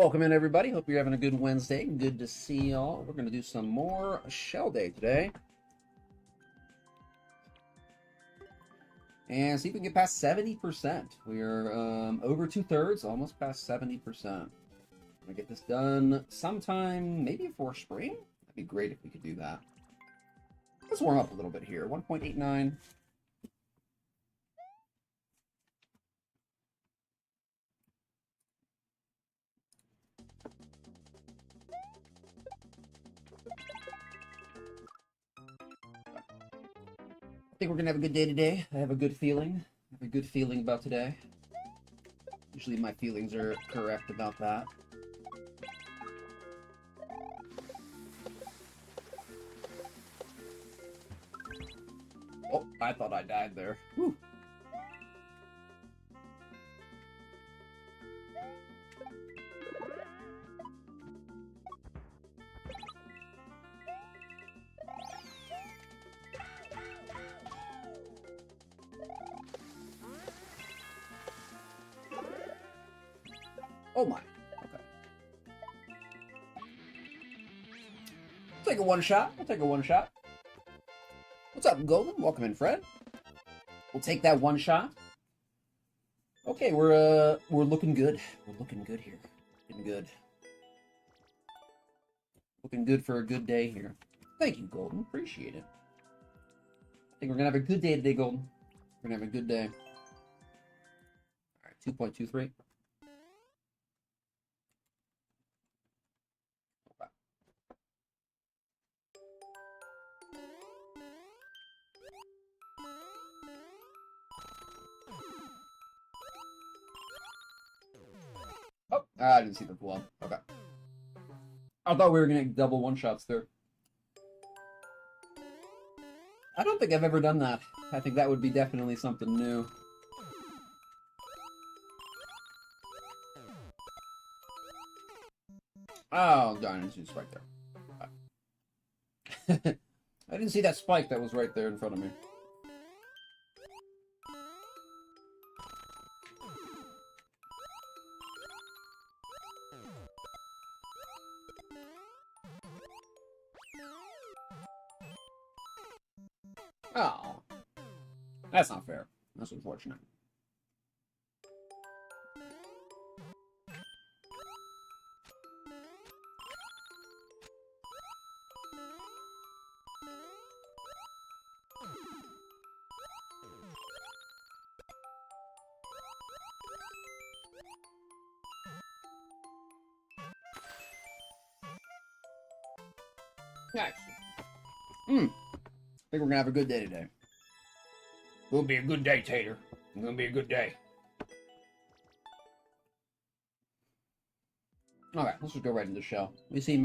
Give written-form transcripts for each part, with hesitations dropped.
Welcome in, everybody. Hope you're having a good Wednesday. Good to see y'all. We're going to do some more Shell Day today. And see if we can get past 70%. We're over 2/3, almost past 70%. I'm going to get this done sometime, maybe before spring. That'd be great if we could do that. Let's warm up a little bit here. 1.89. I think we're going to have a good day today. I have a good feeling. I have a good feeling about today. Usually my feelings are correct about that. Oh, I thought I died there. Whew. Oh my. Okay. I'll take a one shot. I'll take a one shot. What's up, Golden? Welcome in, Fred. We'll take that one shot. Okay, we're looking good. We're looking good here. Looking good. Looking good for a good day here. Thank you, Golden. Appreciate it. I think we're gonna have a good day today, Golden. We're gonna have a good day. All right, 2.23. Oh, I didn't see the blow. Okay. I thought we were gonna get double one-shots there. I don't think I've ever done that. I think that would be definitely something new. Oh, darn, I didn't see the spike there. I didn't see that spike that was right there in front of me. Oh, that's not fair. That's unfortunate. Nice. I think we're gonna have a good day today. Gonna be a good day, Tater. It's gonna be a good day. Alright, let's just go right into the show. We seem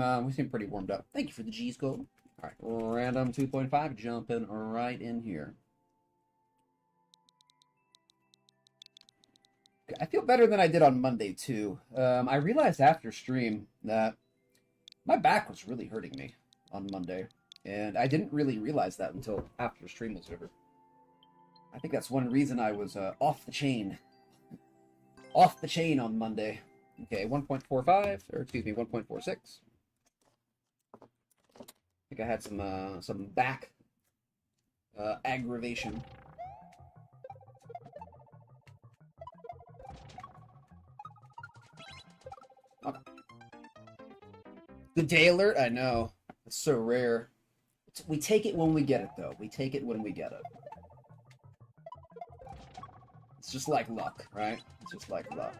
pretty warmed up. Thank you for the G's, Gold. Alright, random 2.5, jumping right in here. I feel better than I did on Monday, too. I realized after stream that my back was really hurting me on Monday. And I didn't really realize that until after stream was over. I think that's one reason I was off the chain. Off the chain on Monday. Okay, 1.45, or excuse me, 1.46. I think I had some back aggravation. Okay. Good day alert? I know. It's so rare. We take it when we get it, though. We take it when we get it. It's just like luck, right? It's just like luck.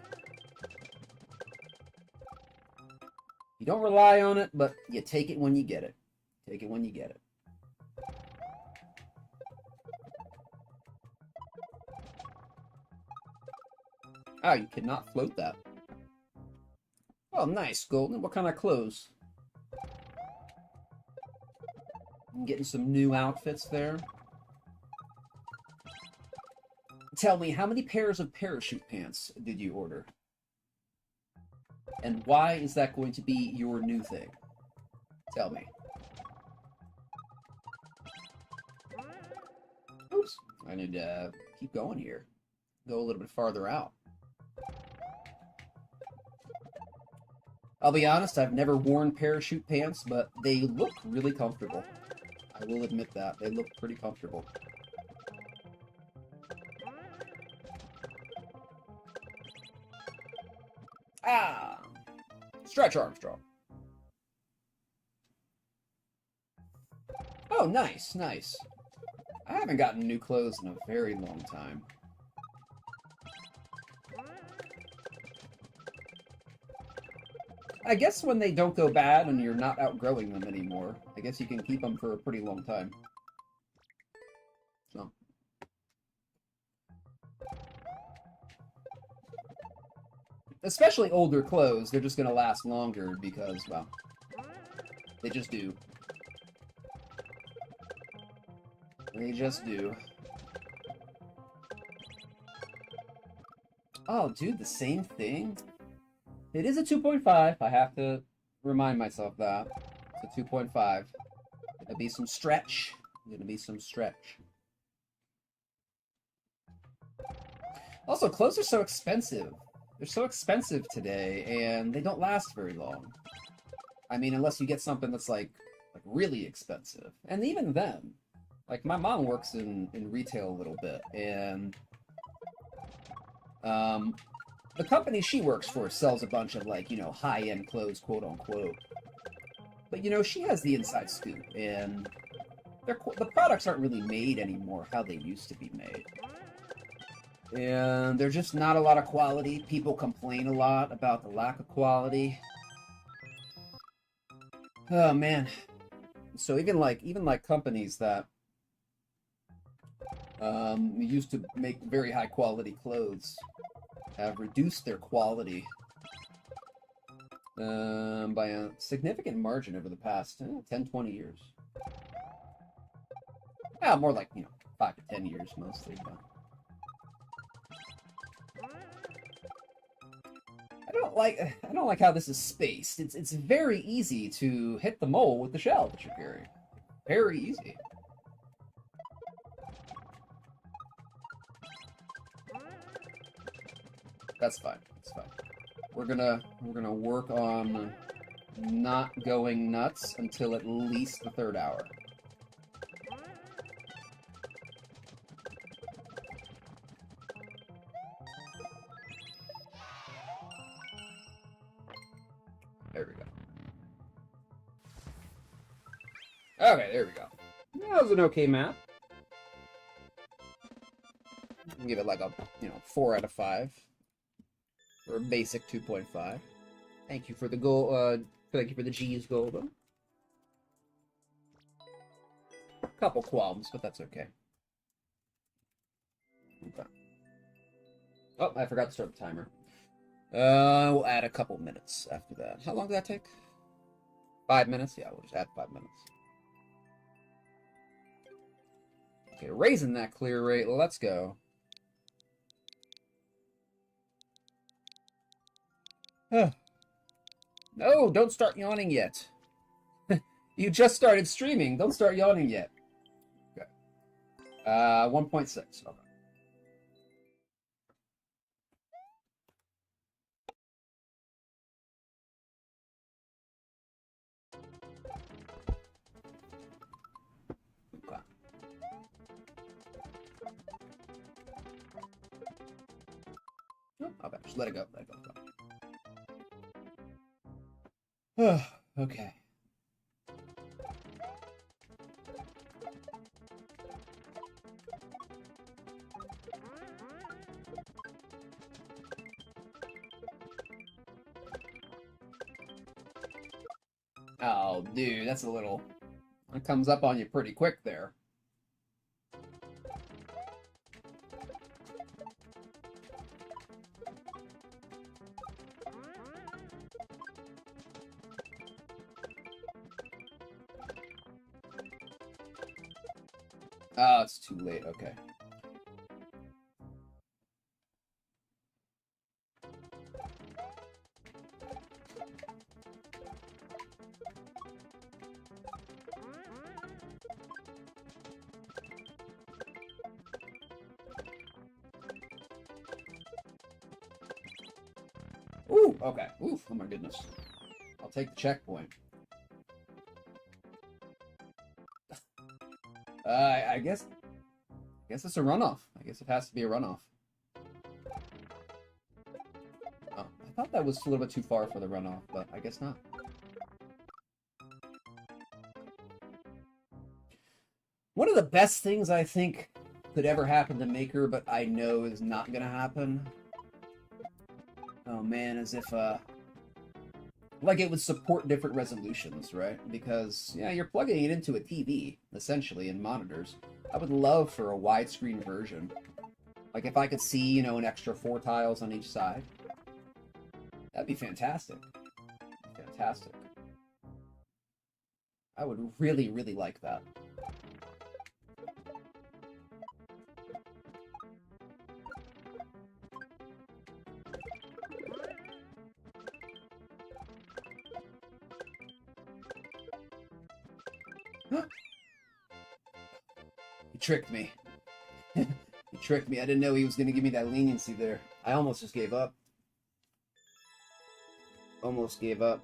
You don't rely on it, but you take it when you get it. Take it when you get it. Oh, you cannot float that. Oh, nice, Golden. What kind of clothes? I'm getting some new outfits there. Tell me, how many pairs of parachute pants did you order? And why is that going to be your new thing? Tell me. Oops. I need to keep going here. Go a little bit farther out. I'll be honest, I've never worn parachute pants, but they look really comfortable. I will admit that. They look pretty comfortable. Ah! Stretch Armstrong. Oh, nice, nice. I haven't gotten new clothes in a very long time. I guess when they don't go bad and you're not outgrowing them anymore, I guess you can keep them for a pretty long time. So. Especially older clothes, they're just going to last longer because, well, they just do. They just do. Oh, dude, the same thing? It is a 2.5. I have to remind myself that. It's a 2.5. Gonna be some stretch. Gonna be some stretch. Also, clothes are so expensive. They're so expensive today, and they don't last very long. I mean, unless you get something that's like really expensive. And even then, like my mom works in retail a little bit, and the company she works for sells a bunch of, like, you know, high-end clothes, quote-unquote. But, you know, she has the inside scoop, and the products aren't really made anymore how they used to be made. And there's just not a lot of quality. People complain a lot about the lack of quality. Oh, man. So even like companies that used to make very high-quality clothes have reduced their quality by a significant margin over the past 10, 20 years. Yeah, more like, you know, 5 to 10 years mostly. But I don't like how this is spaced. It's very easy to hit the mole with the shell that you're carrying. Very easy. That's fine. That's fine. We're gonna work on not going nuts until at least the 3rd hour. There we go. Okay, there we go. That was an okay map. Give it like a, you know, 4 out of 5. Or a basic 2.5. Thank you for the gold, thank you for the G's gold. Couple qualms, but that's okay. Okay. Oh, I forgot to start the timer. We'll add a couple minutes after that. How long did that take? 5 minutes? Yeah, we'll just add 5 minutes. Okay, raising that clear rate. Let's go. No, don't start yawning yet. You just started streaming. Don't start yawning yet. Okay. 1.6. Okay. Okay. Oh, okay, just let it go. Let it go. Okay. Oh, dude, that's a little... It comes up on you pretty quick there. Oh, it's too late. Okay. Ooh, okay. Oof, oh my goodness. take the checkpoint. I guess it's a runoff. I guess it has to be a runoff. Oh, I thought that was a little bit too far for the runoff, but I guess not. One of the best things I think could ever happen to Maker, but I know is not gonna happen. Oh man, as if like it would support different resolutions, right? Because yeah, you're plugging it into a TV essentially and monitors. I would love for a widescreen version. Like if I could see, you know, an extra 4 tiles on each side. That'd be fantastic. Fantastic. I would really, really like that. He tricked me. He tricked me. I didn't know he was going to give me that leniency there. I almost just gave up. Almost gave up.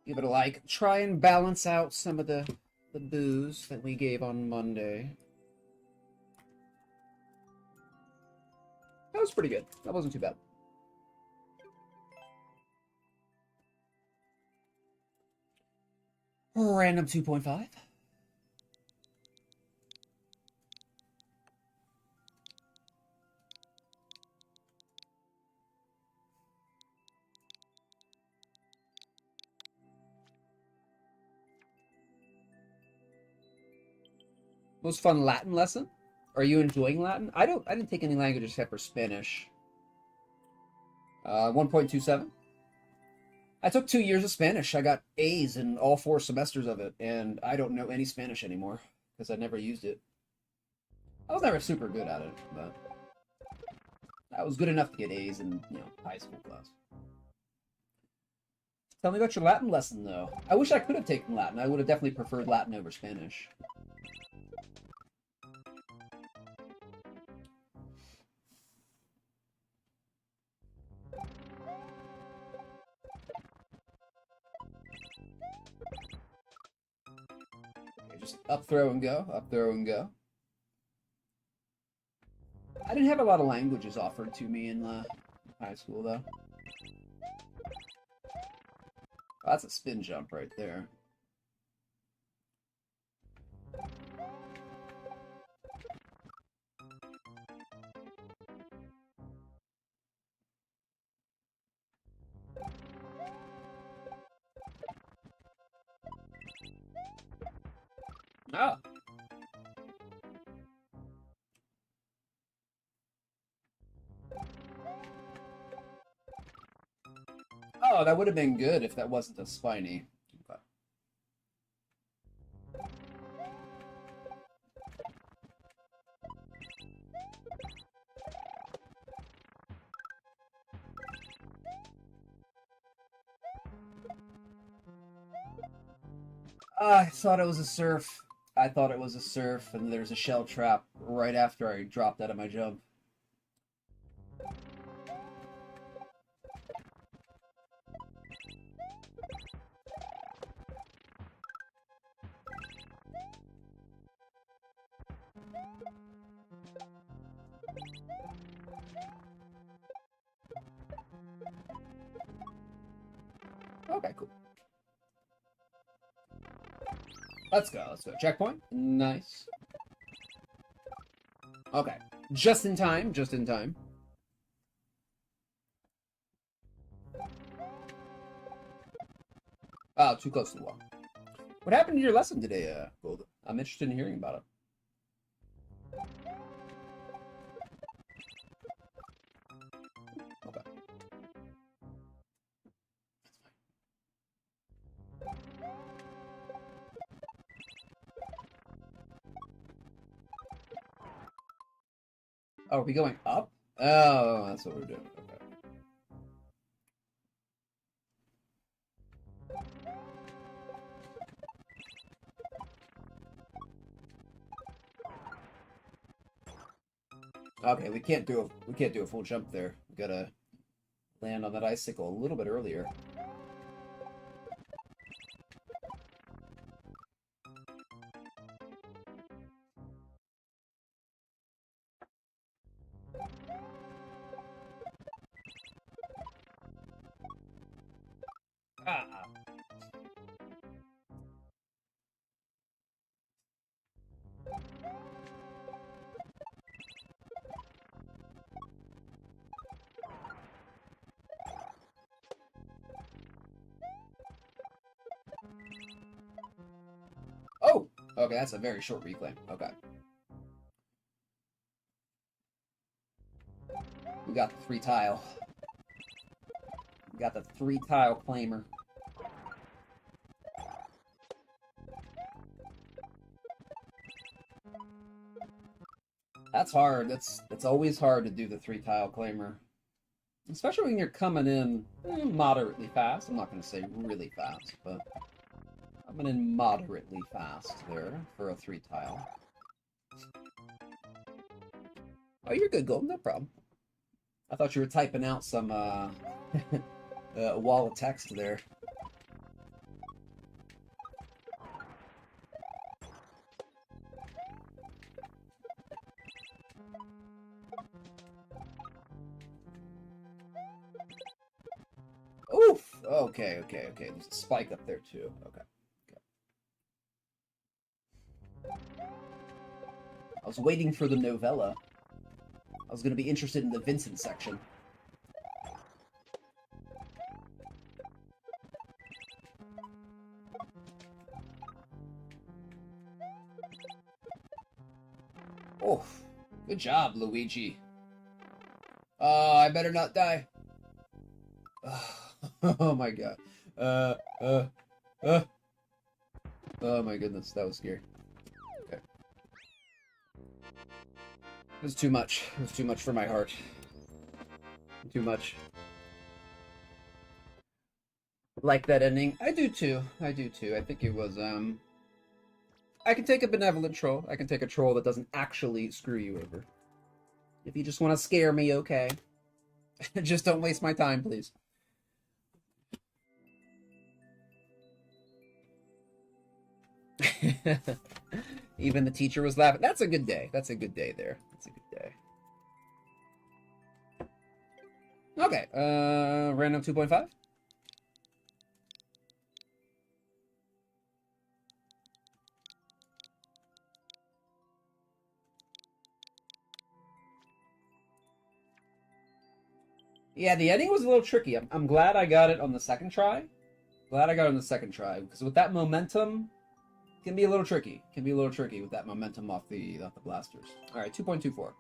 Give it a like. Try and balance out some of the booze that we gave on Monday. That was pretty good. That wasn't too bad. Random 2.5. Most fun Latin lesson? Are you enjoying Latin? I didn't take any language except for Spanish. 1.27. I took 2 years of Spanish. I got A's in all 4 semesters of it, and I don't know any Spanish anymore because I never used it. I was never super good at it, but I was good enough to get A's in, you know, high school class. Tell me about your Latin lesson, though. I wish I could have taken Latin. I would have definitely preferred Latin over Spanish. Okay, just up, throw, and go. Up, throw, and go. I didn't have a lot of languages offered to me in high school, though. Oh, that's a spin jump right there. Oh. Oh, that would have been good if that wasn't a spiny. Okay. I thought it was a surf. I thought it was a surf, and there's a shell trap right after I dropped out of my jump. Okay, cool. Let's go. Let's go. Checkpoint. Nice. Okay. Just in time. Just in time. Oh, too close to the wall. What happened to your lesson today, Gold? I'm interested in hearing about it. Okay. Oh, are we going up? Oh, that's what we're doing. Okay. Okay, we can't do a full jump there. We gotta land on that icicle a little bit earlier. Ah. Oh! Okay, that's a very short reclaim. Okay. We got the 3-tile. We got the 3-tile claimer. That's hard. That's always hard to do the 3-tile claimer. Especially when you're coming in moderately fast. I'm not going to say really fast, but coming in moderately fast there for a 3-tile. Oh, you're good, Golden. No problem. I thought you were typing out some a wall of text there. Oof! Okay. There's a spike up there, too. Okay. I was waiting for the novella. I was going to be interested in the Vincent section. Oh, good job, Luigi. Oh, I better not die. Oh my god. Oh my goodness, that was scary. Okay. It was too much. It was too much for my heart. Too much. Like that ending. I do too. I think it was, I can take a benevolent troll. I can take a troll that doesn't actually screw you over. If you just want to scare me, okay. Just don't waste my time, please. Even the teacher was laughing. That's a good day. That's a good day there. That's a good day. Okay, random 2.5. Yeah, the ending was a little tricky. I'm glad I got it on the second try. Because with that momentum, it can be a little tricky. With that momentum off the blasters. All right, 2.24.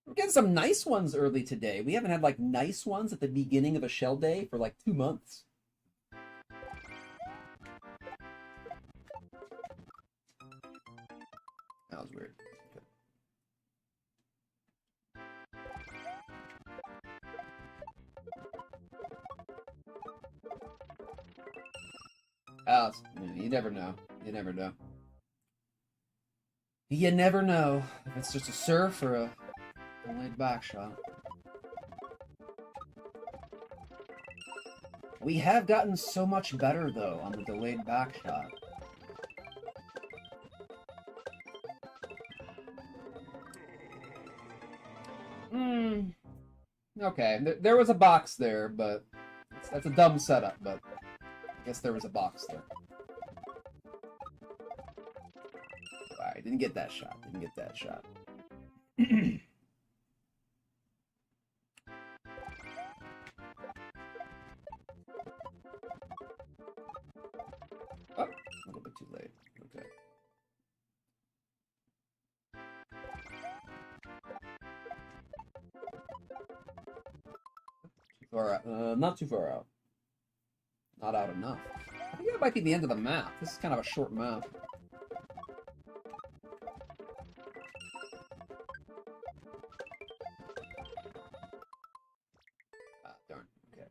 We're getting some nice ones early today. We haven't had like nice ones at the beginning of a shell day for like 2 months. That was weird. Okay. You never know. You never know. You never know if it's just a surf or a laid back shot. We have gotten so much better, though, on the delayed back shot. Okay, there was a box there, but that's a dumb setup, but I guess there was a box there. Alright, didn't get that shot. Oh, a little bit too late. Okay. Too far out. Not too far out. Not out enough. I think that might be the end of the map. This is kind of a short map. Ah, darn. Okay.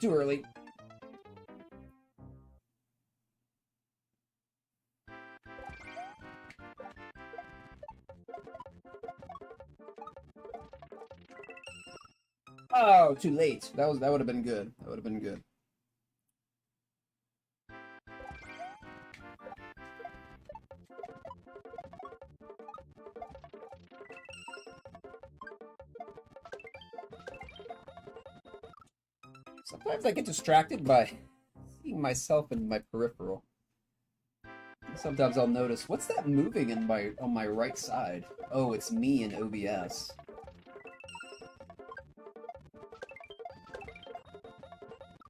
Too early. Oh, too late. That would have been good. That would have been good. Sometimes I get distracted by seeing myself in my peripheral. Sometimes I'll notice, what's that moving on my right side? Oh, it's me in OBS.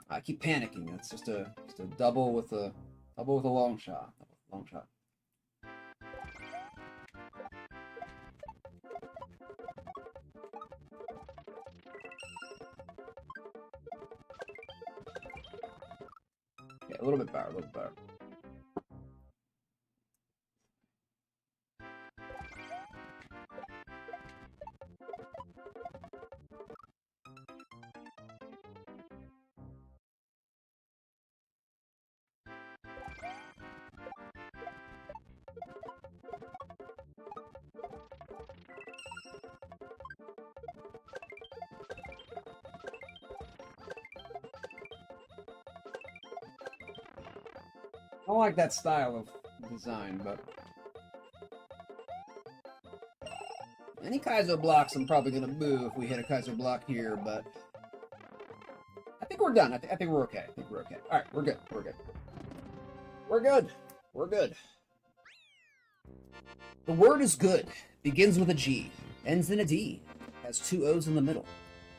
I keep panicking. It's just a double with a long shot. Long shot. Okay, a little bit better, a little bit better. I don't like that style of design, but any Kaizo blocks I'm probably gonna move if we hit a Kaizo block here, but I think we're done. I think we're okay. I think we're okay. All right, we're good. We're good. We're good. We're good. The word is good. Begins with a G, ends in a D, has two O's in the middle.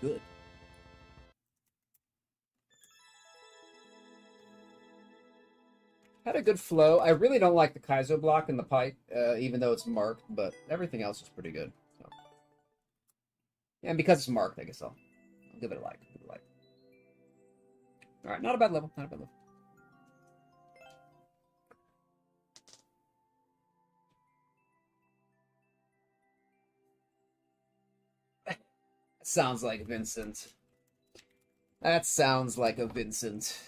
Good. Had a good flow. I really don't like the Kaizo block in the pipe, even though it's marked, but everything else is pretty good. So. Yeah, and because it's marked, I guess I'll give it a like. Give it a like. All right, not a bad level. Not a bad level. Sounds like Vincent. That sounds like a Vincent.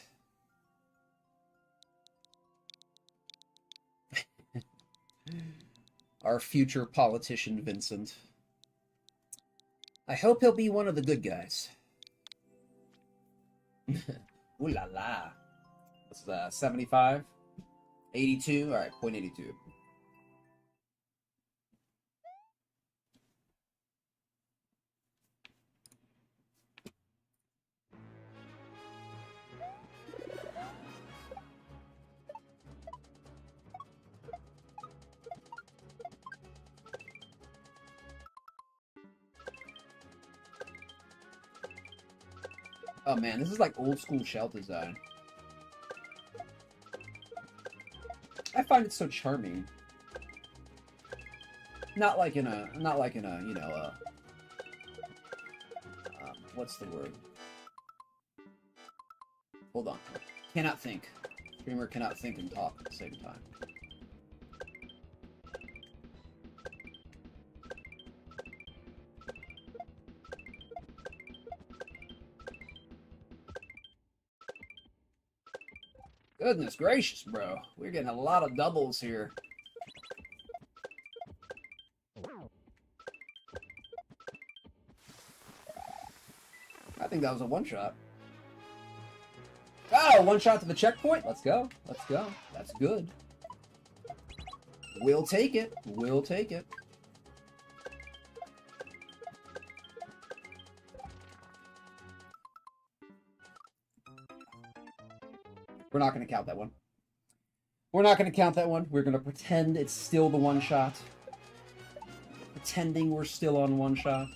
Our future politician, Vincent. I hope he'll be one of the good guys. Ooh la la. What's 75? 82? Alright, 0.82. Oh man, this is like old school shell design. I find it so charming. Not like in a, you know, what's the word? Hold on. Cannot think. Streamer cannot think and talk at the same time. Goodness gracious, bro. We're getting a lot of doubles here. I think that was a one-shot. Oh, one shot to the checkpoint? Let's go. Let's go. That's good. We'll take it. We'll take it. We're not going to count that one. We're not going to count that one. We're going to pretend it's still the one shot. Pretending we're still on one shot.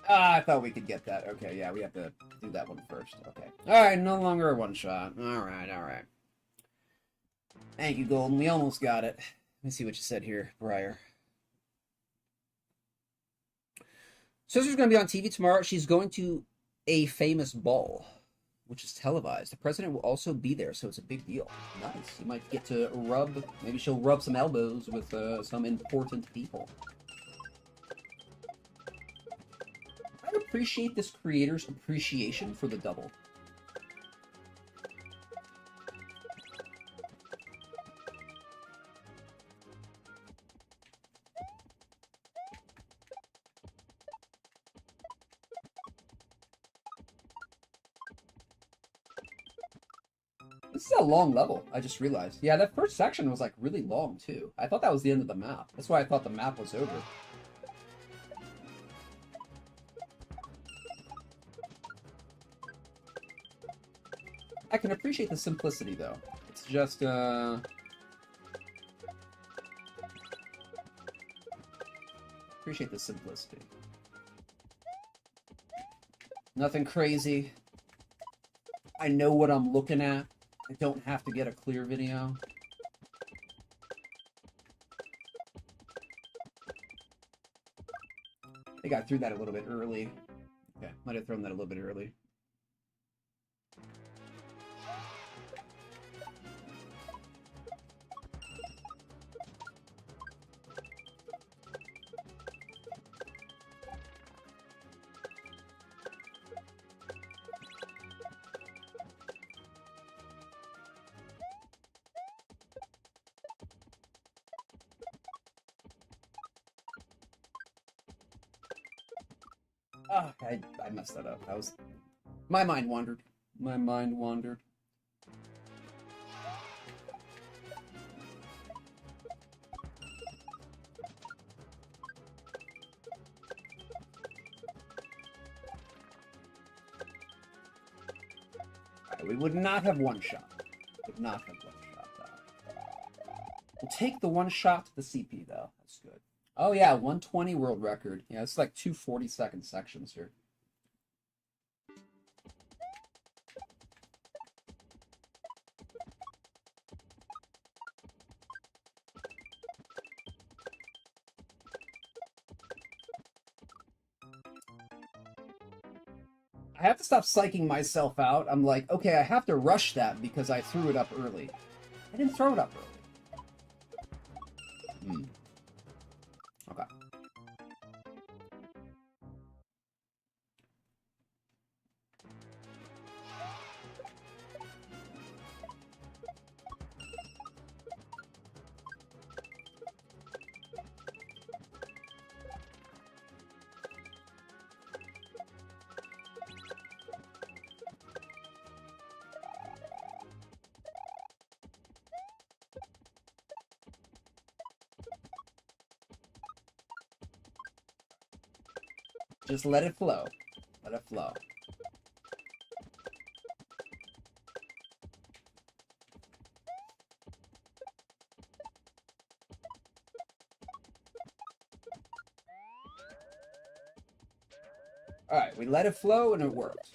Ah, I thought we could get that. Okay, yeah, we have to do that one first. Okay. Alright, no longer a one shot. Alright, alright. Thank you, Golden. We almost got it. Let me see what you said here, Briar. Sister's going to be on TV tomorrow. She's going to a famous ball. which is televised. The president will also be there, so it's a big deal. Nice. You might get to maybe she'll rub some elbows with some important people. I appreciate this creator's appreciation for the double. This is a long level, I just realized. Yeah, that first section was like really long too. I thought that was the end of the map. That's why I thought the map was over. I can appreciate the simplicity though. It's just appreciate the simplicity. Nothing crazy. I know what I'm looking at. I don't have to get a clear video. I think I threw that a little bit early. Okay, might have thrown that a little bit early. Ah, I messed that up. That was... My mind wandered. My mind wandered. Right, we would not have one shot. Would not have one shot, though. We'll take the one shot to the CP, though. That's good. Oh yeah, 120 world record. Yeah, it's like 2 40-second sections here. I have to stop psyching myself out. I'm like, okay, I have to rush that because I threw it up early. I didn't throw it up early. Okay. Just let it flow. Let it flow. Alright, we let it flow and it worked.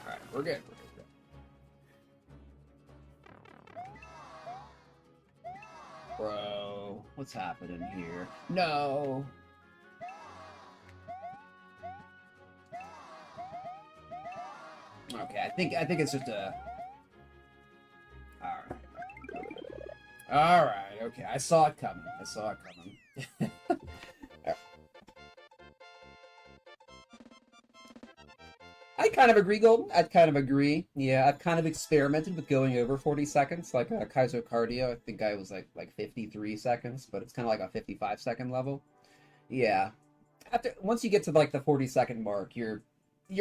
Alright, we're good. Bro, what's happening here? No! Okay, I think it's just a... Alright, okay, I saw it coming. I saw it coming. I kind of agree, Golden. I'd kind of agree. Yeah, I've kind of experimented with going over 40 seconds, like Kaizo Cardio. I think I was like 53 seconds, but it's kind of like a 55-second level. Yeah. Once you get to like the 40-second mark, your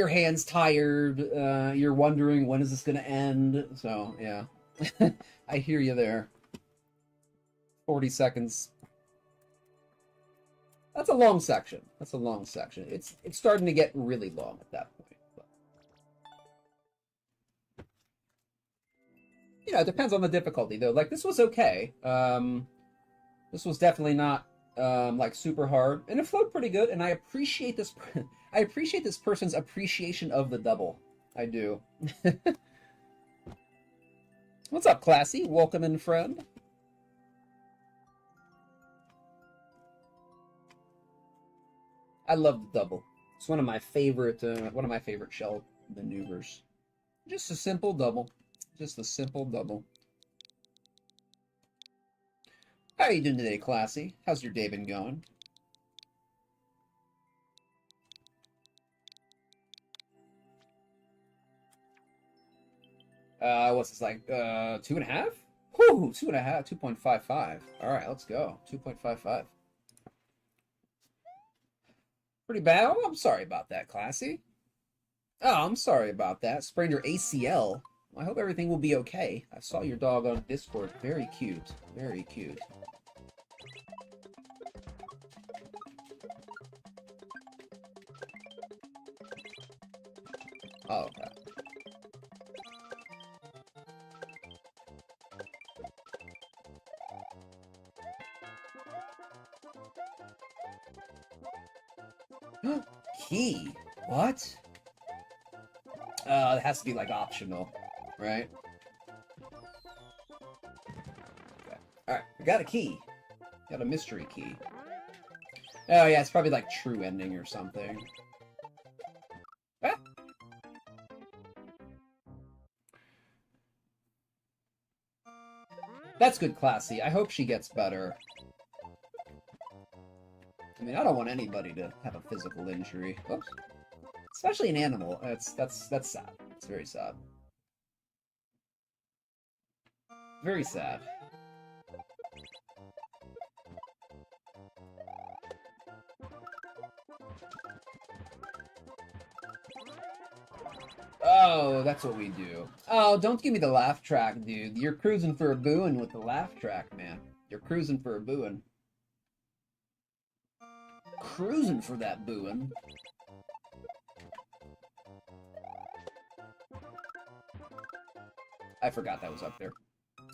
hand's tired. You're wondering when is this gonna end. So yeah, I hear you there. 40 seconds. That's a long section. That's a long section. It's starting to get really long at that point. But, you know, it depends on the difficulty though. Like this was okay. This was definitely not like super hard, and it flowed pretty good. And I appreciate this. I appreciate this person's appreciation of the double. I do. What's up, Classy? Welcome in, friend. I love the double. It's one of my favorite shell maneuvers. Just a simple double. Just a simple double. How are you doing today, Classy? How's your day been going? What's this like? 2.5? Whoo, 2.5, 2.55. All right, let's go. 2.55. Pretty bad. Oh, I'm sorry about that, Classy. Oh, I'm sorry about that. Sprained your ACL. I hope everything will be okay. I saw your dog on Discord. Very cute. Very cute. Oh, okay. Key? What? It has to be like optional, right? Okay. Alright, we got a key. Got a mystery key. Oh yeah, it's probably like true ending or something. Ah! That's good, Classy. I hope she gets better. I mean, I don't want anybody to have a physical injury. Oops. Especially an animal. That's sad. It's very sad. Very sad. Oh, that's what we do. Oh, don't give me the laugh track, dude. You're cruising for a booin' with the laugh track, man. You're cruising for a booin'. Cruising for that booin'. I forgot that was up there.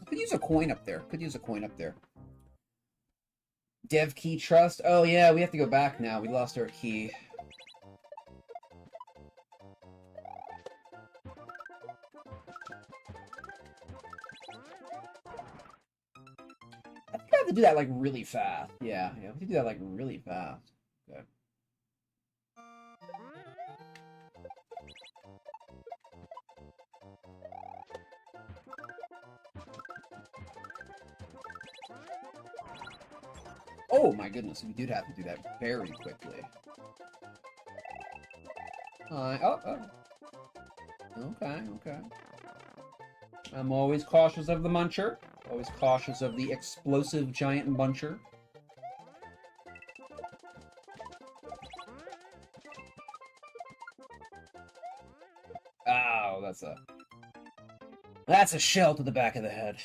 Could use a coin up there. Could use a coin up there. Dev key trust. Oh yeah, we have to go back now. We lost our key. I think I have to do that like really fast. Yeah, we have to do that like really fast. Okay. Oh my goodness, we did have to do that very quickly. Oh. Okay, okay. I'm always cautious of the muncher. Always cautious of the explosive giant muncher. Oh, that's a shell to the back of the head.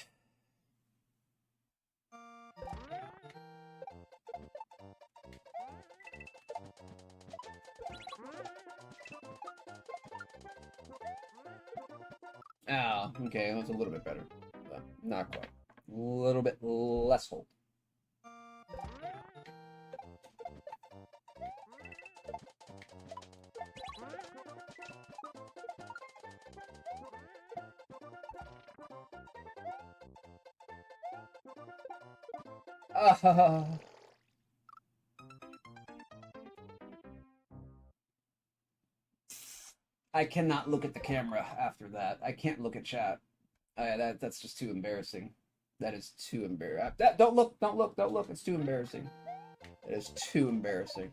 Oh, okay, that's a little bit better. But not quite. A little bit less hold. I cannot look at the camera after that. I can't look at chat. That's just too embarrassing. That is too embarrassing. Don't look, don't look, don't look. It's too embarrassing. It is too embarrassing.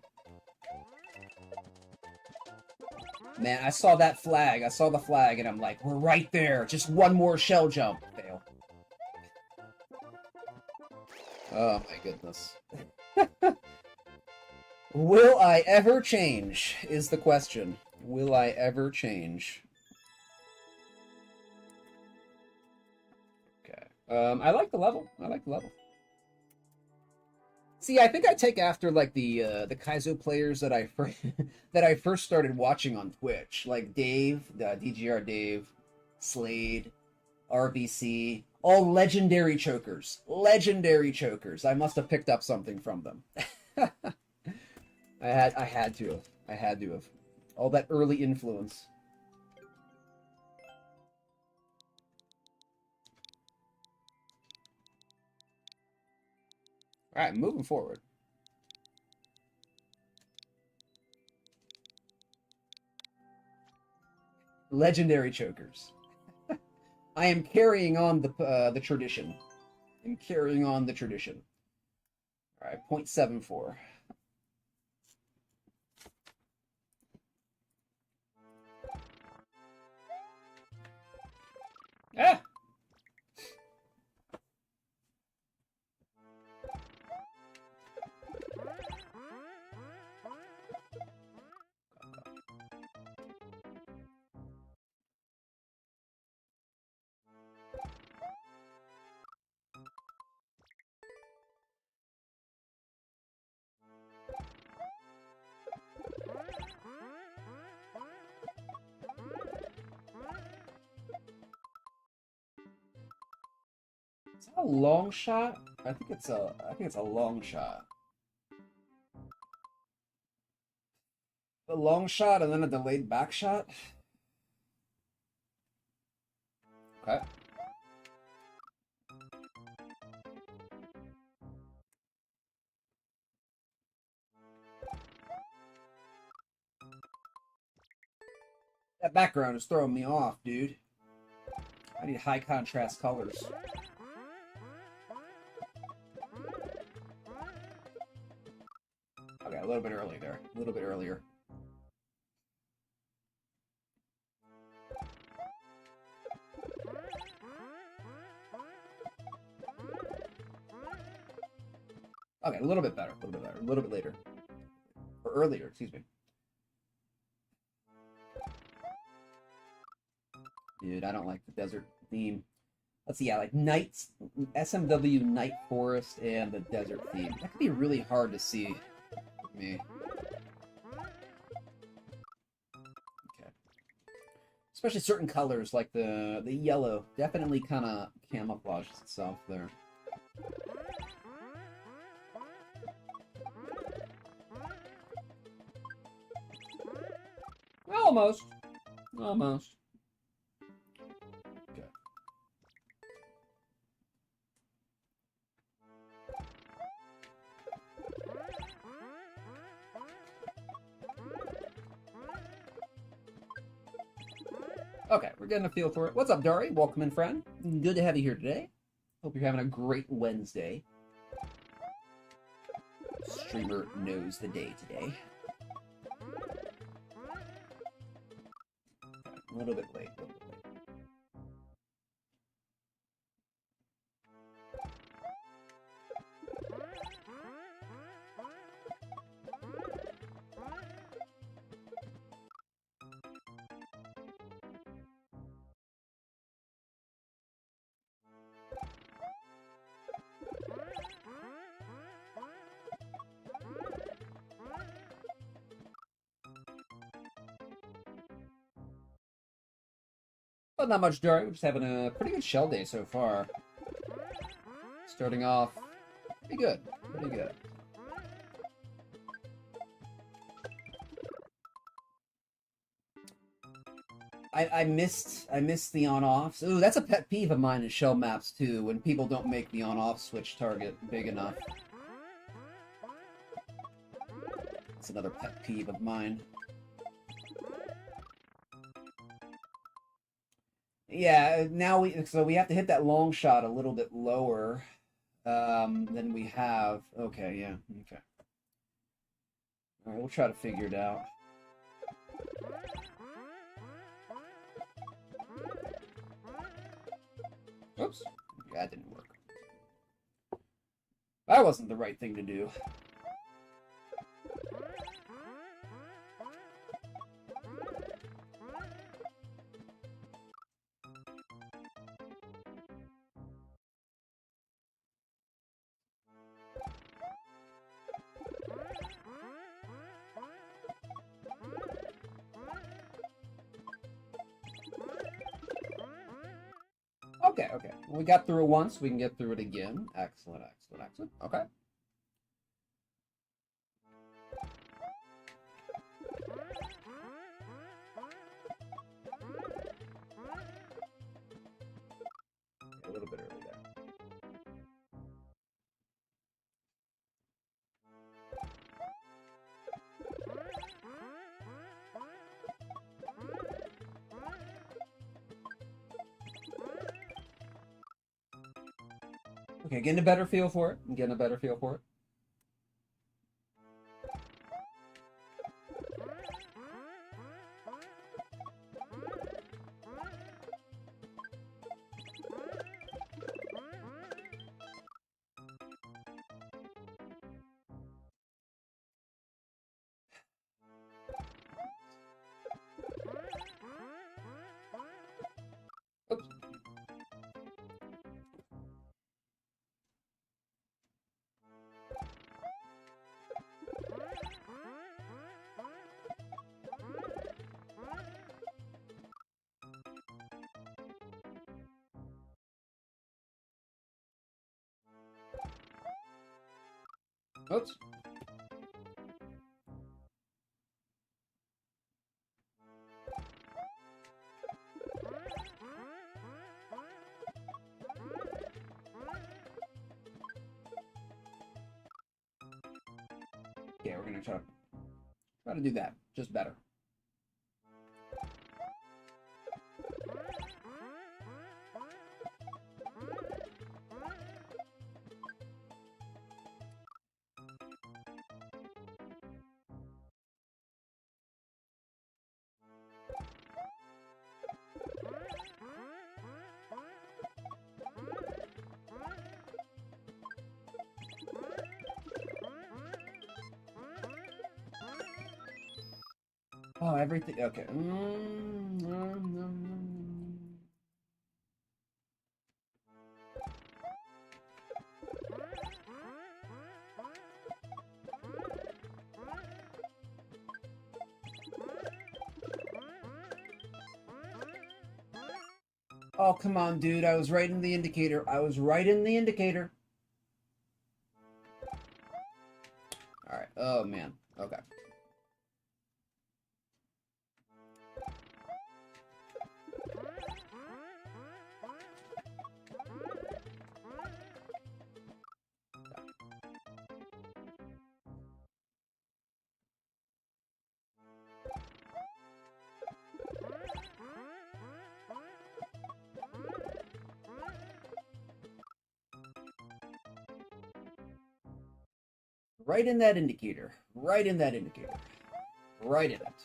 Man, I saw that flag. I saw the flag, and I'm like, we're right there. Just one more shell jump. Fail. Oh my goodness. Will I ever change, is the question. Will I ever change? Okay. I like the level. I like the level. See, I think I take after like the Kaizo players that I first started watching on Twitch, like Dave, DGR Dave, Slade, RBC, all legendary chokers. Legendary chokers. I must have picked up something from them. I had to have. I had to have. All that early influence. All right, moving forward. Legendary chokers. I am carrying on the tradition. I'm carrying on the tradition. All right, 0.74. Ah! Is that a long shot? I think it's a long shot. A long shot and then a delayed back shot? Okay. That background is throwing me off, dude. I need high contrast colors. Okay, a little bit early there. A little bit earlier. Okay, a little bit better. A little bit better. A little bit later. Or earlier, excuse me. Dude, I don't like the desert theme. Let's see, yeah, like Night, SMW Night Forest and the desert theme. That could be really hard to see for me. Okay. Especially certain colors, like the yellow, definitely kind of camouflages itself there. Almost. Almost. Okay. Okay, we're getting a feel for it. What's up, Dari? Welcome in, friend. Good to have you here today. Hope you're having a great Wednesday. Streamer knows the day today. A little bit late. A little bit late. But not much, Dari. We're just having a pretty good shell day so far. Starting off pretty good. Pretty good. I missed the on-offs. Ooh, that's a pet peeve of mine in shell maps too, when people don't make the on-off switch target big enough. That's another pet peeve of mine. Yeah, now we have to hit that long shot a little bit lower than we have. Okay, yeah, okay. All right, we'll try to figure it out. Oops, that didn't work. That wasn't the right thing to do. Okay, okay. Well, we got through it once. We can get through it again. Excellent, excellent, excellent. Okay. A little bit early there. Okay, getting a better feel for it. I'm getting a better feel for it. Oops. Oops. Okay, we're gonna try to do that just better. Oh, everything. Okay. Oh, come on, dude. I was right in the indicator. I was right in the indicator. All right. Oh, man. Okay. Right in that indicator. Right in that indicator. Right in it.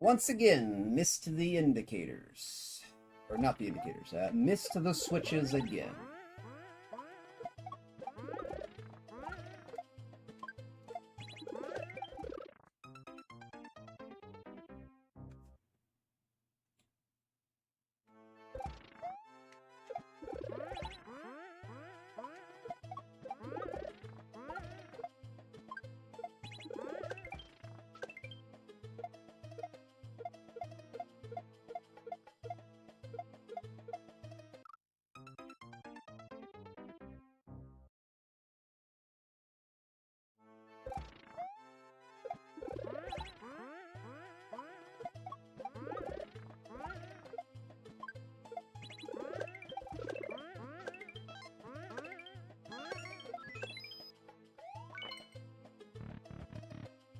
Once again, missed the indicators. Or not the indicators. Missed the switches again.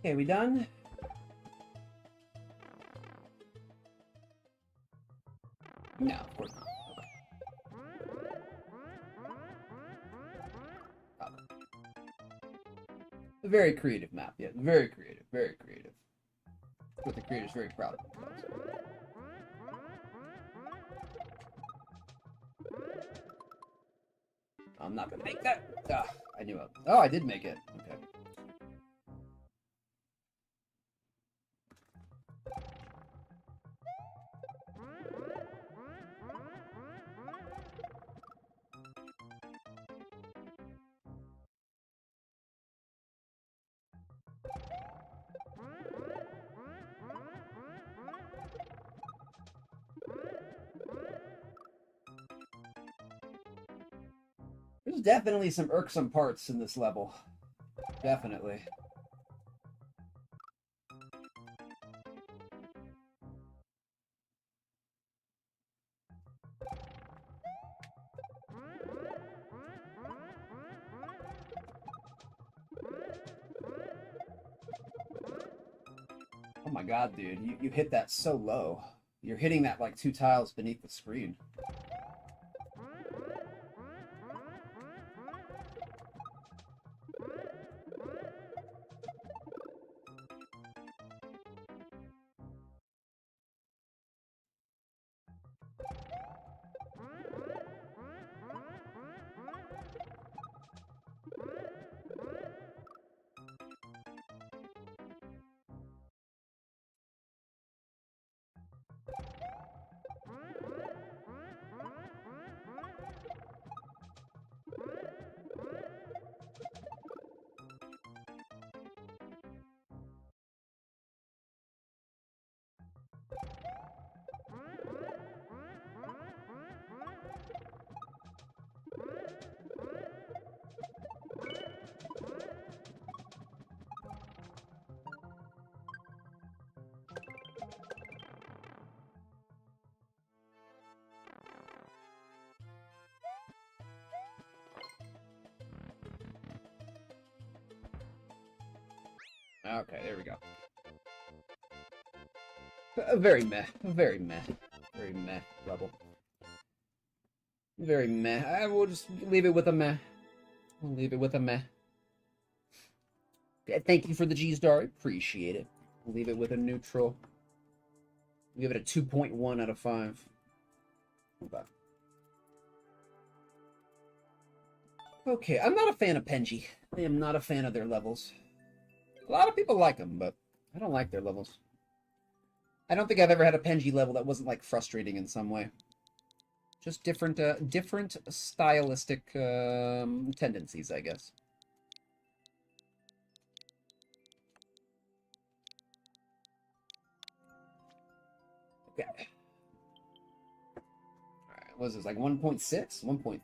Okay, we done? No, of course not. Okay. A very creative map, yeah. Very creative, very creative. But the creator's very proud of themselves. I'm not gonna make that. Ah, I knew it. Oh, I did make it. Okay. There's definitely some irksome parts in this level. Definitely. Oh my god, dude. You hit that so low. You're hitting that like 2 tiles beneath the screen. Okay, there we go. Very meh. Very meh. Very meh level. Very meh. I will just leave it with a meh. We'll leave it with a meh. Okay, thank you for the G-Star. Appreciate it. We'll leave it with a neutral. We'll give it a 2.1 out of 5. Okay. Okay, I'm not a fan of Penji. I am not a fan of their levels. A lot of people like them, but I don't like their levels. I don't think I've ever had a Penji level that wasn't like frustrating in some way. Just different stylistic tendencies, I guess. Okay. All right, what is this, like 1.6? 1.34.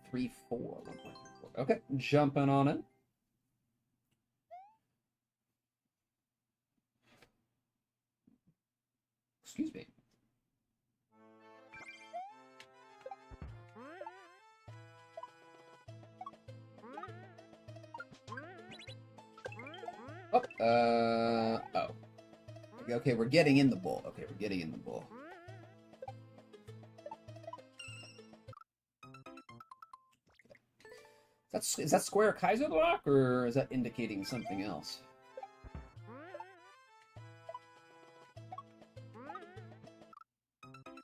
1.34. Okay, jumping on it. Excuse me. Oh, oh. Okay, we're getting in the bowl. Okay, we're getting in the bowl. Is that square Kaiser block, or is that indicating something else?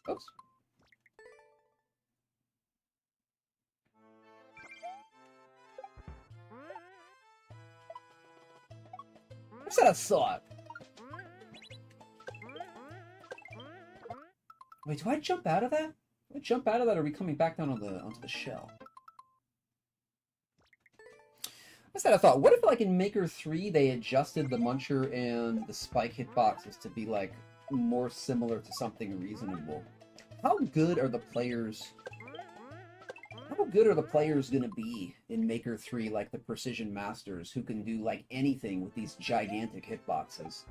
Oops. I said I saw it. Wait, do I jump out of that? Do I jump out of that, or are we coming back down onto the shell? I said I thought, what if like in Maker 3 they adjusted the Muncher and the Spike hitboxes to be like more similar to something reasonable? How good are the players? How good are the players gonna be in Maker 3, like the Precision Masters, who can do like anything with these gigantic hitboxes?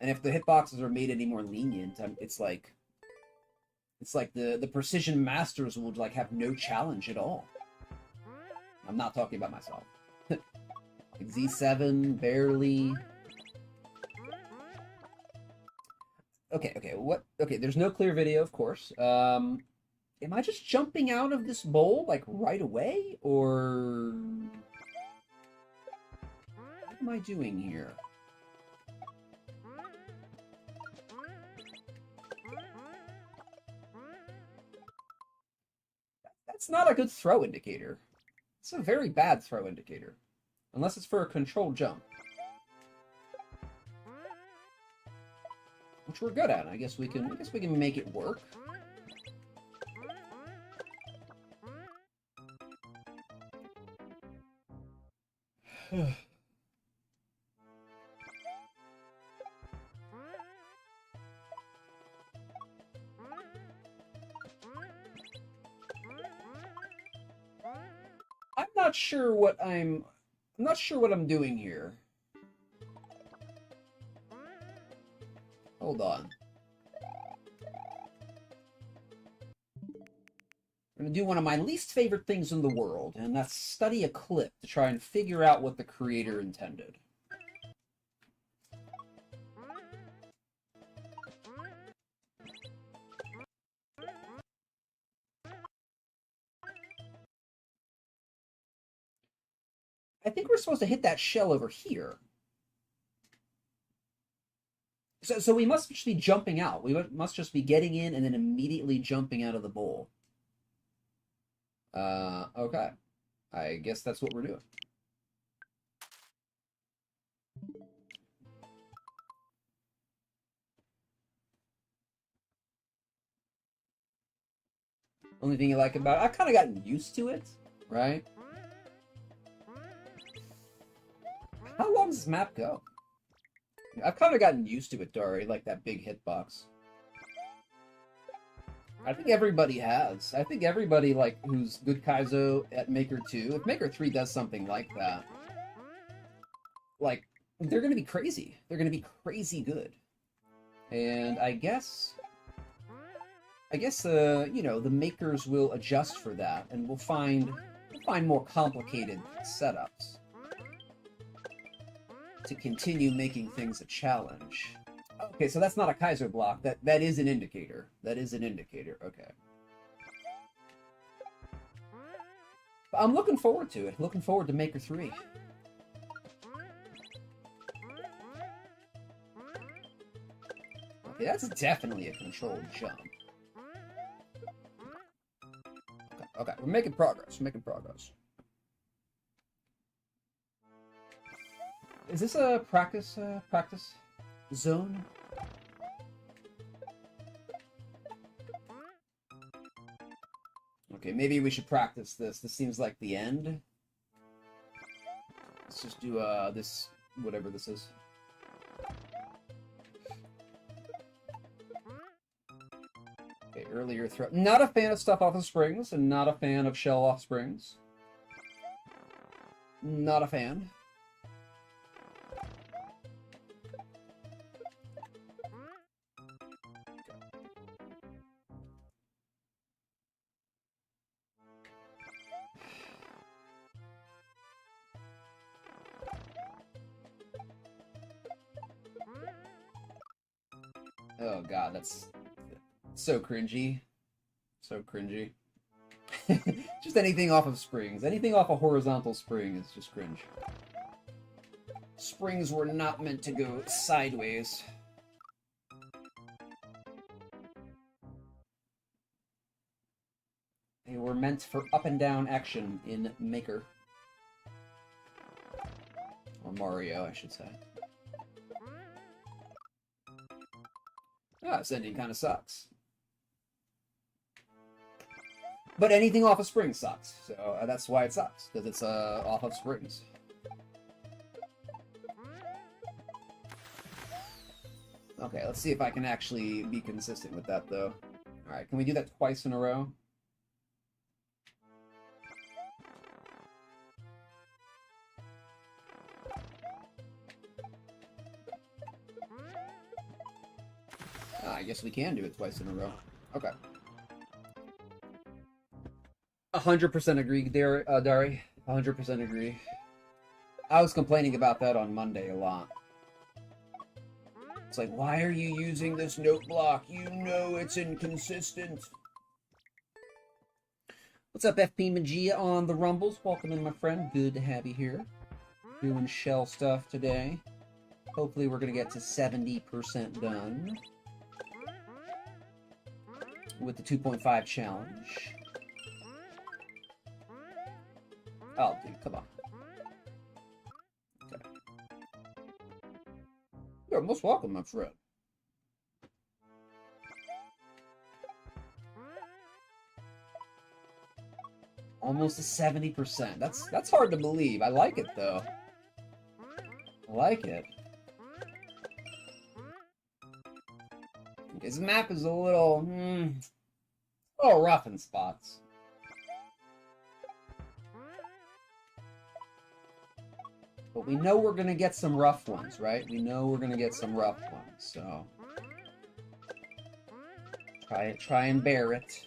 And if the hitboxes are made any more lenient, it's like the Precision Masters will like have no challenge at all. I'm not talking about myself. Like Z7, barely. Okay, what? Okay, there's no clear video, of course. Am I just jumping out of this bowl, like, right away? Or... am I doing here? That's not a good throw indicator. It's a very bad throw indicator. Unless it's for a controlled jump. Which we're good at. I guess we can make it work. I'm not sure what I'm doing here. Hold on. I'm going to do one of my least favorite things in the world, and that's study a clip to try and figure out what the creator intended. I think we're supposed to hit that shell over here. So we must just be jumping out. We must just be getting in and then immediately jumping out of the bowl. Okay. I guess that's what we're doing. Only thing you like about it, I've kind of gotten used to it, right? How long does this map go? I've kind of gotten used to it, Dari, like that big hitbox. I think everybody has. I think everybody, like, who's good Kaizo at Maker 2, if Maker 3 does something like that, like, they're gonna be crazy. They're gonna be crazy good. And I guess, you know, the makers will adjust for that, and we'll find more complicated setups to continue making things a challenge. Okay, so that's not a Kaiser block. That is an indicator. That is an indicator. Okay. But I'm looking forward to it. Looking forward to Maker 3. Okay, that's definitely a controlled jump. Okay, we're making progress. We're making progress. Is this a practice zone? Okay, maybe we should practice this. This seems like the end. Let's just do this, whatever this is. Okay, earlier throw. Not a fan of stuff off of springs, and not a fan of shell off springs. Not a fan. Oh god, that's so cringy. So cringy. Just anything off of springs. Anything off a horizontal spring is just cringe. Springs were not meant to go sideways. They were meant for up and down action in Maker. Or Mario, I should say. Ah, this ending kind of sucks. But anything off of springs sucks, so that's why it sucks, because it's off of springs. Okay, let's see if I can actually be consistent with that, though. Alright, can we do that twice in a row? I guess we can do it twice in a row. Okay. 100% agree, Dari. 100% agree. I was complaining about that on Monday a lot. It's like, why are you using this note block? You know it's inconsistent. What's up, FP Magia on the Rumbles? Welcome in, my friend. Good to have you here. Doing shell stuff today. Hopefully we're going to get to 70% done with the 2.5 challenge. Oh, dude, come on. Okay. You're most welcome, my friend. Almost to 70%. That's hard to believe. I like it, though. I like it. His map is a little rough in spots. But we know we're gonna get some rough ones, right? We know we're gonna get some rough ones, so try and bear it.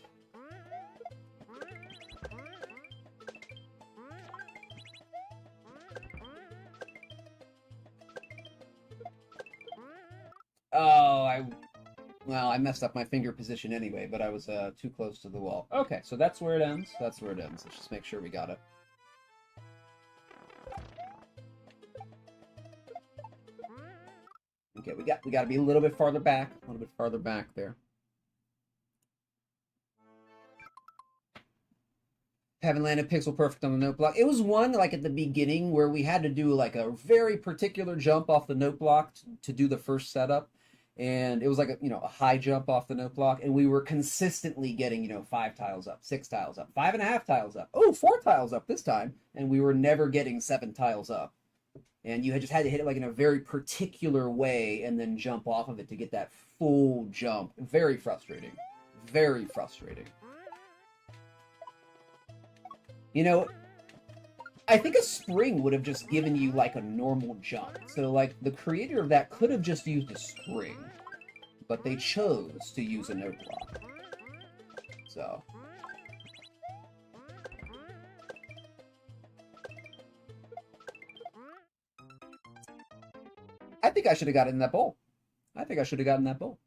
Oh, I messed up my finger position anyway, but I was too close to the wall. Okay, so that's where it ends. That's where it ends. Let's just make sure we got it. Okay, we got to be a little bit farther back. A little bit farther back there. Haven't landed pixel perfect on the note block. It was one, like, at the beginning where we had to do, like, a very particular jump off the note block to do the first setup. And it was like a high jump off the note block, and we were consistently getting 5 tiles up, 6 tiles up, 5.5 tiles up, 4 tiles up this time, and we were never getting 7 tiles up. And you just had to hit it like in a very particular way and then jump off of it to get that full jump. Very frustrating. Very frustrating. I think a spring would have just given you, like, a normal jump. So, like, the creator of that could have just used a spring. But they chose to use a note block. So. I think I should have gotten in that bowl. I think I should have gotten that bowl.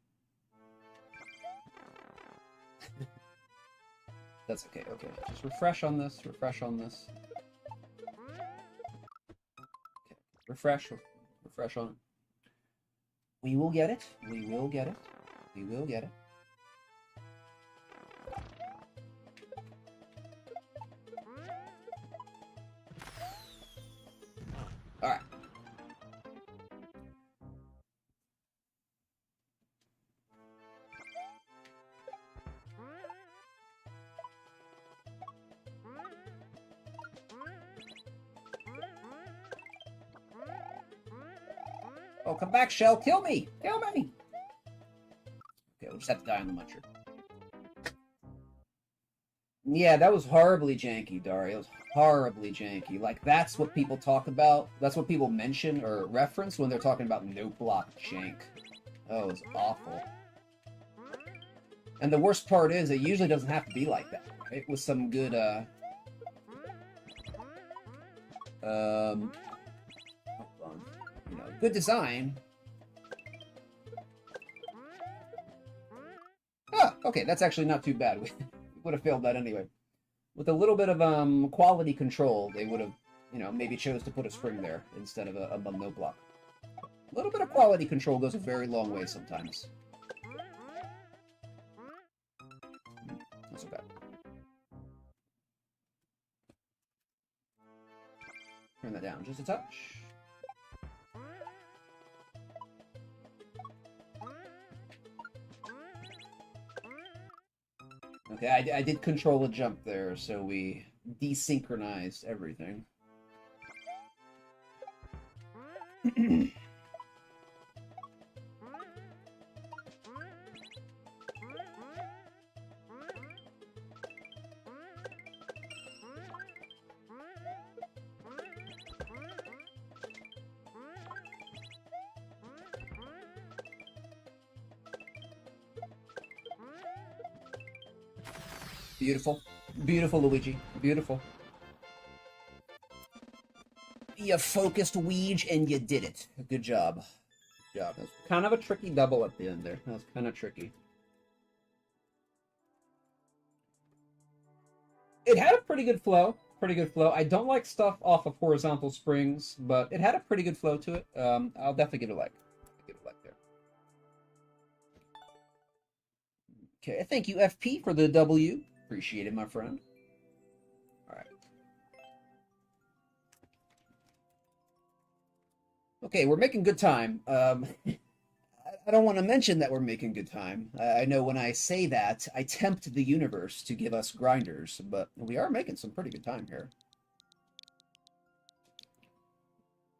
That's okay, okay. Just refresh on this, refresh on this. Refresh on it. We will get it. We will get it. We will get it. All right. Oh, come back, Shell. Kill me. Kill me. Okay, we'll just have to die on the muncher. Yeah, that was horribly janky, Dari. It was horribly janky. Like, that's what people talk about. That's what people mention or reference when they're talking about note block jank. Oh, it was awful. And the worst part is, it usually doesn't have to be like that, right? With some good, good design. Ah, okay, that's actually not too bad. We would have failed that anyway. With a little bit of quality control, they would have, maybe chose to put a spring there instead of a no block. A little bit of quality control goes a very long way sometimes. That's okay. Turn that down just a touch. Okay, I did control a jump there, so we desynchronized everything. Beautiful. Beautiful, Luigi. Beautiful. You focused, Weege, and you did it. Good job. Good job. That was kind of a tricky double at the end there. That was kind of tricky. It had a pretty good flow. pretty good flow. I don't like stuff off of horizontal springs, but it had a pretty good flow to it. I'll definitely give it a like. Give it a like there. Okay, thank you, FP, for the W. Appreciate it, my friend. All right. Okay, we're making good time. I don't want to mention that we're making good time. I know when I say that, I tempt the universe to give us grinders, but we are making some pretty good time here.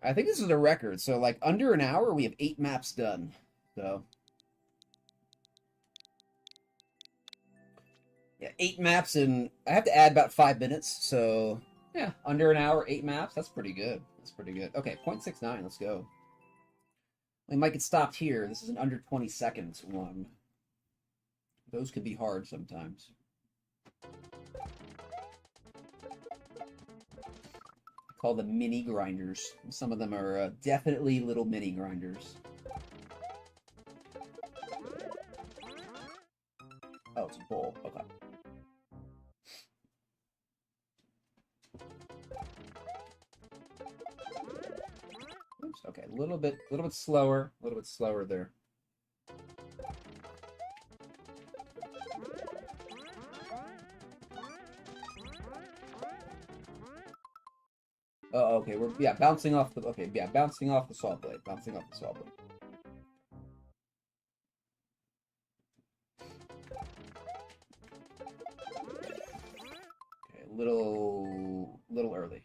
I think this is a record. So, like, under an hour, we have 8 maps done. So, yeah, 8 maps, and I have to add about 5 minutes. So, yeah, under an hour, 8 maps. That's pretty good. That's pretty good. Okay, 0.69. Let's go. We might get stopped here. This is an under 20 seconds one. Those can be hard sometimes. Call them mini grinders. Some of them are definitely little mini grinders. Oh, it's a bowl. Okay. Oops. Okay, a little bit slower. A little bit slower there. Oh, okay. We're bouncing off the bouncing off the saw blade. Bouncing off the saw blade. Okay, a little early.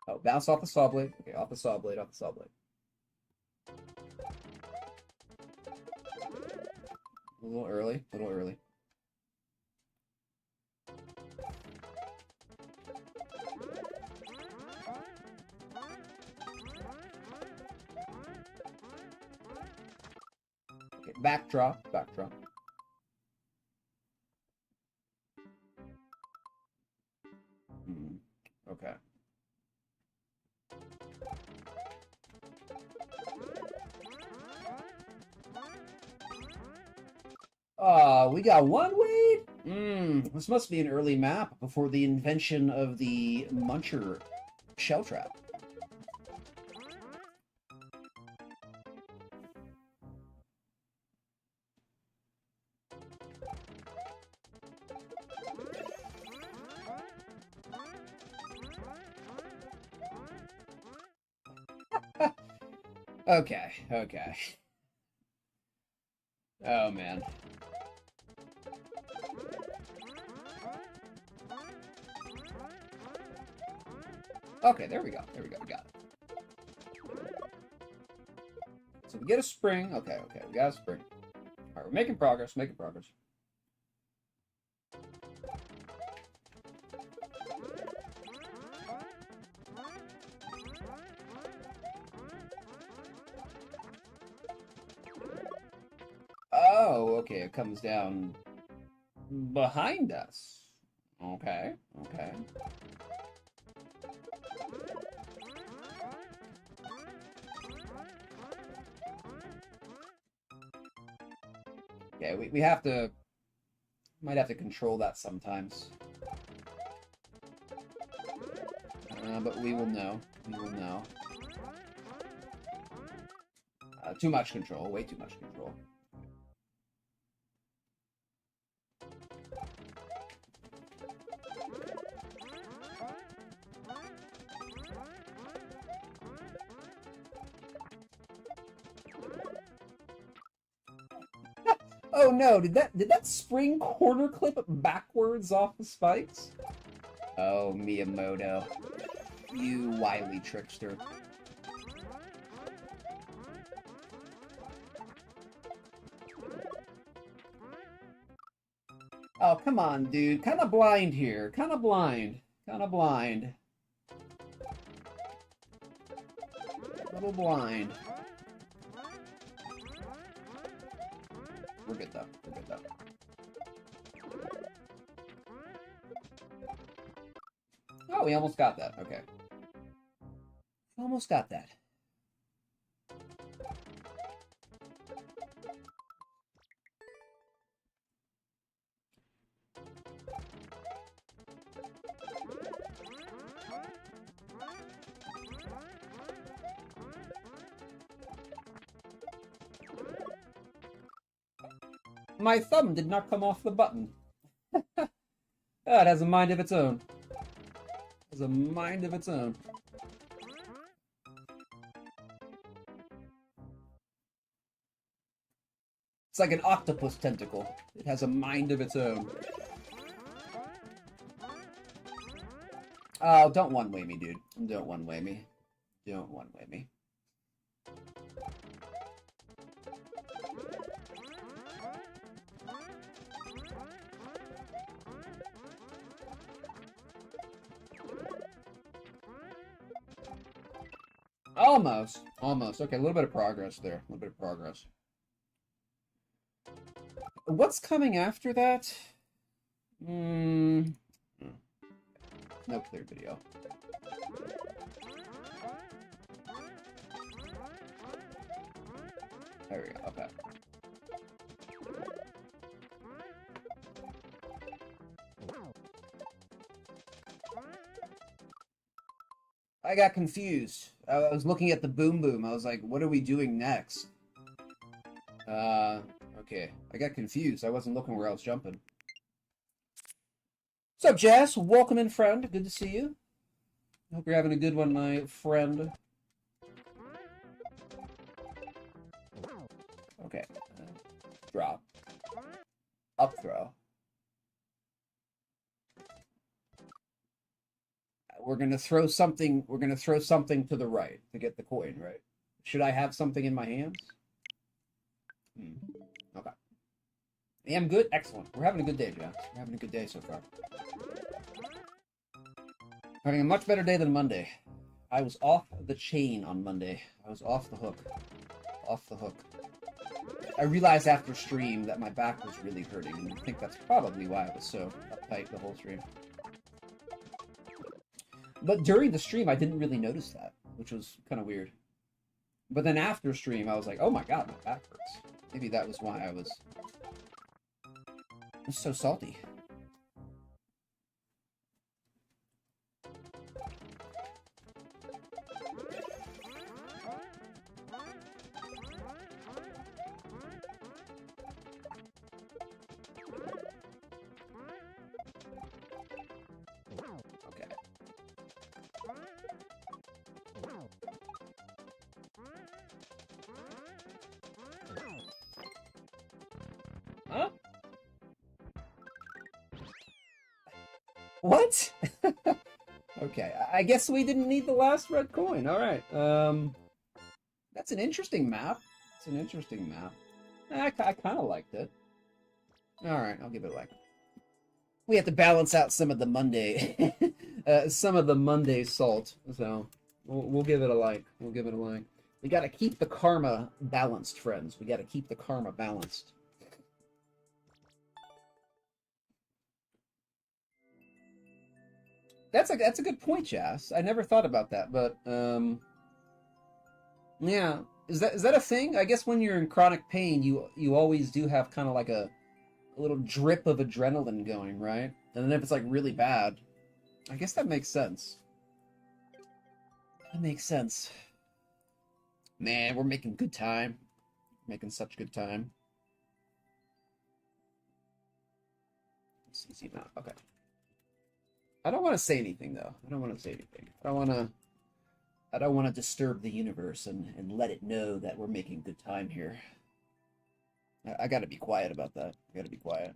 Oh, bounce off the saw blade. Okay, off the saw blade, off the saw blade. A little early, a little early. Okay, backdrop, backdrop. Okay. We got one wait. This must be an early map before the invention of the Muncher shell trap. Okay, okay. Oh, man. Okay, there we go. There we go. We got it. So we get a spring. Okay, okay. We got a spring. All right, we're making progress. Making progress. Oh, okay. It comes down behind us. Okay, okay. Yeah, we have to... Might have to control that sometimes. But we will know. We will know. Too much control. Way too much control. Oh no, did that spring corner clip backwards off the spikes? Oh, Miyamoto. You wily trickster. Oh, come on, dude. Kind of blind here. Kind of blind. Kind of blind. A little blind. We're good though. We're good though. Oh, we almost got that. Okay. Almost got that. my thumb did not come off the button. It has a mind of its own. It has a mind of its own. It's like an octopus tentacle. It has a mind of its own. Oh, don't one-way me, dude. Don't one-way me. Don't one-way me. Almost. Almost. Okay, a little bit of progress there. A little bit of progress. What's coming after that? No clear video. There we go. Okay. I got confused. I was looking at the boom boom. I was like, what are we doing next? Okay. I got confused. I wasn't looking where I was jumping. What's up, Jazz? Welcome in, friend. Good to see you. Hope you're having a good one, my friend. Okay. Drop. Up throw. We're gonna throw something. We're gonna throw something to the right to get the coin, right? Should I have something in my hands? Okay. Yeah, I'm good. Excellent. We're having a good day, John. We're having a good day so far. Having a much better day than Monday. I was off the chain on Monday. I was off the hook. Off the hook. I realized after stream that my back was really hurting, and I think that's probably why I was so uptight the whole stream. But during the stream, I didn't really notice that, which was kind of weird. But then after stream, I was like, oh my god, my back hurts. Maybe that was why I was so salty. Huh? What? Okay, I guess we didn't need the last red coin. All right. That's an interesting map. It's an interesting map. I kind of liked it. All right, I'll give it a like. We have to balance out some of the Monday, some of the Monday salt. So we'll give it a like. We'll give it a like. We got to keep the karma balanced, friends. We got to keep the karma balanced. That's a good point, Jas. I never thought about that, but yeah, is that a thing? I guess when you're in chronic pain, you always do have kind of like a little drip of adrenaline going, right? And then if it's like really bad, I guess that makes sense. That makes sense. Man, we're making good time. Making such good time. CC map. Okay. I don't want to say anything though. I don't want to say anything. I don't want to disturb the universe and let it know that we're making good time here. I got to be quiet about that. I got to be quiet.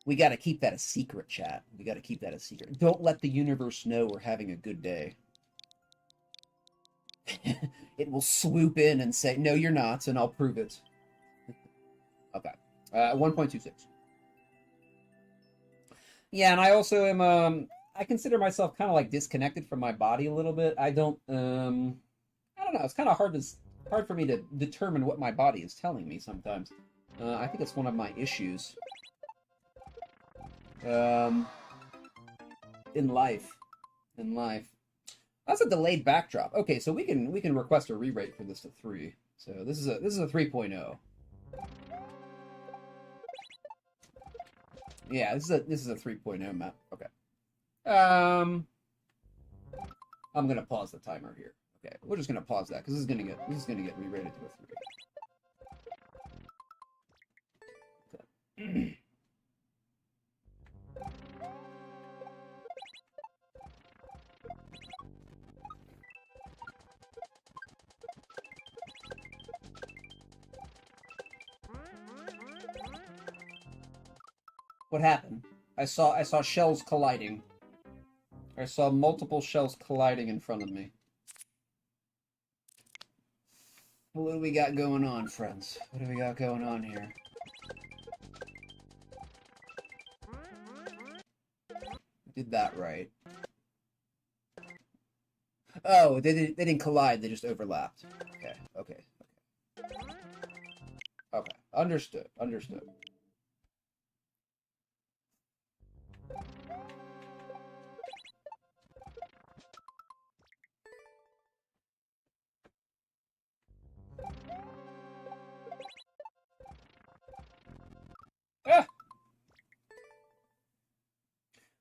We got to keep that a secret, chat. We got to keep that a secret. Don't let the universe know we're having a good day. It will swoop in and say, no, you're not, and I'll prove it. Okay. 1.26. Yeah, and I also am, I consider myself kind of like disconnected from my body a little bit. I don't know. It's kind of hard for me to determine what my body is telling me sometimes. I think it's one of my issues. In life. That's a delayed backdrop. Okay, so we can request a re-rate for this to 3. So this is a 3.0. Yeah, this is a 3.0 map. Okay. I'm gonna pause the timer here. Okay, we're just gonna pause that because this is gonna get re-rated to a 3. What happened? I saw shells colliding. I saw multiple shells colliding in front of me. What do we got going on, friends? What do we got going on here? Did that right. Oh, they didn't collide, they just overlapped. Okay, okay, okay. Okay, understood, understood. Ah!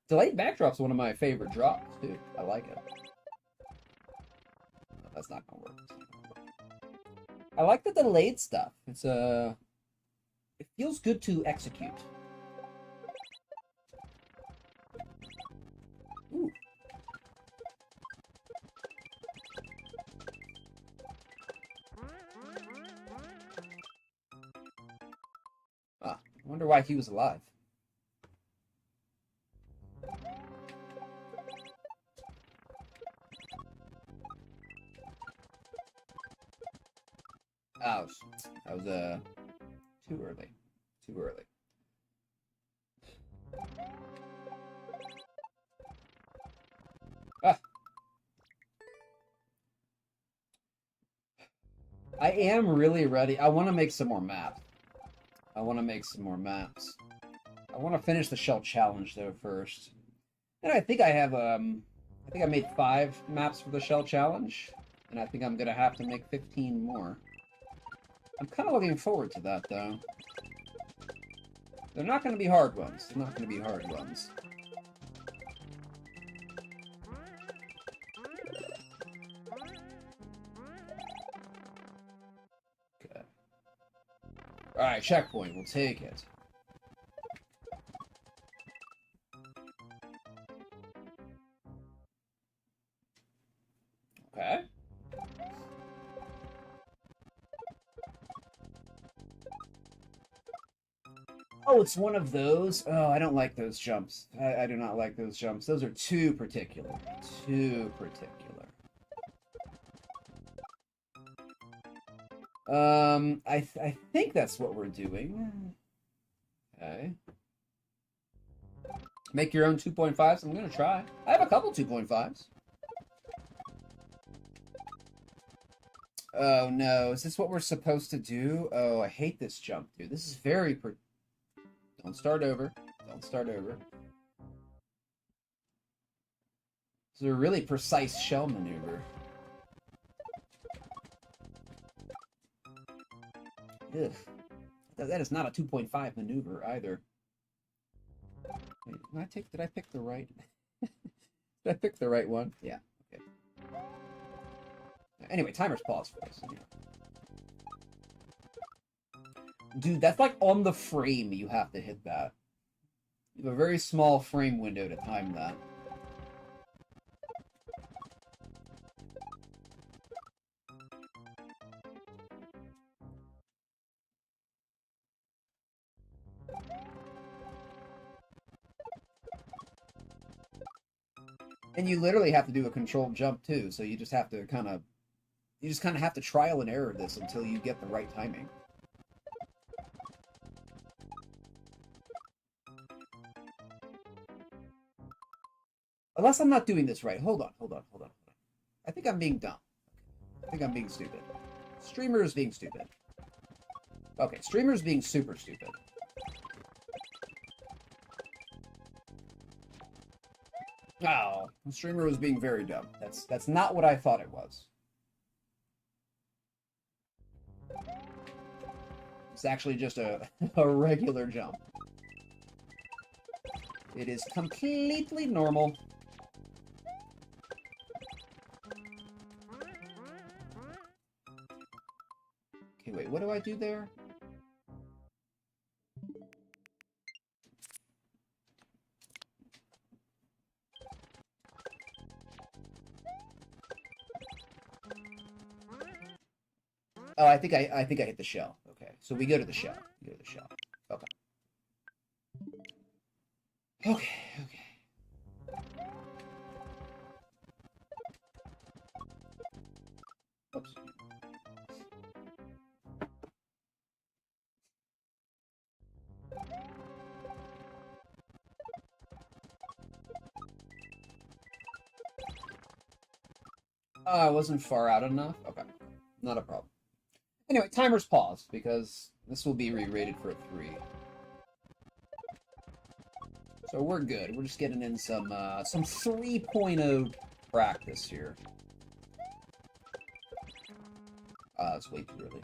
Delayed backdrop's one of my favorite drops, dude. I like it. No, that's not gonna work. I like the delayed stuff. It's it feels good to execute. Ooh. Ah, I wonder why he was alive. Oh, that was too early. Too early. Ah. I am really ready. I want to make some more maps. I want to make some more maps. I want to finish the shell challenge though first. And I think I have I think I made 5 maps for the shell challenge, and I think I'm gonna have to make 15 more. I'm kind of looking forward to that though. They're not going to be hard ones. They're not going to be hard ones. Okay. Alright, checkpoint. We'll take it. Okay. Oh, it's one of those? Oh, I don't like those jumps. I do not like those jumps. Those are too particular. Too particular. I think that's what we're doing. Okay. Make your own 2.5s? I'm gonna try. I have a couple 2.5s. Oh no, is this what we're supposed to do? Oh, I hate this jump, dude. This is very Don't start over. Don't start over. This is a really precise shell maneuver. Ugh. That is not a 2.5 maneuver either. Wait, did I pick the right? Did I pick the right one? Yeah. Okay. Anyway, timer's paused for this. Dude, that's like on the frame you have to hit that. You have a very small frame window to time that. And you literally have to do a controlled jump too, so you just have to kind of have to trial and error this until you get the right timing. Unless I'm not doing this right. Hold on. I think I'm being dumb. I think I'm being stupid. Streamer is being stupid. Okay, streamer is being super stupid. Oh, the streamer was being very dumb. That's not what I thought it was. It's actually just a regular jump. It is completely normal. Okay, wait, what do I do there? Oh, I think I hit the shell. Okay, so we go to the shell. We go to the shell. Okay. Okay. Okay. Oops. I wasn't far out enough. Okay, not a problem. Anyway, timer's paused because this will be re-rated for a 3. So we're good. We're just getting in some 3.0 practice here. It's way too early.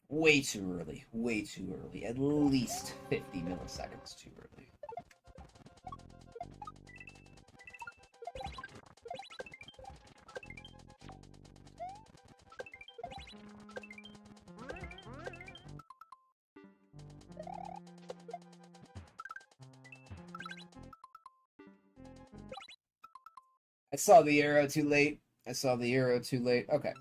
Way too early. Way too early. At least 50 milliseconds too early. I saw the arrow too late. I saw the arrow too late. Okay.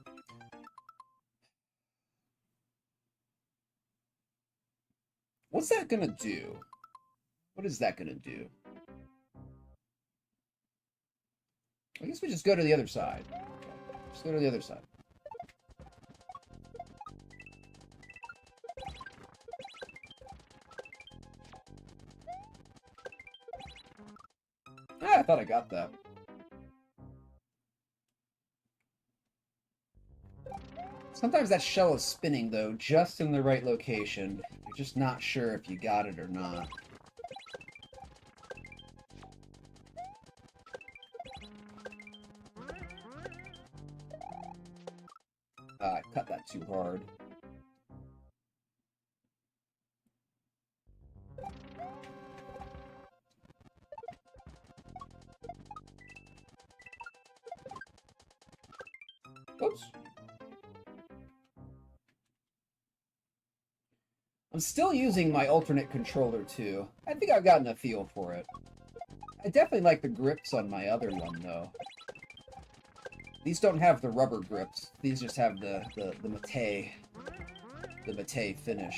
What's that gonna do? What is that gonna do? I guess we just go to the other side. Just go to the other side. Ah, I thought I got that. Sometimes that shell is spinning, though, just in the right location. You're just not sure if you got it or not. I cut that too hard. Oops. I'm still using my alternate controller, too. I think I've gotten a feel for it. I definitely like the grips on my other one, though. These don't have the rubber grips. These just have the matte finish,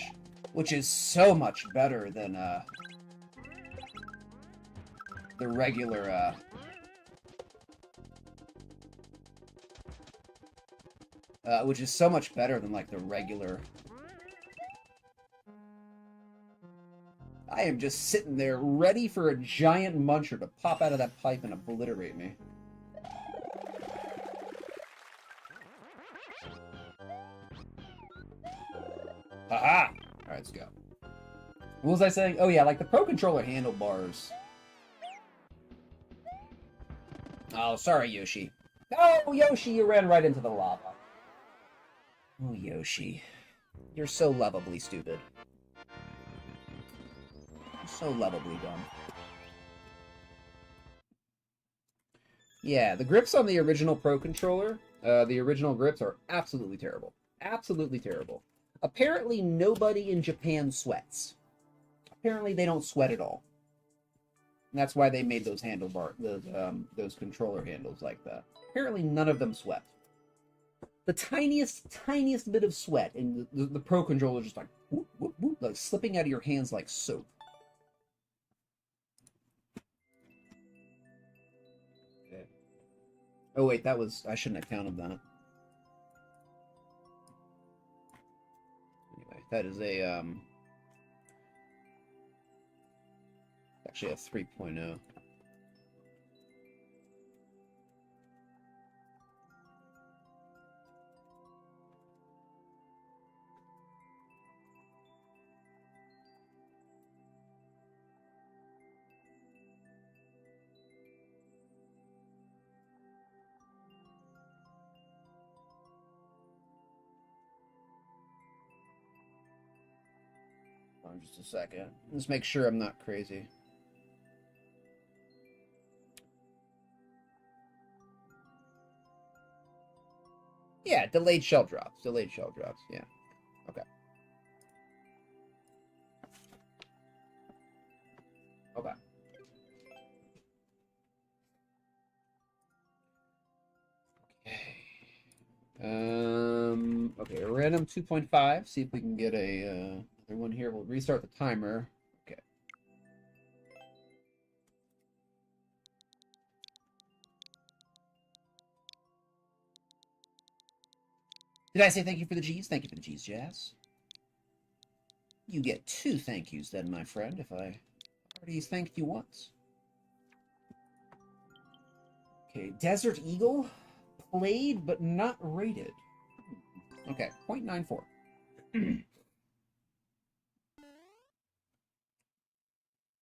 which is so much better than the regular which is so much better than like the regular. I am just sitting there ready for a giant muncher to pop out of that pipe and obliterate me. Haha! Alright, let's go. What was I saying? Oh yeah, like the Pro Controller handlebars. Oh, sorry, Yoshi. Oh, Yoshi, you ran right into the lava. Oh, Yoshi. You're so lovably stupid. So lovably dumb. Yeah, the grips on the original Pro Controller, the original grips are absolutely terrible. Absolutely terrible. Apparently, nobody in Japan sweats. Apparently, they don't sweat at all. And that's why they made those those controller handles like that. Apparently, none of them sweat. The tiniest bit of sweat, and the Pro Controller is just like whoop, whoop, whoop, like slipping out of your hands like soap. Okay. Oh wait, I shouldn't have counted that. Anyway, that is actually a 3.0. Hold on just a second. Let's make sure I'm not crazy. Yeah, delayed shell drops. Delayed shell drops, yeah. Okay. Okay. Okay. Okay, a random 2.5. See if we can get a another one here. We'll restart the timer. Okay. Did I say thank you for the G's? Thank you for the G's, Jazz. You get 2 thank yous then, my friend, if I already thanked you once. Okay, Desert Eagle. Played, but not rated. Okay, 0.94.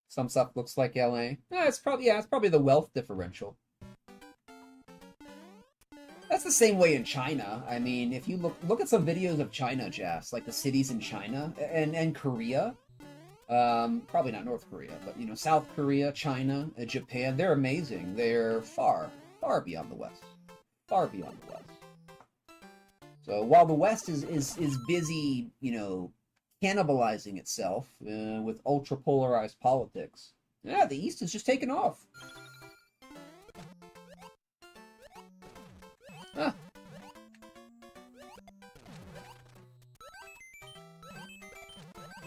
Some stuff looks like LA. It's probably the wealth differential. That's the same way in China. I mean, if you look at some videos of China, Jazz, like the cities in China and Korea. Probably not North Korea, but you know, South Korea, China, Japan, they're amazing. They're far, far beyond the West. Far beyond the West. So while the West is busy, you know, cannibalizing itself with ultra polarized politics, yeah, the East is just taking off. Huh.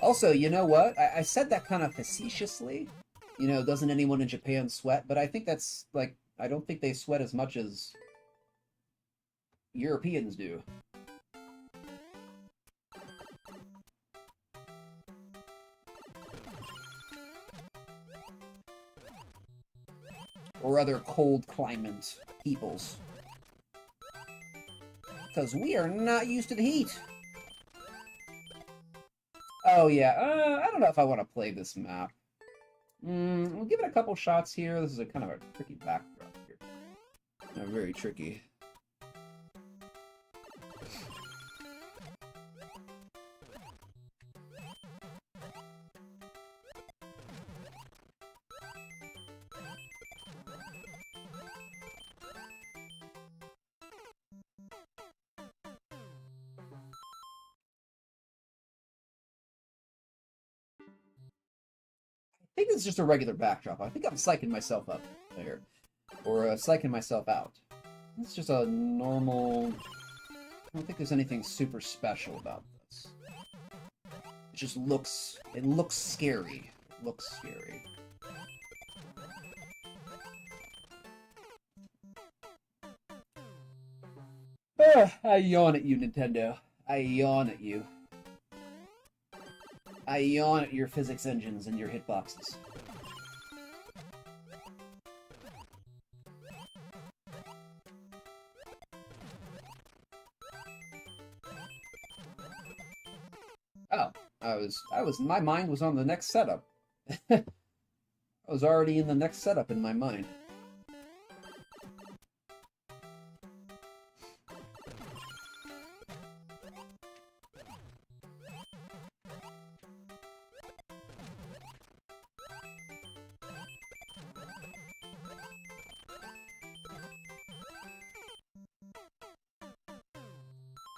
Also, you know what? I said that kind of facetiously. You know, doesn't anyone in Japan sweat? But I think that's like, I don't think they sweat as much as Europeans do. Or other cold climate peoples. Because we are not used to the heat. Oh yeah, I don't know if I want to play this map. We'll give it a couple shots here. This is a kind of a tricky backdrop here. Very tricky. I think it's just a regular backdrop. I think I'm psyching myself up there. Or psyching myself out. It's just a normal... I don't think there's anything super special about this. It just looks... It looks scary. It looks scary. I yawn at you, Nintendo. I yawn at you. I yawn at your physics engines and your hitboxes. Oh, my mind was on the next setup. I was already in the next setup in my mind.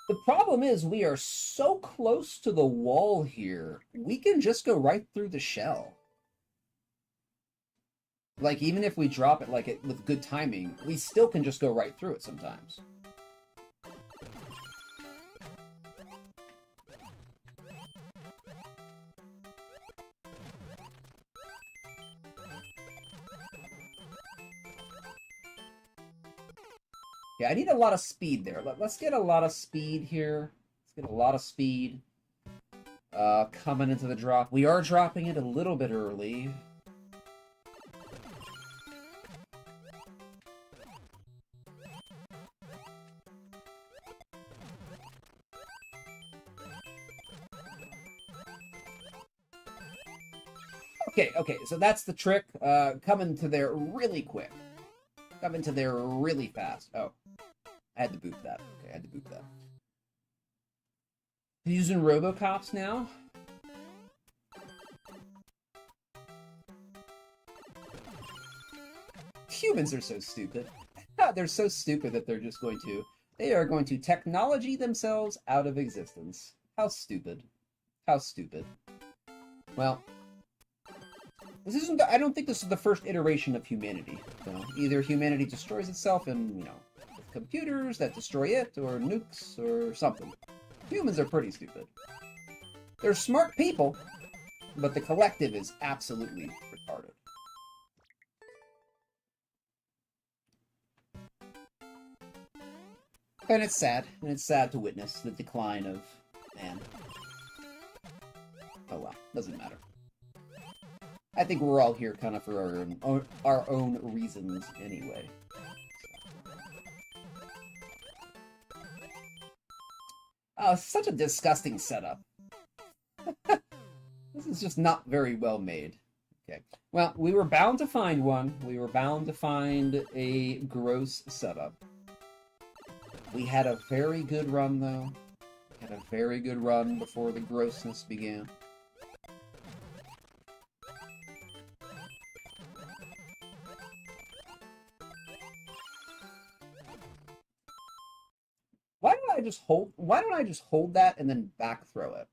The problem is we are so close to the wall here, we can just go right through the shell. Like, even if we drop it like with good timing, we still can just go right through it sometimes. Yeah, I need a lot of speed there. Let's get a lot of speed here. Let's get a lot of speed coming into the drop. We are dropping it a little bit early. Okay, so that's the trick. Coming to there really quick. Coming to there really fast. Oh, I had to boot that. Okay, I had to boot that. Using Robocops now? Humans are so stupid. They're so stupid that they are going to technology themselves out of existence. How stupid. How stupid. Well, I don't think this is the first iteration of humanity. So either humanity destroys itself and, you know, with computers that destroy it, or nukes, or something. Humans are pretty stupid. They're smart people, but the collective is absolutely retarded. And it's sad. And it's sad to witness the decline of man. Oh well, doesn't matter. I think we're all here kind of for our own reasons anyway. Oh, such a disgusting setup. This is just not very well made. Okay. Well, we were bound to find one. We were bound to find a gross setup. We had a very good run, though. We had a very good run before the grossness began. Why don't I just hold that and then back throw it?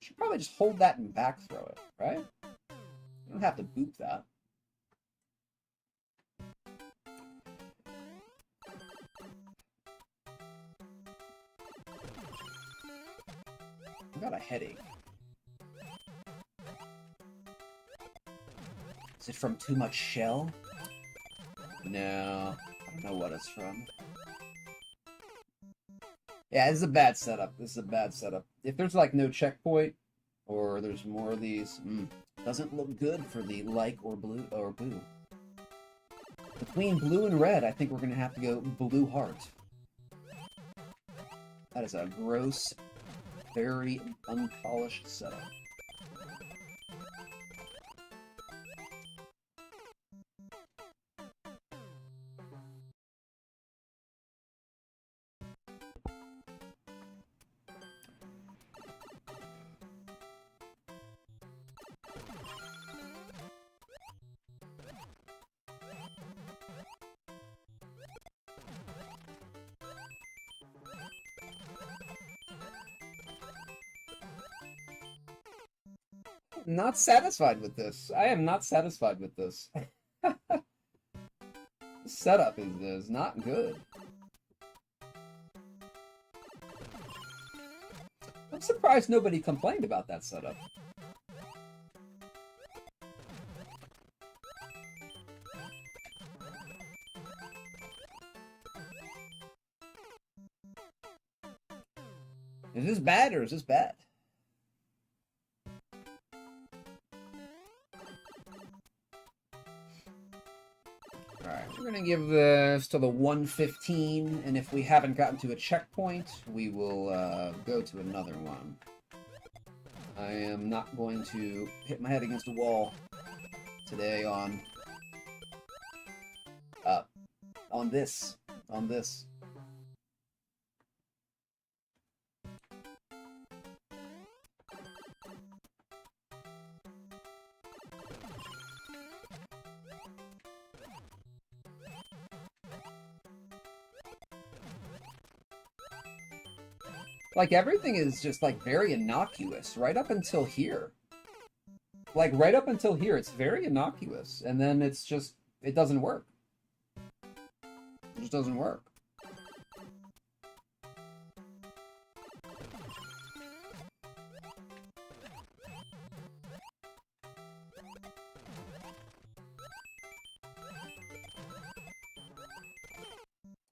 Should probably just hold that and back throw it, right? You don't have to boop that. I got a headache. Is it from too much shell? No, I don't know what it's from. Yeah, this is a bad setup. This is a bad setup. If there's like no checkpoint, or there's more of these, doesn't look good for the like or blue or boo. Between blue and red, I think we're gonna have to go blue heart. That is a gross, very unpolished setup. Not satisfied with this. I am not satisfied with this. The setup is not good. I'm surprised nobody complained about that setup. Is this bad or is this bad? We're going to give this to the 115, and if we haven't gotten to a checkpoint, we will go to another one. I am not going to hit my head against the wall today on this. Like, everything is just, like, very innocuous, right up until here. Like, right up until here, it's very innocuous, and then it's just, it doesn't work. It just doesn't work.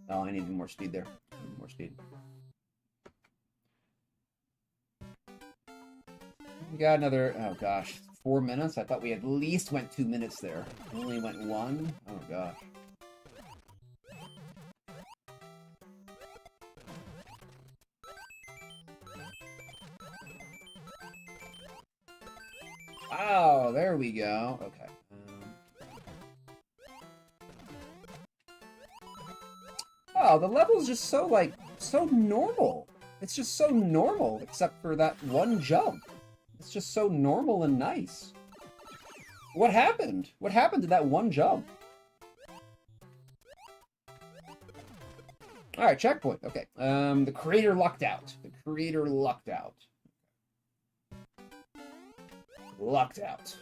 Oh, I need more speed there. I need more speed. We got another, oh gosh, 4 minutes? I thought we at least went 2 minutes there. We only went 1? Oh gosh. Oh, there we go. Okay. Oh, the level's just so, like, so normal. It's just so normal, except for that one jump. It's just so normal and nice. What happened? What happened to that one jump? Alright, checkpoint. Okay. The creator lucked out. The creator lucked out. Lucked out.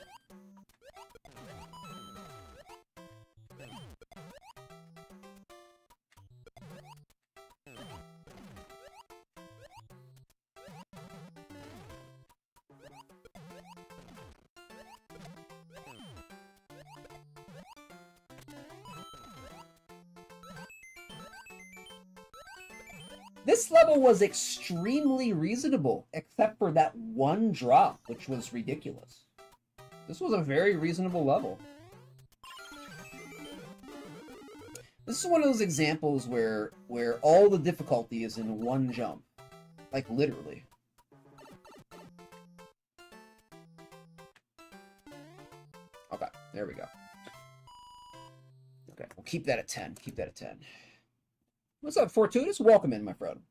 This level was extremely reasonable, except for that one drop, which was ridiculous. This was a very reasonable level. This is one of those examples where all the difficulty is in one jump. Like, literally. Okay, there we go. Okay, we'll keep that at 10. Keep that at 10. What's up, Fortuitous? Welcome in, my friend.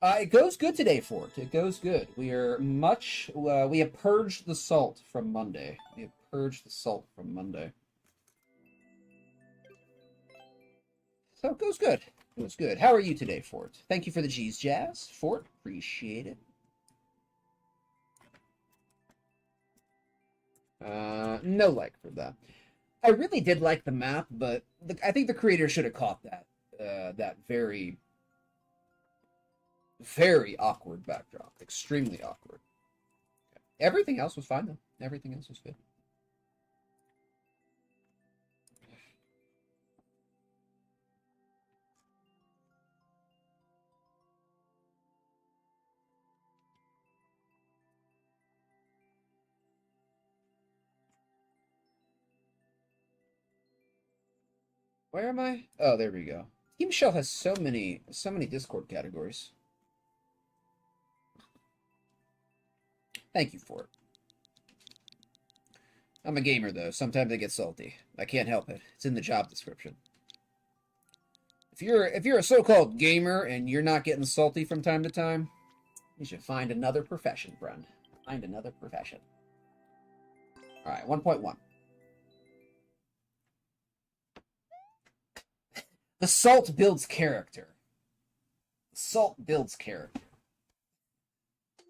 It goes good today, Fort. It goes good. We are much... we have purged the salt from Monday. We have purged the salt from Monday. So it goes good. It was good. How are you today, Fort? Thank you for the G's, Jazz. Fort, appreciate it. No like for that. I really did like the map, but I think the creator should have caught that. That very, very awkward backdrop. Extremely awkward. Okay. Everything else was fine, though. Everything else was good. Where am I? Oh, there we go. Team Shell has so many Discord categories. Thank you for it. I'm a gamer, though. Sometimes I get salty. I can't help it. It's in the job description. If you're a so-called gamer and you're not getting salty from time to time, you should find another profession, friend. Find another profession. All right, 1.1. The salt builds character. The salt builds character.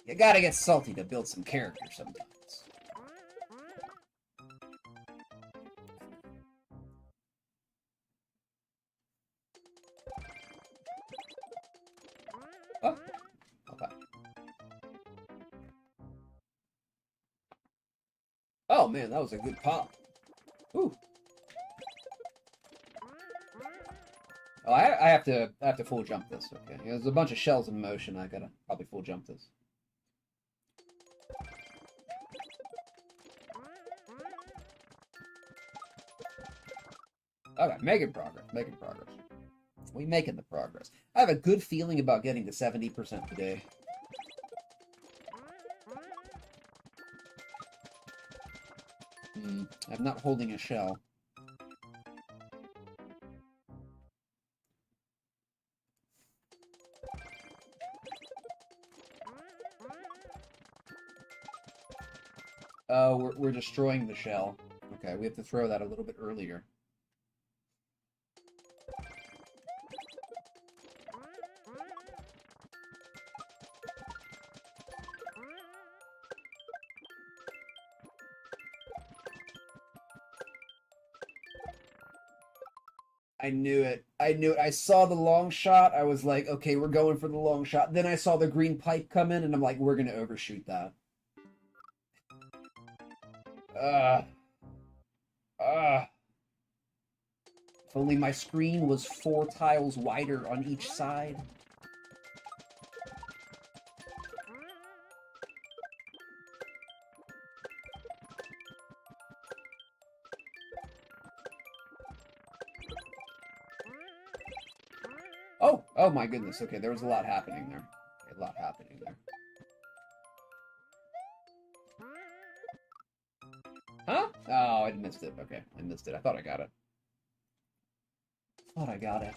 You gotta get salty to build some character sometimes. Oh, okay. Oh man, that was a good pop. Ooh. Oh, I have to full jump this. Okay, there's a bunch of shells in motion. I gotta probably full jump this. Okay, making progress. Making progress. We making the progress. I have a good feeling about getting to 70% today. I'm not holding a shell. Oh, we're destroying the shell. Okay, we have to throw that a little bit earlier. I knew it. I knew it. I saw the long shot. I was like, okay, we're going for the long shot. Then I saw the green pipe come in, and I'm like, we're going to overshoot that. If only my screen was 4 tiles wider on each side. Oh my goodness. Okay, there was a lot happening there. A lot happening there. Huh? Oh, I missed it. Okay, I missed it. I thought I got it. Thought I got it.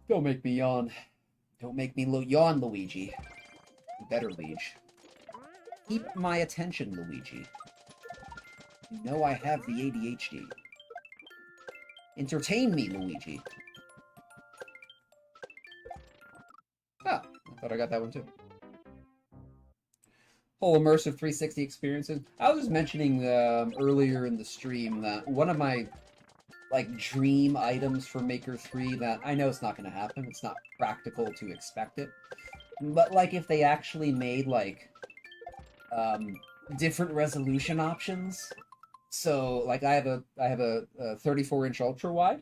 Don't make me yawn. Don't make me yawn, Luigi. You better, Liege. Keep my attention, Luigi. You know I have the ADHD. Entertain me, Luigi. Oh, I thought I got that one too. Whole immersive 360 experiences. I was mentioning earlier in the stream that one of my dream items for Maker 3 that I know it's not going to happen. It's not practical to expect it. But if they actually made different resolution options. So like I have a 34-inch ultra wide,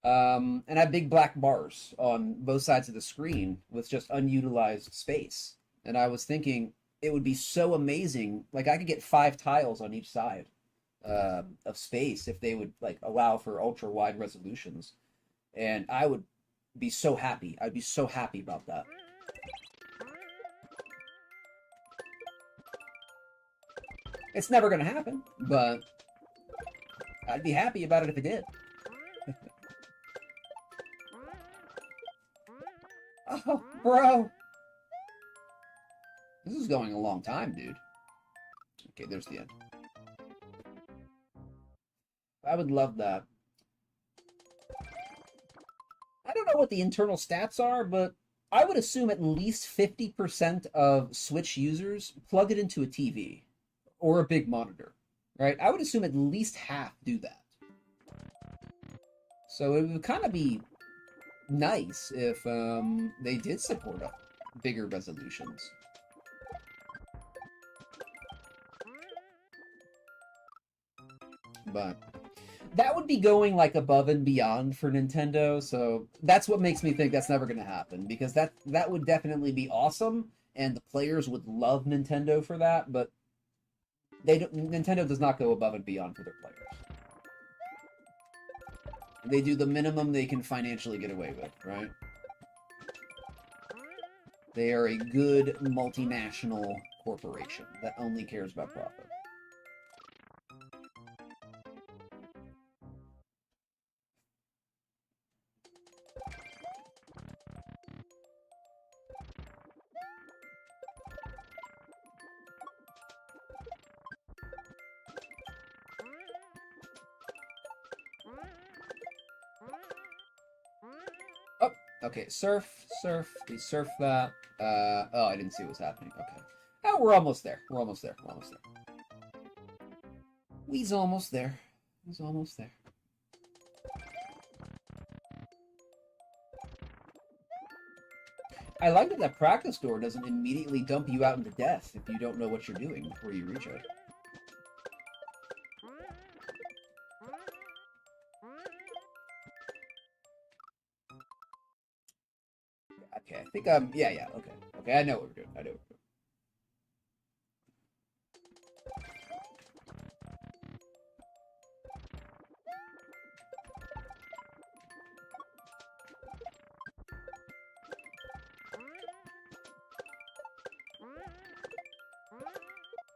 and I have big black bars on both sides of the screen with just unutilized space. And I was thinking it would be so amazing. Like I could get 5 tiles on each side of space if they would like allow for ultra wide resolutions, and I would be so happy. I'd be so happy about that. It's never gonna happen, but I'd be happy about it if it did. Oh, bro. This is going a long time, dude. Okay, there's the end. I would love that. I don't know what the internal stats are, but I would assume at least 50% of Switch users plug it into a TV or a big monitor, right? I would assume at least half do that. So it would kind of be nice if they did support bigger resolutions. But that would be going like above and beyond for Nintendo, so that's what makes me think that's never going to happen, because that would definitely be awesome and the players would love Nintendo for that, but Nintendo does not go above and beyond for their players. They do the minimum they can financially get away with, right? They are a good multinational corporation that only cares about profit. Oh, okay, surf. We surf that. Oh, I didn't see what was happening. Okay. Oh, we're almost there. We're almost there. We's almost there. He's almost there. I like that that practice door doesn't immediately dump you out into death if you don't know what you're doing before you reach it. Okay, I think yeah, okay, I know what we're doing.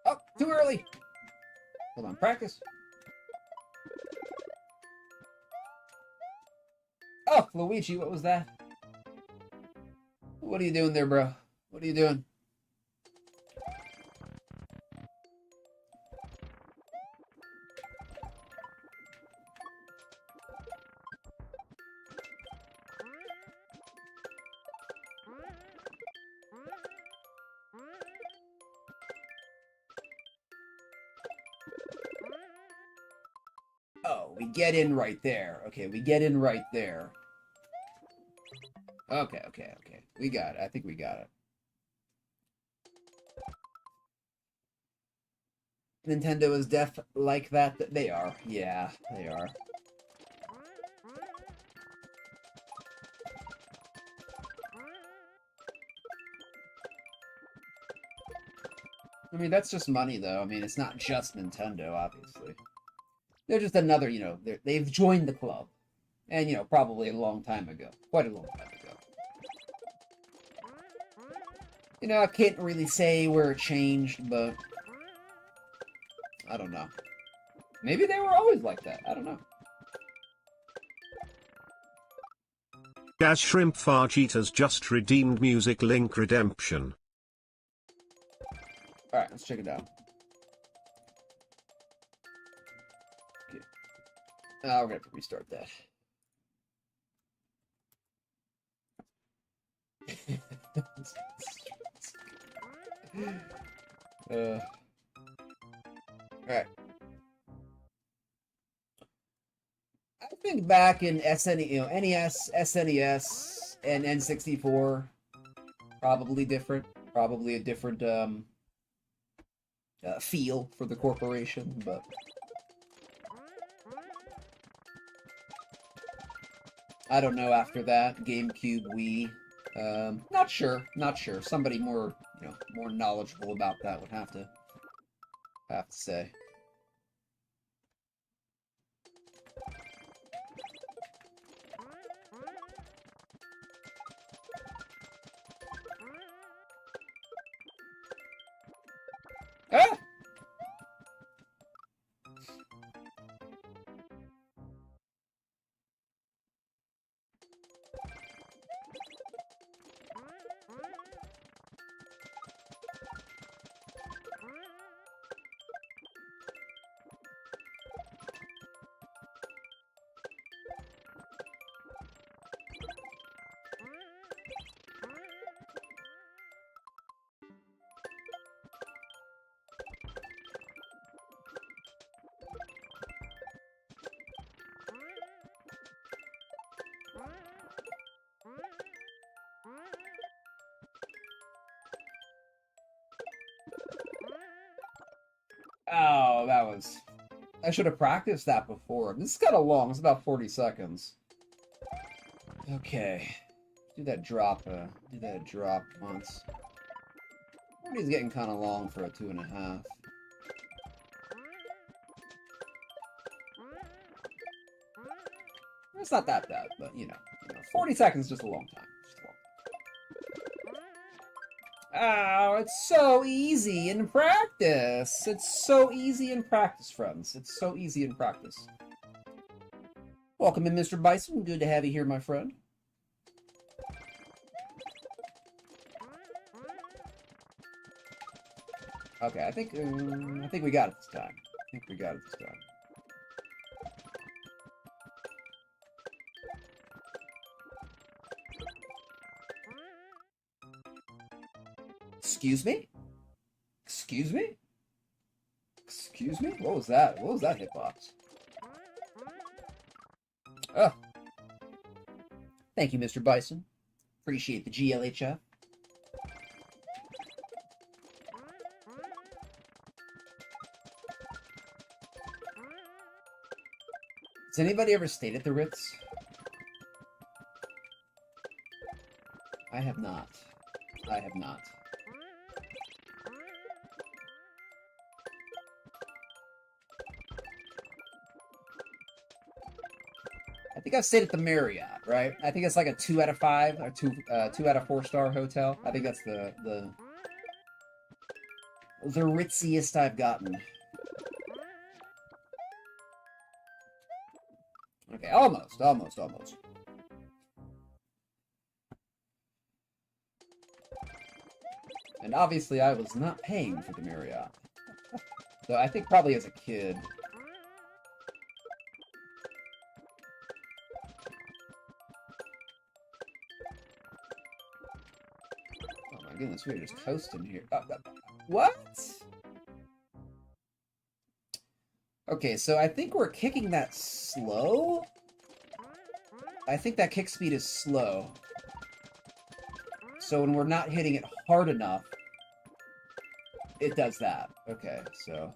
Oh, too early! Hold on, practice. Oh, Luigi, what was that? What are you doing there, bro? What are you doing? Oh, we get in right there. Okay, we get in right there. Okay. We got it. I think we got it. Nintendo is deaf like that. They are. Yeah, they are. I mean, that's just money, though. I mean, it's not just Nintendo, obviously. They're just another, they've joined the club. And, probably a long time ago. Quite a long time ago. I can't really say where it changed, but I don't know. Maybe they were always like that. I don't know. Gas Shrimp Fajitas just redeemed Music Link Redemption. Alright, let's check it out. Okay. We're gonna have to restart that. Alright. I think back in NES, SNES, and N64, probably different. Probably a different feel for the corporation, but I don't know after that. GameCube, Wii. Not sure. Not sure. Somebody more, more knowledgeable about that would have to say. Ah! Oh, that was... I should have practiced that before. This is kind of long. It's about 40 seconds. Okay. Do that drop once. 40 is getting kind of long for a 2.5. It's not that bad, but, 40 seconds is just a long time. Oh, it's so easy in practice. It's so easy in practice, friends. It's so easy in practice. Welcome in, Mr. Bison. Good to have you here, my friend. Okay, I think we got it this time. Excuse me? Excuse me? Excuse me? What was that? What was that hitbox? Oh. Thank you, Mr. Bison. Appreciate the GLHF. Has anybody ever stayed at the Ritz? I have not. I have not. I think I've stayed at the Marriott, right? I think it's like a 2 out of 5 or 2 out of 4-star hotel. I think that's the ritziest I've gotten. Okay, almost. And obviously I was not paying for the Marriott. So I think probably as a kid. Oh my goodness, we're just coasting here. What? Okay, so I think we're kicking that slow? I think that kick speed is slow. So when we're not hitting it hard enough, it does that. Okay, so...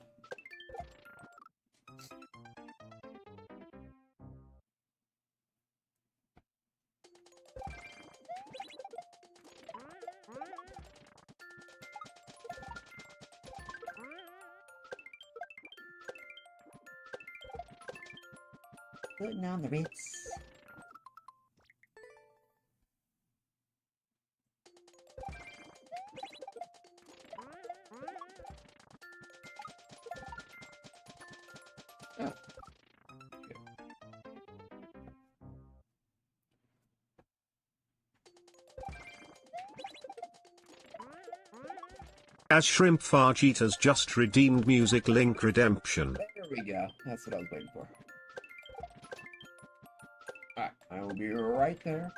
Putting on the Ritz. Oh. As Shrimp Fajitas just redeemed music link redemption. There we go. That's what I was waiting for. Alright, I will be right there.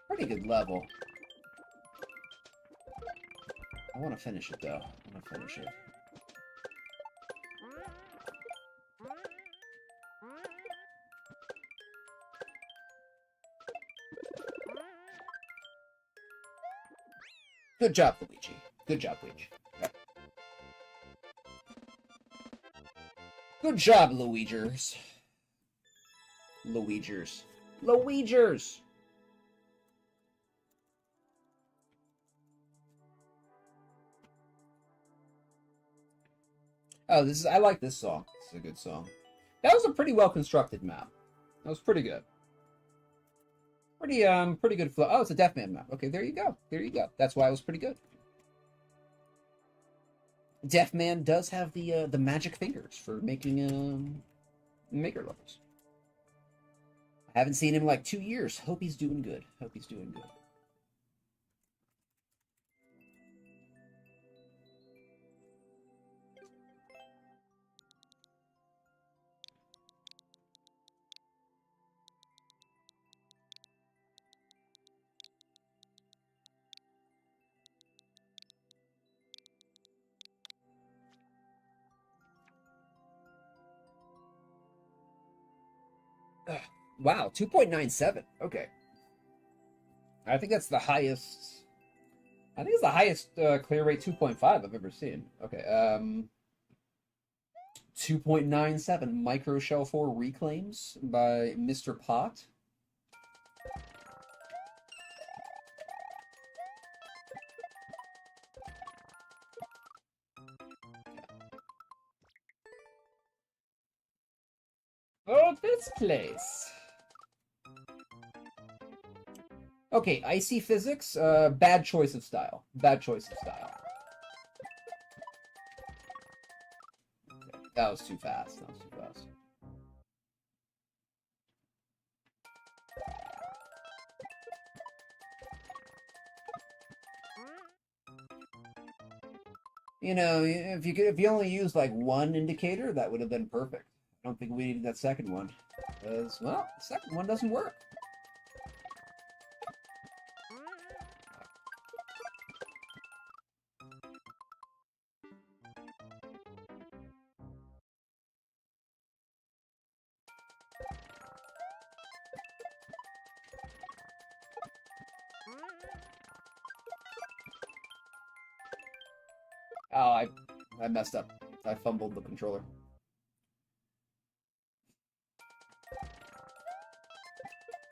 Pretty good level. I want to finish it though. I want to finish it. Good job, Luigi. Good job, Luigi. Okay. Good job, Luigers. Luigers. Luigers! Oh, this is I like this song. This is a good song. That was a pretty well constructed map. That was pretty good. Pretty good flow. Oh, it's a Deathman map. Okay, there you go. There you go. That's why it was pretty good. Deathman does have the magic fingers for making maker levels. I haven't seen him in like 2 years. Hope he's doing good. Hope he's doing good. Wow, 2.97. Okay. I think that's the highest. I think it's the highest clear rate 2.5 I've ever seen. Okay. 2.97 Micro Shell 4 Reclaims by Mr. Pot. Oh, this place. Okay, Icy Physics, bad choice of style. Bad choice of style. Okay, that was too fast. That was too fast. You know, if you only used like one indicator, that would have been perfect. I don't think we needed that second one. Because, well, the second one doesn't work. Oh, I messed up. I fumbled the controller.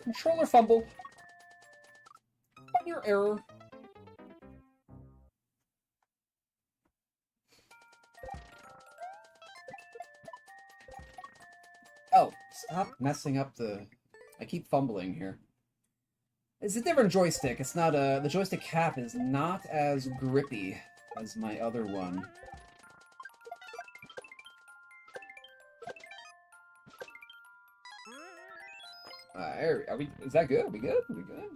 Controller fumble. On your error. Oh, stop messing up the... I keep fumbling here. It's a different joystick. It's not a... The joystick cap is not as grippy as my other one. Are we... Is that good? Are we good? Are we good?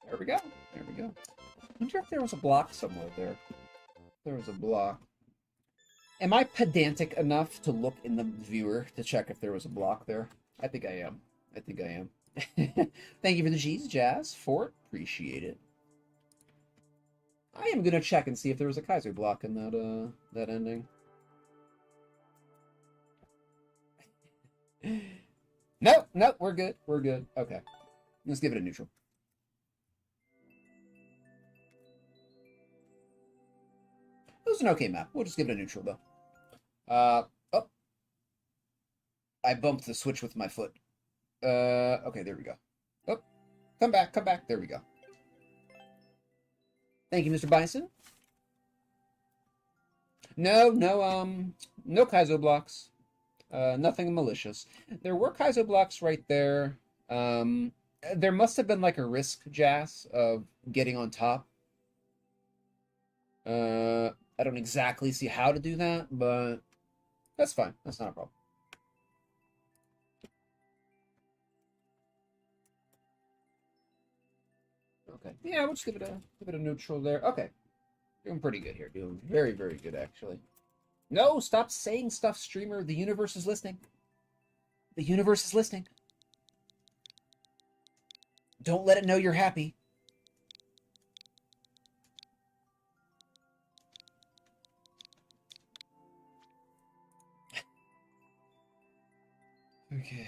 There we go. There we go. I wonder if there was a block somewhere there. There was a block. Am I pedantic enough to look in the viewer to check if there was a block there? I think I am. I think I am. Thank you for the G's, Jazz. Fort, appreciate it. I am gonna check and see if there was a Kaiser block in that ending. Nope, nope, we're good. We're good. Okay. Let's give it a neutral. It was an okay map. We'll just give it a neutral though. Oh. I bumped the switch with my foot. Okay, there we go. Oh, come back, come back. There we go. Thank you, Mr. Bison. No Kaizo blocks. Nothing malicious. There were Kaizo blocks right there. There must have been like a risk, Jas, of getting on top. I don't exactly see how to do that, but that's fine. That's not a problem. Okay. Yeah, we'll just give it a neutral there. Okay. Doing pretty good here. Doing very, very good actually. No, stop saying stuff, streamer. The universe is listening. The universe is listening. Don't let it know you're happy. Okay.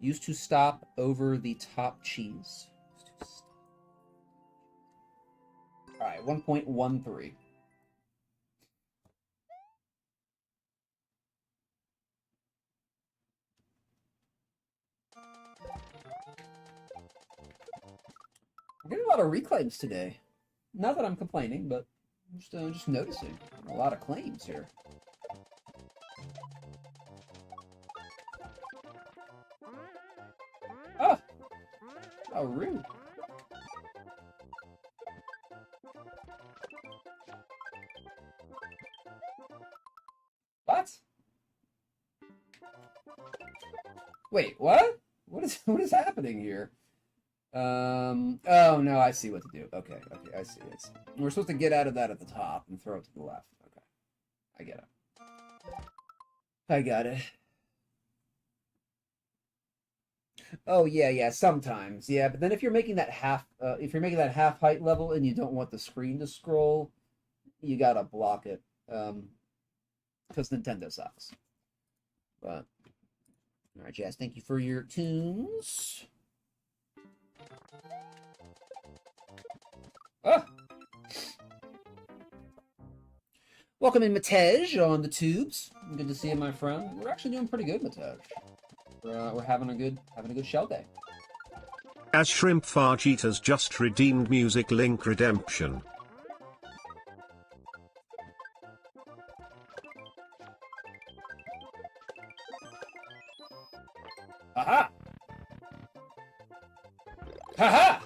Used to stop over the top cheese. All right, 1.13. We're getting a lot of reclaims today. Not that I'm complaining, but just noticing a lot of claims here. Ah, how rude. What? Wait, what? What is happening here? Oh no, I see what to do. Okay, I see. We're supposed to get out of that at the top and throw it to the left. Okay, I get it. I got it. Oh yeah, sometimes. Yeah, but then if you're making that half height level and you don't want the screen to scroll, you gotta block it. Because Nintendo sucks. But all right, Jazz, thank you for your tunes. Ah! Welcome in, Matej, on the tubes. Good to see you, my friend. We're actually doing pretty good, Matej. We're having a good shell day. As Shrimp Fajitas just redeemed music link redemption. Aha! Haha!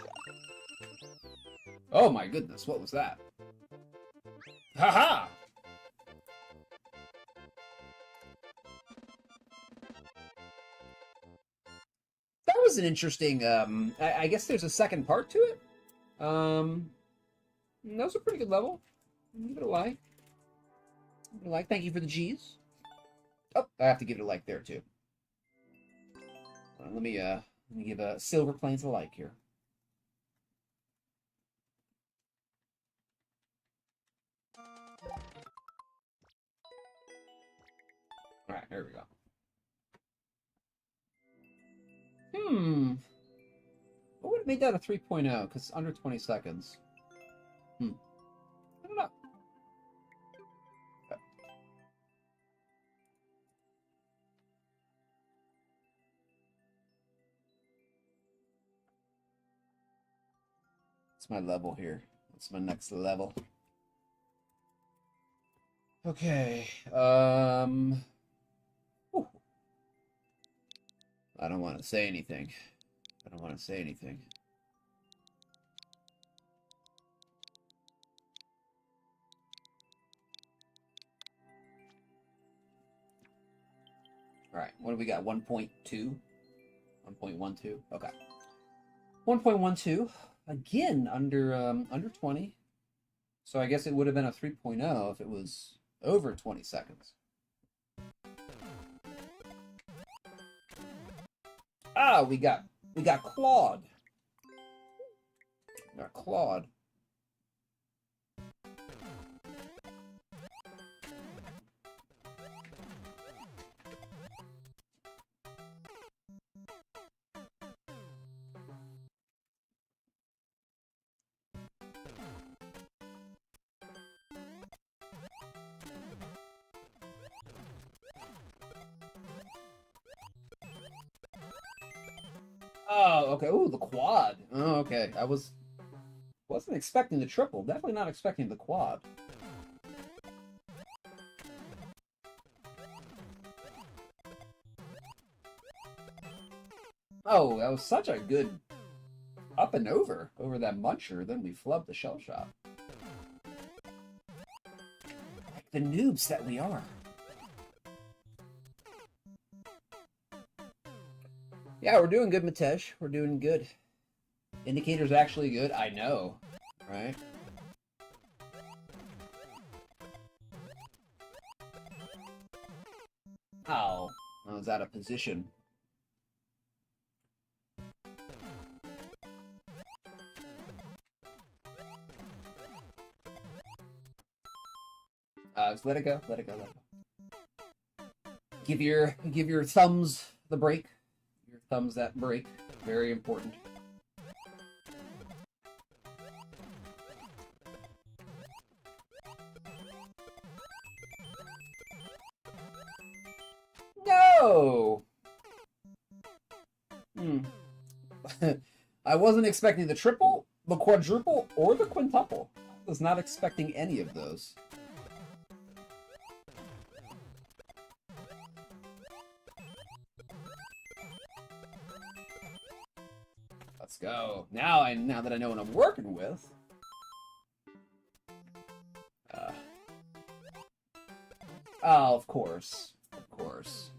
Oh my goodness, what was that? Haha! That was an interesting, I guess there's a second part to it. That was a pretty good level. Give it a like. Give it a like. Thank you for the G's. Oh, I have to give it a like there too. Let me give Silver Plains a like here. All right, there we go. What would have made that a 3.0? Because under 20 seconds. I don't know. Okay. What's my level here? What's my next level? Okay. Whew. I don't want to say anything. I don't want to say anything. All right, what do we got? 1.2? 1.12? Okay. 1.12. Again, under 20. So I guess it would have been a 3.0 if it was over 20 seconds. Ah, we got Claude. We got Claude. Oh, okay. Ooh, the quad. Oh, okay. Wasn't expecting the triple. Definitely not expecting the quad. Oh, that was such a good up and over that muncher. Then we flubbed the shell shot. Like the noobs that we are. Yeah, we're doing good, Matesh. We're doing good. Indicator's actually good. I know, right? Oh, I was out of position. Just let it go. Let it go. Let it go. Give your thumbs the break. Your thumbs that break. Very important. No. I wasn't expecting the triple, the quadruple, or the quintuple. I was not expecting any of those. Let's go. Now that I know what I'm working with. Oh, of course. Of course.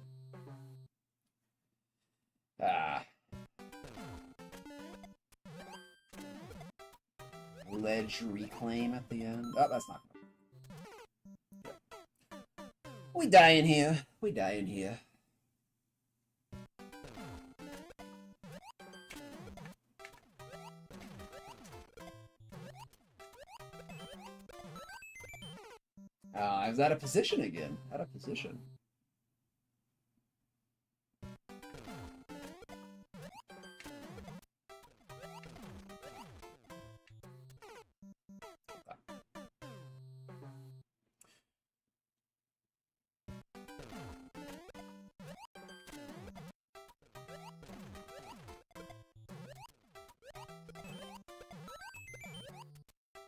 Ledge reclaim at the end. Oh, that's not good. We die in here. We die in here. I was out of position again. Out of position.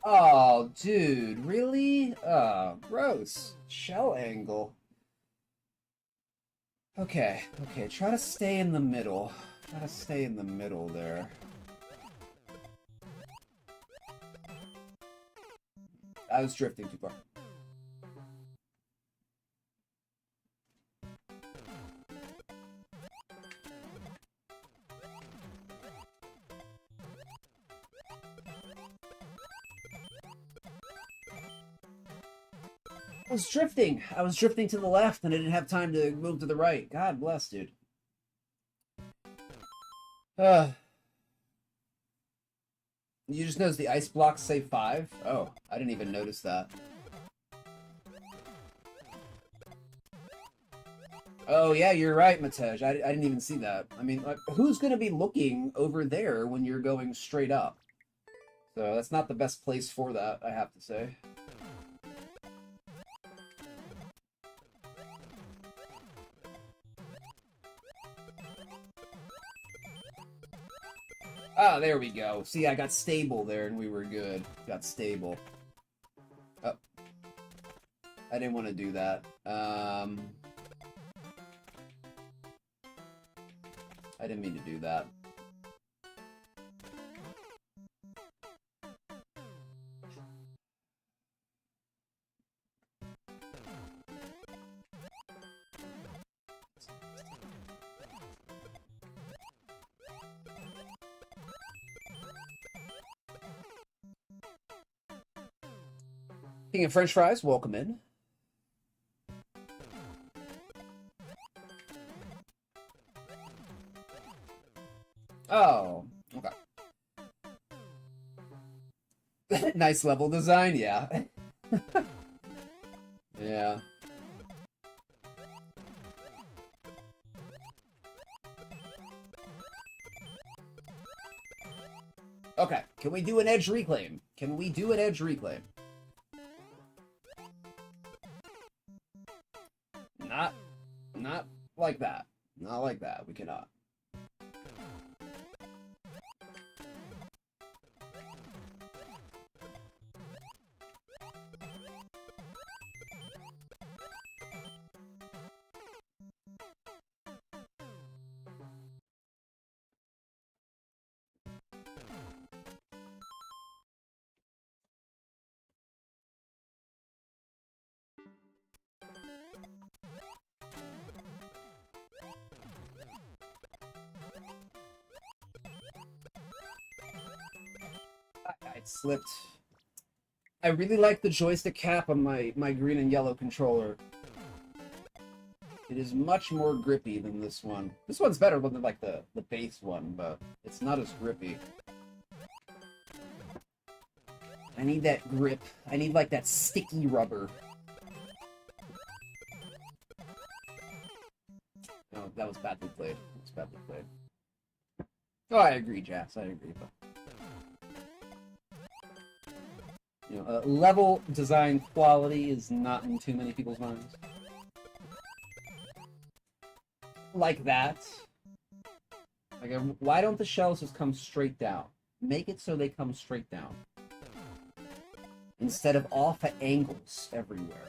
Oh, dude, really? Gross. Shell angle. Okay, try to stay in the middle. Try to stay in the middle there. I was drifting too far. I was drifting to the left and I didn't have time to move to the right. God bless, dude. You just noticed the ice blocks say 5? Oh, I didn't even notice that. Oh, yeah, you're right, Matej. I didn't even see that. I mean, like, who's going to be looking over there when you're going straight up? So that's not the best place for that, I have to say. Ah, there we go. See, I got stable there and we were good. Got stable. Oh. I didn't want to do that. I didn't mean to do that. King of French fries, welcome in. Oh, okay. Nice level design, yeah. Yeah. Okay, can we do an edge reclaim? Can we do an edge reclaim? Not like that. Not like that. We cannot. I slipped. I really like the joystick cap on my green and yellow controller. It is much more grippy than this one. This one's better than like the base one, but it's not as grippy. I need that grip. I need like that sticky rubber. that was badly played. That was badly played. Oh, I agree, Jazz. I agree. But you know, level design quality is not in too many people's minds. Like that. Like, why don't the shells just come straight down? Make it so they come straight down. Instead of off at angles everywhere.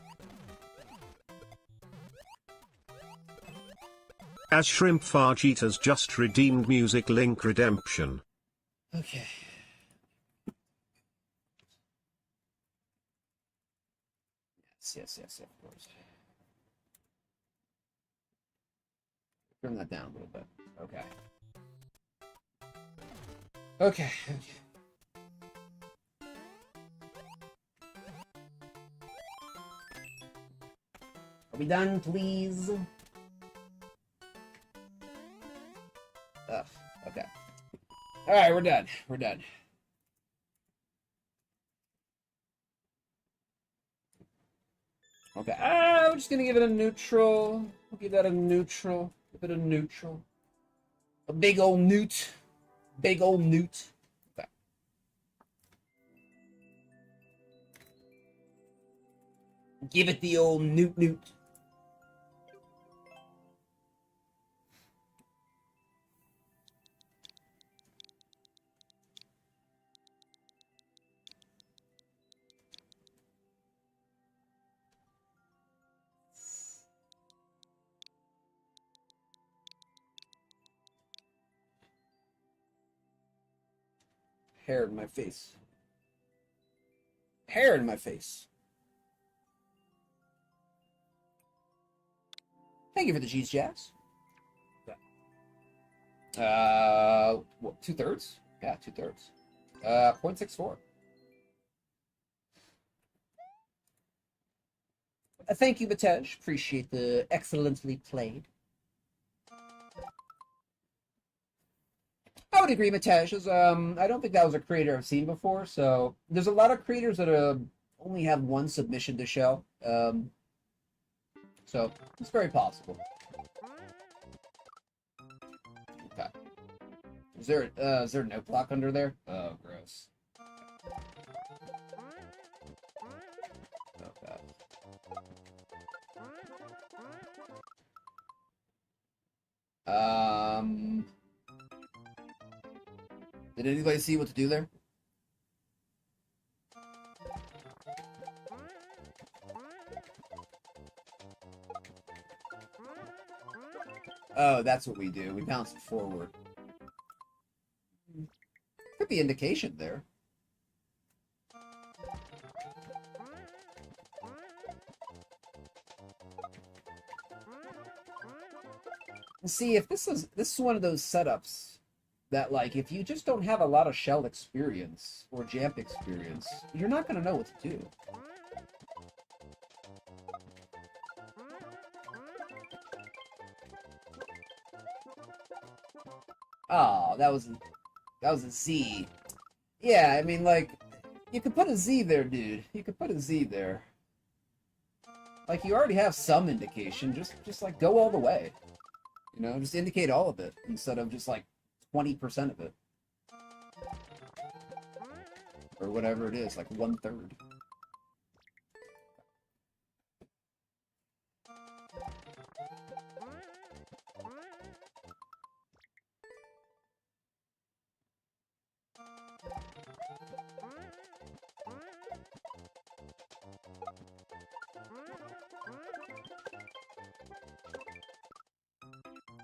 As Shrimp Fajitas just redeemed music link redemption. Okay. Yes, of course. Turn that down a little bit. Okay. Okay. Are we done, please? Ugh, okay. Alright, we're done. We're done. Okay. We're just gonna give it a neutral. We'll give that a neutral. Give it a neutral. A big old newt. Big old newt. Okay. Give it the old newt. Hair in my face. Hair in my face. Thank you for the cheese, Jazz. What, 2/3? Yeah, 2/3. 0.64. Thank you, Matej. Appreciate the excellently played. I would agree, Matej. I don't think that was a creator I've seen before. So there's a lot of creators that only have one submission to show. So it's very possible. Okay. Is there a note block under there? Oh, gross. Okay. Did anybody see what to do there? Oh, that's what we do. We bounce it forward. Could be indication there. See, if this is one of those setups that, like, if you just don't have a lot of shell experience or jamp experience, you're not going to know what to do. Oh, that was a Z. Yeah, I mean, like, you could put a Z there, dude. You could put a Z there. Like, you already have some indication. Just like, go all the way. You know, just indicate all of it instead of just, like, 20% of it. Or whatever it is, like 1/3.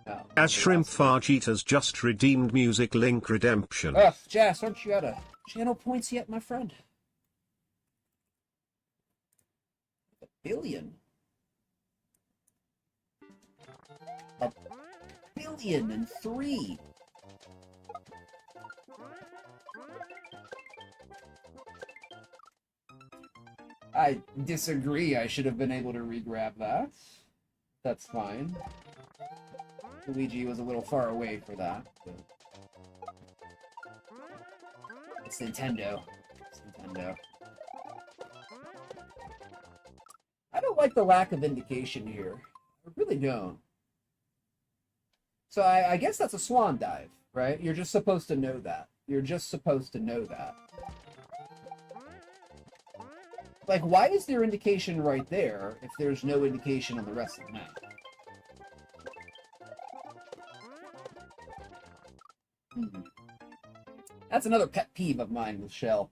Oh, As Shrimp Fajitas just redeemed music link redemption. Ugh, Jazz, aren't you out of channel points yet, my friend? 1 billion. 1,000,000,003. I disagree. I should have been able to re-grab that. That's fine. Luigi was a little far away for that. But... It's Nintendo. It's Nintendo. I don't like the lack of indication here. I really don't. So I guess that's a swan dive, right? You're just supposed to know that. You're just supposed to know that. Like, why is there indication right there if there's no indication on the rest of the map? That's another pet peeve of mine with Shell.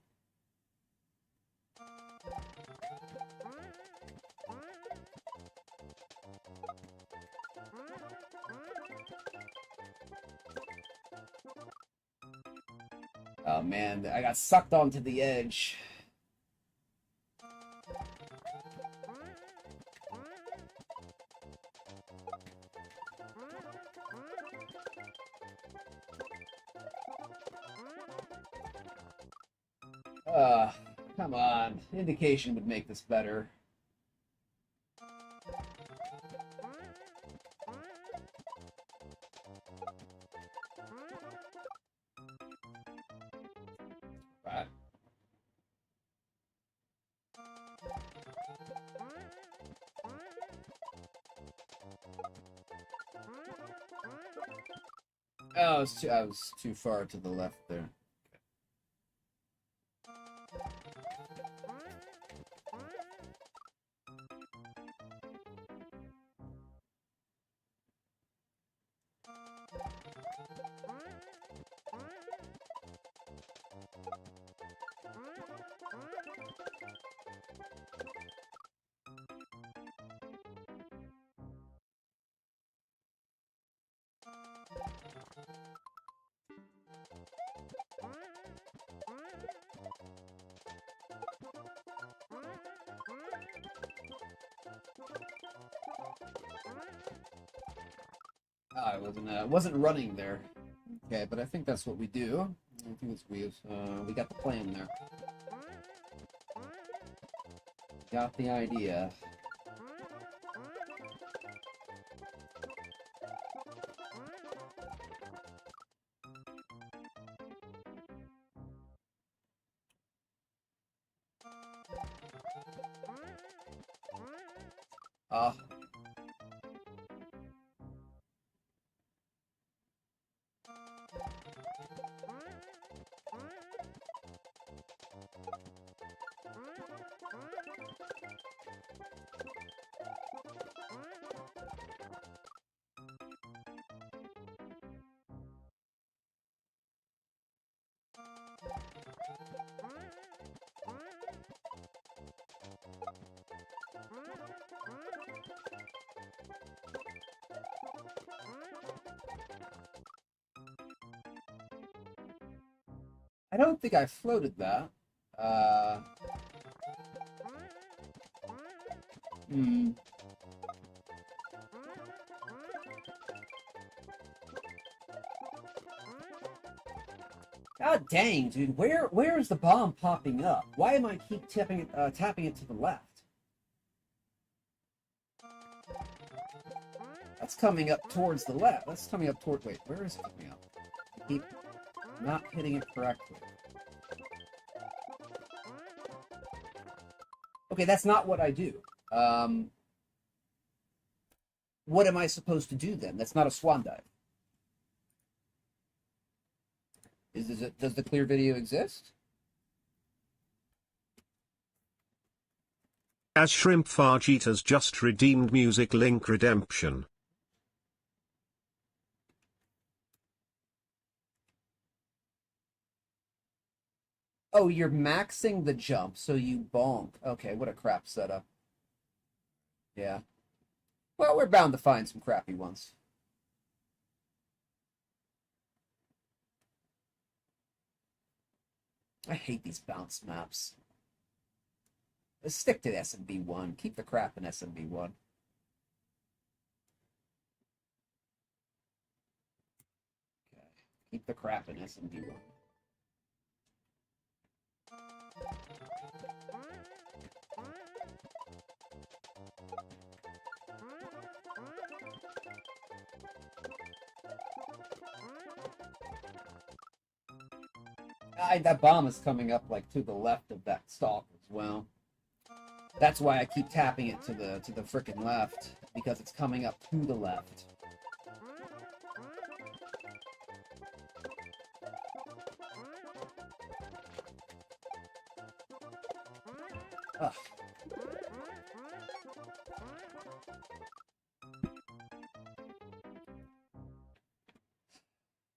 Oh man, I got sucked onto the edge. Come on. Indication would make this better. Right. Oh, I was too far to the left there. Oh, I wasn't running there. Okay, but I think that's what we do. I think it's we got the plan there. Got the idea. Ah. I don't think I floated that. Hmm. God dang, dude. Where is the bomb popping up? Why am I keep tapping it to the left? That's coming up towards the left. That's coming up toward. Wait, where is it coming up? I keep not hitting it correctly. Okay, that's not what I do. What am I supposed to do then? That's not a swan dive. Does the clear video exist? As Shrimp Fajitas just redeemed music link redemption. Oh, you're maxing the jump, so you bonk. Okay, what a crap setup. Yeah. Well, we're bound to find some crappy ones. I hate these bounce maps. Let's stick to SMB1. Keep the crap in SMB1. Okay. Keep the crap in SMB1. That bomb is coming up like to the left of that stalk as well. That's why I keep tapping it to the frickin' left, because it's coming up to the left.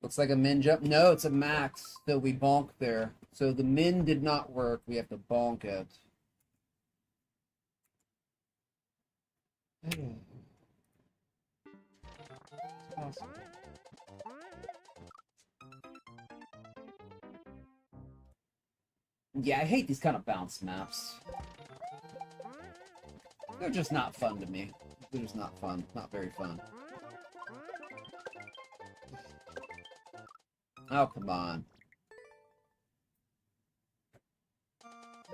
Looks like a min jump. No, it's a max. So we bonk there. So the min did not work. We have to bonk it. Awesome. Yeah, I hate these kind of bounce maps. They're just not fun to me. They're just not fun. Not very fun. Oh, come on.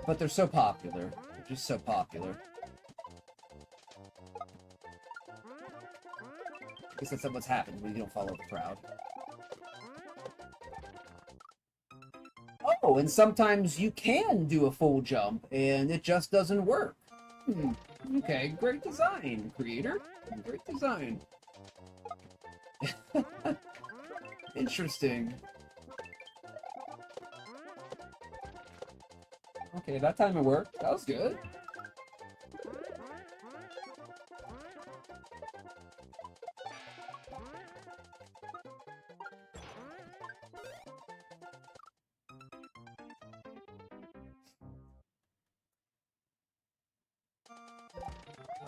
But they're so popular. They're just so popular. I guess that's what's happened when you don't follow the crowd. Oh, and sometimes you can do a full jump, and it just doesn't work. Okay, great design, creator. Great design. Interesting. Okay, that time it worked. That was good.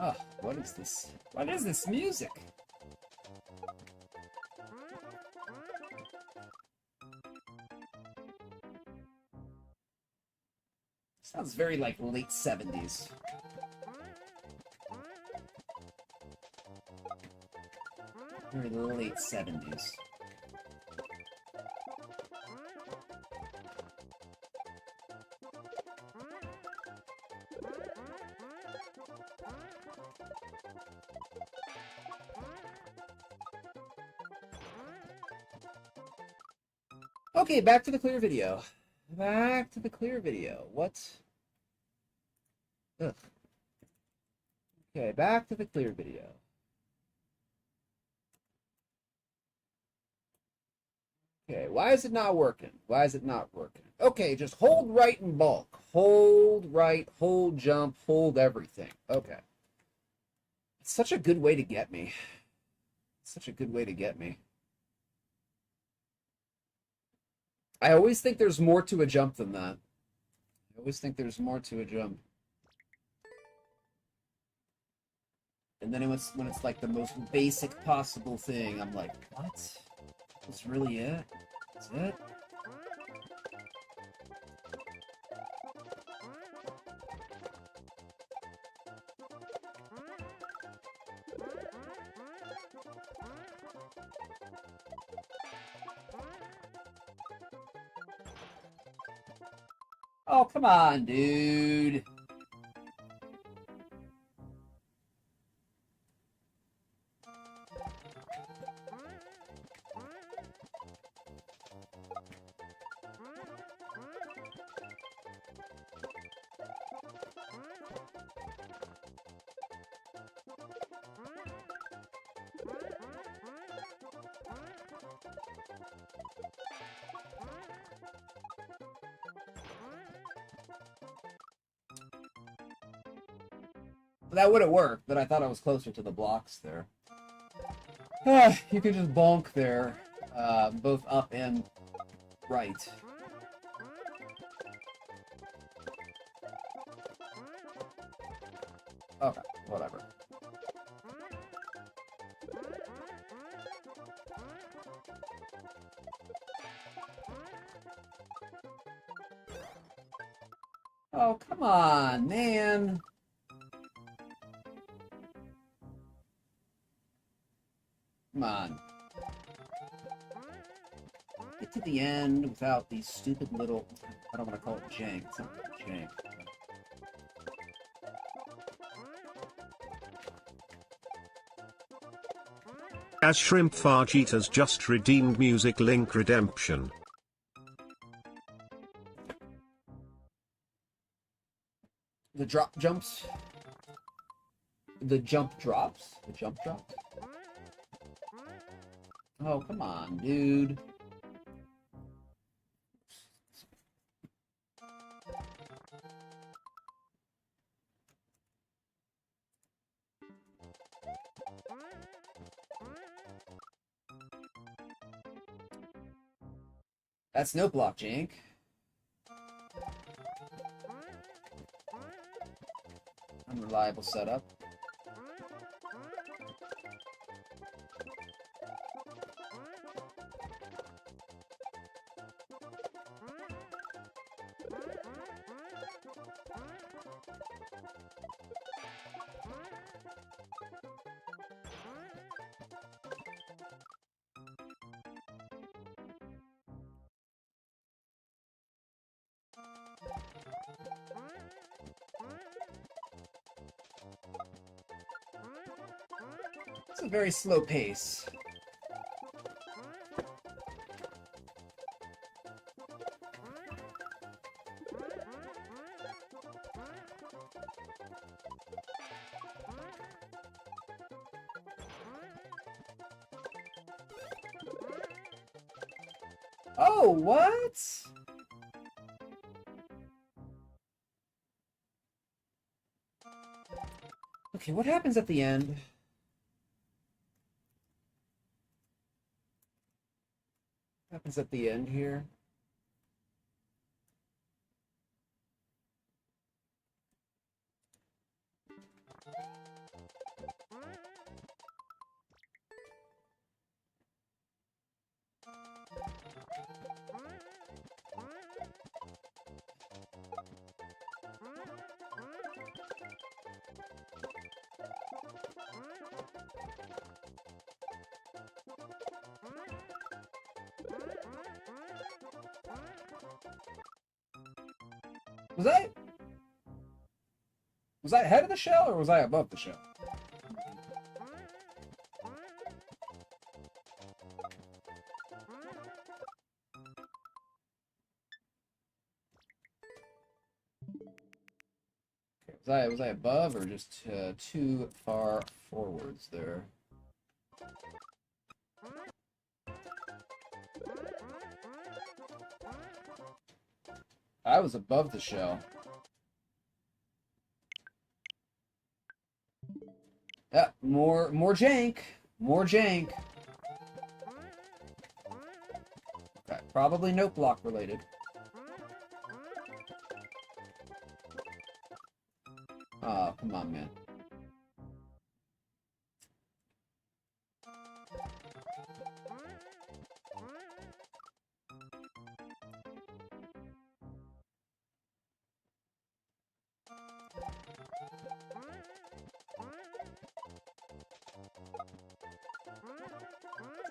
Oh, what is this? What is this music? Sounds very like late 70s. Very late 70s. Okay, back to the clear video. Back to the clear video. What? Ugh. Okay, back to the clear video. Okay, why is it not working? Why is it not working? Okay, just hold right and bulk. Hold right, hold jump, hold everything. Okay. It's such a good way to get me. It's such a good way to get me. I always think there's more to a jump than that. I always think there's more to a jump. And then when it's like the most basic possible thing, I'm like, what? That's really it? That's it? Oh, come on, dude. That would have worked, but I thought I was closer to the blocks there. You could just bonk there, both up and right. Okay, whatever. Oh, come on, man. Come on. Get to the end without these stupid little... I don't want to call it jank. It's not really jank. As Shrimp Fajitas just redeemed music link redemption. The drop jumps. The jump drops. The jump drops. Oh, come on, dude. That's no block, Jank. Unreliable setup. It's a very slow pace. Oh, what? Okay, what happens at the end? What happens at the end here? Was I ahead of the shell or was I above the shell? Okay, was I above or just too far forwards there? I was above the shell. Yeah, more jank. More jank. Okay, probably note block related. Oh, come on, man.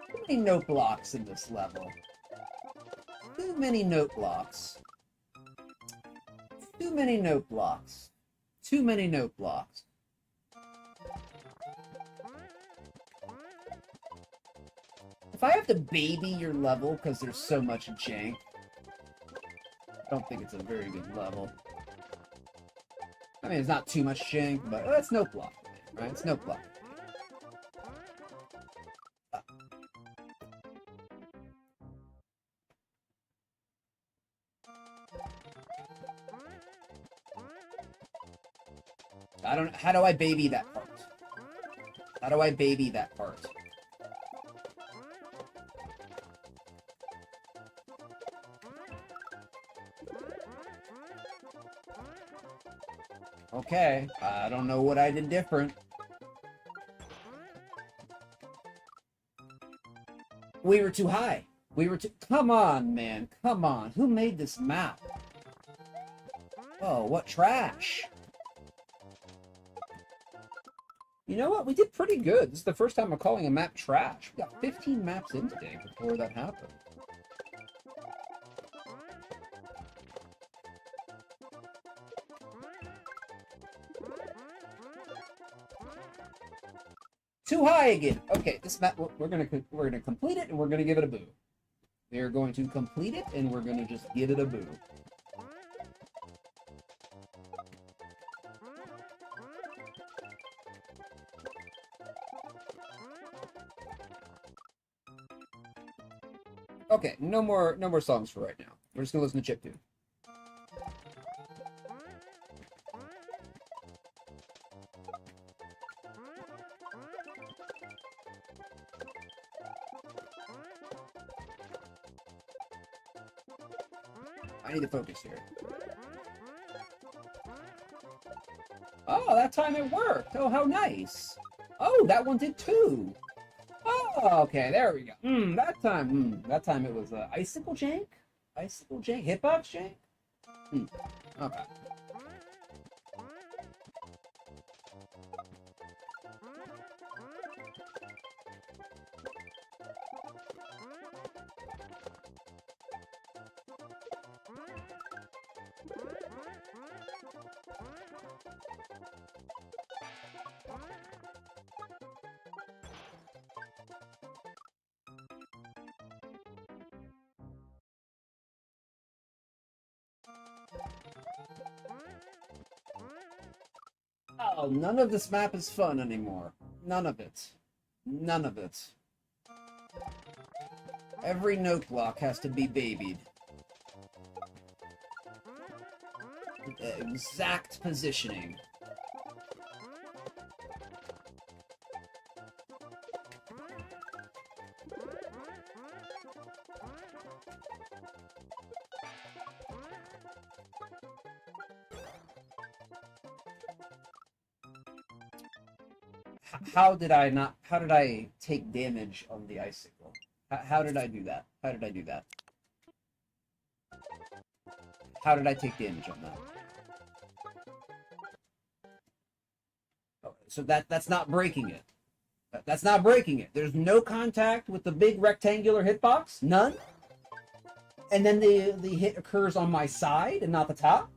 Too many note blocks in this level. Too many note blocks. Too many note blocks. Too many note blocks. If I have to baby your level because there's so much jank, I don't think it's a very good level. I mean, it's not too much jank, but that's note block, right? It's note block. I don't. How do I baby that part? How do I baby that part? Okay, I don't know what I did different. We were too high. We were too... Come on, man. Come on. Who made this map? Oh, what trash. You know what? We did pretty good. This is the first time I'm calling a map trash. We got 15 maps in today before that happened. Too high again. Okay, this map we're gonna complete it and we're gonna give it a boo. We're going to complete it and we're gonna just give it a boo. Okay, no more songs for right now. We're just gonna listen to chiptune. I need to focus here. Oh, that time it worked. Oh, how nice. Oh, that one did too. Oh, okay, there we go. That time it was icicle jank, hitbox jank. Okay. Oh, none of this map is fun anymore. None of it. None of it. Every note block has to be babied. Exact positioning. How did I take damage on the icicle? How did I do that? How did I do that? How did I take damage on that? Oh, so that's not breaking it. That's not breaking it. There's no contact with the big rectangular hitbox? None? And then the hit occurs on my side and not the top?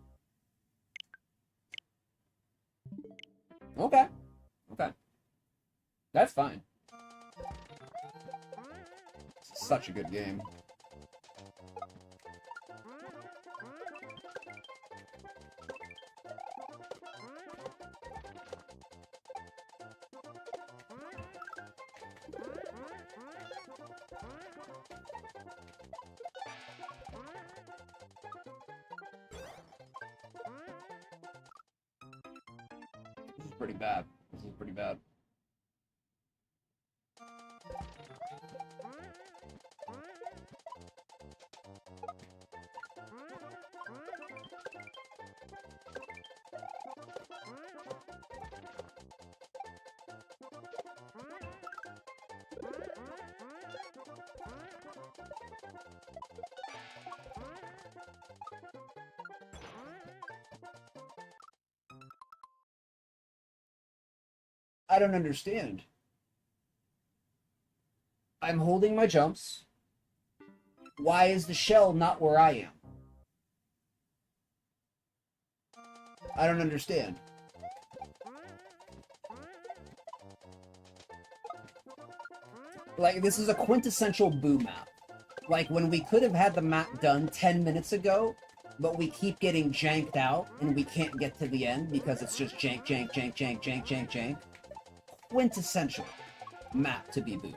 Okay. Okay. That's fine. It's such a good game. This is pretty bad. This is pretty bad. I don't understand. I'm holding my jumps. Why is the shell not where I am? I don't understand. Like, this is a quintessential Boo map. Like, when we could have had the map done 10 minutes ago, but we keep getting janked out, and we can't get to the end because it's just jank, jank, jank, jank, jank, jank, jank. Quintessential map to be Boo.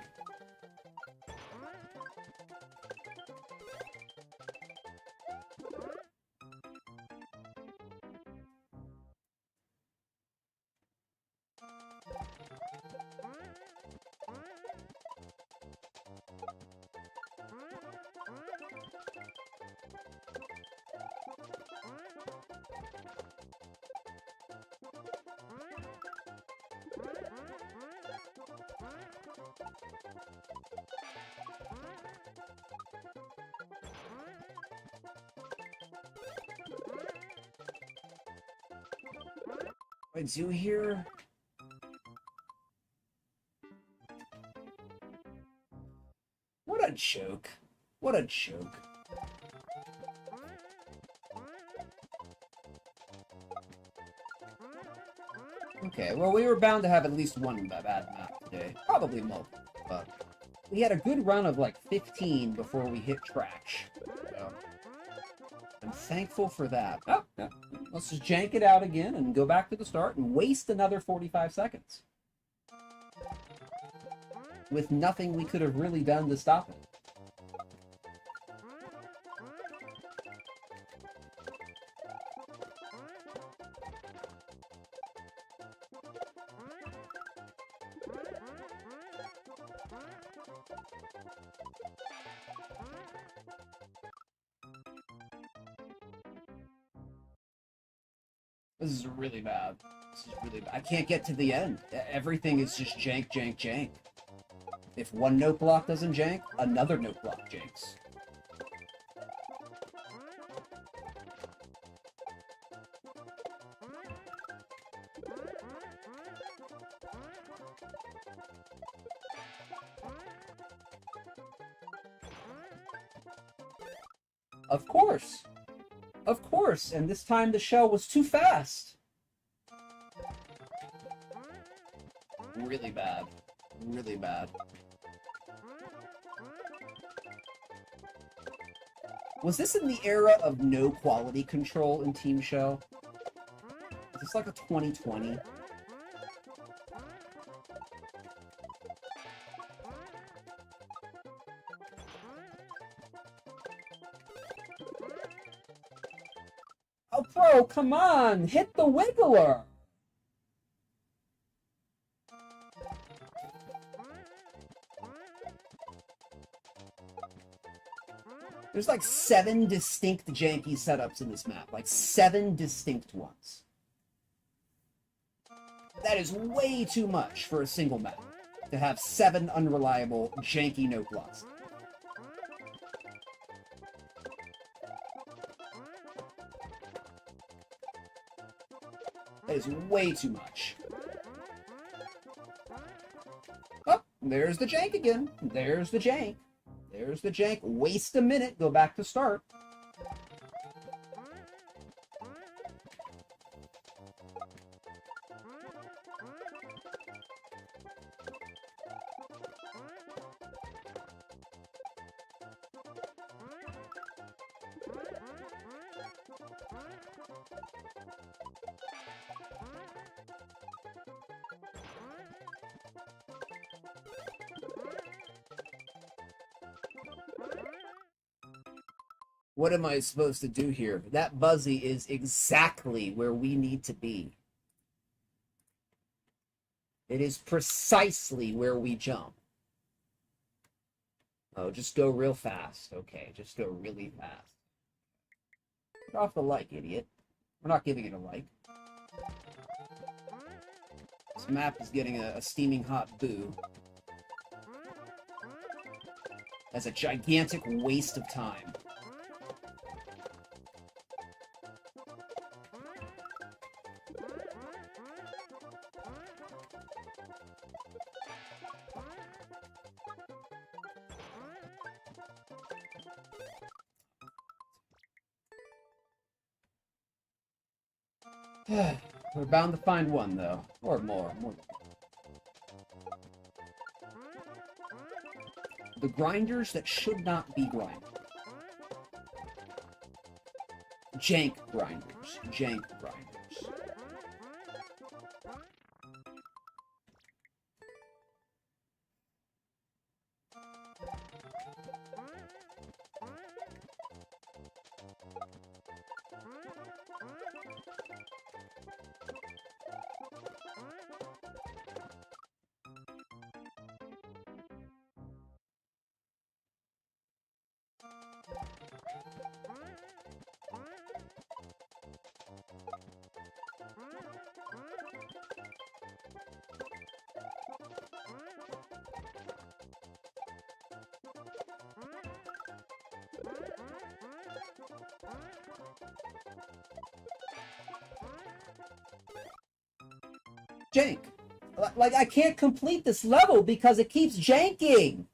Wait, do you hear? What a joke. What a joke. Okay, well, we were bound to have at least one bad map today. Probably multiple, but we had a good run of like 15 before we hit trash. So I'm thankful for that. Oh, yeah. Let's just jank it out again and go back to the start and waste another 45 seconds. With nothing we could have really done to stop it. This is really bad. This is really bad. I can't get to the end. Everything is just jank, jank, jank. If one note block doesn't jank, another note block janks. Of course. Of course. And this time the shell was too fast. Really bad. Really bad. Was this in the era of no quality control in Team Shell? Is this like a 2020? Oh, bro, come on! Hit the wiggler! There's like 7 distinct janky setups in this map. Like 7 distinct ones. That is way too much for a single map. To have 7 unreliable, janky note blocks. That is way too much. Oh, there's the jank again. There's the jank. There's the jank. Waste a minute. Go back to start. What am I supposed to do here? That Buzzy is exactly where we need to be. It is precisely where we jump. Oh, just go real fast. Okay, just go really fast. Get off the like, idiot. We're not giving it a like. This map is getting a steaming hot boo. That's a gigantic waste of time. We're bound to find one, though. Or more. The grinders that should not be grinded. Jank grinders. Jank grinders. Jank. Like, I can't complete this level because it keeps janking.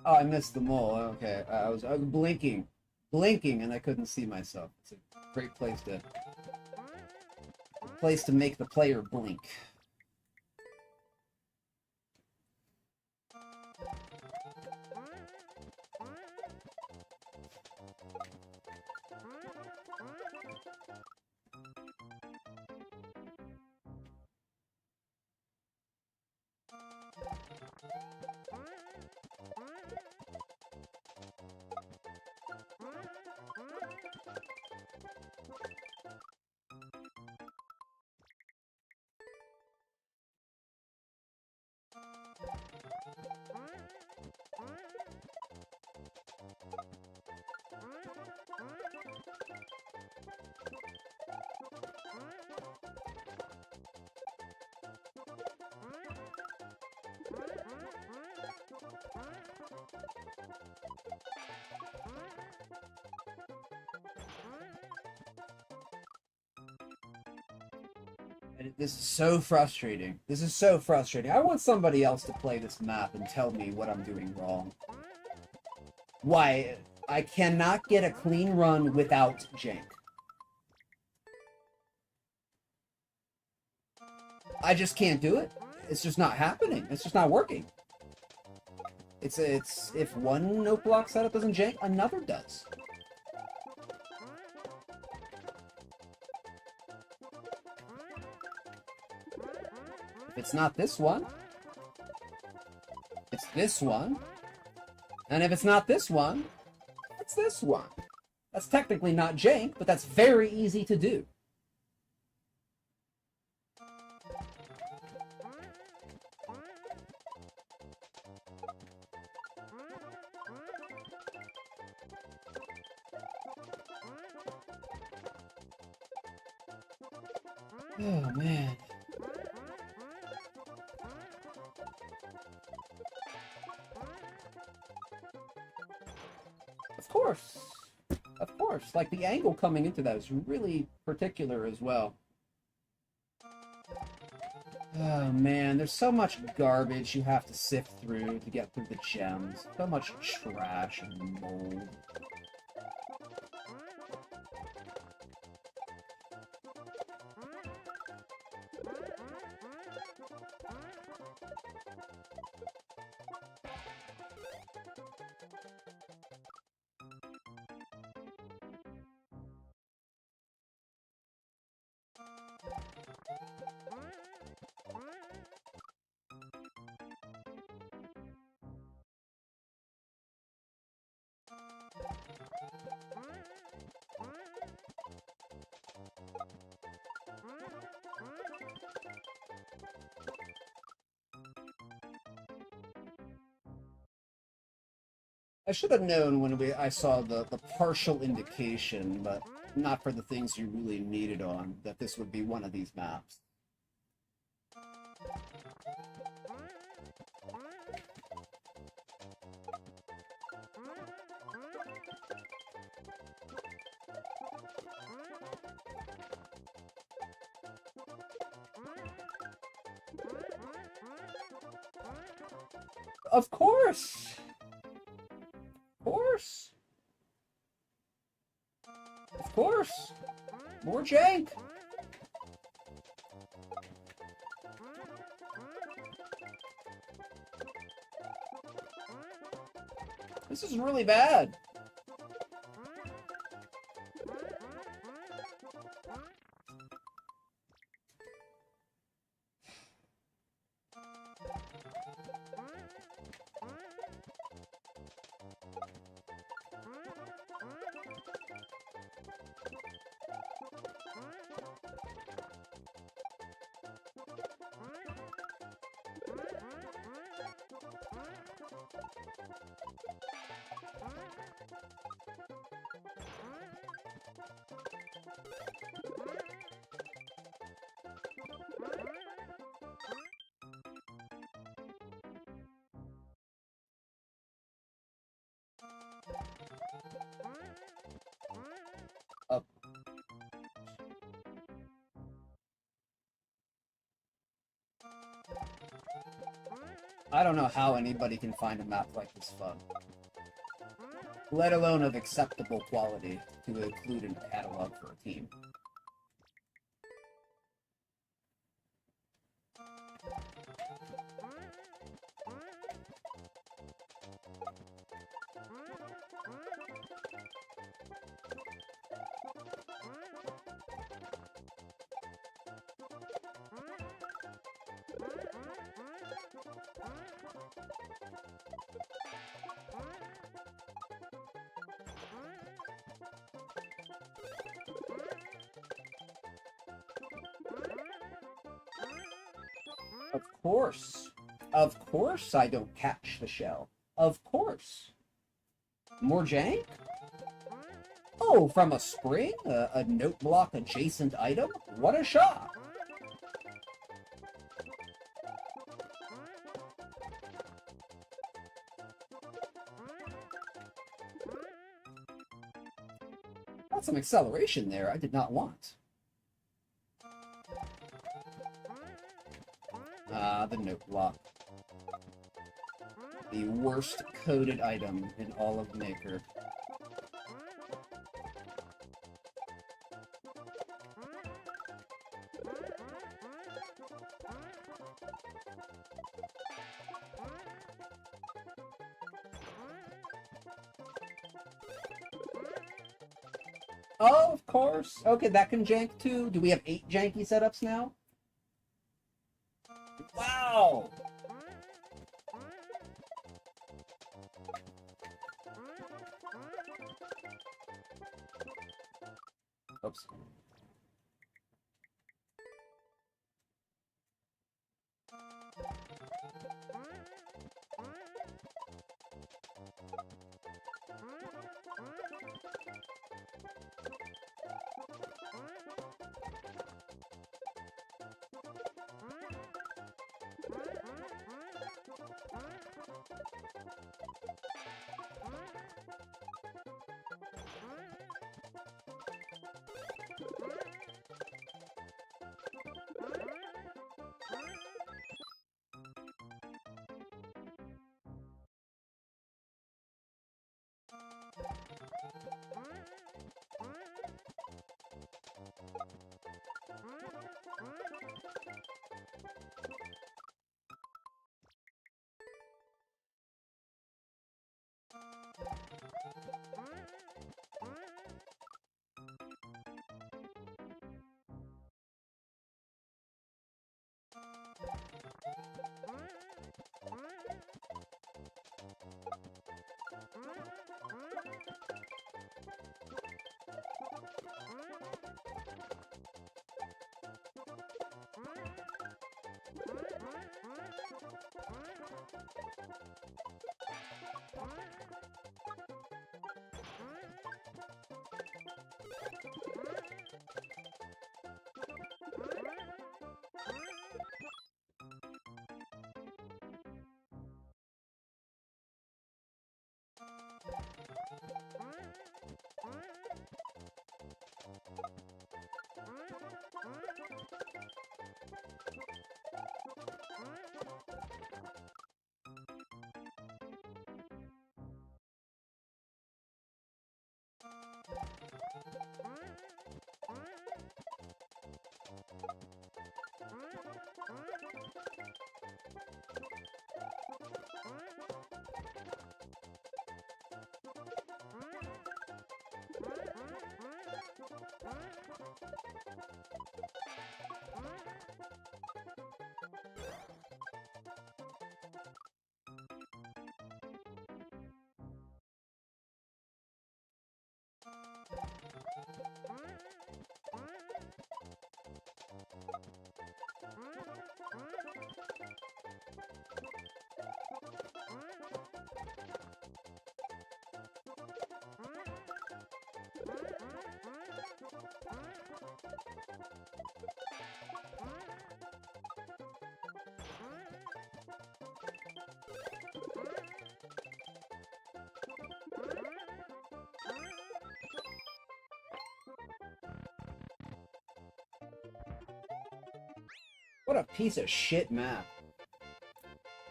Oh, I missed the mole. Okay, I was blinking, and I couldn't see myself. It's a great place to make the player blink. And this is so frustrating. This is so frustrating. I want somebody else to play this map and tell me what I'm doing wrong. Why? I cannot get a clean run without jank. I just can't do it. It's just not happening. It's just not working. It's if one note block setup doesn't jank, another does. If it's not this one, it's this one. And if it's not this one, it's this one. That's technically not jank, but that's very easy to do. Oh, man. Of course. Of course. Like, the angle coming into that is really particular as well. Oh, man. There's so much garbage you have to sift through to get through the gems. So much trash and mold. I should have known when I saw the partial indication, but not for the things you really needed on, that this would be one of these maps. Of course! Of course! Of course! More jank! This is really bad. Up. I don't know how anybody can find a map like this fun, let alone of acceptable quality to include in a catalog for a team. Of course. Of course I don't catch the shell. Of course. More jank? Oh, from a spring? A note block adjacent item? What a shock! Got some acceleration there I did not want. Ah, the note block. The worst coded item in all of Maker. Oh, of course. Okay, that can jank too. Do we have 8 janky setups now? Wow! Oops. What a piece of shit map.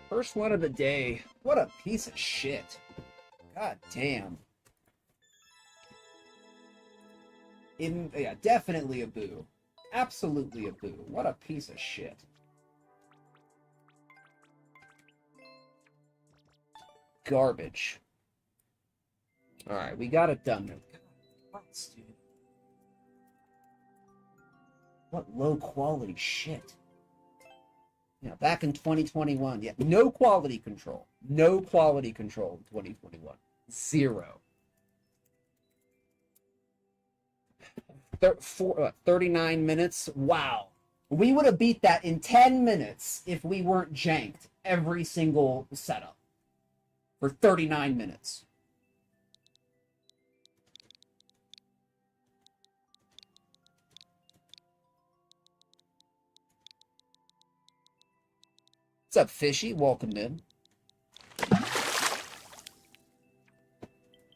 First one of the day. What a piece of shit. God damn. Yeah, definitely a boo. Absolutely a boo. What a piece of shit. Garbage. Alright, we got it done. God, dude. What low quality shit. Yeah, back in 2021. Yeah, no quality control. No quality control in 2021. Zero. 39 minutes. Wow. We would have beat that in 10 minutes if we weren't janked every single setup for 39 minutes. What's up, Fishy? Welcome in.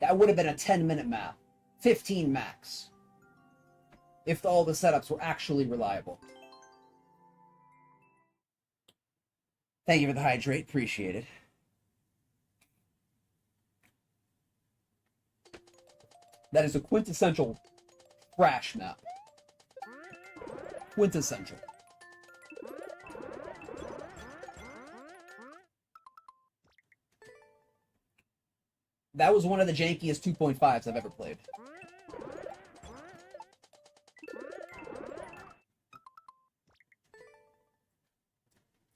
That would have been a 10-minute map. 15 max. If all the setups were actually reliable. Thank you for the hydrate. Appreciate it. That is a quintessential crash map. Quintessential. That was one of the jankiest 2.5s I've ever played.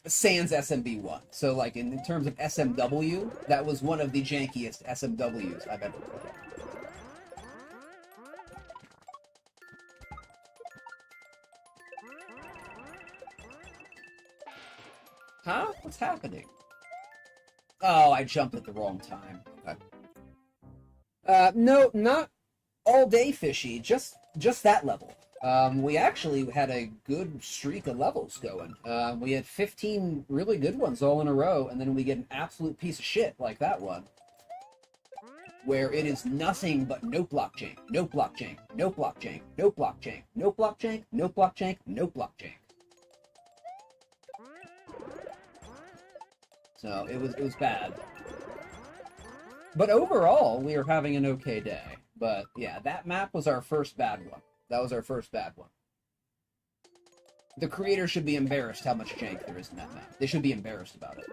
Sans SMB1. So, like, in terms of SMW, that was one of the jankiest SMWs I've ever played. Huh? What's happening? Oh, I jumped at the wrong time. Okay. No, not all day fishy. Just that level. We actually had a good streak of levels going. We had 15 really good ones all in a row, and then we get an absolute piece of shit like that one, where it is nothing but no block jank, no block jank, no block jank, no block jank, no block jank, no block jank, no block jank. So it was bad. But overall, we are having an okay day. But yeah, that map was our first bad one. That was our first bad one. The creator should be embarrassed how much jank there is in that map. They should be embarrassed about it.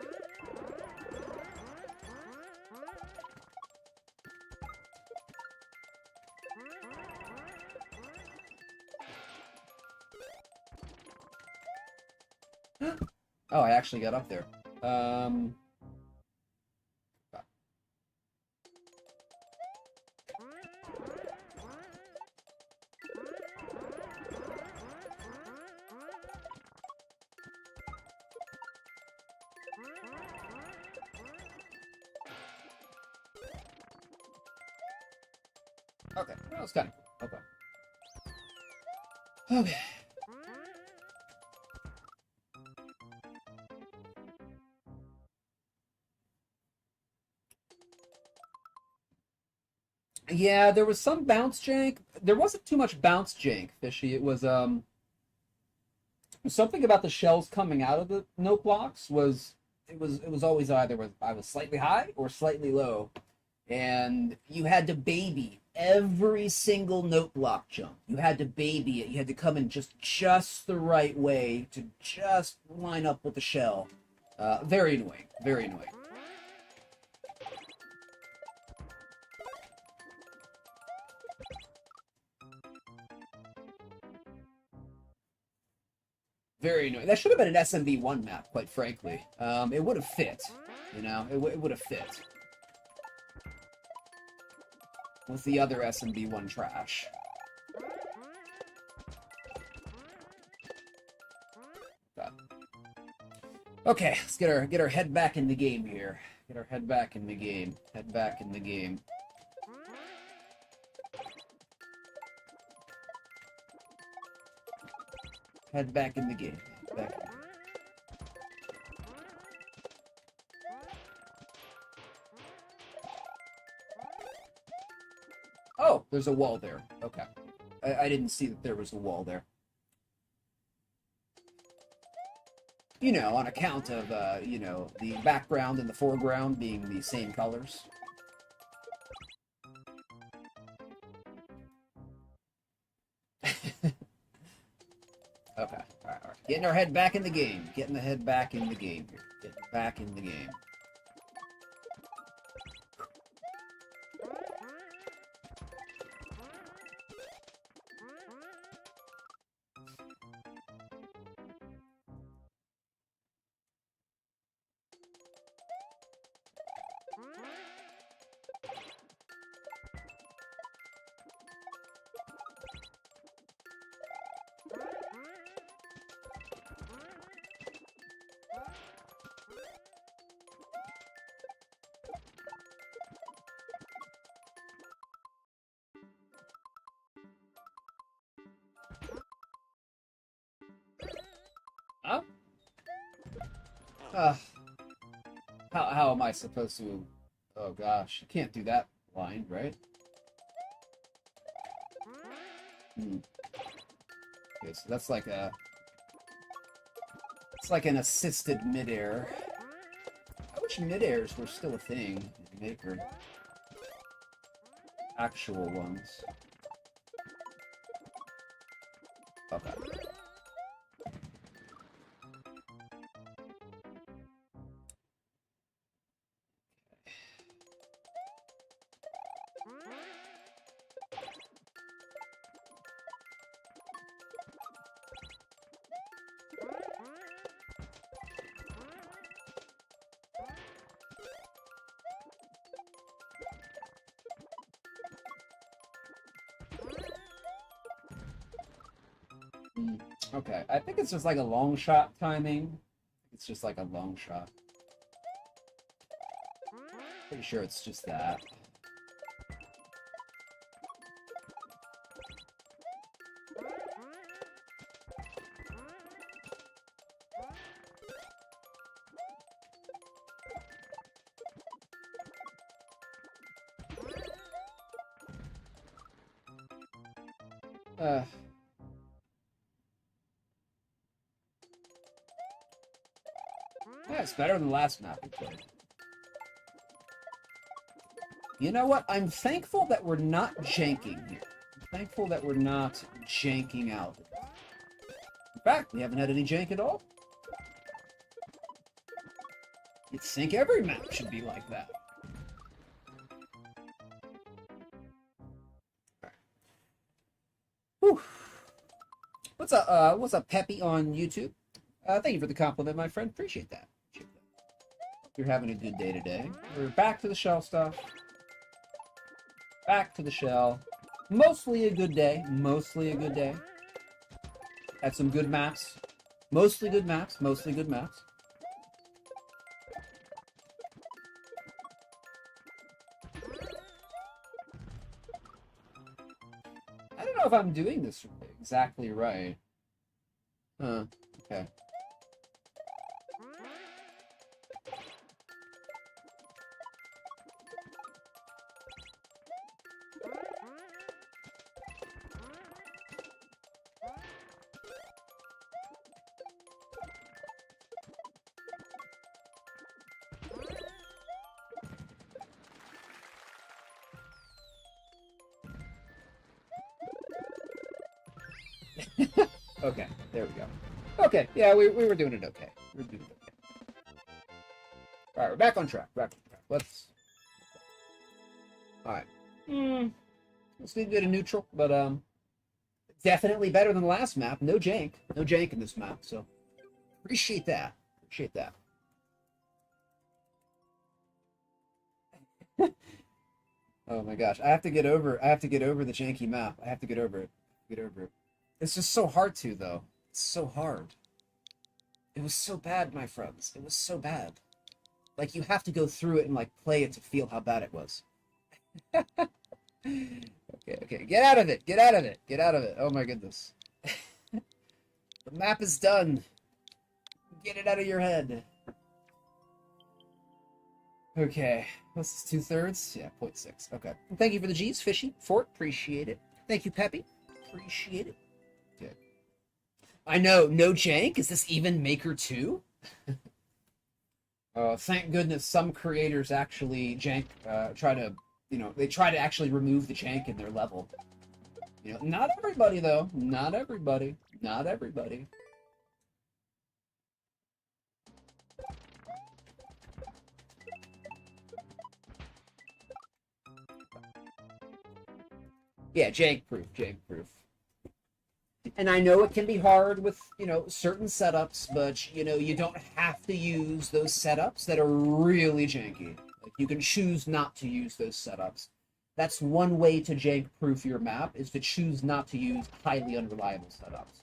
Oh, I actually got up there. Okay, that was kind of cool. Okay. Okay. Yeah, there was some bounce jank. There wasn't too much bounce jank, Fishy. It was something about the shells coming out of the note blocks was it was always either I was slightly high or slightly low, and you had to baby every single note block jump. You had to baby it. You had to come in just the right way to just line up with the shell. Very annoying. Very annoying. Very annoying. That should have been an SMB1 map, quite frankly. It would have fit. You know, it would have fit. With the other SMB1 trash. Okay, let's get our head back in the game here. Get our head back in the game. Head back in the game. Head back in the game. Back in the game. Oh, there's a wall there. Okay. I didn't see that there was a wall there. You know, on account of, you know, the background and the foreground being the same colors. Okay, alright. Getting our head back in the game. Getting the head back in the game here. Getting back in the game. Huh? How am I supposed to... Oh gosh, you can't do that blind, right? Hmm. Okay, so that's like a... It's like an assisted midair. I wish midairs were still a thing in Maker. Actual ones. Okay. Okay, I think it's just like a long shot timing. It's just like a long shot. Pretty sure it's just that. Uh, yeah, it's better than the last map we played. You know what? I'm thankful that we're not janking here. I'm thankful that we're not janking out. In fact, we haven't had any jank at all. You'd think every map should be like that. Whew. What's up, Peppy on YouTube? Thank you for the compliment, my friend. Appreciate that. Hope you're having a good day today. We're back to the shell stuff. Back to the shell. Mostly a good day. Mostly a good day. Had some good maps. Mostly good maps. Mostly good maps. I don't know if I'm doing this exactly right. Huh. Okay. Okay, there we go. Okay, yeah, we were doing it okay. We were doing it okay. Alright, we're back on track. Back on track. Let's... Alright. Let's leave it a neutral, but definitely better than the last map. No jank. No jank in this map, so appreciate that. Appreciate that. Oh my gosh. I have to get over the janky map. I have to get over it. Get over it. It's just so hard to, though. It's so hard. It was so bad, my friends. It was so bad. Like, you have to go through it and, like, play it to feel how bad it was. Okay. Get out of it. Get out of it. Get out of it. Oh my goodness. The map is done. Get it out of your head. Okay. What's this, 2/3? Yeah, 0.6. Okay. Thank you for the G's, Fishy. Fort, appreciate it. Thank you, Peppy. Appreciate it. Okay. I know, no jank? Is this even Maker 2? Thank goodness some creators actually jank, try to actually remove the jank in their level. You know, not everybody, though. Not everybody. Not everybody. Yeah, jank proof. And I know it can be hard with, certain setups, but, you don't have to use those setups that are really janky. Like, you can choose not to use those setups. That's one way to jank-proof your map, is to choose not to use highly unreliable setups.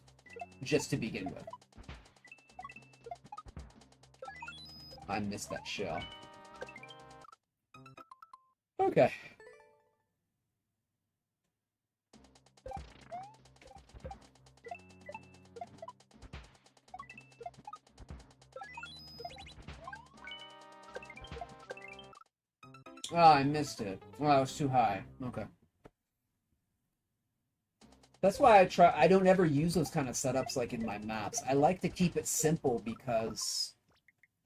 Just to begin with. I missed that shell. Okay. Oh, I missed it. Oh, I was too high. Okay. That's why I don't ever use those kind of setups like in my maps. I like to keep it simple because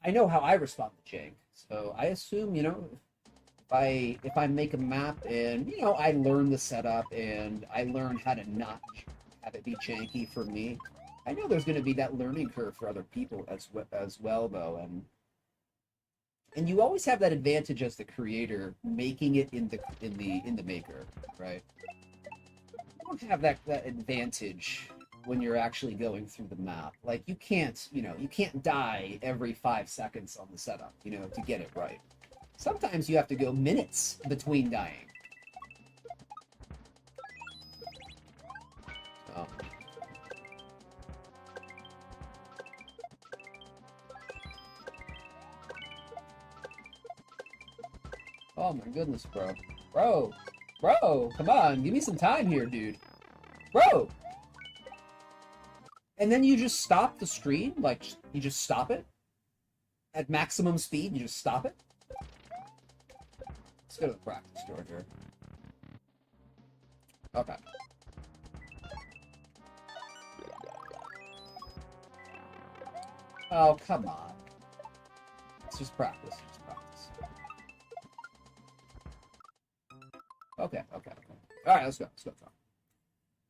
I know how I respond to jank. So I assume, if I make a map and I learn the setup and I learn how to not have it be janky for me, I know there's going to be that learning curve for other people as well though, and you always have that advantage as the creator making it in the maker, right? You don't have that advantage when you're actually going through the map. Like you can't die every 5 seconds on the setup, to get it right. Sometimes you have to go minutes between dying. Oh, oh my goodness, bro. Bro, come on, give me some time here, dude. Bro! And then you just stop the stream? Like, you just stop it? At maximum speed, you just stop it? Let's go to the practice store here. Okay. Oh, come on. Let's just practice. Just practice. Okay. Alright, let's go. Let's go.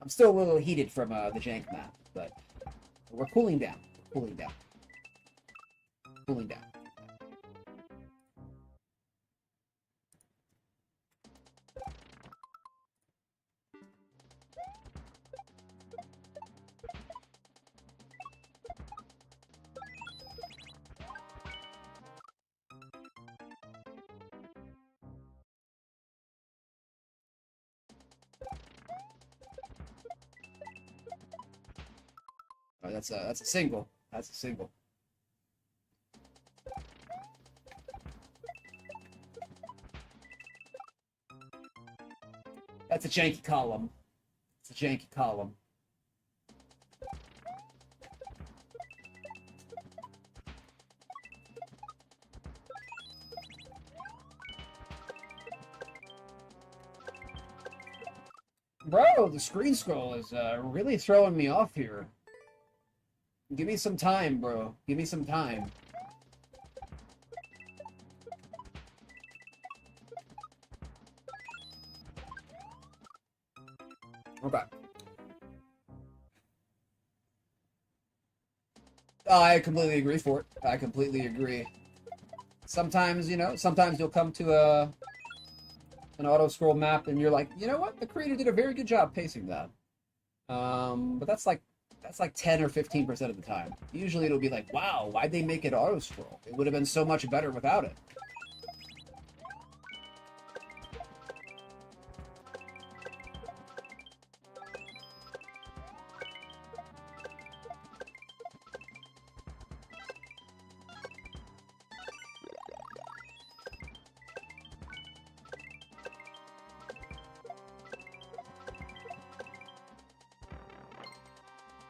I'm still a little heated from the jank map, but we're cooling down. Cooling down. Cooling down. Oh, that's a single. That's a single. That's a janky column. It's a janky column. Bro, the screen scroll is really throwing me off here. Give me some time, bro. Give me some time. Okay. Oh, I completely agree for it. I completely agree. Sometimes, sometimes you'll come to an auto scroll map and you're like, you know what? The creator did a very good job pacing that. But that's like 10 or 15% of the time. Usually it'll be like, wow, why'd they make it auto scroll? It would have been so much better without it.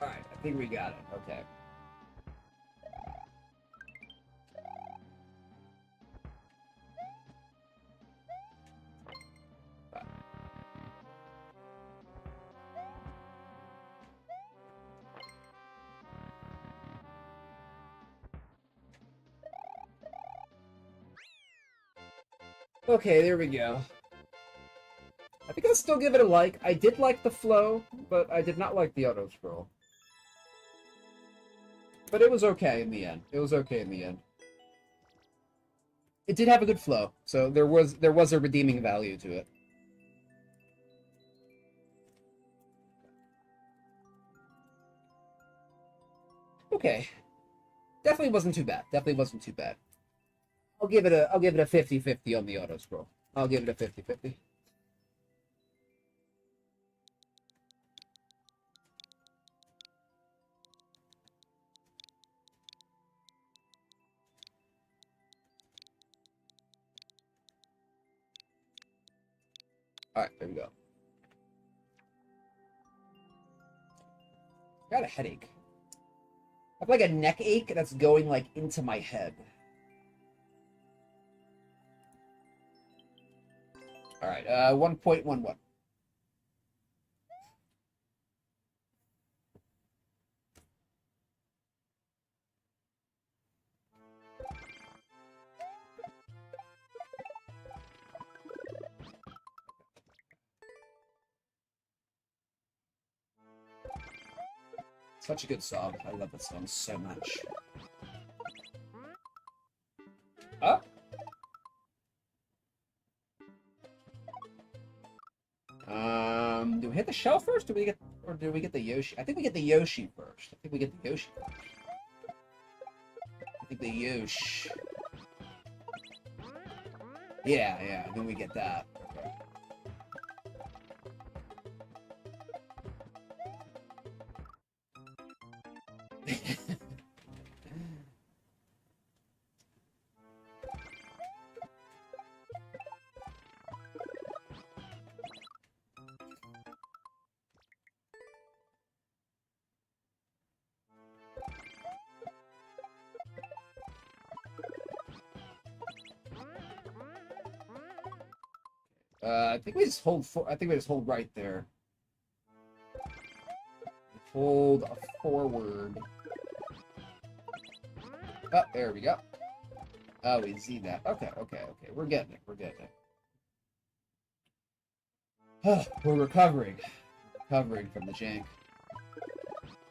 Alright, I think we got it. Okay. Okay, there we go. I think I'll still give it a like. I did like the flow, but I did not like the auto scroll. But it was okay in the end. It was okay in the end. It did have a good flow, so there was a redeeming value to it. Okay. Definitely wasn't too bad. Definitely wasn't too bad. I'll give it a 50-50 on the auto scroll. I'll give it a 50-50. Alright, there we go. I got a headache. I have like a neck ache that's going like into my head. Alright, 1.11. Such a good song. I love that song so much. Oh. Do we hit the shell first? Do we get the Yoshi? I think we get the Yoshi first. I think we get the Yoshi first. I think the Yoshi. Yeah, then we get that. Okay. I think we just hold. I think we just hold right there. Hold forward. Oh, there we go. Oh, we see that. Okay. We're getting it. We're getting it. We're recovering. Recovering from the jank.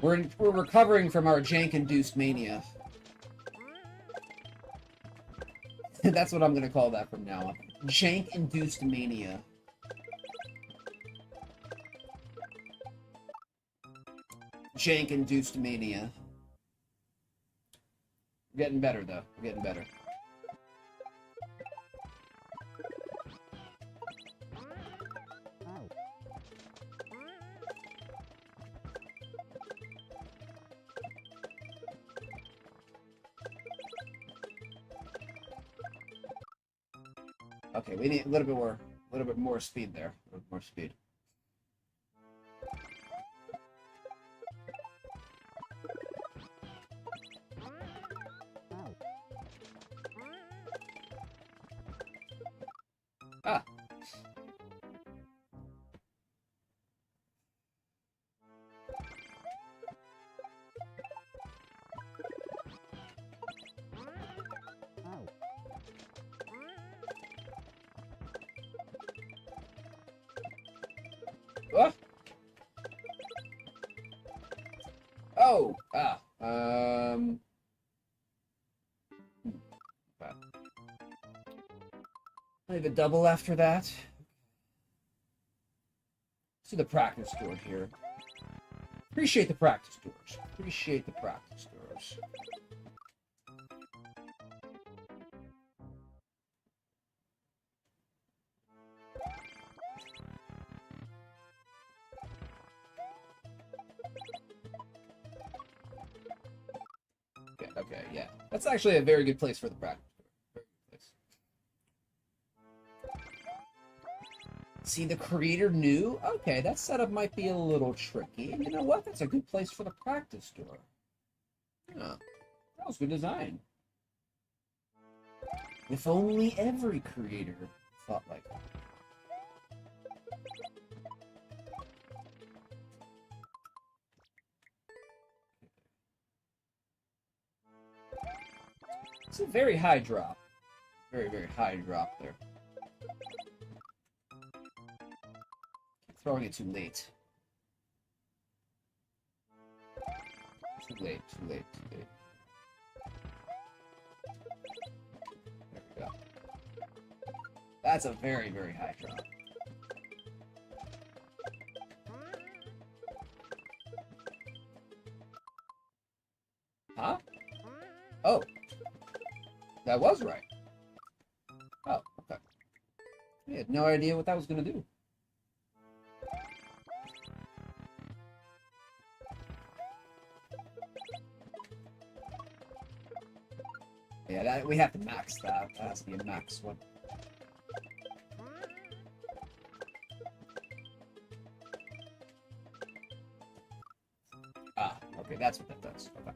We're recovering from our jank-induced mania. That's what I'm gonna call that from now on. Jank-induced mania. Jank-induced mania. We're getting better, though. We're getting better. Okay, we need a little bit more speed there. A little more speed. Ah. What? Oh, I have a double after that. See the practice tour here. Appreciate the practice tours. Appreciate the practice tours. Okay, yeah. That's actually a very good place for the practice tour. Very good place. See, the creator knew? Okay, that setup might be a little tricky. You know what? That's a good place for the practice tour. Yeah, that was good design. If only every creator thought like that. It's a very high drop. Very, very high drop there. Throwing it too late. Too late. There we go. That's a very, very high drop. Huh? Oh. That was right. Oh, okay. I had no idea what that was going to do. Yeah, we have to max that. That has to be a max one. Ah, okay, that's what that does. Okay.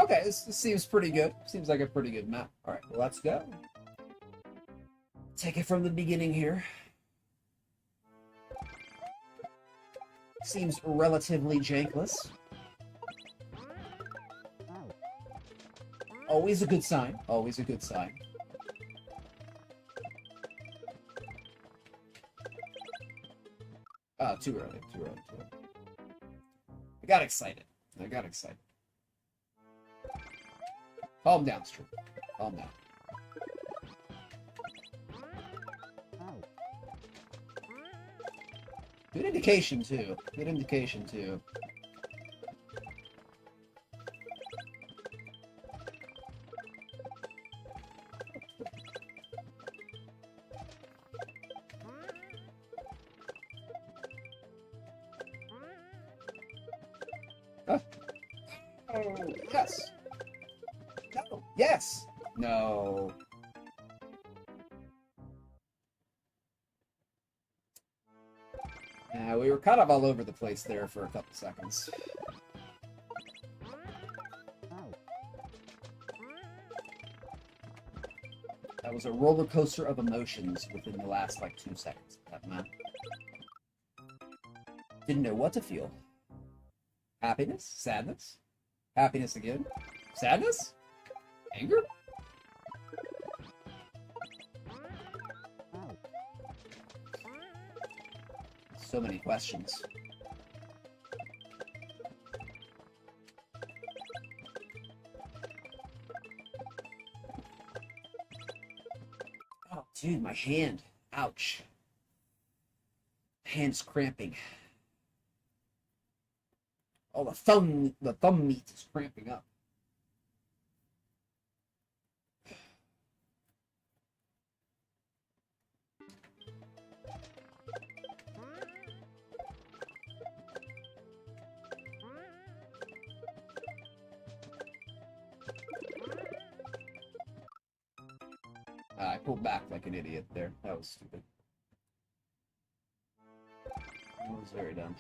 Okay, this seems pretty good. Seems like a pretty good map. All right, well, let's go. Take it from the beginning here. Seems relatively jankless. Always a good sign. Always a good sign. Oh, too early. Too early. Too early. I got excited. I got excited. Calm down, Stream. Calm down. Good indication, too. Good indication, too. Huh? Oh, yes. No. Yes. No. We were kind of all over the place there for a couple seconds. That was a roller coaster of emotions within the last, like, 2 seconds of that map. Didn't know what to feel. Happiness? Sadness? Happiness again? Sadness? Anger? So many questions. Oh, dude, my hand. Ouch. Hand's cramping. Oh, the thumb meat is cramping up. I pulled back like an idiot there. That was stupid. I was very dumb.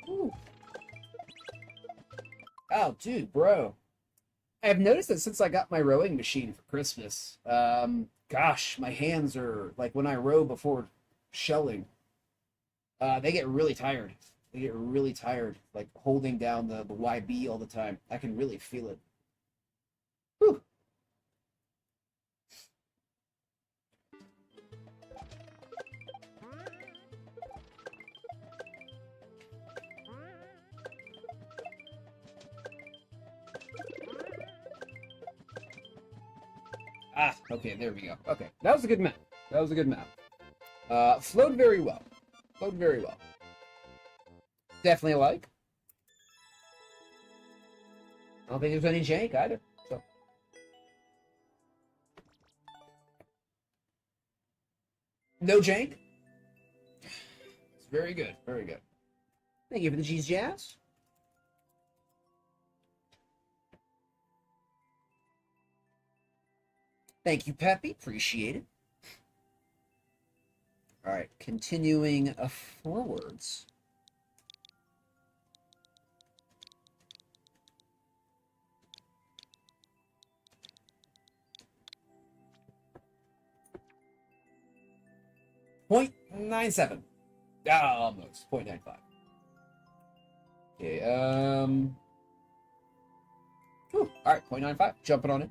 Ooh. Oh, dude, bro. I've noticed that since I got my rowing machine for Christmas, gosh, my hands are, like, when I row before shelling, they get really tired. They get really tired, like, holding down the YB all the time. I can really feel it. Whew. Ah, okay, there we go. Okay, that was a good map. That was a good map. Flowed very well. Flowed very well. Definitely a like. I don't think there's any jank either. So. No jank? It's very good. Very good. Thank you for the G's Jazz. Thank you, Peppy. Appreciate it. All right, continuing forwards. .97. Almost. 0.95. Okay, Whew. All right, 0.95. Jumping on it.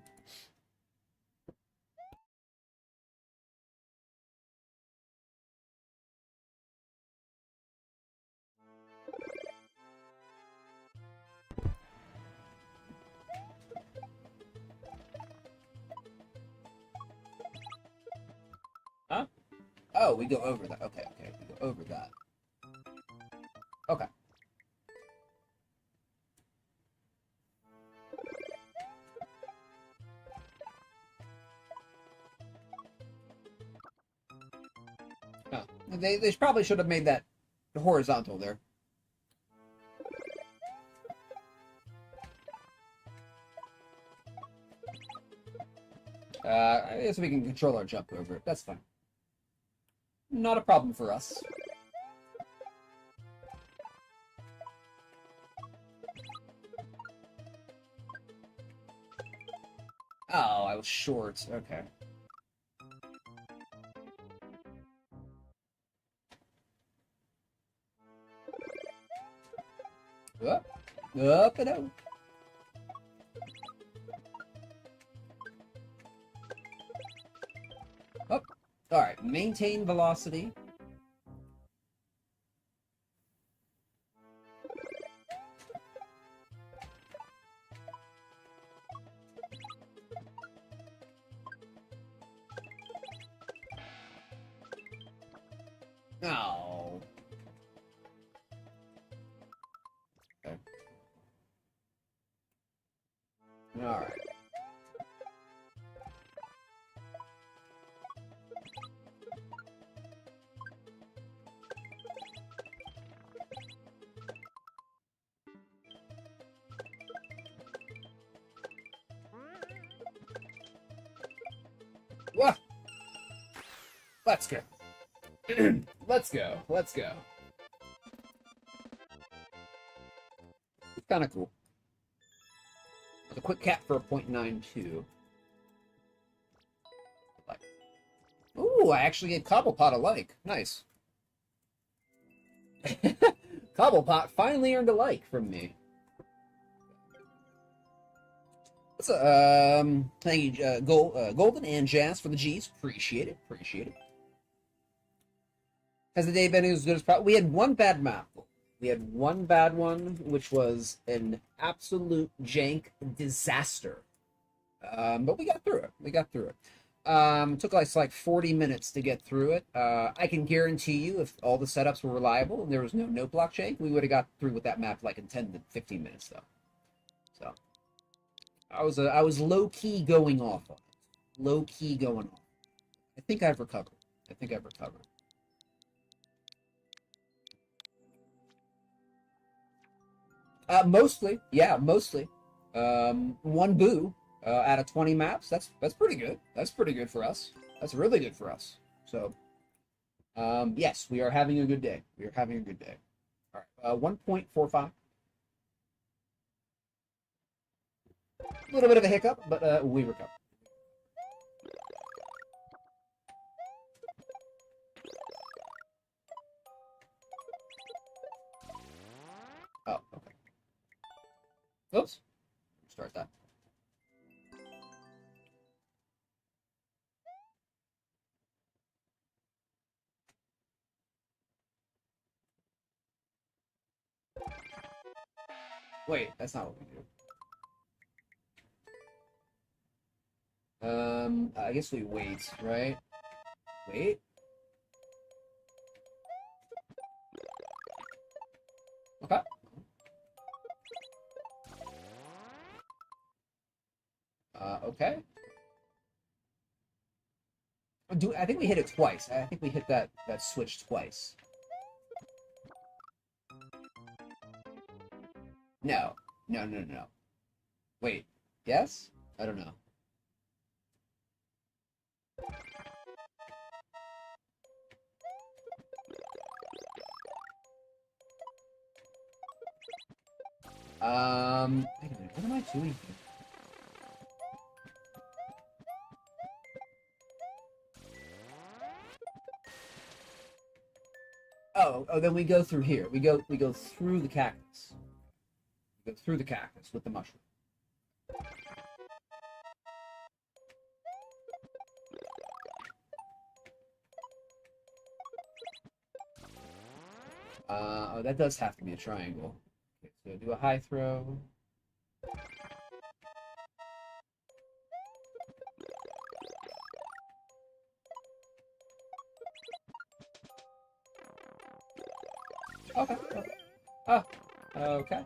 Huh? Oh, we go over that. Okay, okay. We go over that. Okay. Oh, they probably should have made that horizontal there. I guess we can control our jump over it. That's fine. Not a problem for us. Oh, I was short. Okay. Up, up and out. Up. All right. Maintain velocity. Oh. Okay. All right. Wah! Let's go. Let's go. Let's go. It's kind of cool. A quick cap for a .92. Like, ooh, I actually get Cobblepot a like. Nice. Cobblepot finally earned a like from me. What's thank you, Golden and Jazz for the G's. Appreciate it. Appreciate it. Has the day been as good as possible? We had one bad map. We had one bad one, which was an absolute jank disaster. But we got through it. We got through it. It took us like 40 minutes to get through it. I can guarantee you, if all the setups were reliable and there was no block jank, we would have got through with that map like in 10 to 15 minutes, though. So I was low key going off on it. Low key going off. I think I've recovered. I think I've recovered. Mostly, yeah, mostly. One boo out of 20 maps. That's pretty good. That's pretty good for us. That's really good for us. So, yes, we are having a good day. We are having a good day. All right, 1.45. A little bit of a hiccup, but we recover. Oh, okay. Oops. Start that. Wait, that's not what we do. I guess we wait, right? Wait. Okay. Okay. I think we hit it twice. I think we hit that switch twice. No. No, no, no. Wait. Yes? I don't know. Wait a minute. What am I doing here? Oh, then we go through here. We go through the cactus. We go through the cactus with the mushroom. Oh, that does have to be a triangle. Okay, so do a high throw. Okay. Okay. Oh, okay.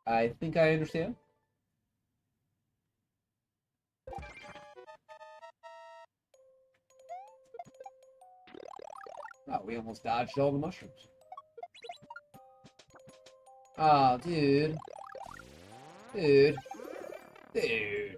I think I understand. Oh, we almost dodged all the mushrooms. Oh, dude. Dude. Dude.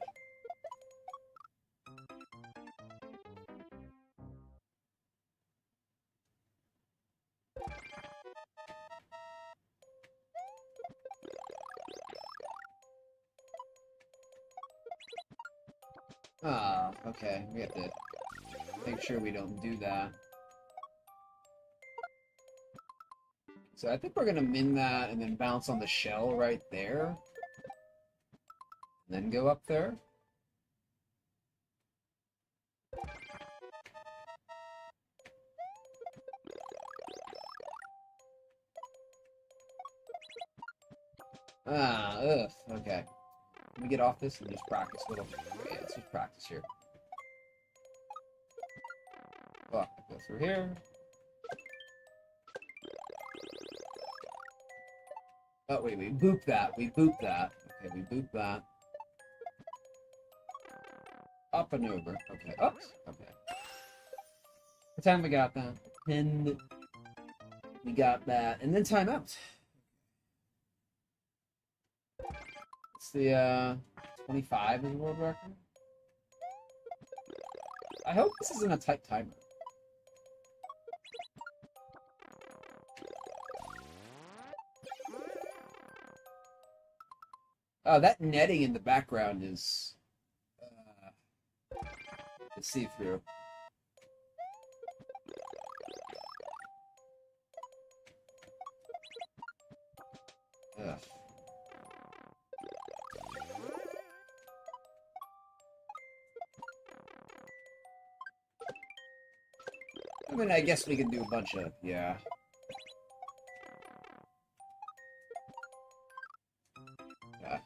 Ah, okay. We have to make sure we don't do that. So I think we're gonna min that and then bounce on the shell right there. And then go up there. Ah, ugh. Okay. Let me get off this and just practice a little. Okay, let's just practice here. Oh, go through here. Oh, wait, we boop that. We boop that. Okay, we boop that. Up and over. Okay, oops. Okay. Pretend we got that. And we got that. And then timeout. It's the, 25 is the world record. I hope this isn't a tight timer. Oh, that netting in the background is see-through. Ugh. I mean, I guess we can do a bunch of, yeah. Yeah.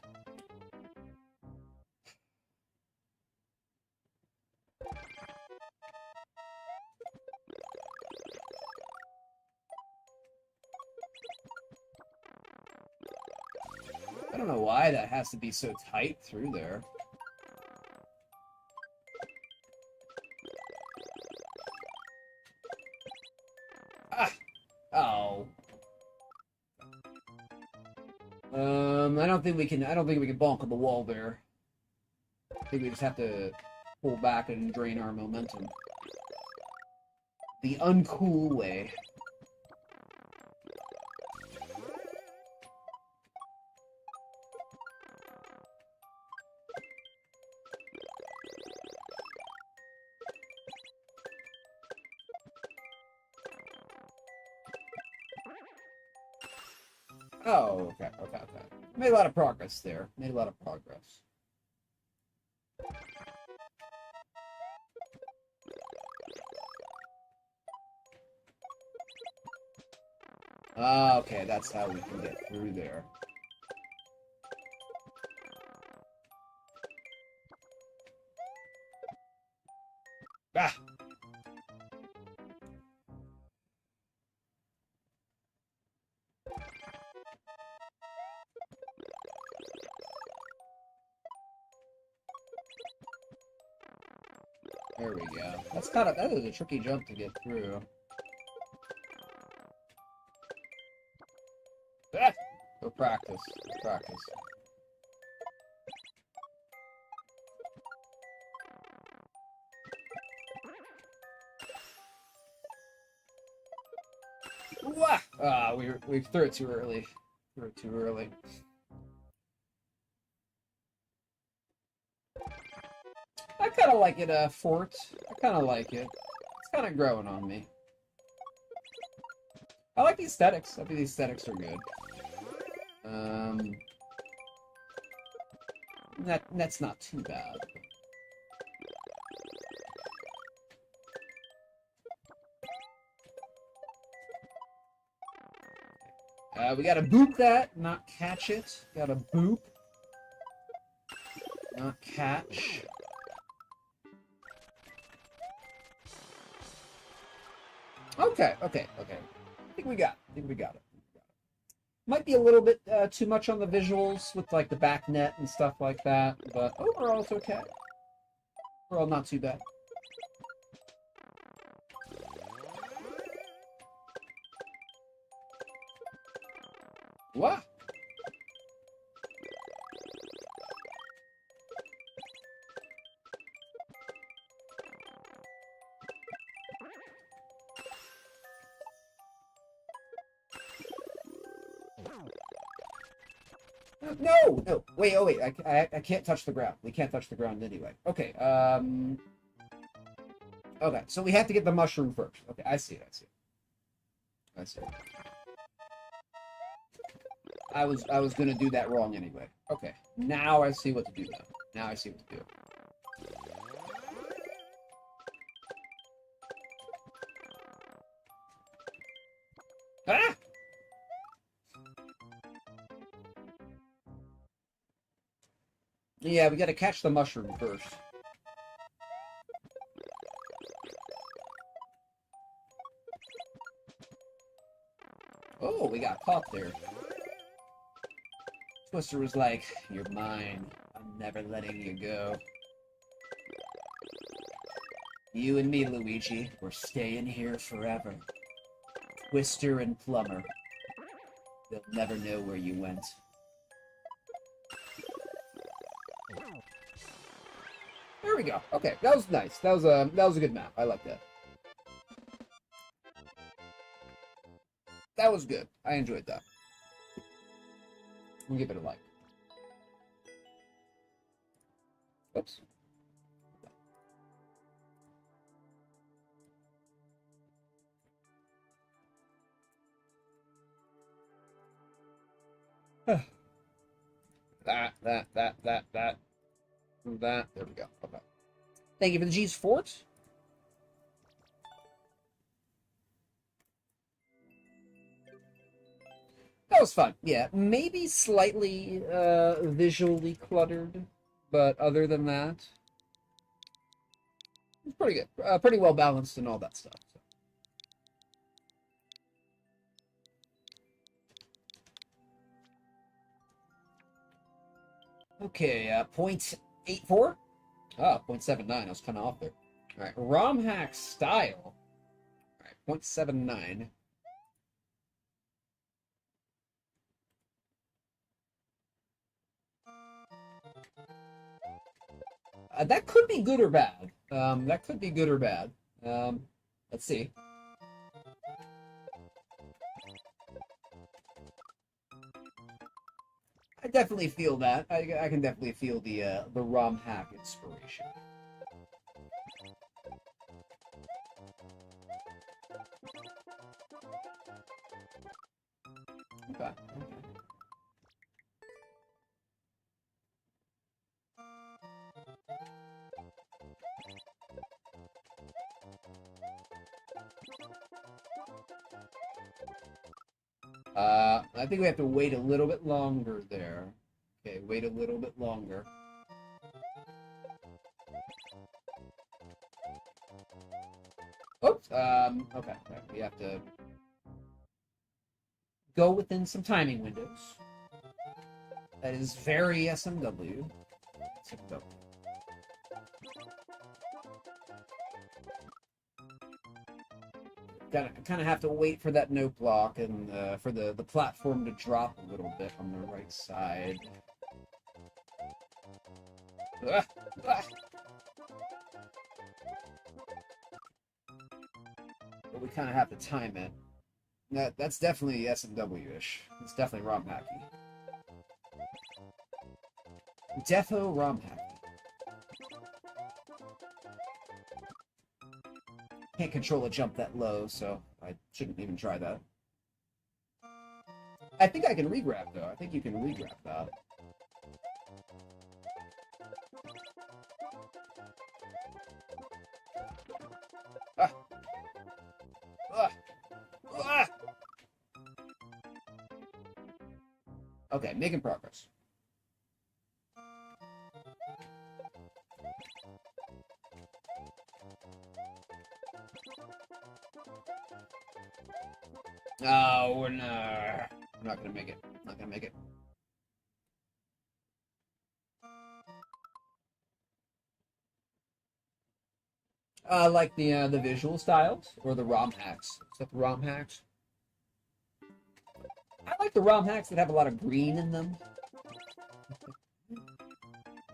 I don't know why that has to be so tight through there. Ah! Oh. I don't think we can bonk on the wall there. I think we just have to pull back and drain our momentum. The uncool way. Oh, okay. Made a lot of progress there. Made a lot of progress. Ah, okay, that's how we can get through there. Ah! There we go. That is a tricky jump to get through. Ah! Go practice. Go practice. Wah! Ah, we threw it too early. Threw it too early. I kind of like it, Fort. I kind of like it. It's kind of growing on me. I like the aesthetics. I think the aesthetics are good. That's not too bad. We gotta boop that, not catch it. Gotta boop. Not catch. Okay. I think we got it. Might be a little bit too much on the visuals with like the back net and stuff like that, but overall it's okay. Overall not too bad. What? No, no. Wait, oh wait. I can't touch the ground. We can't touch the ground anyway. Okay. Okay. So we have to get the mushroom first. Okay, I see it. I see it. I see it. I was gonna do that wrong anyway. Okay. Now I see what to do now. Now I see what to do. Ah! Yeah, we gotta catch the mushroom first. Oh, we got caught there. Twister was like, "You're mine. I'm never letting you go. You and me, Luigi, we're staying here forever. Twister and Plumber. They'll never know where you went." There we go. Okay, that was nice. That was a good map. I like that. That was good. I enjoyed that. We'll give it a like. Oops. That. There we go. Okay. Thank you for the G's Fort. That was fun. Yeah, maybe slightly visually cluttered, but other than that, it's pretty good. Pretty well balanced and all that stuff. So. Okay, 0.84? Ah, 0.79. I was kind of off there. All right, ROM hack style. All right, 0.79. That could be good or bad. That could be good or bad. Let's see. I definitely feel that. I can definitely feel the ROM hack inspiration. Okay. I think we have to wait a little bit longer there. Okay, wait a little bit longer. Oops. Okay. We have to go within some timing windows. That is very SMW. SMW. Kind of have to wait for that note block and for the platform to drop a little bit on the right side. Ah, ah. But we kind of have to time it. That's definitely SMW-ish. It's definitely ROM hacky. Defo ROM hacky. Can't control a jump that low, so I shouldn't even try that. I think I can regrab, though. I think you can regrab that. Ah. Ah. Ah. Okay, making progress. Oh, we're not gonna make it. Not gonna make it. Like the visual styles or the ROM hacks. Except the ROM hacks. I like the ROM hacks that have a lot of green in them.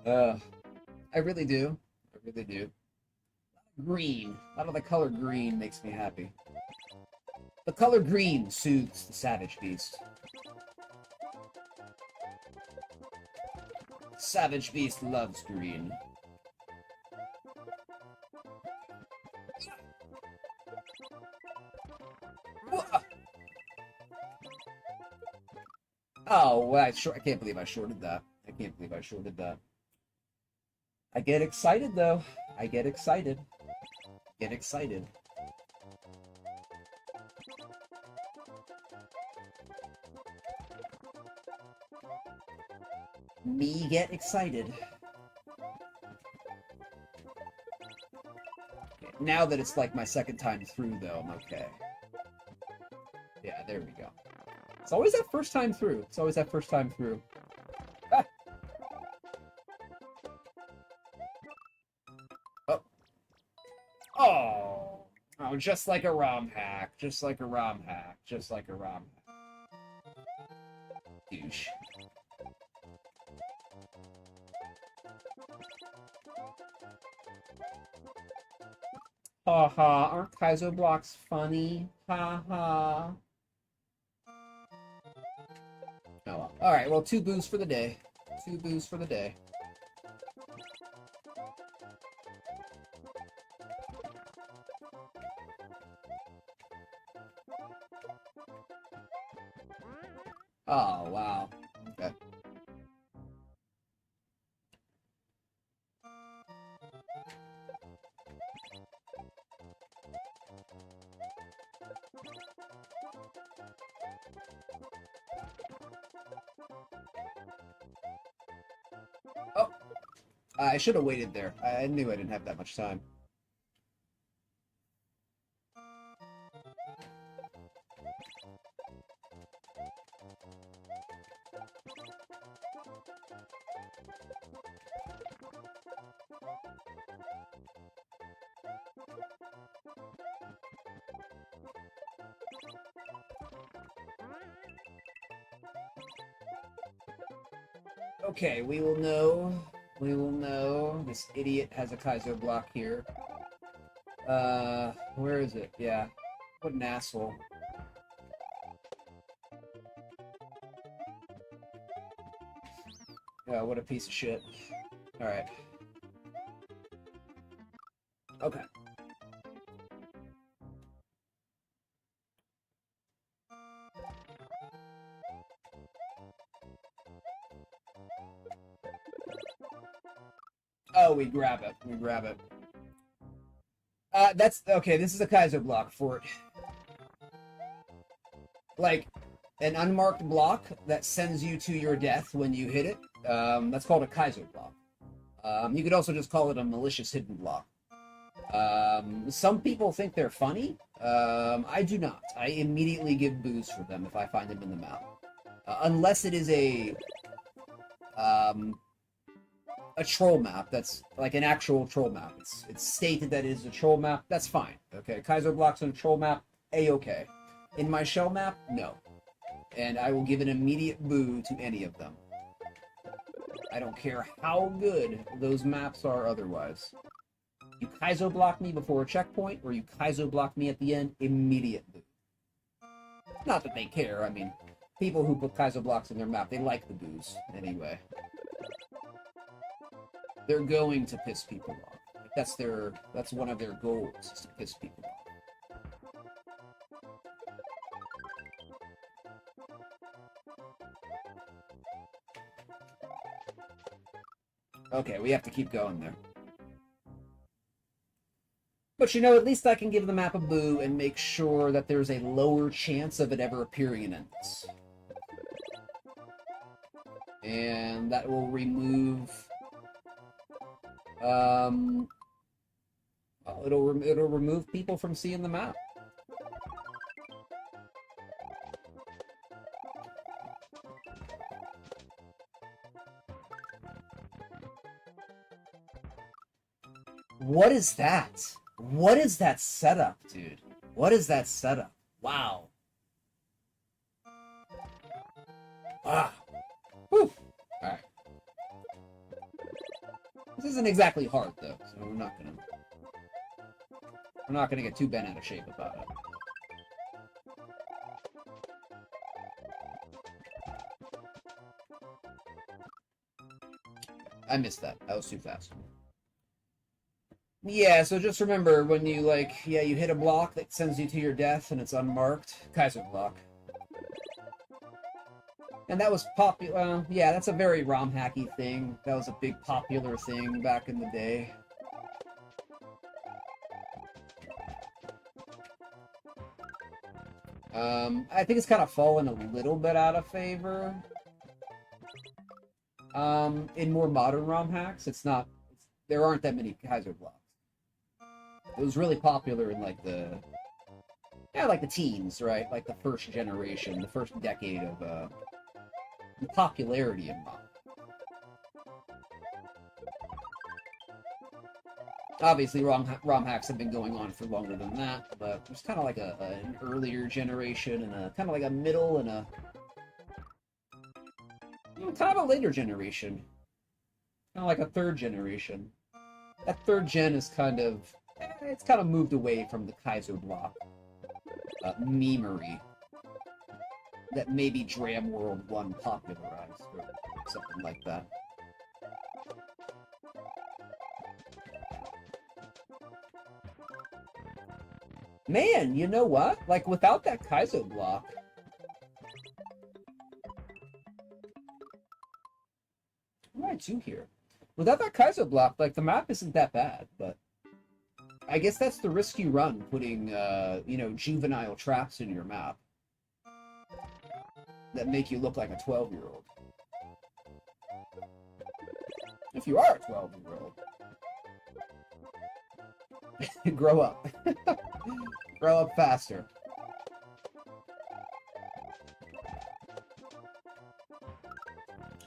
I really do. I really do. Green. A lot of the color green makes me happy. The color green soothes the savage beast. Savage Beast loves green. Oh, well, I can't believe I shorted that. I can't believe I shorted that. I get excited, though. I get excited. Get excited. Me get excited. Okay, now that it's like my second time through, though, I'm okay. Yeah, there we go. It's always that first time through. It's always that first time through. Ah! Oh. Oh. Oh, just like a ROM hack. Just like a ROM hack. Just like a ROM hack. Douche. Ha ha. Aren't Kaizo blocks funny? Ha ha. Oh well. Alright, well, 2 boos for the day. 2 boos for the day. Oh, wow. Okay. Oh, I should have waited there. I knew I didn't have that much time. Okay, we will know. We will know. This idiot has a Kaizo block here. Where is it? Yeah. What an asshole. Oh, what a piece of shit. Alright. Okay. Oh, we grab it. We grab it. That's... Okay, this is a Kaizo block for it. Like, an unmarked block that sends you to your death when you hit it. That's called a Kaizo block. You could also just call it a malicious hidden block. Some people think they're funny. I do not. I immediately give boos for them if I find them in the map. Unless it is a troll map that's like an actual troll map. It's stated that it is a troll map. That's fine. Okay, Kaizo blocks on a troll map, A-okay. In my shell map, no. And I will give an immediate boo to any of them. I don't care how good those maps are otherwise. You Kaizo block me before a checkpoint, or you Kaizo block me at the end, immediate boo. Not that they care, I mean, people who put Kaizo blocks in their map, they like the boos, anyway. They're going to piss people off. Like, that's one of their goals, is to piss people off. Okay, we have to keep going there. But you know, at least I can give the map a boo and make sure that there's a lower chance of it ever appearing in Endless. And that will remove... it'll remove people from seeing the map. What is that? What is that setup, dude? What is that setup? Wow. Wow. Whew. Alright. This isn't exactly hard, though, so we're not gonna get too bent out of shape about it. I missed that. That was too fast. Yeah, so just remember when you, like, yeah, you hit a block that sends you to your death and it's unmarked. Kaiser block. And that was popular. Yeah, that's a very ROM hacky thing. That was a big popular thing back in the day. I think it's kind of fallen a little bit out of favor. In more modern ROM hacks, there aren't that many Kaiser blocks. It was really popular in like the teens, right? Like the first generation, the first decade of popularity in ROM. Obviously, ROM hacks have been going on for longer than that, but there's kind of like an earlier generation and a kind of like a middle and a kind of a later generation, kind of like a third generation. That third gen is it's kind of moved away from the Kaiser block memery that maybe Dram World 1 popularized or something like that. Man, you know what? Like, without that Kaizo block... What do I do here? Without that Kaizo block, like, the map isn't that bad, but... I guess that's the risk you run, putting, juvenile traps in your map. That make you look like a 12-year-old. If you are a 12-year-old. Grow up. Grow up faster.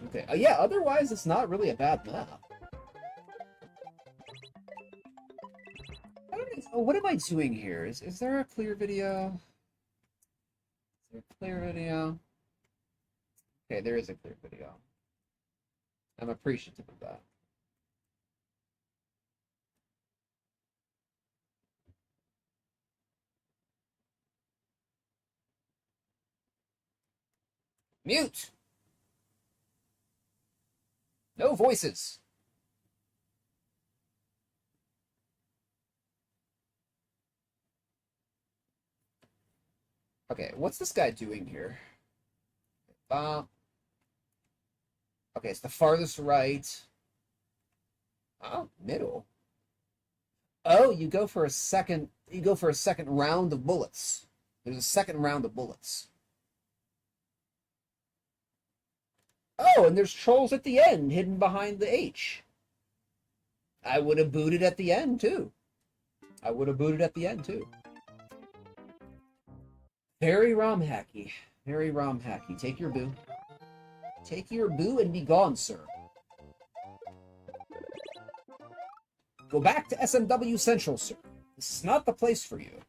Okay. Yeah, otherwise it's not really a bad map. What am I doing here? Is there a clear video? Is there a clear video? Okay, there is a clear video. I'm appreciative of that. Mute! No voices! Okay, what's this guy doing here? Okay, it's the farthest right. Oh, middle. Oh, you go for a second round of bullets. There's a second round of bullets. Oh, and there's trolls at the end, hidden behind the H. I would have booted at the end, too. Very ROM hacky. Very ROM hacky. Take your boo. Take your boo and be gone, sir. Go back to SMW Central, sir. This is not the place for you.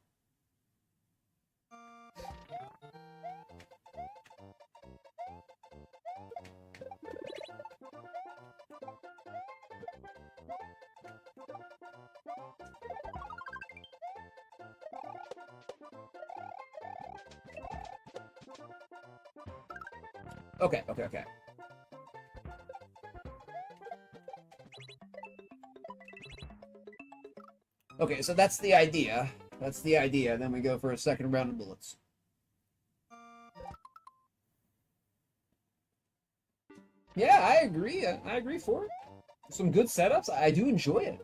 Okay. Okay, so that's the idea. Then we go for a second round of bullets. Yeah, I agree. I agree for it. Some good setups. I do enjoy it.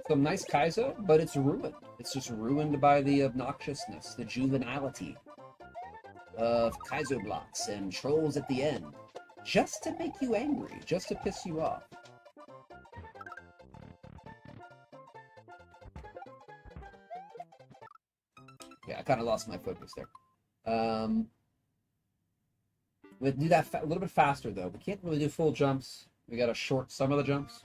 Some nice Kaizo, but it's ruined. It's just ruined by the obnoxiousness, the juvenility of Kaizo blocks and trolls at the end. Just to make you angry. Just to piss you off. Yeah, I kind of lost my focus there. We'll do that a little bit faster, though. We can't really do full jumps. We gotta short some of the jumps.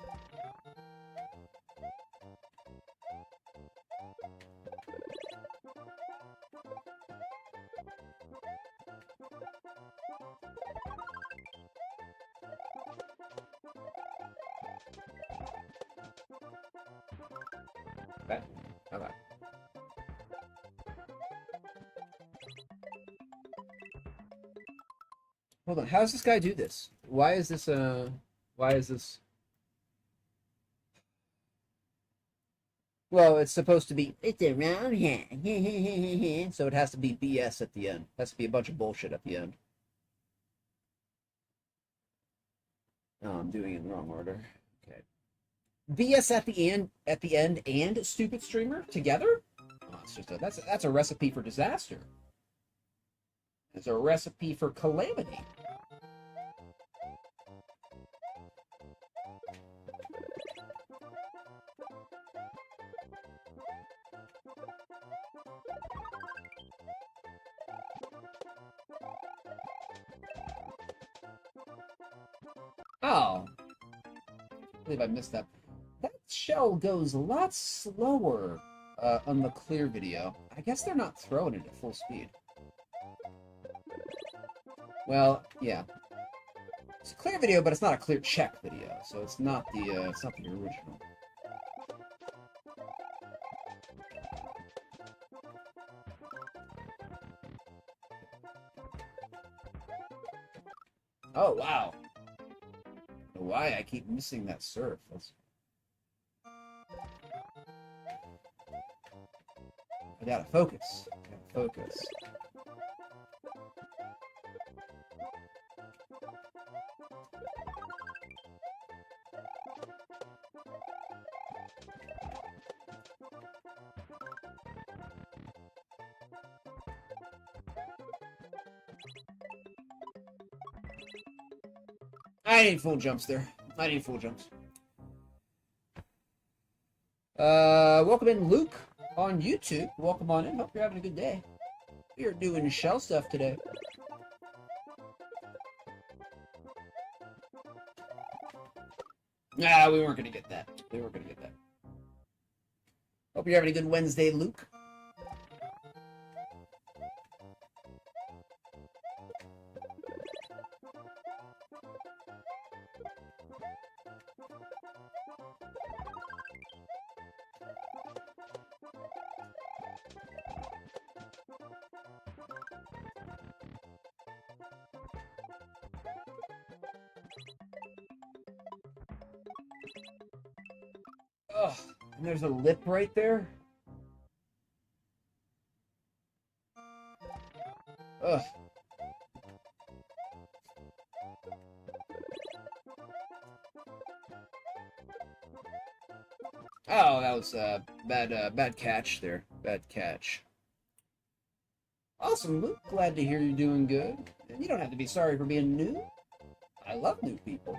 Okay. Hold on. How does this guy do this? Why is this? Well, it's supposed to be, it's a round hat. So it has to be BS at the end. It has to be a bunch of bullshit at the end. Oh, I'm doing it in the wrong order. Okay. BS at the end and stupid streamer together? Oh, it's just that's a recipe for disaster. It's a recipe for calamity. Oh, I believe I missed that. That shell goes a lot slower on the clear video. I guess they're not throwing it at full speed. Well, yeah. It's a clear video, but it's not a clear check video, so it's not the original. Oh wow. I don't know why I keep missing that surf. I gotta focus. Focus. I need full jumps there. I need full jumps. Welcome in, Luke, on YouTube. Welcome on in. Hope you're having a good day. We are doing shell stuff today. Nah, we weren't gonna get that. We weren't gonna get that. Hope you're having a good Wednesday, Luke. Ugh, and there's a lip right there. Ugh. Oh, that was bad catch there. Bad catch. Awesome, Luke. Glad to hear you're doing good. And you don't have to be sorry for being new. I love new people.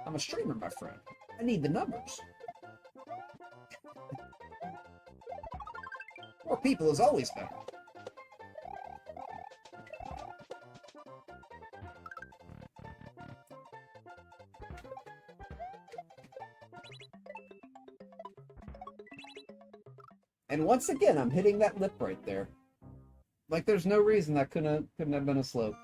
I'm a streamer, my friend. I need the numbers. More people is always better. And once again, I'm hitting that lip right there. Like there's no reason that couldn't have been a slope.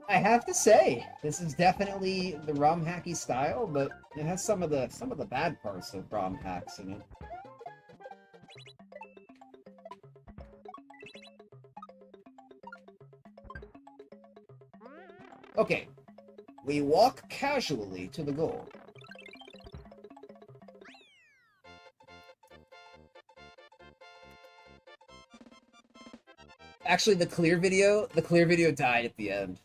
I have to say, this is definitely the ROM hacky style, but it has some of the bad parts of ROM hacks in it. Okay, we walk casually to the goal. Actually, the clear video died at the end.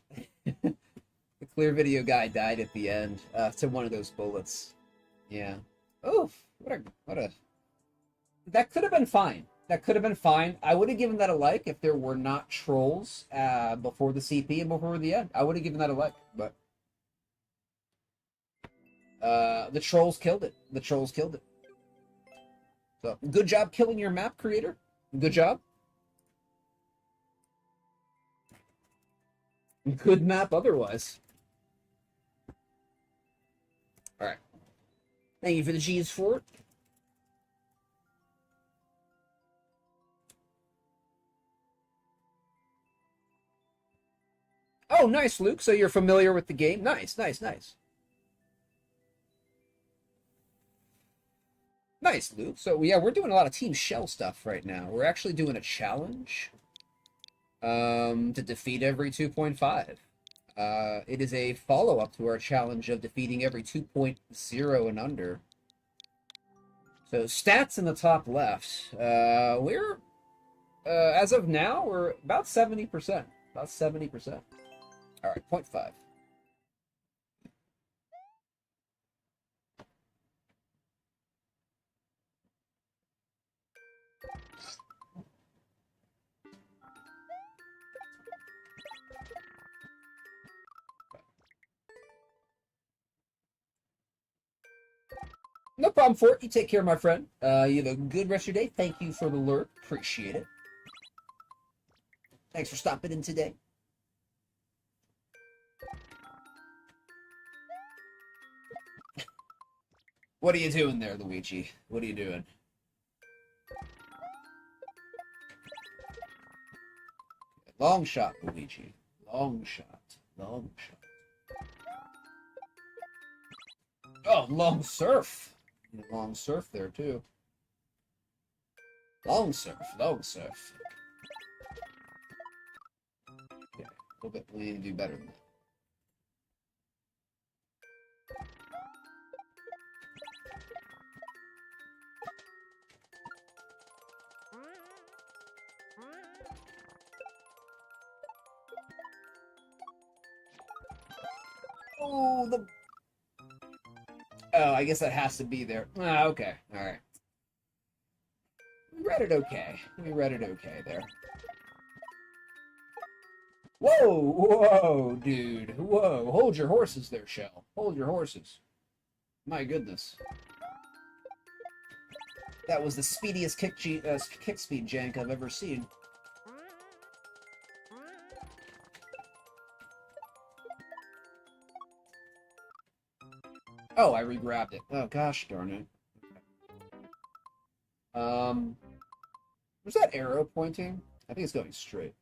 The clear video guy died at the end to one of those bullets. Yeah. Oh, what a. That could have been fine. That could have been fine. I would have given that a like if there were not trolls before the CP and before the end. I would have given that a like, but the trolls killed it. The trolls killed it. So good job killing your map creator. Good job. Good map otherwise. All right. Thank you for the G's for it. Oh, nice, Luke. So you're familiar with the game. Nice, nice, nice. Nice, Luke. So yeah, we're doing a lot of Team Shell stuff right now. We're actually doing a challenge to defeat every 2.5. It is a follow-up to our challenge of defeating every 2.0 and under. So stats in the top left. We're as of now, we're about 70%. About 70%. All right, 0.5. No problem, Fort. You take care, my friend. You have a good rest of your day. Thank you for the lurk. Appreciate it. Thanks for stopping in today. What are you doing there, Luigi? What are you doing? Long shot, Luigi. Long shot. Long shot. Oh, long surf. Long surf there, too. Long surf. Long surf. Okay, a little bit. We need to do better than that. Oh, the... Oh, I guess that has to be there. Ah, okay. All right. We read it okay. We read it okay there. Whoa! Whoa, dude. Whoa. Hold your horses there, Shell. Hold your horses. My goodness. That was the speediest kick speed jank I've ever seen. Oh, I re-grabbed it. Oh, gosh darn it. Was that arrow pointing? I think it's going straight.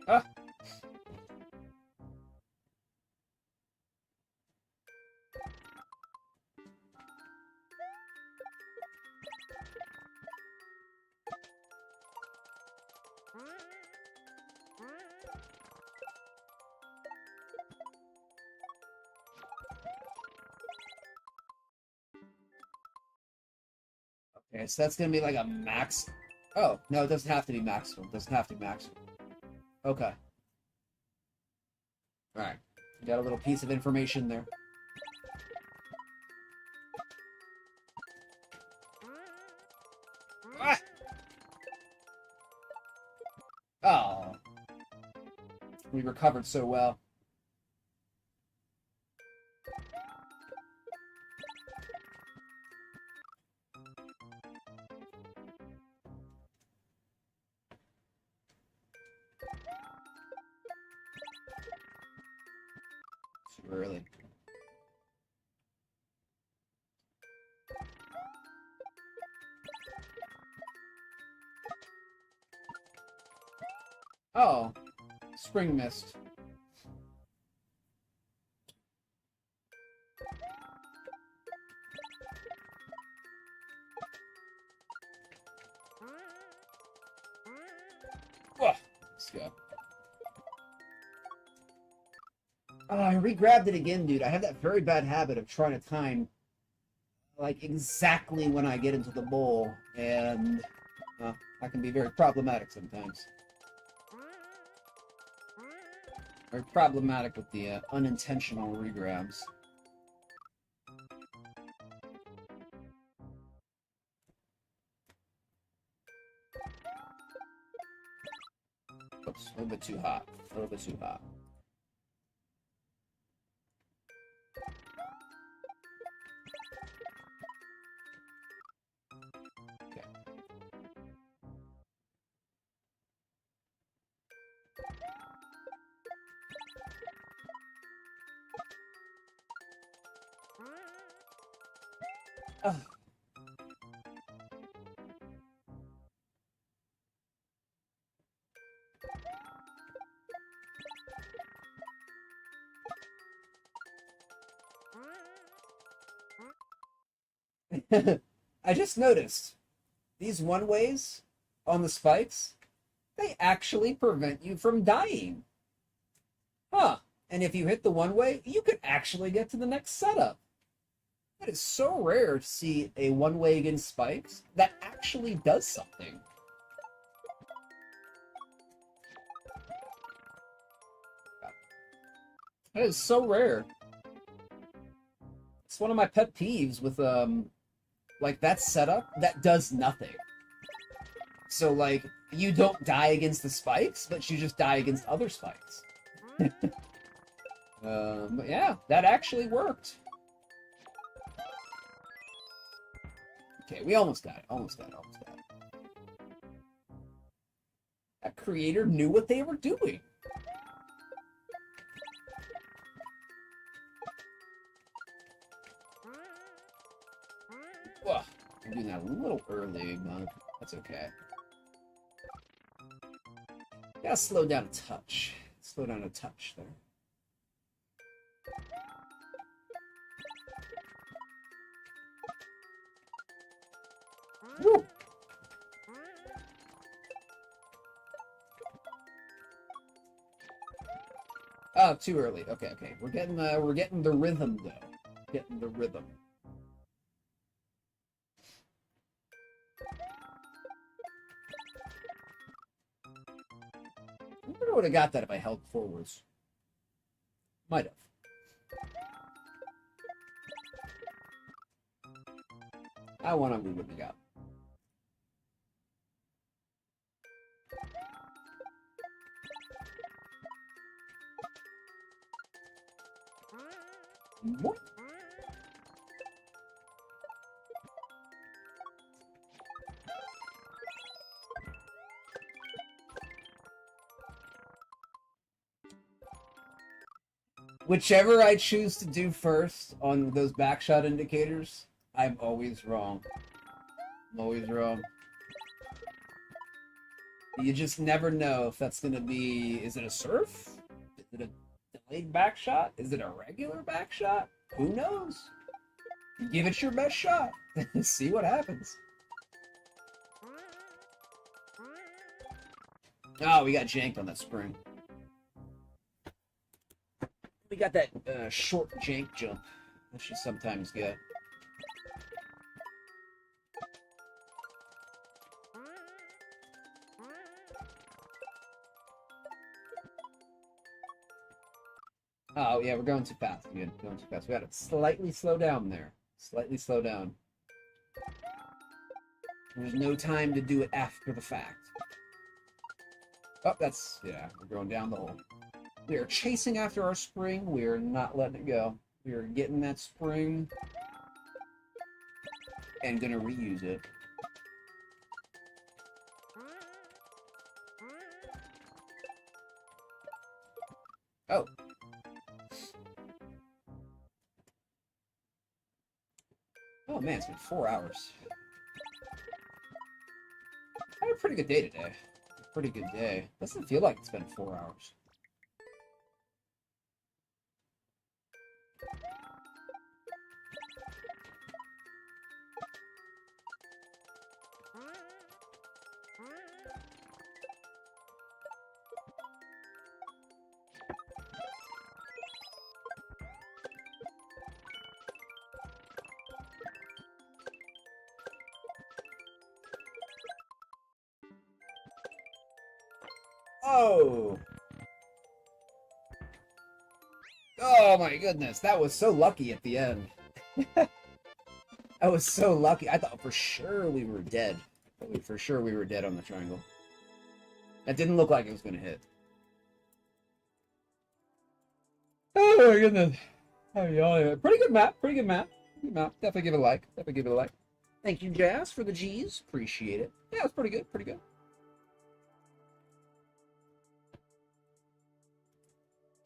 Ah! Okay, so that's gonna be like a max. Oh, no, it doesn't have to be maximum. It doesn't have to be maximum. Okay. Alright. Got a little piece of information there. Ah! Oh. We recovered so well. Too early. Oh. Spring mist. Whoa. Let's go. Oh, I re-grabbed it again, dude. I have that very bad habit of trying to time, like, exactly when I get into the bowl, and that can be very problematic sometimes. Very problematic with the unintentional regrabs. Oops, a little bit too hot. A little bit too hot. Okay. Ugh. I just noticed these one-ways on the spikes, they actually prevent you from dying. Huh. And if you hit the one-way, you could actually get to the next setup. That is so rare to see a one-way against spikes that actually does something. That is so rare. It's one of my pet peeves with like that setup that does nothing. So like you don't die against the spikes, but you just die against other spikes. But yeah, that actually worked. Okay, we almost got it. Almost got it. That creator knew what they were doing. Ugh, I'm doing that a little early, but that's okay. Gotta slow down a touch. Slow down a touch there. Woo! Oh, too early. Okay. We're getting the rhythm though. Getting the rhythm. I wonder I would have got that if I held forwards. Might have. I want to we wouldn't have got. What? Whichever I choose to do first on those backshot indicators, I'm always wrong. I'm always wrong. You just never know if that's going to be... Is it a surf? Is it a delayed backshot? Is it a regular backshot? Who knows? Give it your best shot. See what happens. Oh, we got janked on that spring. We got that short jank jump that you sometimes get. Oh, yeah, we're going too fast again. Going too fast. We gotta slightly slow down there. Slightly slow down. There's no time to do it after the fact. Oh, that's... Yeah, we're going down the hole. We are chasing after our spring. We are not letting it go. We are getting that spring and gonna reuse it. Oh. Oh man, it's been 4 hours. I had a pretty good day today. Pretty good day. Doesn't feel like it's been 4 hours. Oh! Oh my goodness, that was so lucky at the end. I was so lucky. I thought for sure we were dead. For sure we were dead on the triangle. That didn't look like it was going to hit. Oh my goodness. Oh, yeah. Pretty good map. Pretty good map. Good map. Definitely give it a like. Definitely give it a like. Thank you, Jazz, for the G's. Appreciate it. Yeah, it's pretty good. Pretty good.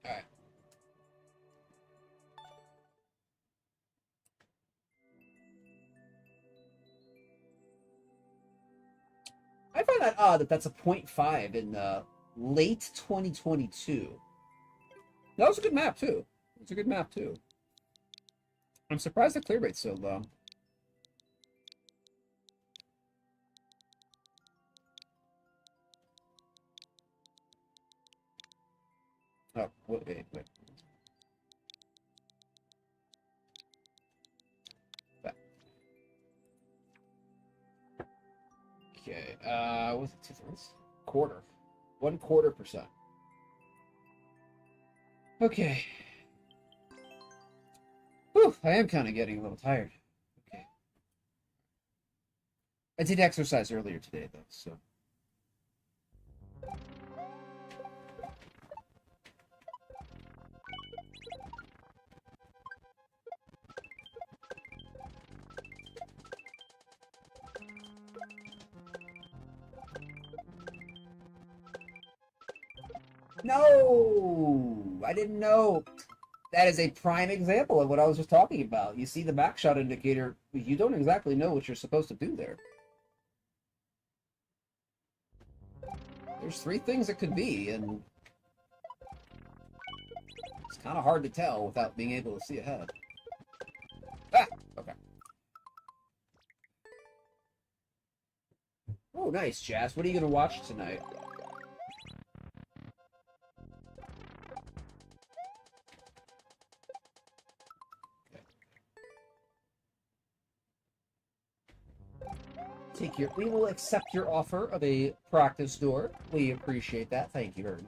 Alright. I find that odd that that's a 0.5 in late 2022. That was a good map, too. It's a good map, too. I'm surprised the clear rate's so low. Oh, wait. Back. Okay, what's the difference? Quarter. 1/4%. Okay. Whew, I am kind of getting a little tired. Okay. I did exercise earlier today, though, so. No! I didn't know. That is a prime example of what I was just talking about. You see the backshot indicator, you don't exactly know what you're supposed to do there. There's three things it could be, and it's kind of hard to tell without being able to see ahead. Ah! Okay. Oh, nice, Jazz. What are you going to watch tonight? We will accept your offer of a practice door. We appreciate that. Thank you very much.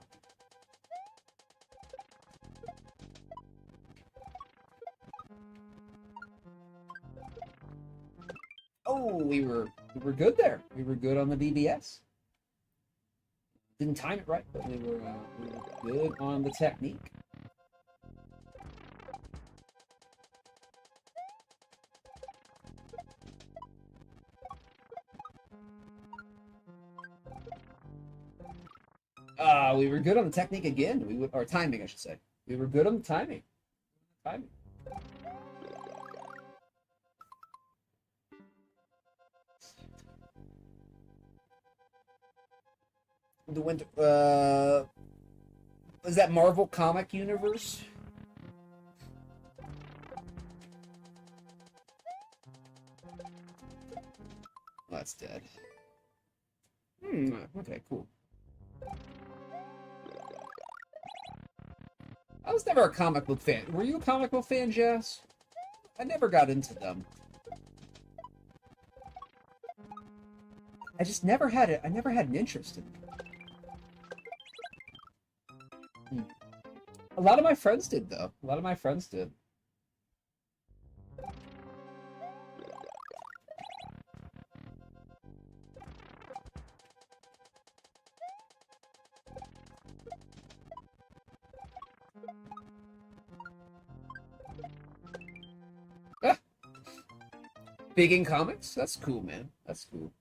Oh, we were good there. We were good on the DBS. Didn't time it right, but we were good on the technique. We were good on the technique again. Or timing, I should say. We were good on the timing. Timing. The winter. Is that Marvel comic universe? Oh, that's dead. Okay, cool. I was never a comic book fan. Were you a comic book fan, Jess? I never got into them. I just never had it. I never had an interest in them. A lot of my friends did, though. A lot of my friends did. Ah! Big in comics? That's cool, man. That's cool.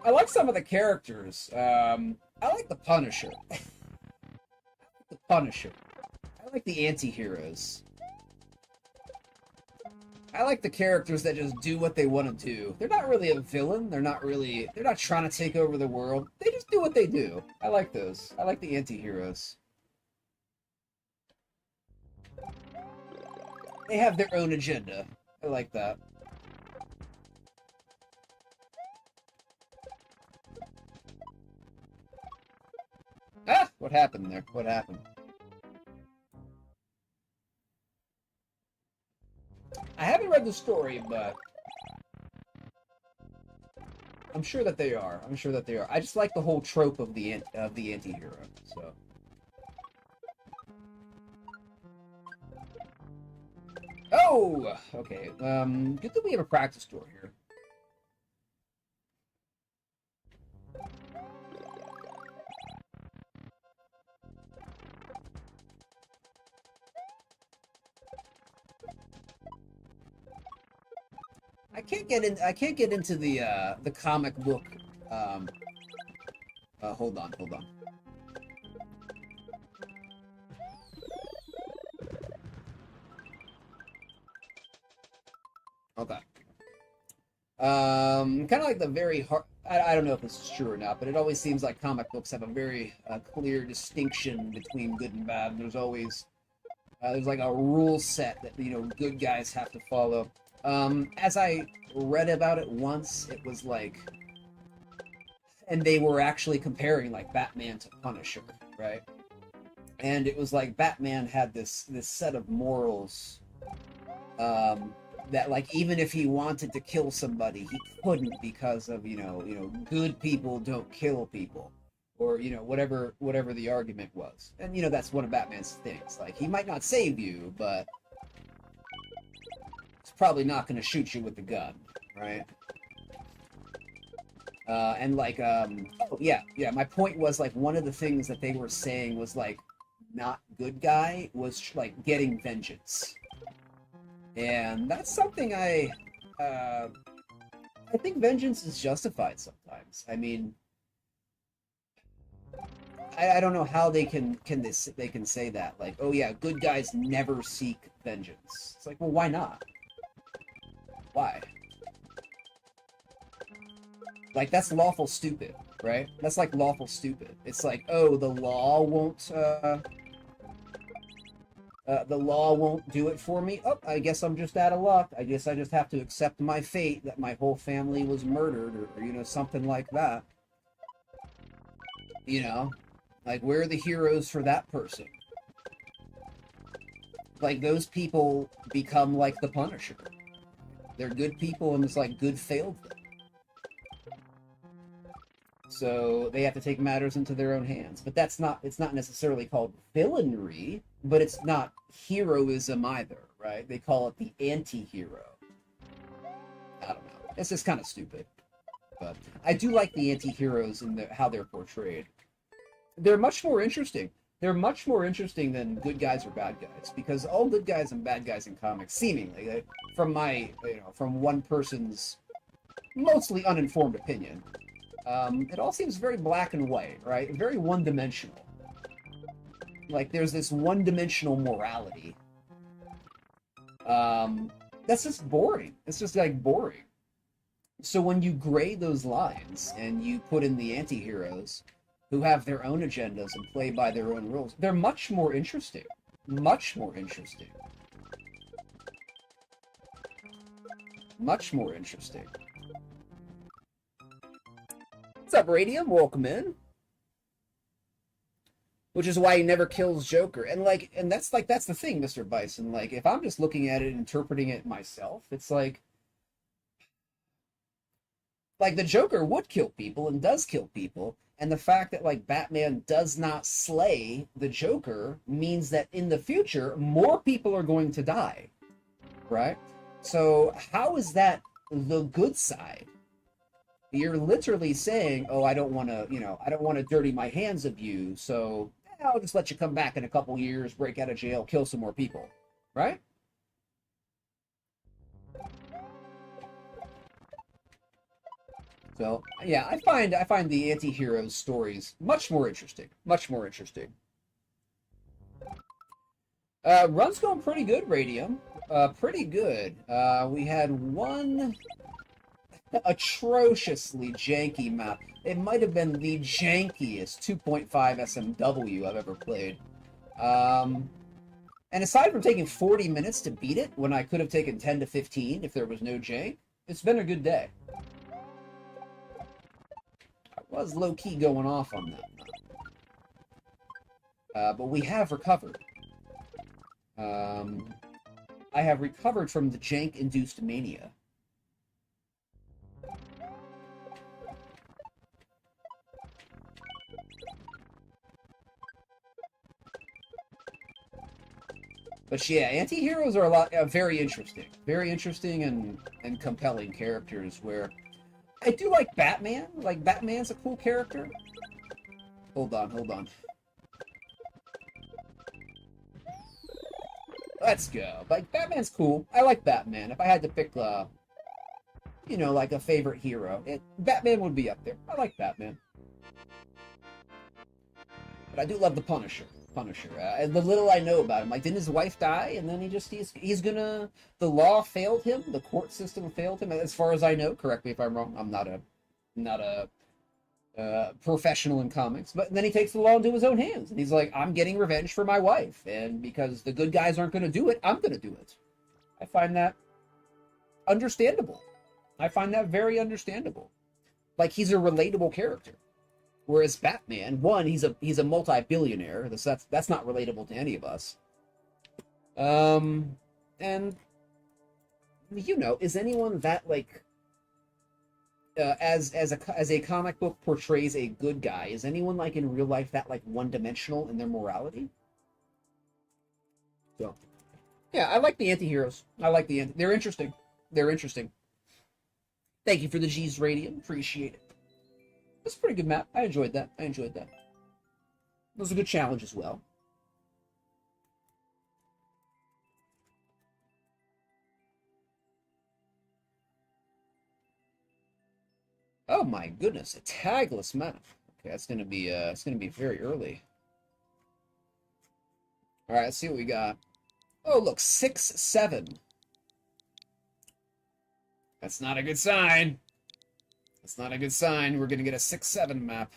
I like some of the characters. I like the Punisher. The Punisher. I like the anti-heroes. I like the characters that just do what they want to do. They're not really a villain. They're not trying to take over the world. They just do what they do. I like those. I like the anti-heroes. They have their own agenda. I like that. Ah! What happened there? What happened? I haven't read the story, but I'm sure that they are. I'm sure that they are. I just like the whole trope of the anti-hero. So. Oh, okay. Good that we have a practice door here. I can't get into the comic book. Hold on. Okay. Kind of like the very hard. I don't know if this is true or not, but it always seems like comic books have a very clear distinction between good and bad. There's always There's like a rule set that good guys have to follow. As I read about it once, it was like, and they were actually comparing like Batman to Punisher, right? And it was like Batman had this set of morals that like even if he wanted to kill somebody, he couldn't because of good people don't kill people, or whatever the argument was. And that's one of Batman's things. Like he might not save you, but he's probably not going to shoot you with the gun, right? And like oh yeah, my point was like one of the things that they were saying was like not good guy was like getting vengeance. And that's something I think vengeance is justified sometimes. I mean, I don't know how they can say that. Like, oh yeah, good guys never seek vengeance. It's like, well, why not? Why? Like, that's lawful stupid, right? That's like lawful stupid. It's like, oh, the law won't do it for me. Oh, I guess I'm just out of luck. I guess I just have to accept my fate that my whole family was murdered, or something like that. Like, where are the heroes for that person? Like, those people become like the Punisher. They're good people, and it's like good failed them. So they have to take matters into their own hands. But it's not necessarily called villainry, but it's not heroism either, right? They call it the anti-hero. I don't know. It's just kind of stupid. But I do like the anti-heroes and how they're portrayed. They're much more interesting. They're much more interesting than good guys or bad guys, because all good guys and bad guys in comics, seemingly, from one person's mostly uninformed opinion, it all seems very black and white, right? Very one-dimensional. Like, there's this one-dimensional morality. That's just boring. It's just, like, boring. So when you gray those lines, and you put in the anti-heroes, who have their own agendas and play by their own rules, they're much more interesting. Much more interesting. Much more interesting. What's up, Radium? Welcome in. Which is why he never kills Joker. And that's the thing, Mr. Bison. Like, if I'm just looking at it and interpreting it myself, it's like the Joker would kill people and does kill people. And the fact that, like, Batman does not slay the Joker means that in the future, more people are going to die. Right? So how is that the good side? You're literally saying, oh, I don't want to dirty my hands of you, so I'll just let you come back in a couple years, break out of jail, kill some more people. Right? So, yeah, I find the anti-heroes stories much more interesting. Much more interesting. Run's going pretty good, Radium. Pretty good. We had one atrociously janky map. It might have been the jankiest 2.5 SMW I've ever played. And aside from taking 40 minutes to beat it, when I could have taken 10 to 15 if there was no jank, it's been a good day. I was low-key going off on that map. But we have recovered. I have recovered from the jank-induced mania. But yeah, anti-heroes are very interesting and compelling characters. Where I do like Batman. Like, Batman's a cool character. Hold on. Let's go. Like, Batman's cool. I like Batman. If I had to pick, like a favorite hero, Batman would be up there. I like Batman. But I do love the Punisher. And the little I know about him, like, didn't his wife die, and then the law failed him, the court system failed him, as far as I know. Correct me if I'm wrong. I'm not a professional in comics, but then he takes the law into his own hands, and he's like, "I'm getting revenge for my wife, and because the good guys aren't going to do it, I'm going to do it." I find that understandable. I find that very understandable. Like, he's a relatable character. Whereas Batman, one, he's a multi-billionaire. That's not relatable to any of us. And is anyone that like as a comic book portrays a good guy? Is anyone like in real life that like one-dimensional in their morality? So, yeah, I like the anti-heroes. They're interesting. They're interesting. Thank you for the G's Radium. Appreciate it. That's a pretty good map. I enjoyed that. It was a good challenge as well. Oh my goodness, a tagless map. Okay, it's gonna be very early. All right, let's see what we got. Oh, look, 6-7. That's not a good sign. That's not a good sign. We're gonna get a 6-7 map.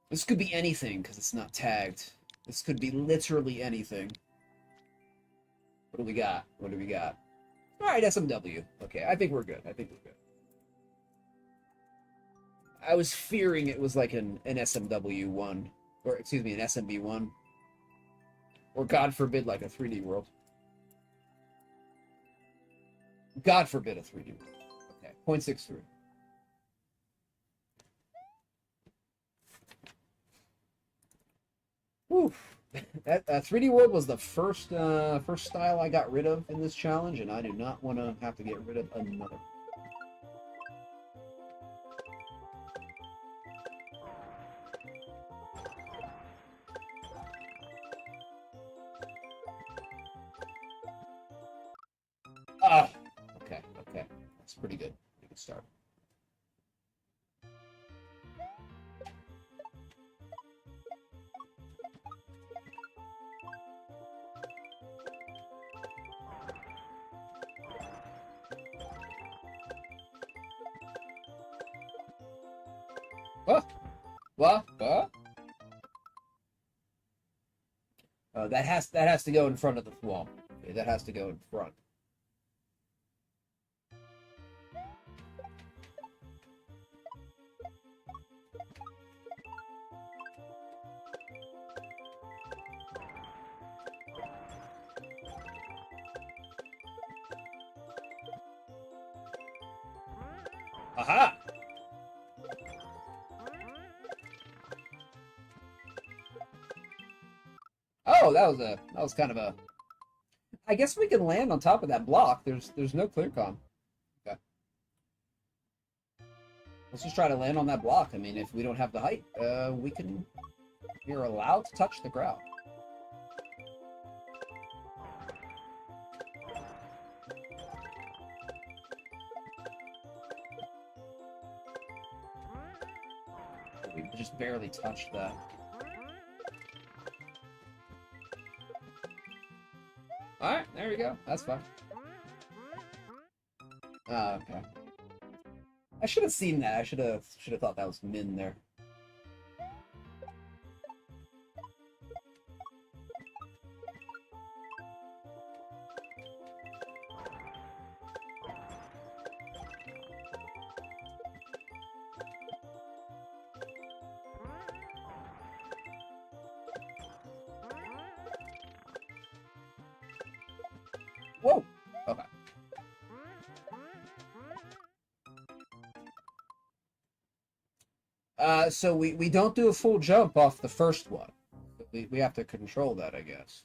This could be anything because it's not tagged. This could be literally anything. What do we got? What do we got? All right, SMW. Okay, I think we're good. I was fearing it was like an SMW one, or excuse me, an SMB one, or God forbid, like a 3D world. God forbid a 3D world. Okay, 0.63. Whew. That 3D world was the first style I got rid of in this challenge, and I do not want to have to get rid of another. Ah, okay. That's pretty good. We can start. What? That has to go in front of the swamp. Okay, that has to go in front. Aha! Oh, that was kind of a. I guess we can land on top of that block. There's no clear com. Okay. Let's just try to land on that block. I mean, if we don't have the height, we're allowed to touch the ground. We just barely touched that. Alright, there we go. That's fine. Okay. I should have seen that. I should have thought that was Min there. Whoa! Okay. So we don't do a full jump off the first one. We have to control that, I guess.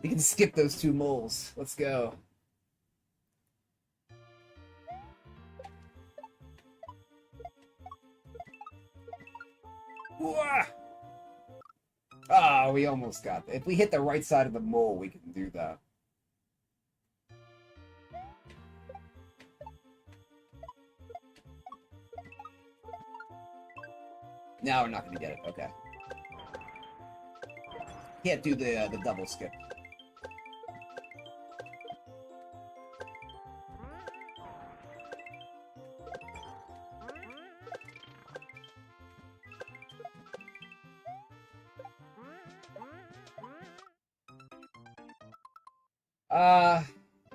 We can skip those two moles. Let's go. Ah, we almost got that. If we hit the right side of the mole, we can do that. Now we're not going to get it. Okay. Can't do the double skip.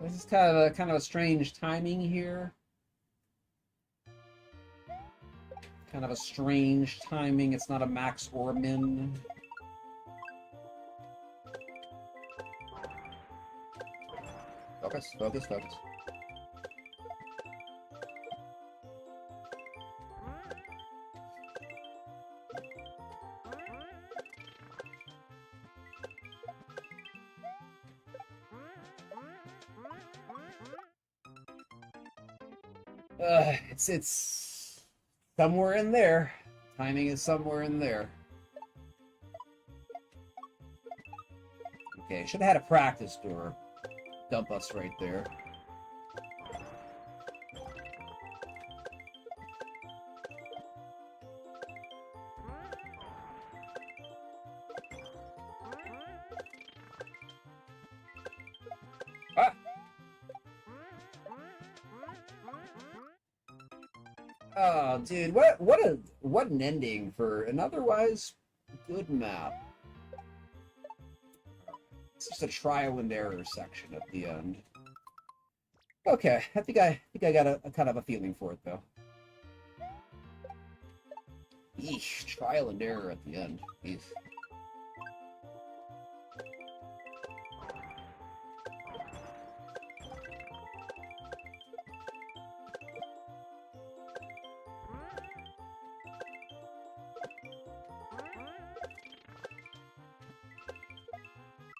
This is kind of a strange timing here. Kind of a strange timing. It's not a max or a min. Focus, focus, focus. It's somewhere in there. Timing is somewhere in there. Okay, should have had a practice door. Dump us right there. Ah! Oh, dude, what an ending for an otherwise good map. It's just a trial and error section at the end. Okay, I think I got a kind of a feeling for it though. Eesh, trial and error at the end. Eesh.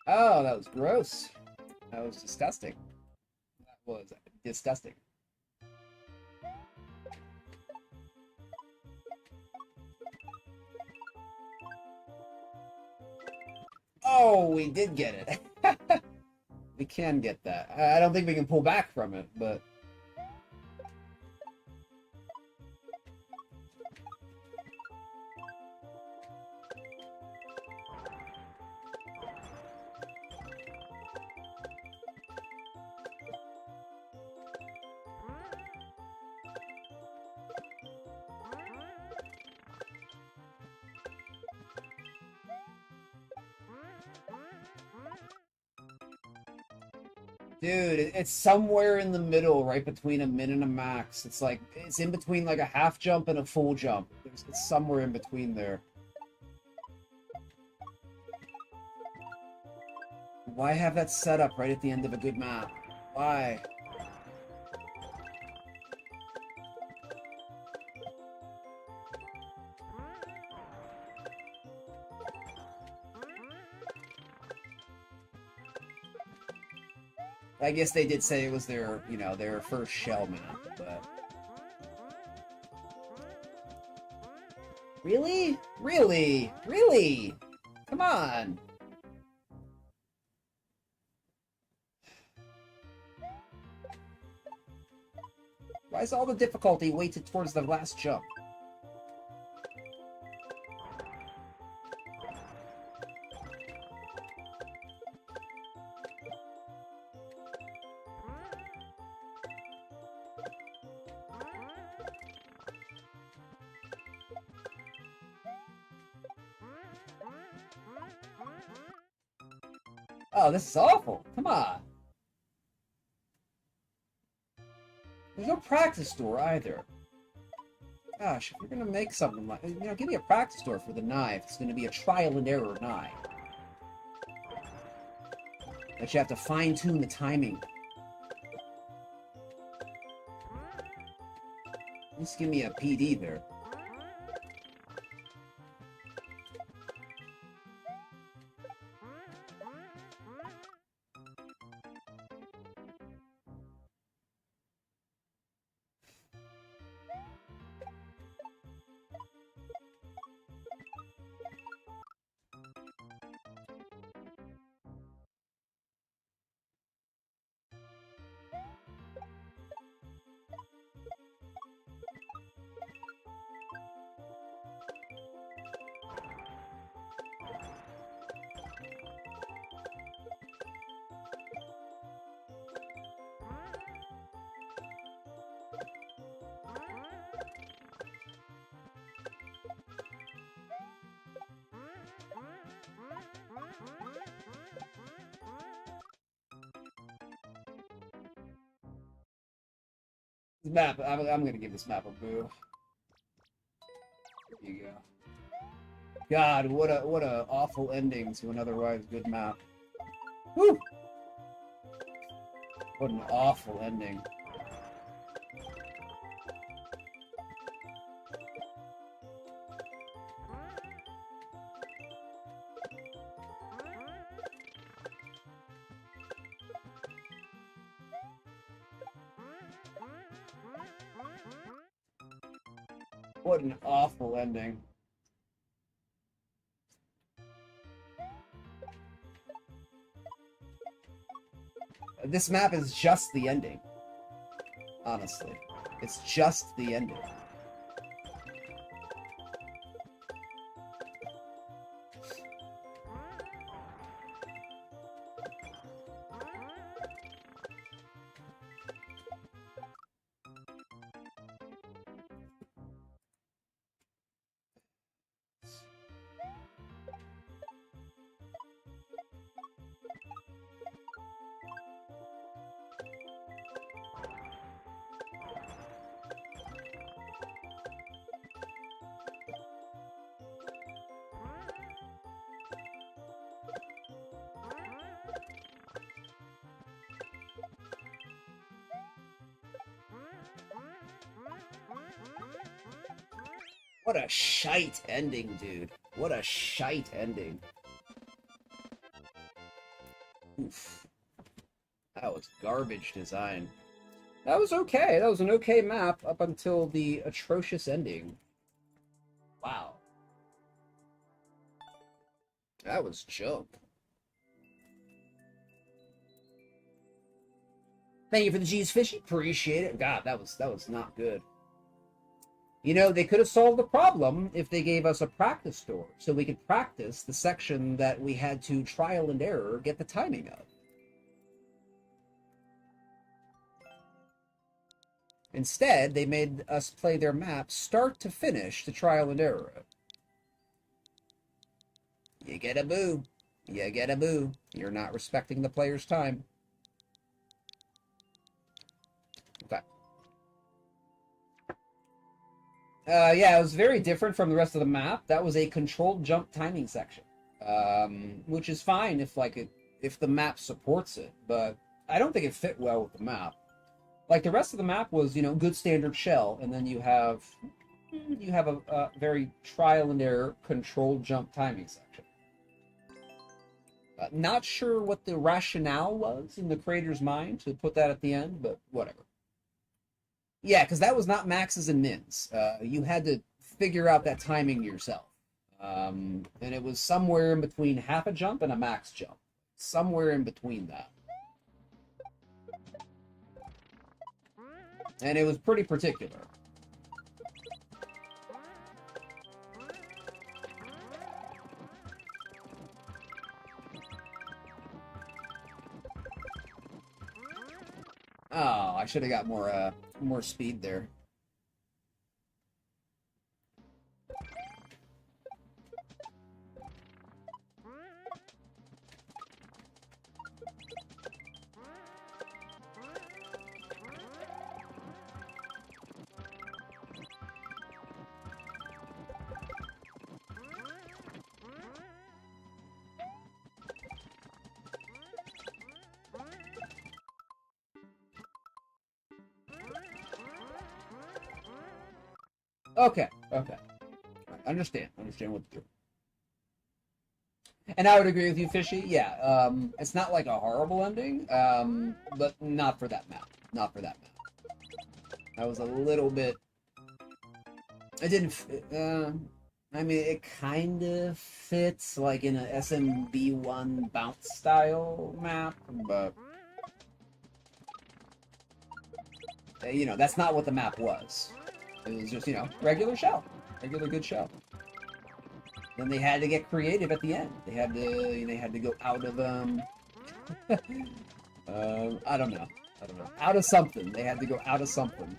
Oh, that was gross. That was disgusting. That was disgusting. Oh, we did get it. We can get that. I don't think we can pull back from it, but... Dude, it's somewhere in the middle, right between a min and a max. It's like, it's in between like a half jump and a full jump. It's somewhere in between there. Why have that set up right at the end of a good map? Why? I guess they did say it was their, you know, their first shell map, but... Really? Really? Really? Come on! Why is all the difficulty weighted towards the last jump? Oh, this is awful. Come on. There's no practice door either. Gosh, if you're gonna make something like, you know, give me a practice door for the knife. It's gonna be a trial and error knife. That you have to fine tune the timing. At least give me a PD there. This map, I'm gonna give this map a boo. There you go. God, what a awful ending to an otherwise good map. Whew! What an awful ending. What an awful ending. This map is just the ending. Honestly. It's just the ending. What a shite ending, dude. What a shite ending. Oof. That was garbage design. That was okay. That was an okay map up until the atrocious ending. Wow. That was junk. Thank you for the G's Fishy. Appreciate it. God, that was not good. You know, they could have solved the problem if they gave us a practice door so we could practice the section that we had to trial and error get the timing of. Instead, they made us play their map start to finish to trial and error it. You get a boo. You get a boo. You're not respecting the player's time. Okay. Yeah, it was very different from the rest of the map. That was a controlled jump timing section, which is fine if the map supports it, but I don't think it fit well with the map. Like the rest of the map was, you know, good standard shell, and then you have a very trial and error controlled jump timing section. Not sure what the rationale was in the creator's mind to put that at the end, but whatever. Yeah, because that was not maxes and mins. You had to figure out that timing yourself. And it was somewhere in between half a jump and a max jump. Somewhere in between that. And it was pretty particular. Oh, I should have got more speed there. Okay. Understand what to do. And I would agree with you, Fishy. Yeah, it's not like a horrible ending, but not for that map. Not for that map. I was a little bit. I didn't. I mean, it kind of fits like in a SMB1 bounce style map, but you know that's not what the map was. It was just, you know, regular shell, regular good shell. Then they had to get creative at the end. They had to go out of I don't know, out of something. They had to go out of something.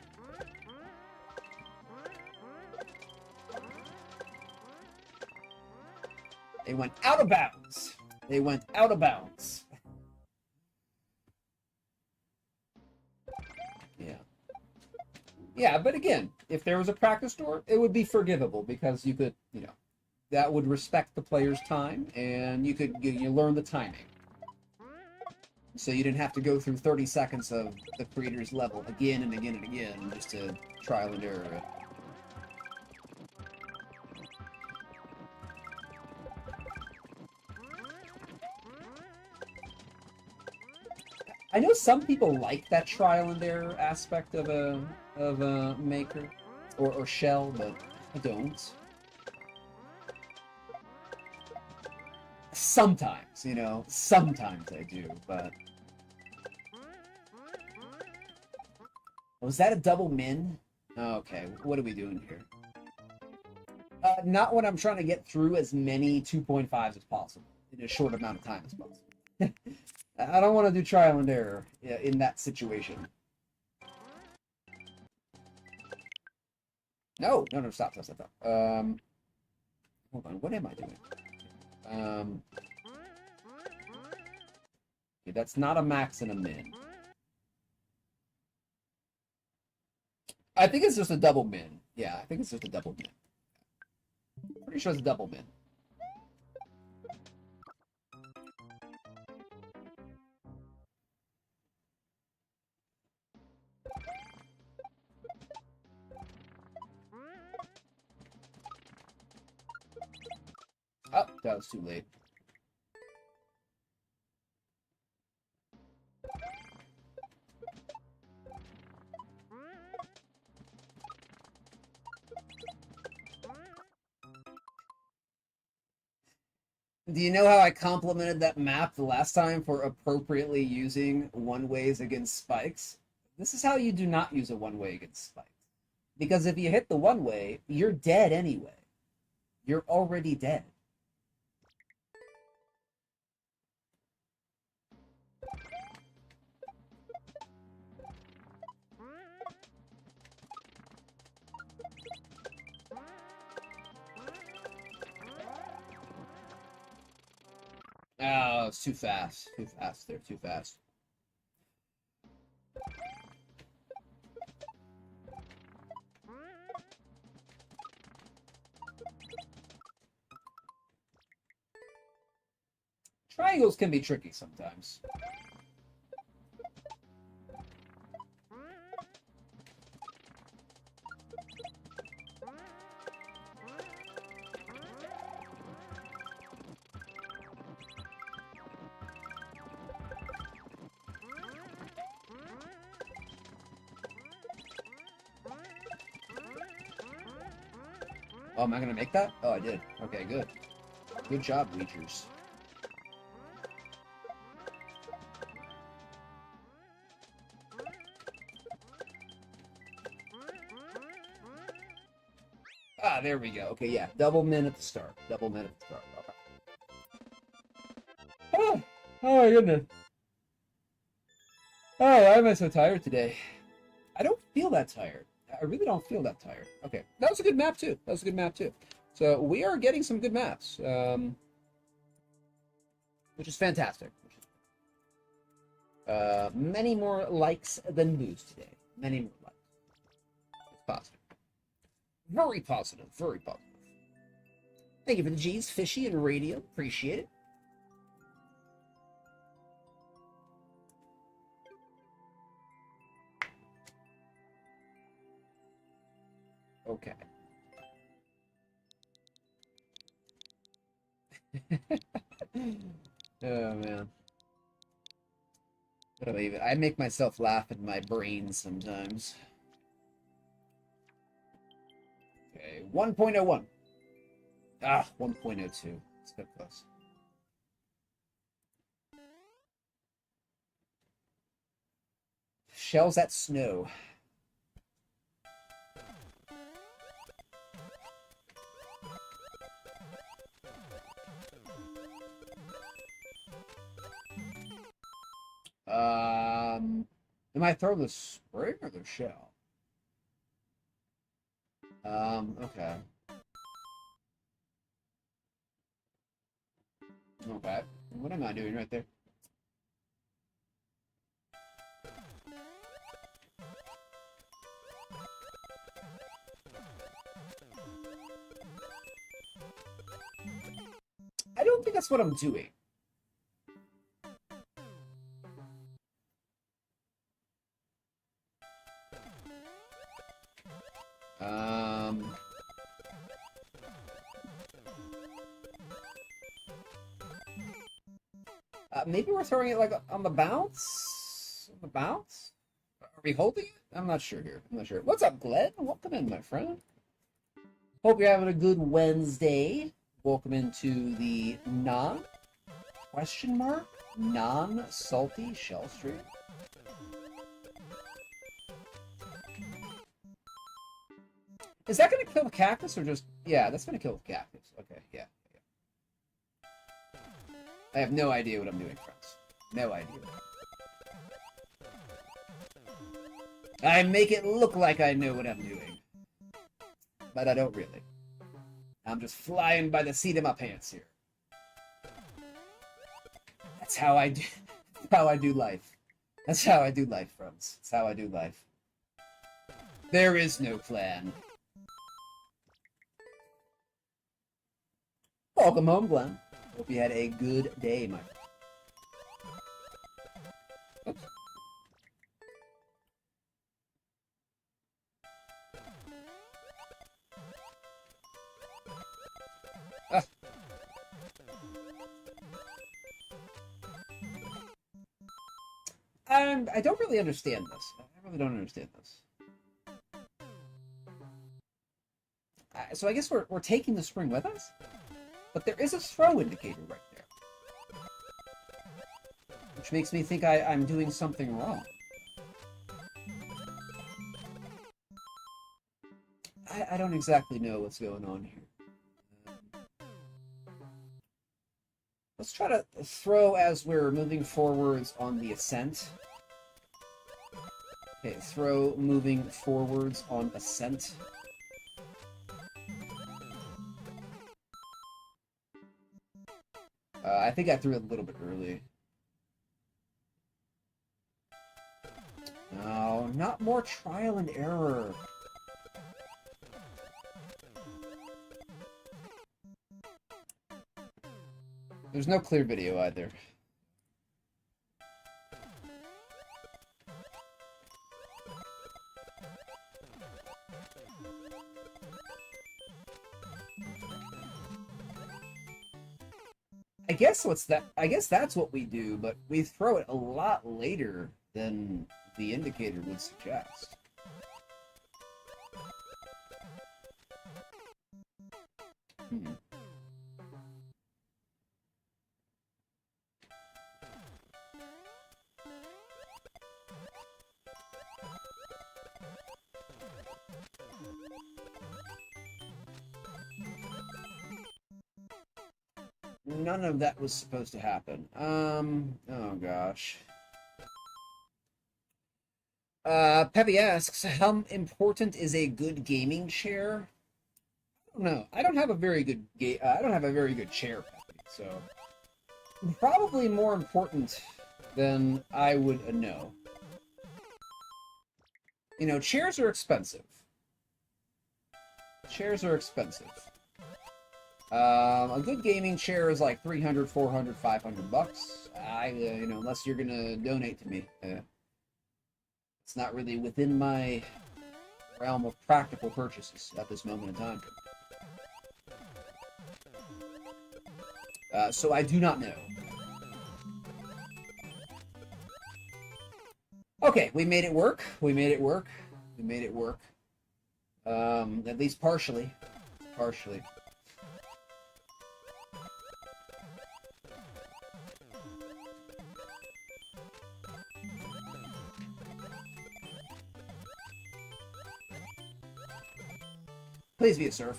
They went out of bounds. They went out of bounds. Yeah. Yeah, but again, if there was a practice door, it would be forgivable because you could, that would respect the player's time, and you learn the timing. So you didn't have to go through 30 seconds of the creator's level again and again and again just to trial and error it. I know some people like that trial and error aspect of a maker or shell, but I don't. Sometimes, sometimes I do, but was that a double min? Okay, what are we doing here? Not when I'm trying to get through as many 2.5s as possible in a short amount of time as possible. I don't want to do trial and error in that situation. No, stop. Hold on, what am I doing? Okay, that's not a max and a min. I think it's just a double min. Yeah, I think it's just a double min. Pretty sure it's a double min. Oh, that was too late. Do you know how I complimented that map the last time for appropriately using one-ways against spikes? This is how you do not use a one-way against spikes. Because if you hit the one-way, you're dead anyway. You're already dead. Oh, it's too fast. Too fast. They're too fast. Triangles can be tricky sometimes. Oh, am I gonna make that? Oh, I did. Okay, good. Good job, Bleachers. Ah, there we go. Okay, yeah. Double min at the start. Double min at the start. Okay. Oh my goodness. Oh, why am I so tired today? I don't feel that tired. I really don't feel that tired. Okay, that was a good map too. So we are getting some good maps, which is fantastic. Many more likes than boos today. Many more likes. It's positive. Very positive. Very positive. Thank you for the G's, Fishy, and Radio. Appreciate it. Okay. Oh man. I make myself laugh in my brain sometimes. Okay, 1.01. Ah, 1.02. It's so close. Shells at snow. Am I throwing the spring or the shell? Okay. Okay. What am I doing right there? don't think that's what I'm doing. Maybe we're throwing it like on the bounce? On the bounce? Are we holding it? I'm not sure here. I'm not sure. What's up, Glenn? Welcome in, my friend. Hope you're having a good Wednesday. Welcome into the non-salty shell stream. Is that going to kill the cactus or just... Yeah, that's going to kill the cactus. Okay, yeah. I have no idea what I'm doing, friends. No idea. I make it look like I know what I'm doing. But I don't really. I'm just flying by the seat of my pants here. That's how I do... how I do life. That's how I do life, friends. That's how I do life. There is no plan. Welcome home, Glenn. Hope you had a good day, my friend. Oops. Ah. I don't really understand this. I really don't understand this. So I guess we're taking the spring with us? But there is a throw indicator right there. Which makes me think I'm doing something wrong. I don't exactly know what's going on here. Let's try to throw as we're moving forwards on the ascent. Okay, throw moving forwards on ascent. I think I threw it a little bit early. No, not more trial and error. There's no clear video either. I guess that's what we do, but we throw it a lot later than the indicator would suggest. None of that was supposed to happen. Oh gosh. Peppy asks, how important is a good gaming chair? I don't know. I don't have a very good chair, Peppy, so probably more important than I would know. You know, chairs are expensive. Chairs are expensive. A good gaming chair is like 300, 400, 500 bucks. You know, unless you're gonna donate to me. It's not really within my realm of practical purchases at this moment in time. So I do not know. Okay, we made it work. We made it work. We made it work. At least partially. Partially. Please be a surf.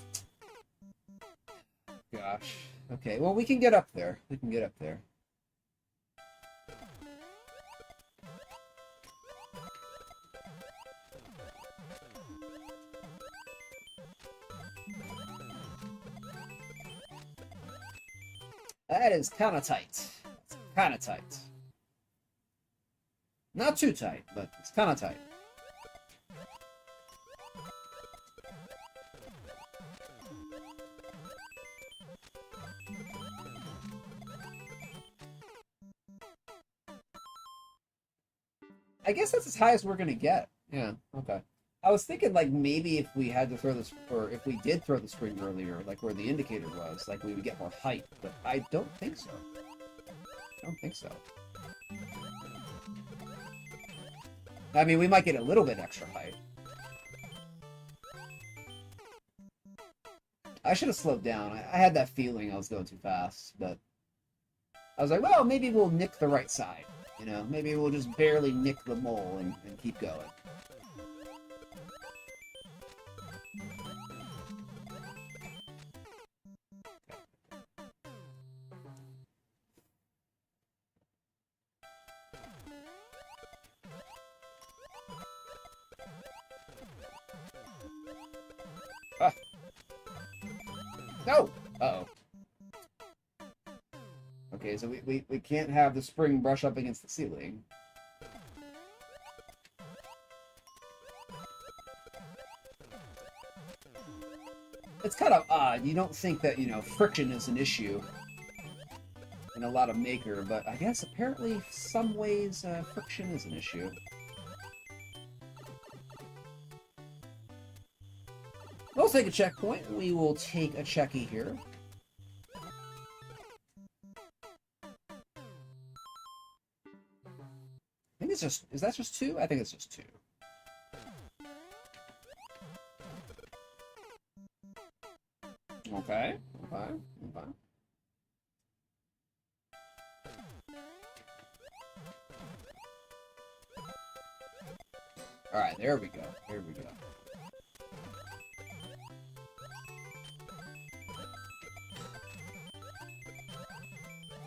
Gosh. Okay, well, we can get up there. We can get up there. That is kind of tight. It's kind of tight. Not too tight, but it's kind of tight. I guess that's as high as we're gonna get. Yeah, okay. I was thinking like maybe if we had to throw this, or if we did throw the spring earlier, like where the indicator was, like we would get more height, but I don't think so. I don't think so. I mean, we might get a little bit extra height. I should have slowed down. I had that feeling I was going too fast, but I was like, well, maybe we'll nick the right side. You know, maybe we'll just barely nick the mole and keep going. Ah. No! Uh-oh. Okay, so we can't have the spring brush up against the ceiling. It's kind of odd. You don't think that, you know, friction is an issue in a lot of Maker, but I guess apparently some ways friction is an issue. We'll take a checkpoint. We will take a checky here. I think it's just, is that just 2? I think it's just 2. Okay, okay, okay. Alright, there we go. There we go.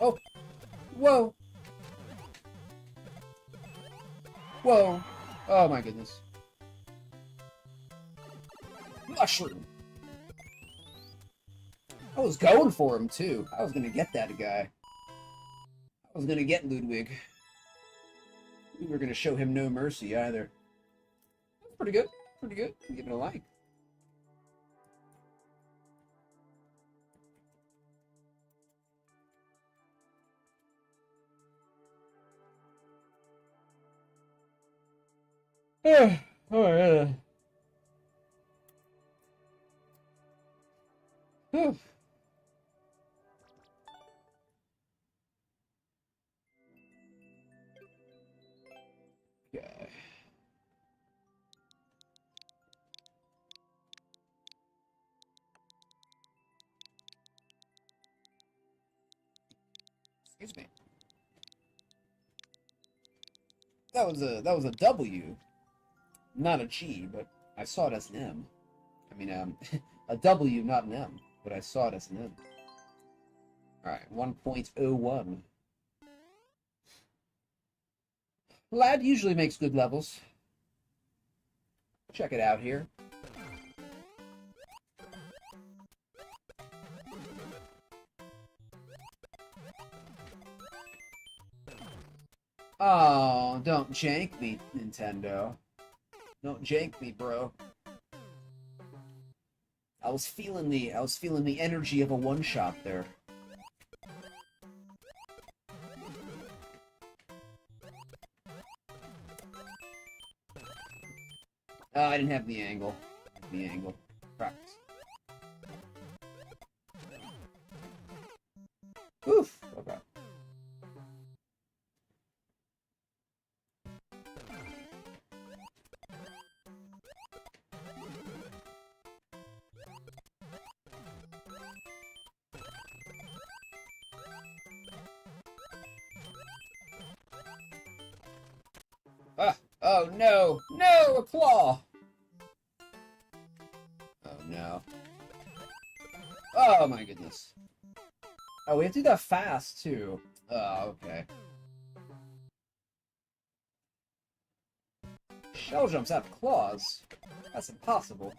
Oh! Whoa! Whoa! Oh my goodness. Mushroom! I was going for him, too. I was gonna get that guy. I was gonna get Ludwig. We were gonna show him no mercy, either. That's pretty good. Pretty good. Give it a like. Oh, yeah. Whew. Okay. Excuse me. That was a W, not a G, but I saw it as an M. I mean, a W, not an M, but I saw it as an M. Alright, 1.01. Lad usually makes good levels. Check it out here. Oh, don't jank me, Nintendo. Don't jank me, bro. I was feeling the energy of a one-shot there. Oh, I didn't have the angle. The angle. Practice. Oof. Okay. Ah! Oh no! No! A claw! Oh no. Oh my goodness. Oh, we have to do that fast too. Oh, okay. Shell jumps have claws. That's impossible.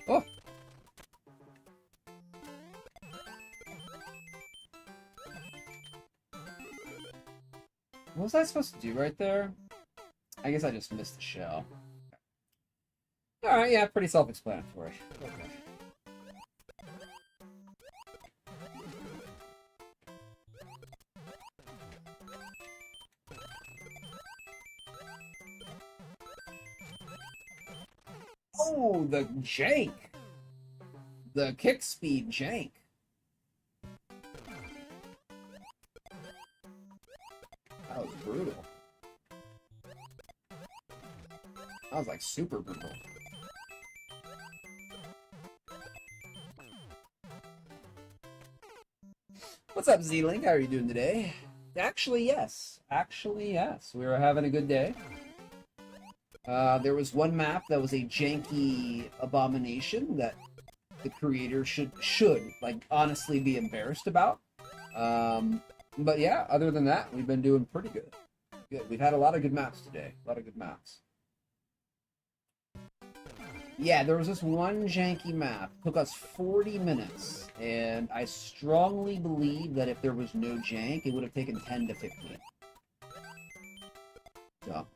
Oh! What was I supposed to do right there? I guess I just missed the shell. Alright, yeah, pretty self-explanatory. Okay. Oh, the jank. The kick speed jank. That was brutal. That was like super brutal. What's up, Z-Link? How are you doing today? Actually, yes. Actually, yes. We were having a good day. There was one map that was a janky abomination that the creator should like honestly be embarrassed about. But yeah, other than that, we've been doing pretty good. Good. We've had a lot of good maps today. A lot of good maps. Yeah, there was this one janky map. Took us 40 minutes, and I strongly believe that if there was no jank, it would have taken 10 to 15. So.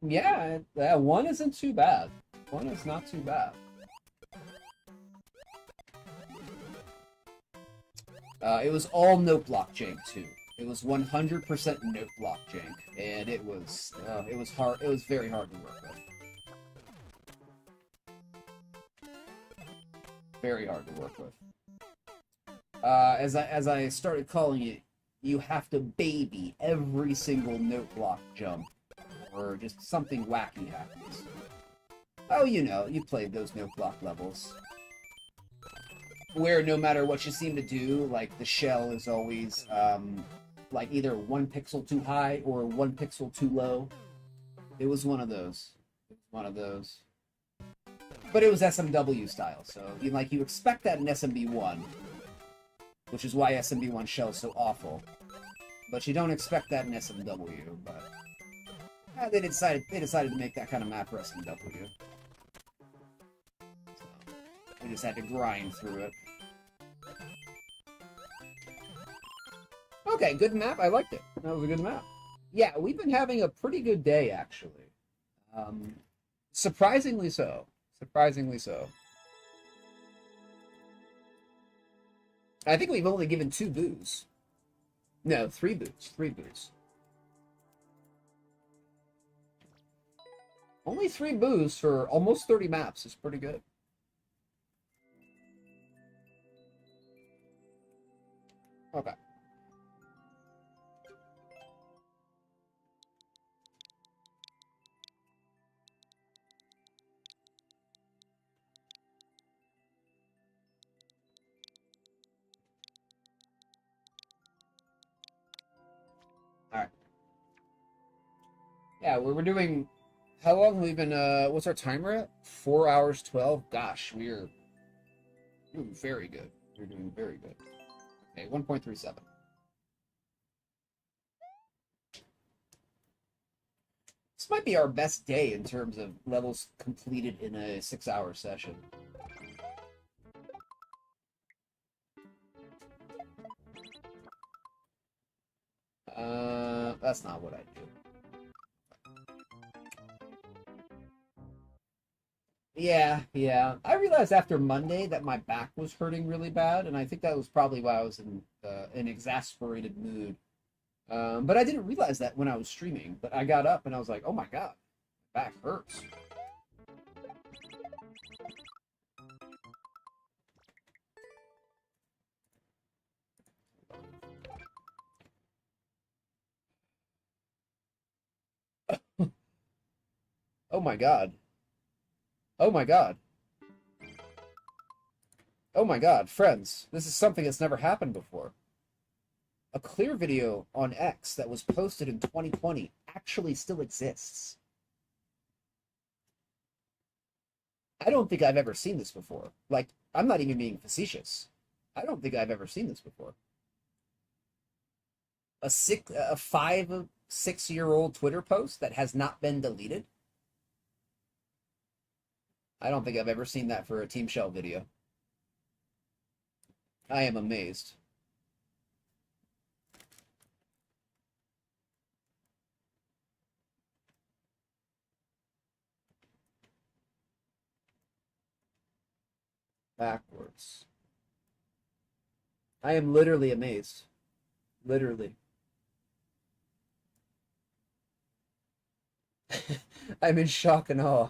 Yeah, one isn't too bad. One is not too bad. It was all note block jank too. It was 100% note block jank, and it was hard. It was very hard to work with. Very hard to work with. As I started calling it, you have to baby every single note block jump, or just something wacky happens. Oh, you know, you played those note block levels. Where no matter what you seem to do, like the shell is always like either 1 pixel too high or 1 pixel too low. It was one of those. It was one of those. But it was SMW style, so you expect that in SMB1, which is why SMB1 shell's so awful. But you don't expect that in SMW. But they decided to make that kind of map for SMW. We just had to grind through it. Okay, good map. I liked it. That was a good map. Yeah, we've been having a pretty good day, actually. Surprisingly so. Surprisingly so. I think we've only given 2 boos. No, 3 boos. 3 boos. Only 3 boos for almost 30 maps is pretty good. Okay. Alright. Yeah, we're doing... How long have we been, what's our timer at? 4 hours 12? Gosh, we're doing very good. We're doing very good. Okay, 1.37. This might be our best day in terms of levels completed in a 6-hour session. That's not what I do. Yeah. I realized after Monday that my back was hurting really bad, and I think that was probably why I was in an exasperated mood. But I didn't realize that when I was streaming. But I got up and I was like, oh my god, my back hurts. Oh my god. Oh my god. Oh my god, friends, this is something that's never happened before. A clear video on X that was posted in 2020 actually still exists. I don't think I've ever seen this before. Like, I'm not even being facetious. I don't think I've ever seen this before. A 5-6-year-old Twitter post that has not been deleted. I don't think I've ever seen that for a Team Shell video. I am amazed. Backwards. I am literally amazed. Literally. I'm in shock and awe.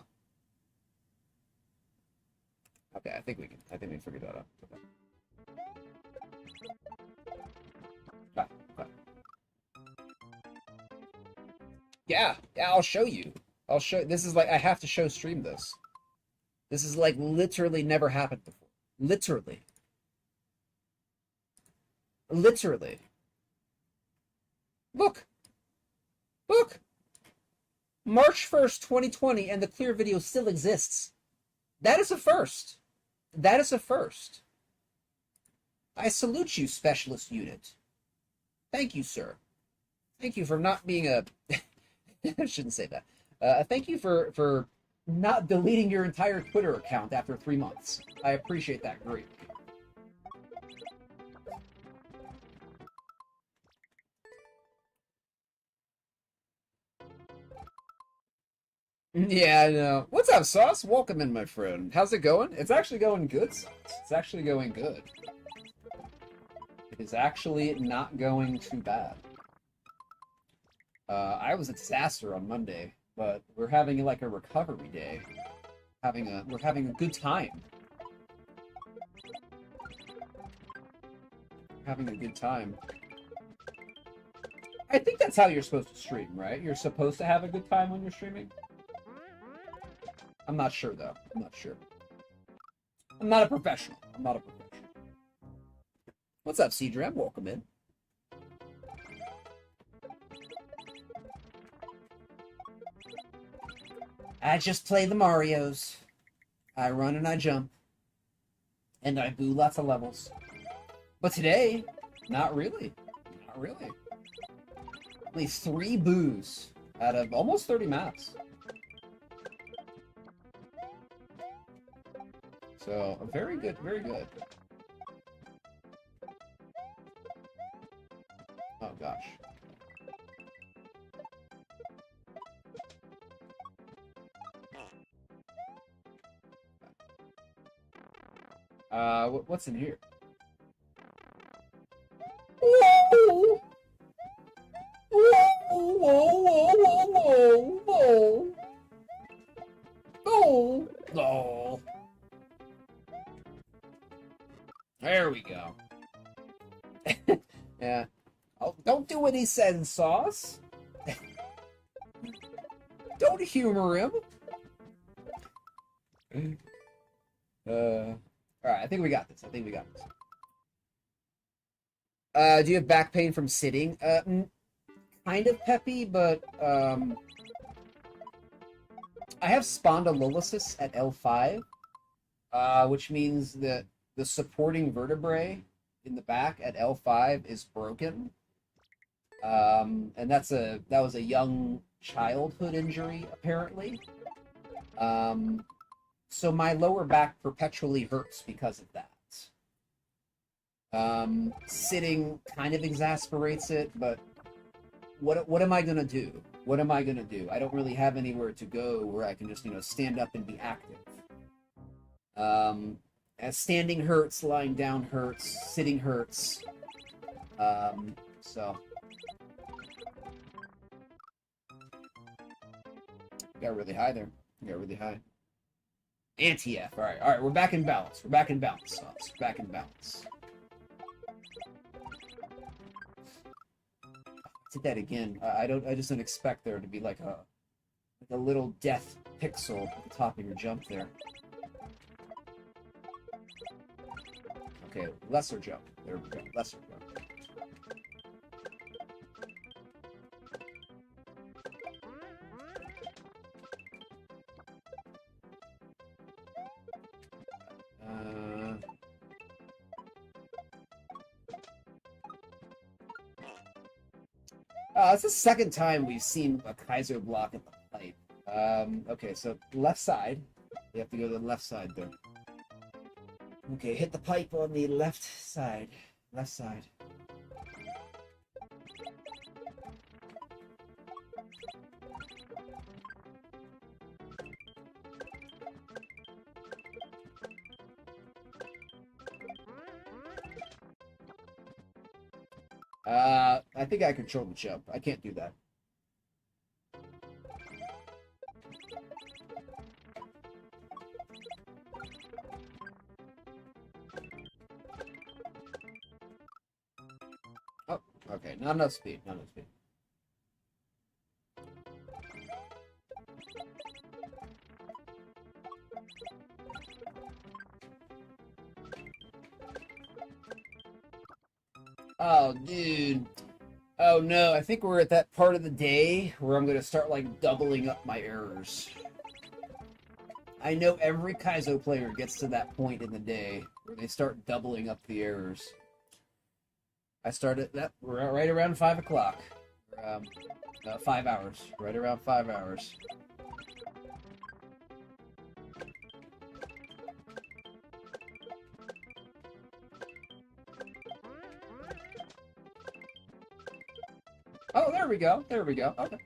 Okay, I think we figured that out. Okay. Ah, okay. Yeah, yeah, I'll show you. I'll show. This is like I have to show stream this. This is like literally never happened before. Literally, literally. Look, look. March 1st, 2020, and the clear video still exists. That is a first. That is a first. I salute you, specialist unit. Thank you, sir. Thank you for not being a. I shouldn't say that. Thank you for not deleting your entire Twitter account after 3 months. I appreciate that greatly. Yeah, I know. What's up, Sauce? Welcome in, my friend. How's it going? It's actually going good, Sauce. It's actually going good. It is actually not going too bad. I was a disaster on Monday, but we're having like a recovery day. We're having a good time. Having a good time. I think that's how you're supposed to stream, right? You're supposed to have a good time when you're streaming. I'm not sure though. I'm not sure. I'm not a professional. I'm not a professional. What's up, Cedram? Welcome in. I just play the Marios. I run and I jump. And I boo lots of levels. But today, not really. Not really. Only 3 boos out of almost 30 maps. So, very good, very good. Oh, gosh. What's in here? Whoa! Whoa! Whoa! Whoa! Whoa! Whoa! Whoa! There we go. Yeah. Oh, don't do what he said, Sauce. Don't humor him. Alright, I think we got this. I think we got this. Do you have back pain from sitting? Kind of peppy, but I have spondylolysis at L5, which means that the supporting vertebrae in the back at L5 is broken. And that was a young childhood injury, apparently. So my lower back perpetually hurts because of that. Sitting kind of exasperates it, but what am I gonna do? What am I gonna do? I don't really have anywhere to go where I can just, stand up and be active. As standing hurts, lying down hurts, sitting hurts. So got really high there. Got really high. Anti-F. All right. We're back in balance. We're back in balance, Sauce. Back in balance. Did that again. I just don't expect there to be like a little death pixel at the top of your jump there. Okay, lesser jump. There we go. Lesser jump. It's the second time we've seen a Kaiser block at the pipe. Okay, so left side. You have to go to the left side there. Okay, hit the pipe on the left side. Left side. I think I control the jump. I can't do that. Okay, not enough speed. Not enough speed. Oh, dude. Oh no, I think we're at that part of the day where I'm gonna start like doubling up my errors. I know every Kaizo player gets to that point in the day where they start doubling up the errors. I started that right around 5 o'clock. 5 hours. Right around 5 hours. Oh, there we go. There we go. Okay.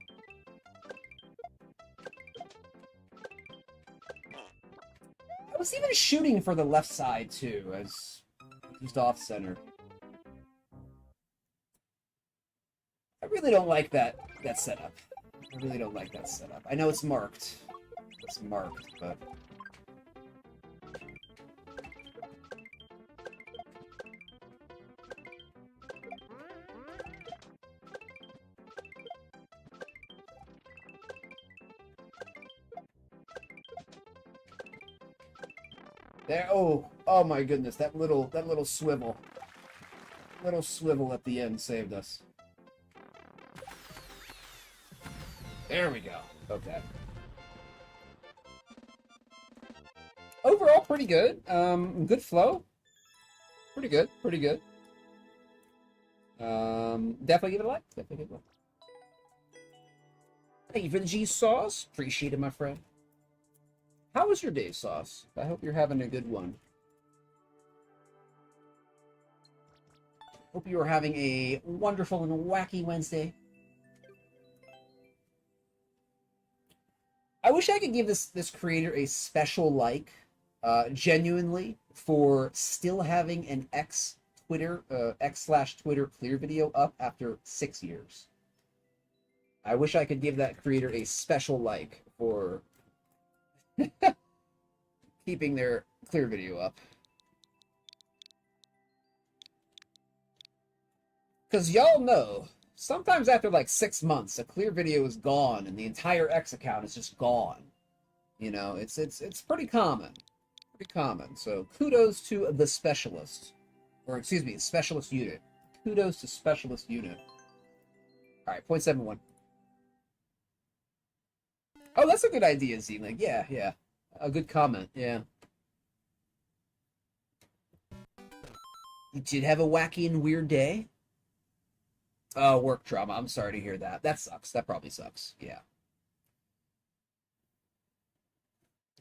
I was even shooting for the left side too, as just off center. I really don't like that setup. I really don't like that setup. I know it's marked. It's marked, but there. Oh my goodness! That little swivel at the end saved us. There we go. Okay. Overall, pretty good. Good flow. Pretty good. Pretty good. Definitely give it a like. Definitely give it a like. Thank you for the G sauce. Appreciate it, my friend. How was your day, Sauce? I hope you're having a good one. Hope you are having a wonderful and wacky Wednesday. I wish I could give this creator a special like, genuinely, for still having an X/Twitter clear video up after 6 years. I wish I could give that creator a special like for keeping their clear video up. Because y'all know, sometimes after like 6 months, a clear video is gone and the entire X account is just gone. You know, it's pretty common. Pretty common. So kudos to the specialist. Or excuse me, specialist unit. Kudos to specialist unit. Alright, 0.71. Oh, that's a good idea, Z-Link. Yeah, yeah. A good comment, yeah. You did have a wacky and weird day? Oh, work trauma. I'm sorry to hear that. That sucks. That probably sucks. Yeah.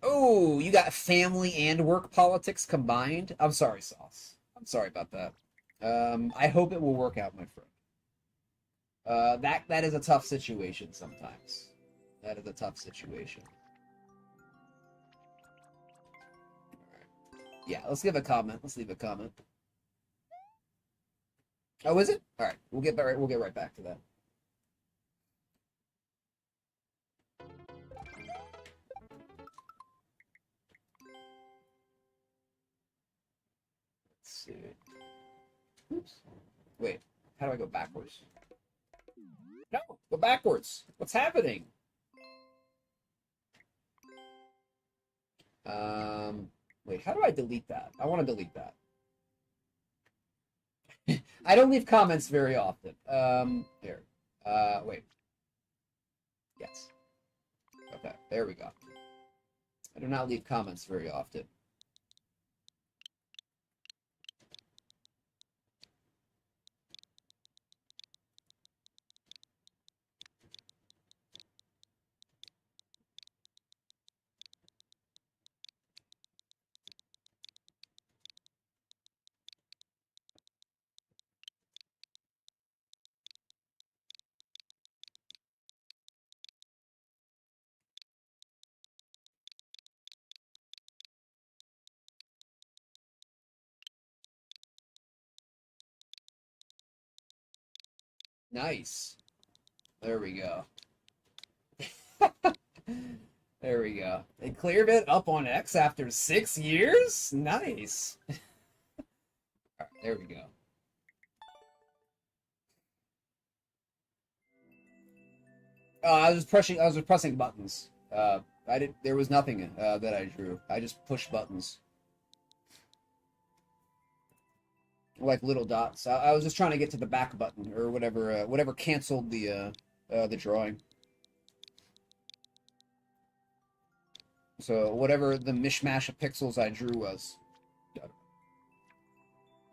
Oh, you got family and work politics combined? I'm sorry, Sauce. I'm sorry about that. I hope it will work out, my friend. That is a tough situation sometimes. That is a tough situation. Yeah, let's give a comment. Let's leave a comment. Oh, is it? All right, we'll get right back to that. Let's see. Oops. Wait, how do I go backwards? No, go backwards. What's happening? Wait, how do I delete that? I want to delete that. I don't leave comments very often. Here. Wait. Yes. Okay, there we go. I do not leave comments very often. Nice. There we go. There we go. They cleared it up on X after 6 years? Nice. All right, there we go. I was pressing buttons. I did. There was nothing that I drew. I just pushed buttons, like little dots. I was just trying to get to the back button or whatever. Whatever canceled the drawing. So whatever the mishmash of pixels I drew was,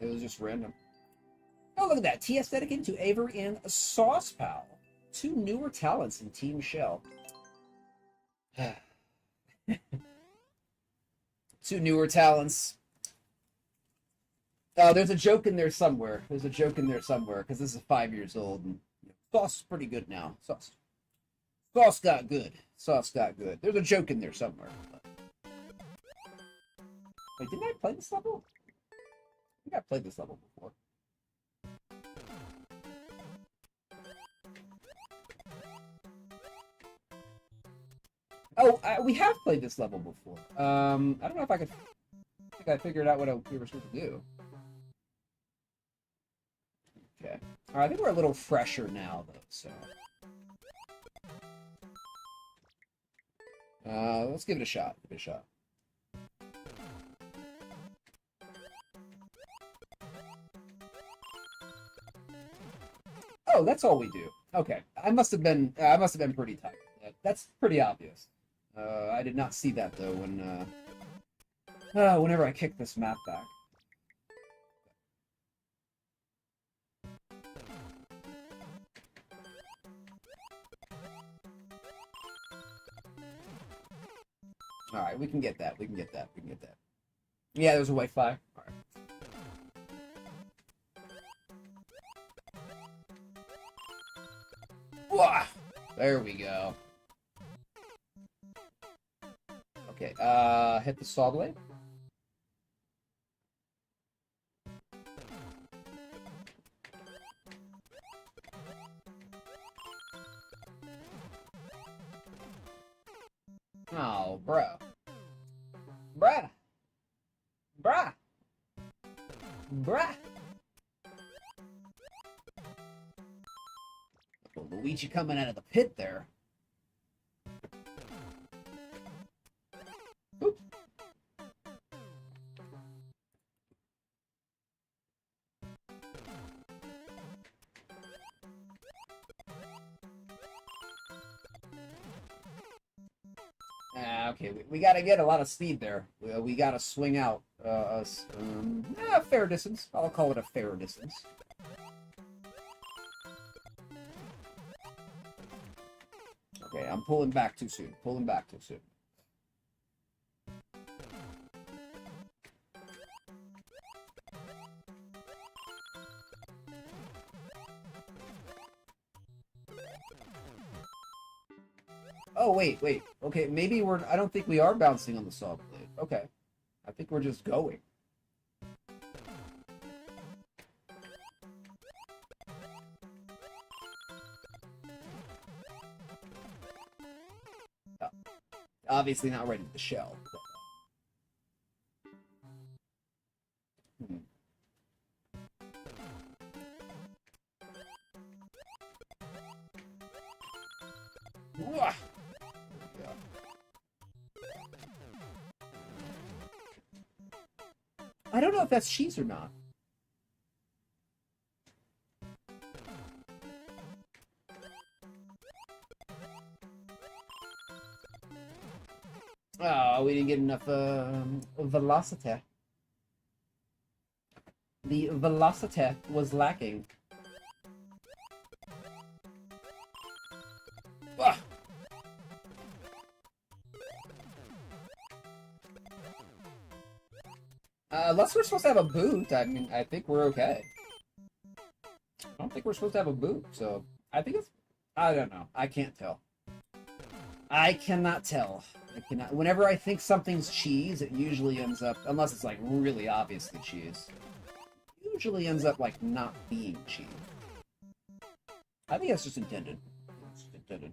it was just random. Oh, look at that. TS dedicated to Avery and Sauce Pal. Two newer talents in Team Shell. Two newer talents. Oh, there's a joke in there somewhere. There's a joke in there somewhere, because this is 5 years old, and Sauce is pretty good now. Sauce got good. Sauce got good. There's a joke in there somewhere. Wait, didn't I play this level? I think I played this level before. Oh, we have played this level before. I don't know if I could. I think I figured out what we were supposed to do. Okay. All right, I think we're a little fresher now, though. So, let's give it a shot. Give it a shot. Oh, that's all we do. Okay, I must have been pretty tired. That's pretty obvious. I did not see that though whenever I kicked this map back. All right, we can get that. We can get that. We can get that. Yeah, there's a Wi-Fi. All right. Whoa! There we go. Okay, hit the saw blade. Oh, bro. Bruh. Bruh. Bruh. Oh, Luigi coming out of the pit there. Oop. Okay, we got to get a lot of speed there. We got to swing out a fair distance. I'll call it a fair distance. Okay, I'm pulling back too soon. Pulling back too soon. Oh, wait. Okay, maybe I don't think we are bouncing on the saw blade. Okay. I think we're just going. Oh, obviously not ready to the shell. Hmm. Wah! I don't know if that's cheese or not. Oh, we didn't get enough velocity. The velocity was lacking. Ah! Unless we're supposed to have a boot, I mean, I think we're okay. I don't think we're supposed to have a boot, so I think it's... I don't know. I can't tell. I cannot tell. I cannot... Whenever I think something's cheese, it usually ends up... Unless it's, like, really obviously cheese. It usually ends up, like, not being cheese. I think that's just intended. It's just intended.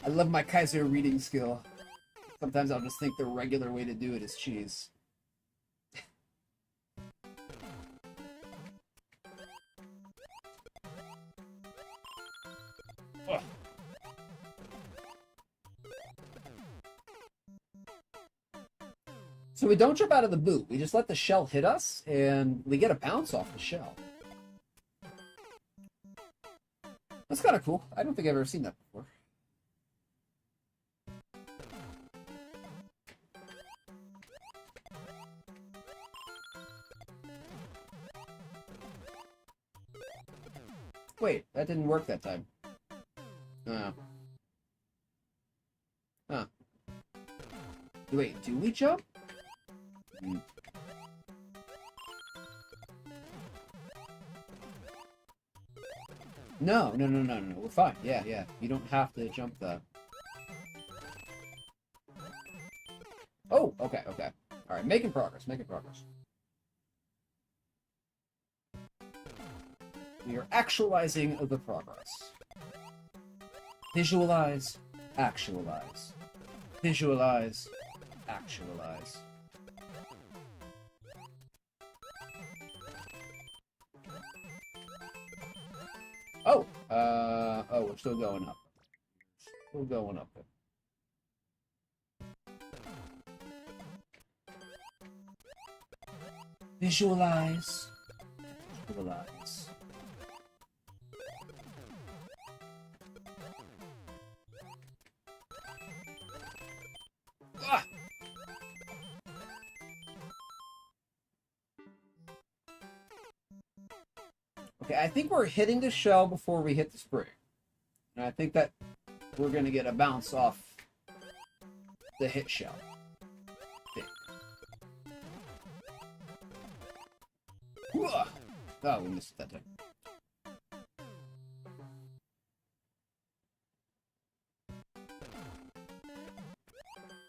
I love my Kaiser reading skill. Sometimes I'll just think the regular way to do it is cheese. So we don't jump out of the boot. We just let the shell hit us, and we get a bounce off the shell. That's kind of cool. I don't think I've ever seen that before. Wait, that didn't work that time. Oh. Huh. Wait, do we jump? Hmm. No. We're fine. Yeah. You don't have to jump that. Oh, okay. Alright, making progress. We are actualizing the progress. Visualize, actualize. Visualize, actualize. Oh, we're still going up. Still going up. Visualize, visualize. Ah! Okay, I think we're hitting the shell before we hit the spring. And I think that we're going to get a bounce off the hit shell. Oh, we missed it that time.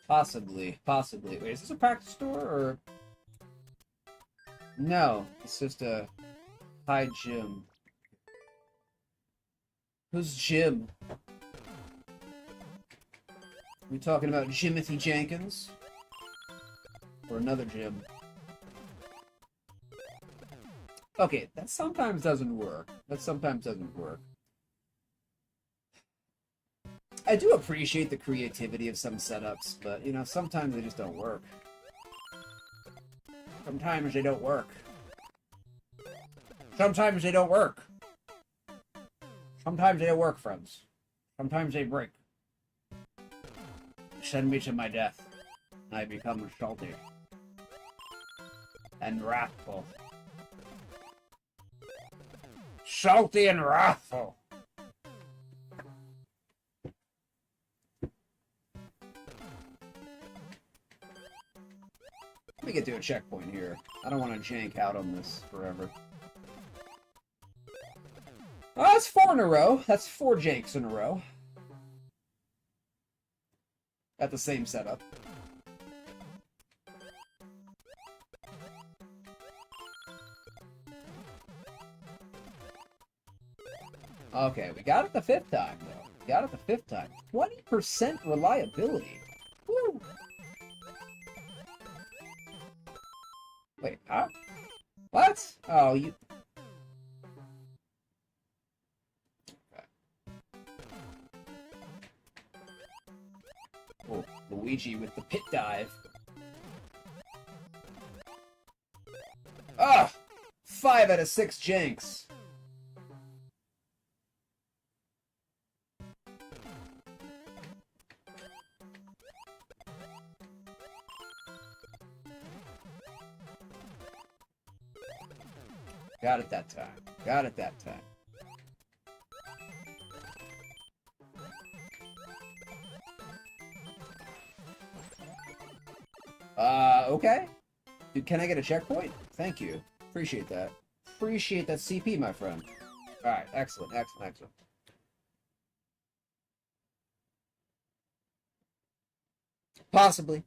Possibly. Wait, is this a practice store, or... No, it's just a high gym. Who's Jim? Are we talking about Jimothy Jenkins? Or another Jim? Okay, that sometimes doesn't work. I do appreciate the creativity of some setups, but, you know, sometimes they just don't work. Sometimes they don't work. Sometimes they don't work. Sometimes they don't work, friends. Sometimes they break. Send me to my death. I become salty. And wrathful. Salty and wrathful. Let me get to a checkpoint here. I don't want to jank out on this forever. Oh, that's 4 in a row. That's 4 janks in a row. At the same setup. Okay, we got it the 5th time, though. We got it the 5th time. 20% reliability. Woo! Wait, huh? What? Oh, you... Okay. Oh, Luigi with the pit dive. Ah! 5 out of 6 janks. Got it that time. Okay. Dude, can I get a checkpoint? Thank you. Appreciate that. Appreciate that CP, my friend. Alright, excellent. Possibly.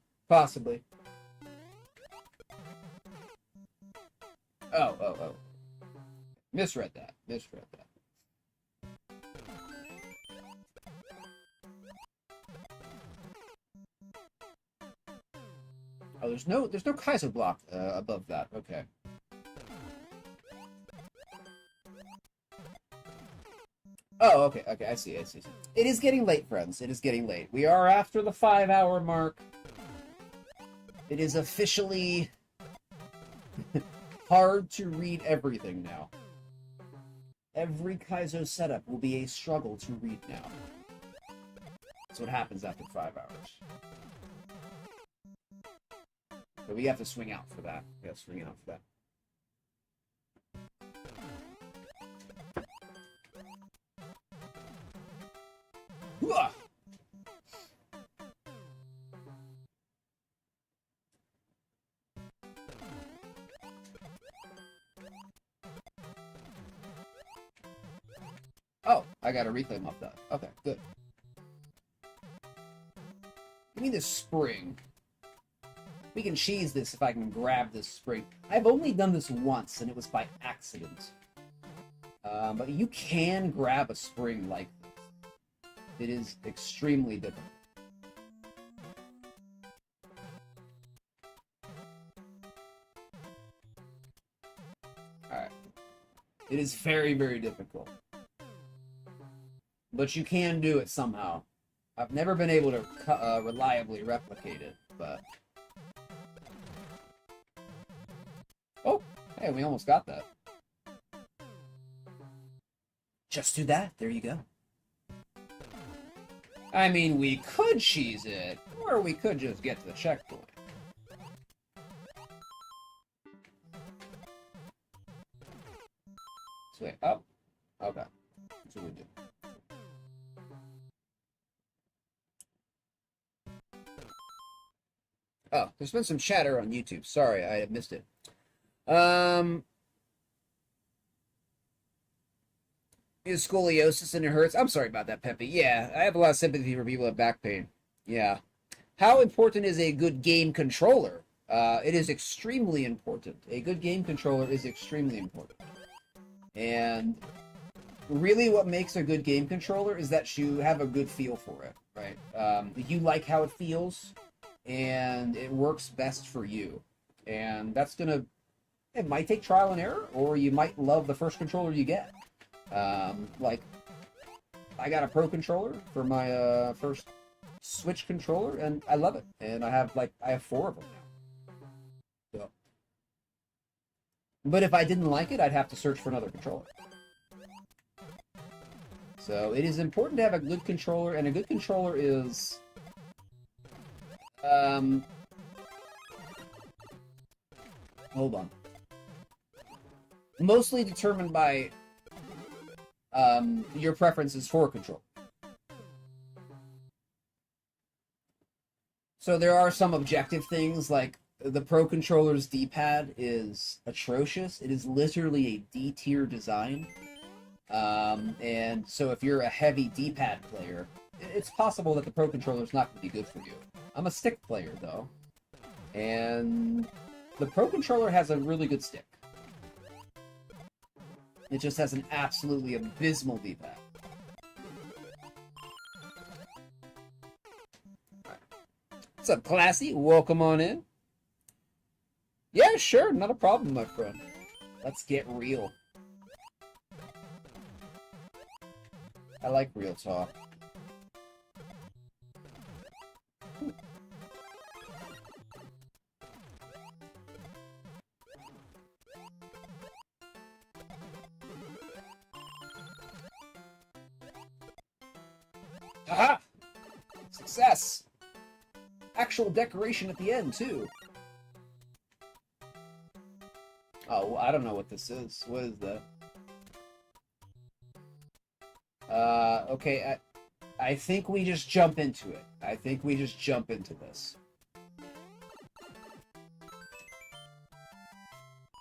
Oh. Misread that. Oh, there's no Kaiser block above that. Okay. Oh, okay. I see. It is getting late, friends. It is getting late. We are after the 5-hour mark. It is officially hard to read everything now. Every Kaizo setup will be a struggle to read now. That's what happens after 5 hours. But we have to swing out for that. We have to swing out for that. Hooah! Oh, I got a reclaim off that. Okay, good. Give me this spring. We can cheese this if I can grab this spring. I've only done this once, and it was by accident. But you can grab a spring like this. It is extremely difficult. Alright. It is very, very difficult. But you can do it somehow. I've never been able to reliably replicate it, but... Oh! Hey, we almost got that. Just do that. There you go. I mean, we could cheese it, or we could just get to the checkpoint. Sweet. Oh. Okay. That's what we do. Oh, there's been some chatter on YouTube. Sorry, I missed it. Is scoliosis and it hurts? I'm sorry about that, Peppy. Yeah, I have a lot of sympathy for people with back pain. Yeah. How important is a good game controller? It is extremely important. A good game controller is extremely important. And really what makes a good game controller is that you have a good feel for it, right? You like how it feels, and it works best for you. And that's gonna... It might take trial and error, or you might love the first controller you get. Like, I got a Pro controller for my first Switch controller, and I love it. And I have 4 of them now. So. But if I didn't like it, I'd have to search for another controller. So it is important to have a good controller, and a good controller is... hold on. Mostly determined by your preferences for control. So there are some objective things, like the Pro Controller's D-pad is atrocious. It is literally a D-tier design. And so if you're a heavy D-pad player, it's possible that the Pro Controller is not going to be good for you. I'm a stick player, though. And the Pro Controller has a really good stick. It just has an absolutely abysmal D-pad. What's up, Classy? Welcome on in. Yeah, sure. Not a problem, my friend. Let's get real. I like real talk. Aha! Success! Actual decoration at the end, too. Oh, I don't know what this is. What is that? Okay, I think we just jump into it. I think we just jump into this.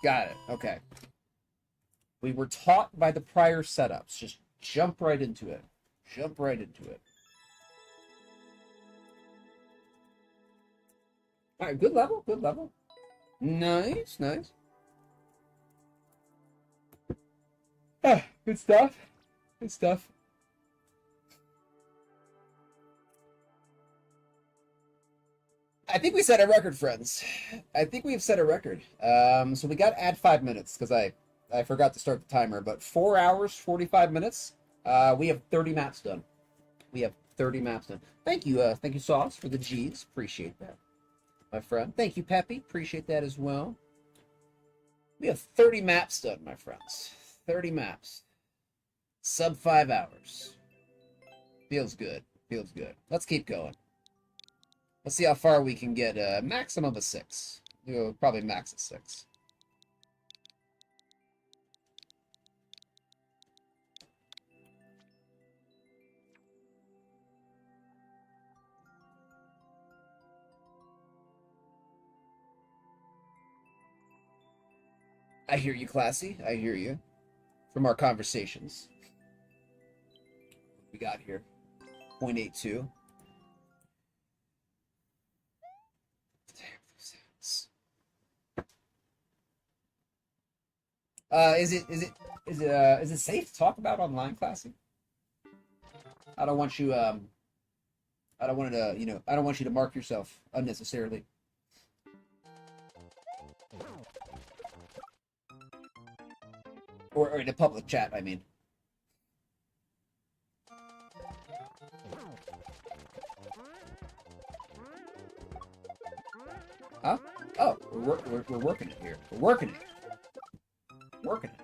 Got it. Okay. We were taught by the prior setups. Just jump right into it. Jump right into it. Alright, good level, good level. Nice, nice. Ah, good stuff. Good stuff. I think we set a record, friends. I think we've set a record. So we got to add 5 minutes, because I forgot to start the timer, but 4 hours, 45 minutes. We have 30 maps done. We have 30 maps done. Thank you, Sauce, for the G's. Appreciate that. my friend. Thank you, Peppy. Appreciate that as well. We have 30 maps done, my friends. 30 maps. Sub 5 hours. Feels good. Feels good. Let's keep going. Let's see how far we can get. Maximum of 6. We'll probably max at 6. I hear you, Classy. I hear you. From our conversations. What we got here? 0.82. Is it safe to talk about online, Classy? I don't want you I don't want to I don't want you to mark yourself unnecessarily. Or in a public chat, I mean. Huh? Oh, we're working it here. We're working it. Working it.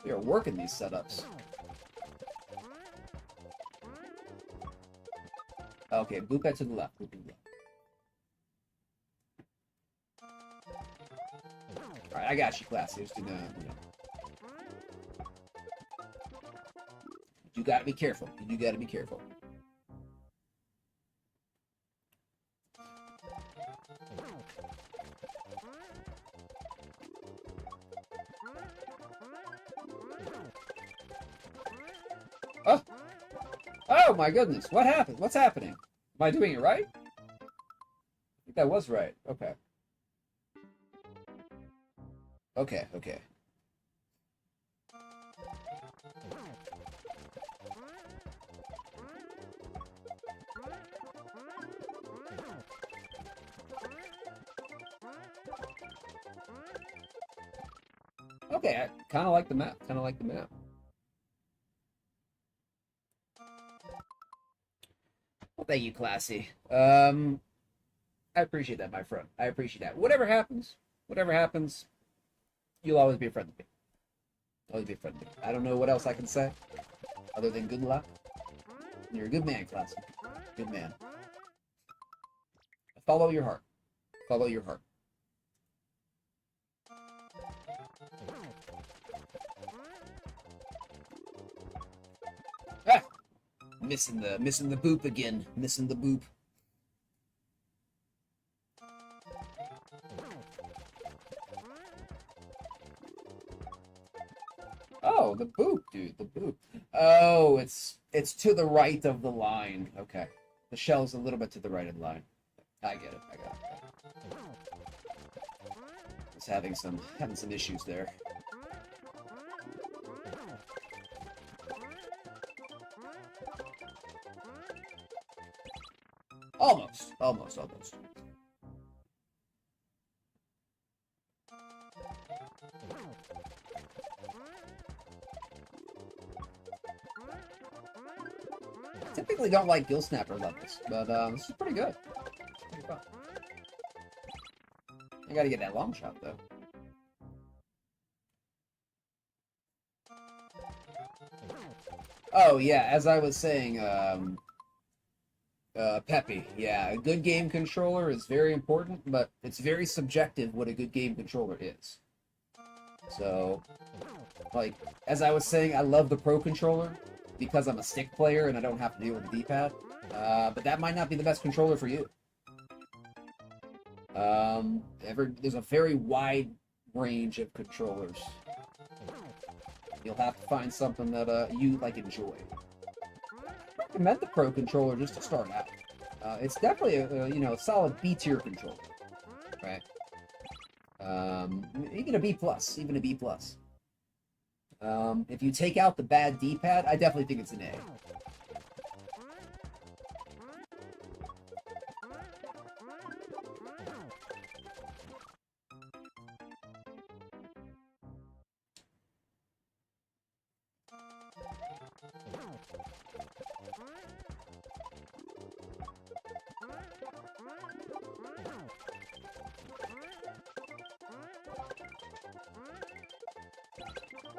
We are working these setups. Okay, boop that to the left. Boop to the left. Alright, I got you, Classy. Just gonna, You gotta be careful. You gotta be careful. Oh! Oh my goodness! What happened? What's happening? Am I doing it right? I think that was right. Okay. Okay, okay. Okay, I kind of like the map. Kind of like the map. Well, thank you, Classy. I appreciate that, my friend. I appreciate that. Whatever happens, you'll always be a friend to me. Always be a friend to me. I don't know what else I can say other than good luck. You're a good man, Classy. Good man. Follow your heart. Follow your heart. Ah! Missing the boop again. Missing the boop. Oh, the boop, dude, the boop. Oh, it's to the right of the line. Okay. The shell's a little bit to the right of the line. I get it. I got it. It's having some issues there. Almost. Typically don't like gill snapper levels, but this is pretty good. Pretty fun. I gotta get that long shot though. Oh yeah, as I was saying, Peppy, yeah, a good game controller is very important, but it's very subjective what a good game controller is. So, like, as I was saying, I love the Pro Controller because I'm a stick player and I don't have to deal with the D-pad. But that might not be the best controller for you. There's a very wide range of controllers. You'll have to find something that you enjoy. I recommend the Pro Controller just to start out. It's definitely a solid B tier controller, right? Even a B plus, if you take out the bad D-pad, I definitely think it's an A.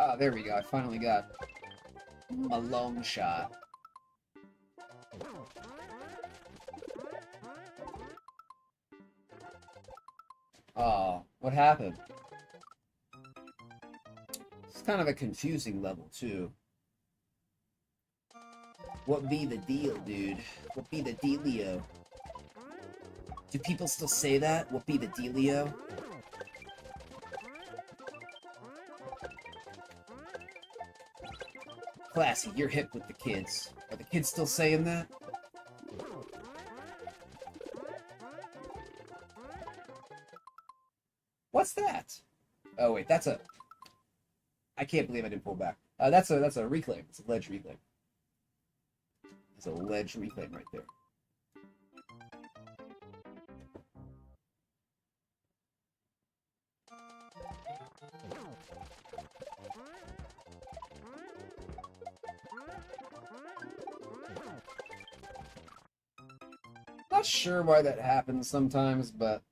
Ah, there we go. I finally got a long shot. Oh, what happened? It's kind of a confusing level, too. What be the deal, dude? What be the dealio? Do people still say that? What be the dealio? Classy, you're hip with the kids. Are the kids still saying that? What's that? Oh wait, that's a... I can't believe I didn't pull back. That's a reclaim. It's a ledge reclaim. It's a ledge reclaim right there. Not sure why that happens sometimes, but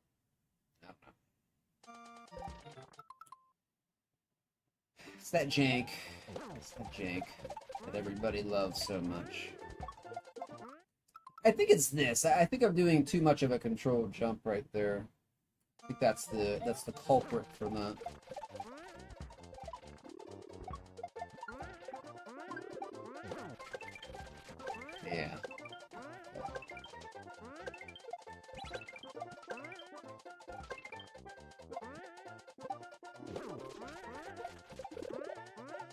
I don't know. It's that jank. It's that jank that everybody loves so much. I think it's this. I think I'm doing too much of a controlled jump right there. I think that's the culprit for that. Yeah.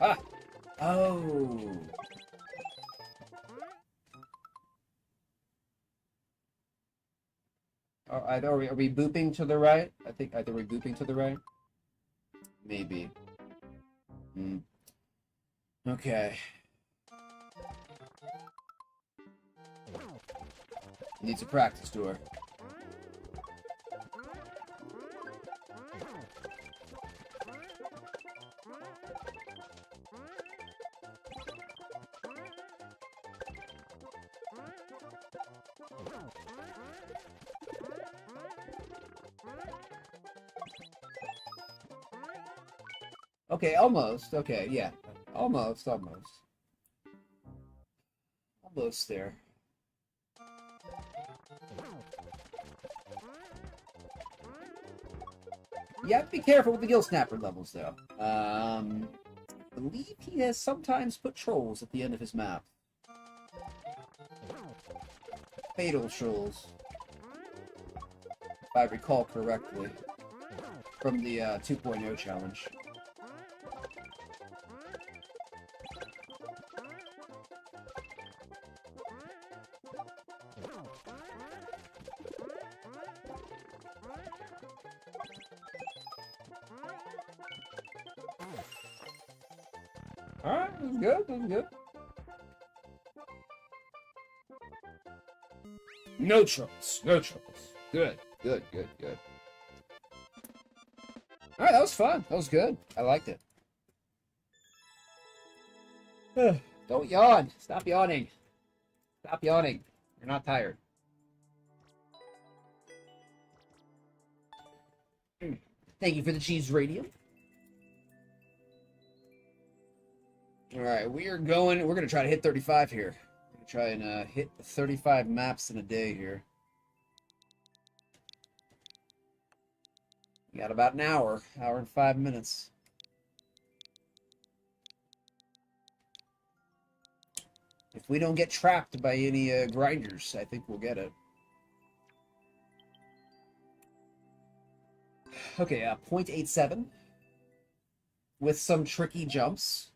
Ah! Oh! Are we booping to the right? I think either we booping to the right? Maybe. Hmm. Okay. Needs a practice tour. Okay, almost. Okay, yeah. Almost. Almost there. You have to be careful with the gill snapper levels, though. I believe he has sometimes put trolls at the end of his map. Fatal trolls. If I recall correctly. From the 2.0 challenge. Alright, that's good, that's good. No troubles, no troubles. Good. Alright, that was fun. That was good. I liked it. Don't yawn. Stop yawning. Stop yawning. You're not tired. Thank you for the cheese radio. Alright, we're gonna try to hit 35 here. We're gonna try and hit 35 maps in a day here. We got about an hour and 5 minutes. If we don't get trapped by any grinders, I think we'll get it. Okay, 0.87 with some tricky jumps.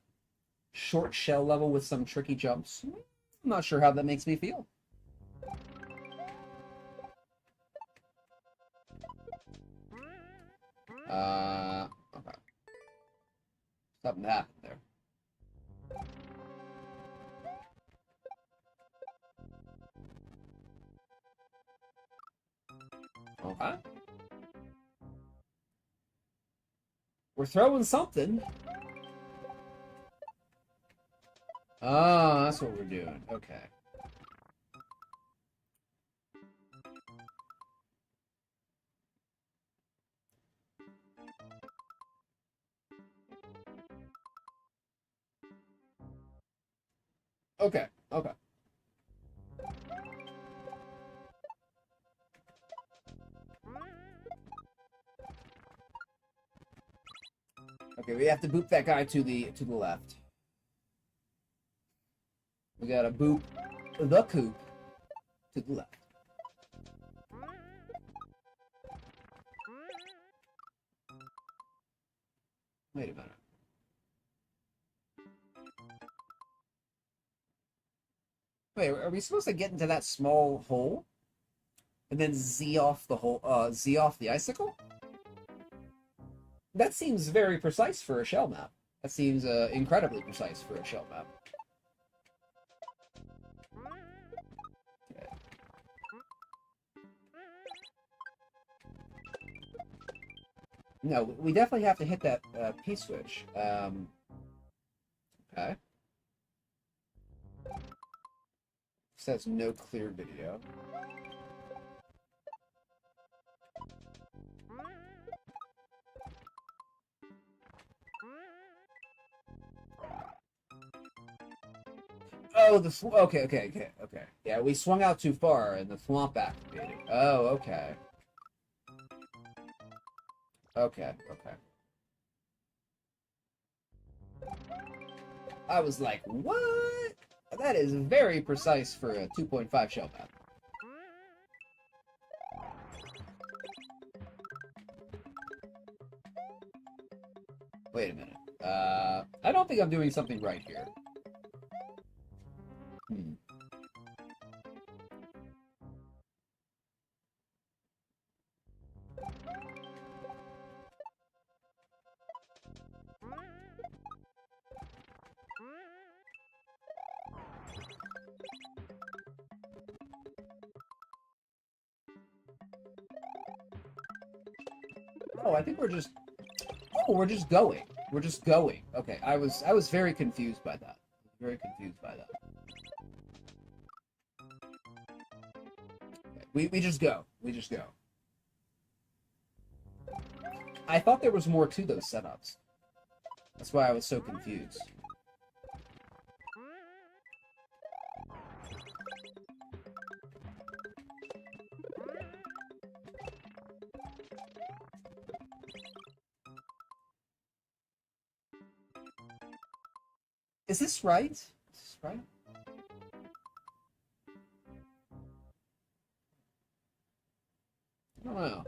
Short shell level with some tricky jumps. I'm not sure how that makes me feel. Okay. Something happened there. Okay. We're throwing something. Oh, that's what we're doing. Okay. Okay, okay. Okay, we have to boop that guy to the left. We gotta boop the coop to the left. Wait a minute. Wait, are we supposed to get into that small hole and then Z off the hole? Z off the icicle? That seems very precise for a shell map. That seems incredibly precise for a shell map. Okay. No, we definitely have to hit that P switch. Okay. Says no clear video. Oh, okay. Yeah, we swung out too far and the swamp activated. Oh, okay. Okay. I was like, what? That is very precise for a 2.5 shell map. Wait a minute. I don't think I'm doing something right here. Oh, I think we're just... Oh, we're just going. We're just going. Okay, I was very confused by that. Very confused by that. Okay, we just go. We just go. I thought there was more to those setups. That's why I was so confused. Is this right? Is this right? I don't know.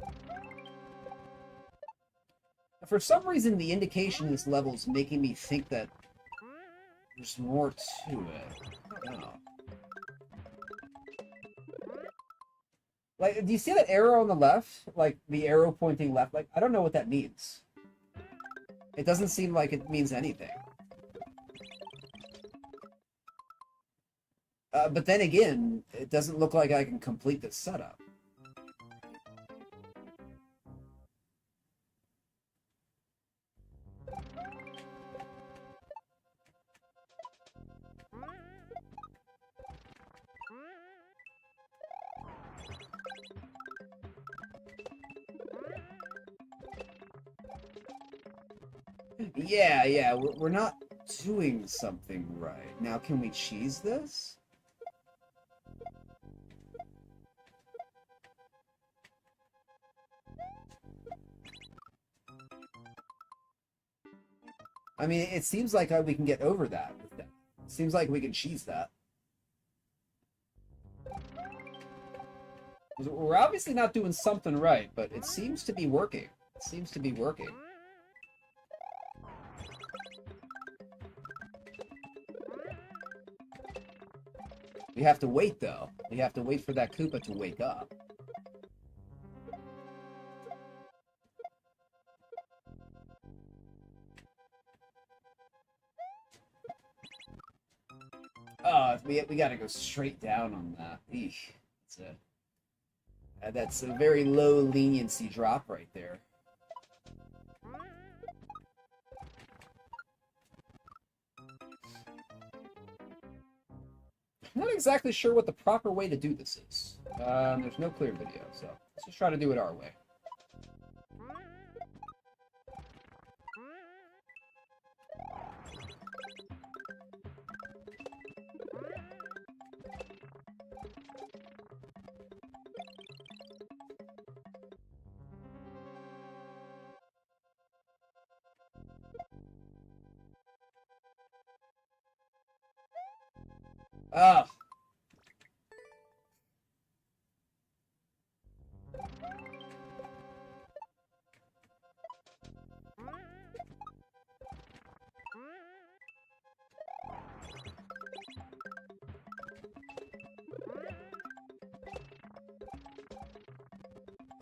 For some reason, the indication in this level is making me think that there's more to it. I don't know. Like, do you see that arrow on the left? Like, the arrow pointing left? Like, I don't know what that means. It doesn't seem like it means anything. But then again, it doesn't look like I can complete this setup. Yeah, we're not doing something right. Now, can we cheese this? I mean, it seems like we can get over that with that. It seems like we can cheese that. We're obviously not doing something right, but it seems to be working. It seems to be working. We have to wait, though. We have to wait for that Koopa to wake up. Oh, we gotta go straight down on that. Eesh. That's a very low leniency drop right there. I'm not exactly sure what the proper way to do this is. There's no clear video, so let's just try to do it our way. Ah.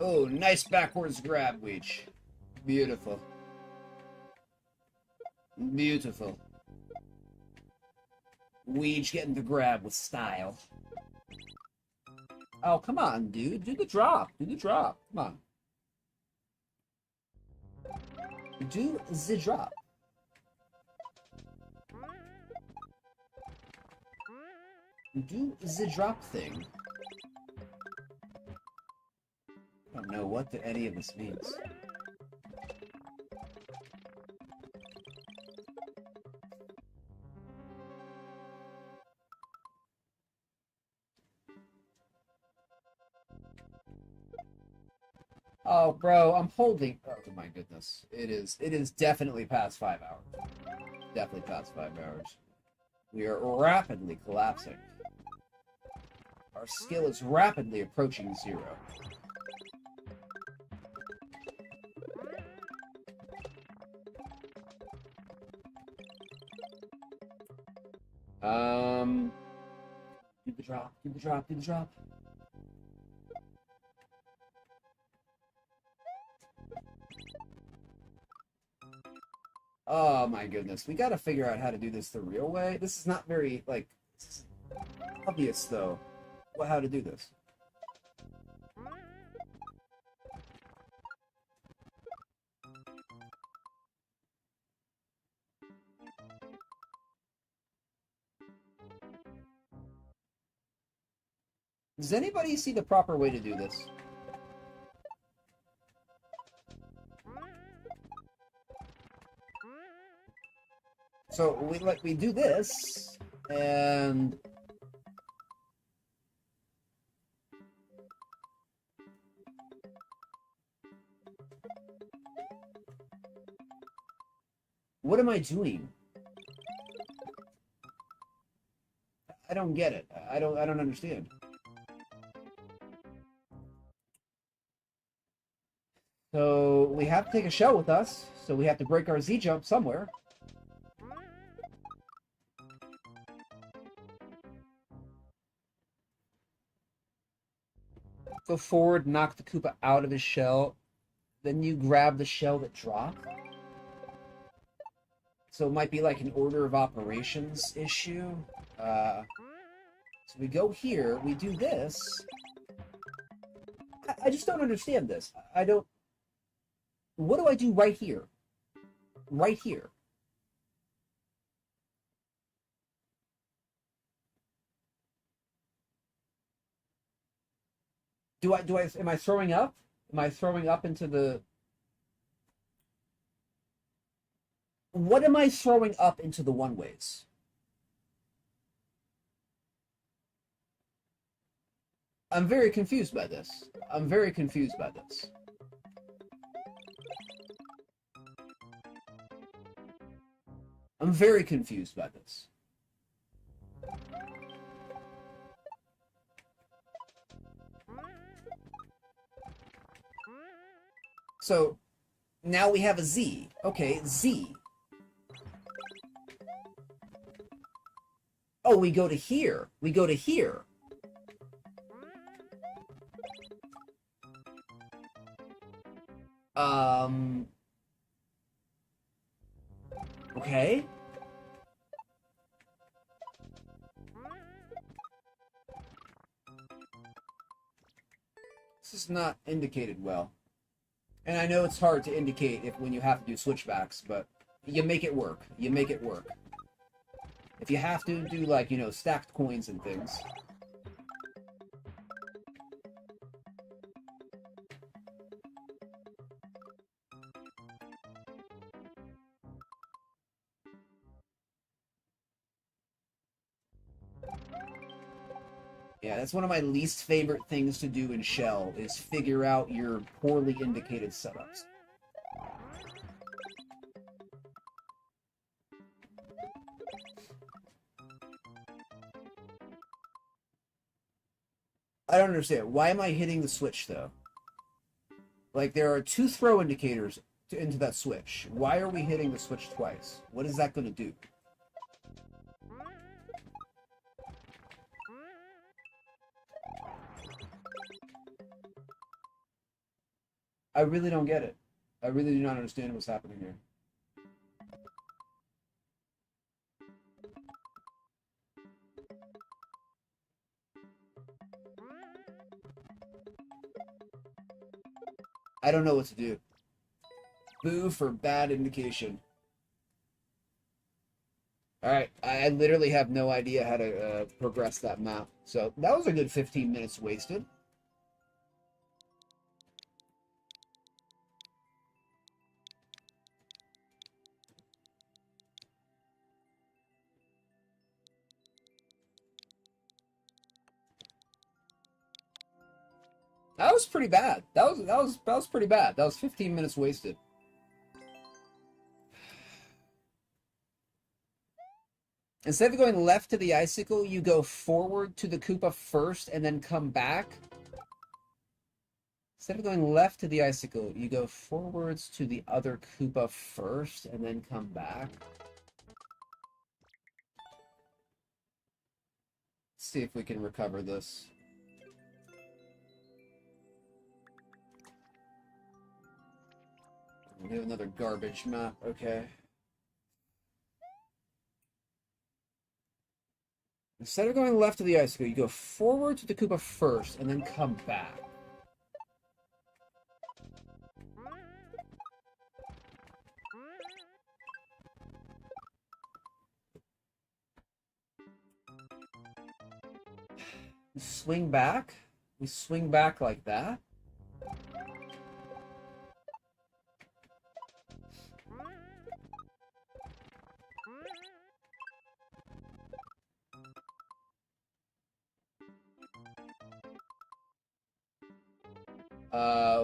Oh, nice backwards grab, Weech. Beautiful. Beautiful. Weech getting the grab with style. Oh, come on, dude. Do the drop. Do the drop. Come on. Do the drop. Do the drop thing. I don't know what any of this means. Oh, bro, I'm holding. Oh my goodness, it is definitely past 5 hours. Definitely past 5 hours. We are rapidly collapsing. Our skill is rapidly approaching 0. Do the drop, do the drop, do the drop. Oh my goodness, we gotta figure out how to do this the real way. This is not very, like, this is obvious, though, how to do this. Does anybody see the proper way to do this? So we do this, and what am I doing? I don't get it. I don't understand. So we have to take a shell with us, so we have to break our Z jump somewhere. Go forward, knock the Koopa out of his shell, then you grab the shell that dropped. So it might be like an order of operations issue. So we go here, we do this. I just don't understand this. I don't... What do I do right here? Right here. Am I throwing up? Am I throwing up into the... What am I throwing up into the one-ways? I'm very confused by this. I'm very confused by this. I'm very confused by this. So, now we have a Z. Okay, Z. Oh, we go to here. We go to here. Okay. This is not indicated well. And I know it's hard to indicate when you have to do switchbacks, but you make it work. You make it work. If you have to do, like, you know, stacked coins and things. Yeah, that's one of my least favorite things to do in Shell, is figure out your poorly indicated setups. I don't understand. Why am I hitting the switch, though? Like, there are 2 throw indicators into that switch. Why are we hitting the switch twice? What is that going to do? I really don't get it. I really do not understand what's happening here. I don't know what to do. Boo for bad indication. Alright, I literally have no idea how to progress that map. So that was a good 15 minutes wasted. That was pretty bad. That was pretty bad. That was 15 minutes wasted. Instead of going left to the icicle, you go forward to the Koopa first and then come back. Instead of going left to the icicle, you go forwards to the other Koopa first and then come back. Let's see if we can recover this. We have another garbage map, okay. Instead of going left to the icicle, you go forward to the Koopa first and then come back. We swing back? We swing back like that?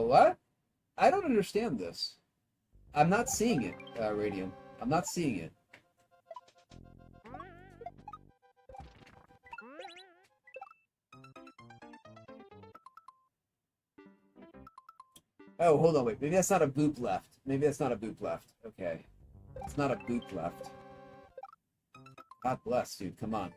What? I don't understand this. I'm not seeing it, Radium. I'm not seeing it. Oh, hold on, wait. Maybe that's not a boop left. Maybe that's not a boop left. Okay. It's not a boop left. God bless, dude. Come on.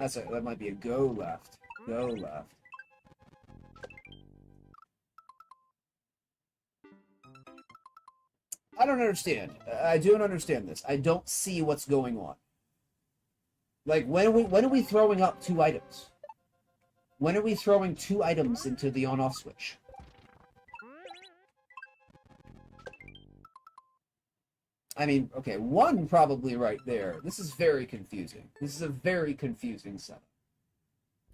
That might be a go left. Go left. I don't understand. I don't understand this. I don't see what's going on. Like, when are we throwing up 2 items? When are we throwing 2 items into the on-off switch? I mean, okay, 1 probably right there. This is very confusing. This is a very confusing setup.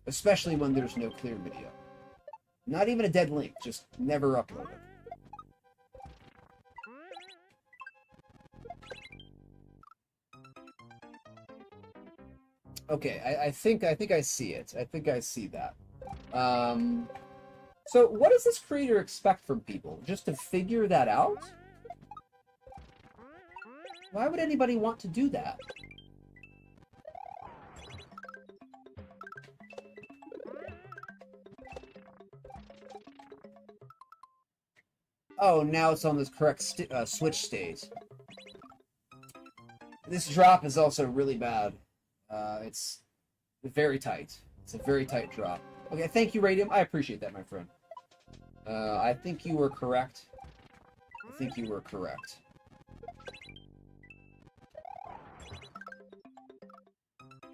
Especially when there's no clear video. Not even a dead link, just never uploaded. Okay, I think I see it. I think I see that. So what does this creator expect from people? Just to figure that out? Why would anybody want to do that? Oh, now it's on this correct switch state. This drop is also really bad. It's very tight. It's a very tight drop. Okay, thank you, Radium. I appreciate that, my friend. I think you were correct. I think you were correct.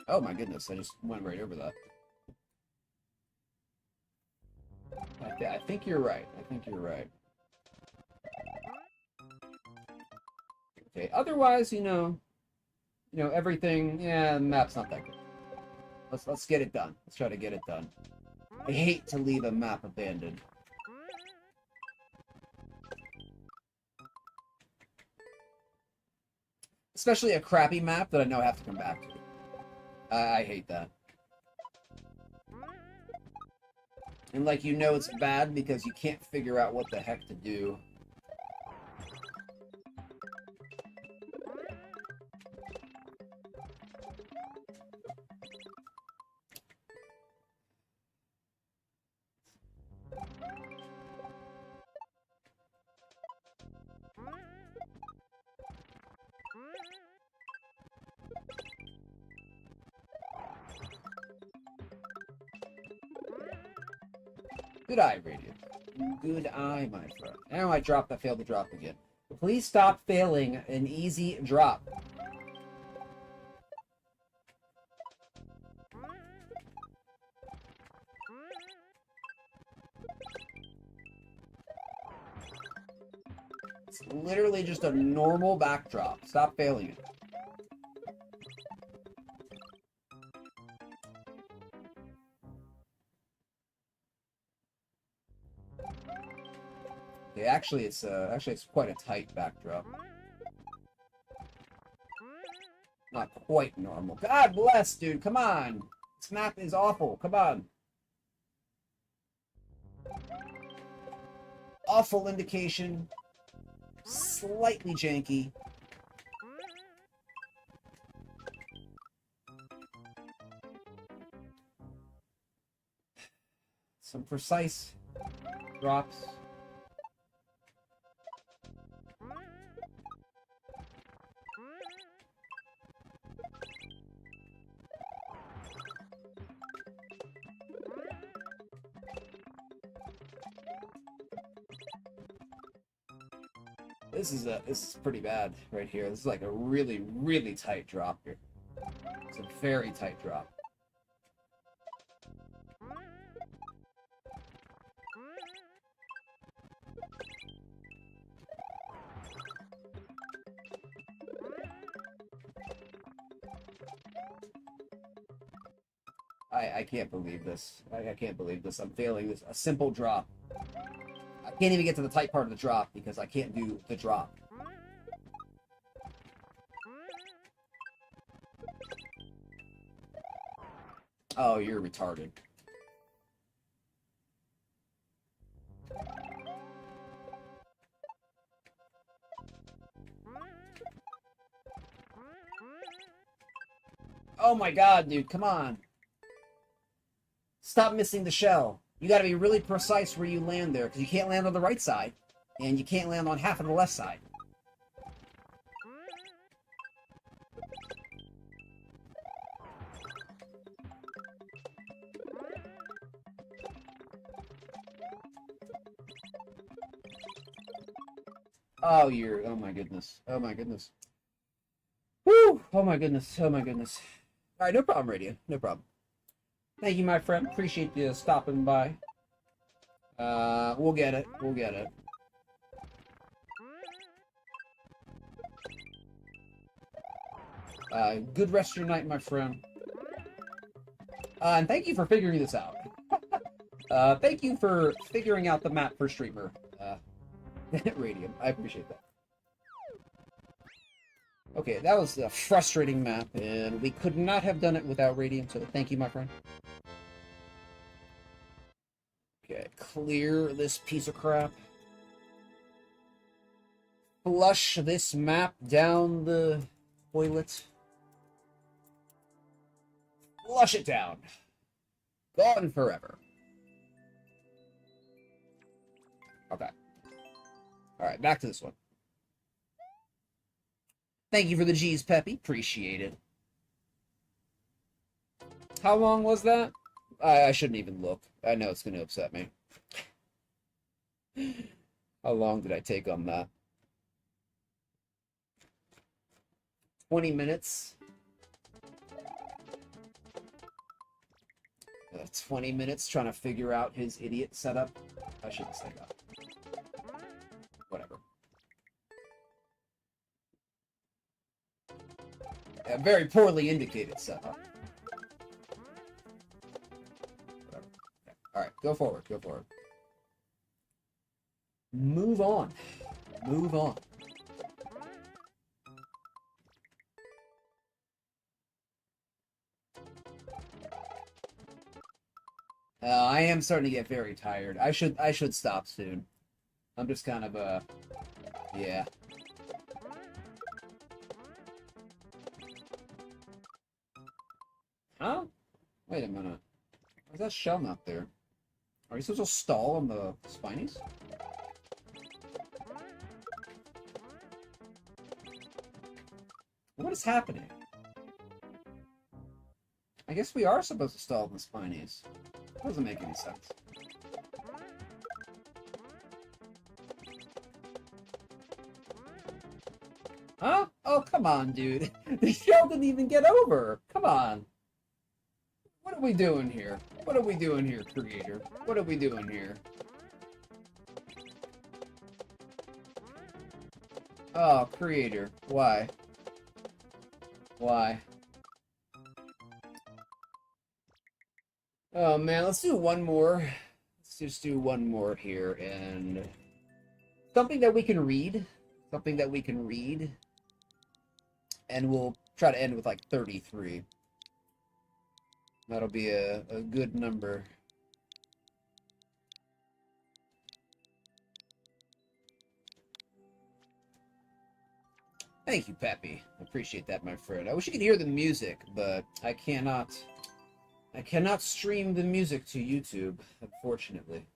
Oh my goodness, I just went right over that. I think you're right. I think you're right. Okay, otherwise, you know, everything, yeah, the map's not that good. Let's get it done. Let's try to get it done. I hate to leave a map abandoned. Especially a crappy map that I know I have to come back to. I hate that. And like, you know it's bad because you can't figure out what the heck to do. Good eye, Radiant. Good eye, my friend. Now I failed to drop again. Please stop failing an easy drop. It's literally just a normal backdrop. Stop failing it. Okay, actually it's quite a tight backdrop. Not quite normal. God bless, dude. Come on. This map is awful. Come on. Awful indication. Slightly janky. Some precise drops. This is pretty bad right here. This is like a really, really tight drop here. It's a very tight drop. I can't believe this. I can't believe this. I'm failing this. A simple drop. I can't even get to the tight part of the drop because I can't do the drop. Oh, you're retarded. Oh my god, dude, come on. Stop missing the shell. You gotta be really precise where you land there, because you can't land on the right side, and you can't land on half of the left side. Oh, oh my goodness. Oh my goodness. Woo! Oh my goodness. Oh my goodness. Alright, no problem, Radio. No problem. Thank you, my friend. Appreciate you stopping by. We'll get it. We'll get it. Good rest of your night, my friend. And thank you for figuring this out. Thank you for figuring out the map for streamer. Radium. I appreciate that. Okay, that was a frustrating map, and we could not have done it without Radium, so thank you, my friend. Okay, clear this piece of crap. Flush this map down the toilet. Flush it down. Gone forever. Okay. Alright, back to this one. Thank you for the G's, Peppy. Appreciate it. How long was that? I shouldn't even look. I know it's going to upset me. How long did I take on that? 20 minutes. 20 minutes trying to figure out his idiot setup. I shouldn't say that. Whatever. A very poorly indicated setup. Whatever. Okay. Alright, go forward, go forward. Move on. Move on. I am starting to get very tired. I should stop soon. I'm just kind of yeah. Huh? Wait a minute. Why's that shell not there? Are you supposed to stall on the spinies? What is happening? I guess we are supposed to stall on the spinies. Doesn't make any sense. Huh? Oh, come on, dude. The shell didn't even get over. Come on. What are we doing here? What are we doing here, creator? What are we doing here? Oh, creator. Why? Why? Oh, man. Let's do one more. Let's just do one more here. And something that we can read. Something that we can read. And we'll try to end with like 33. That'll be a good number. Thank you, Peppy. Appreciate that, my friend. I wish you could hear the music, but I cannot. I cannot stream the music to YouTube, unfortunately.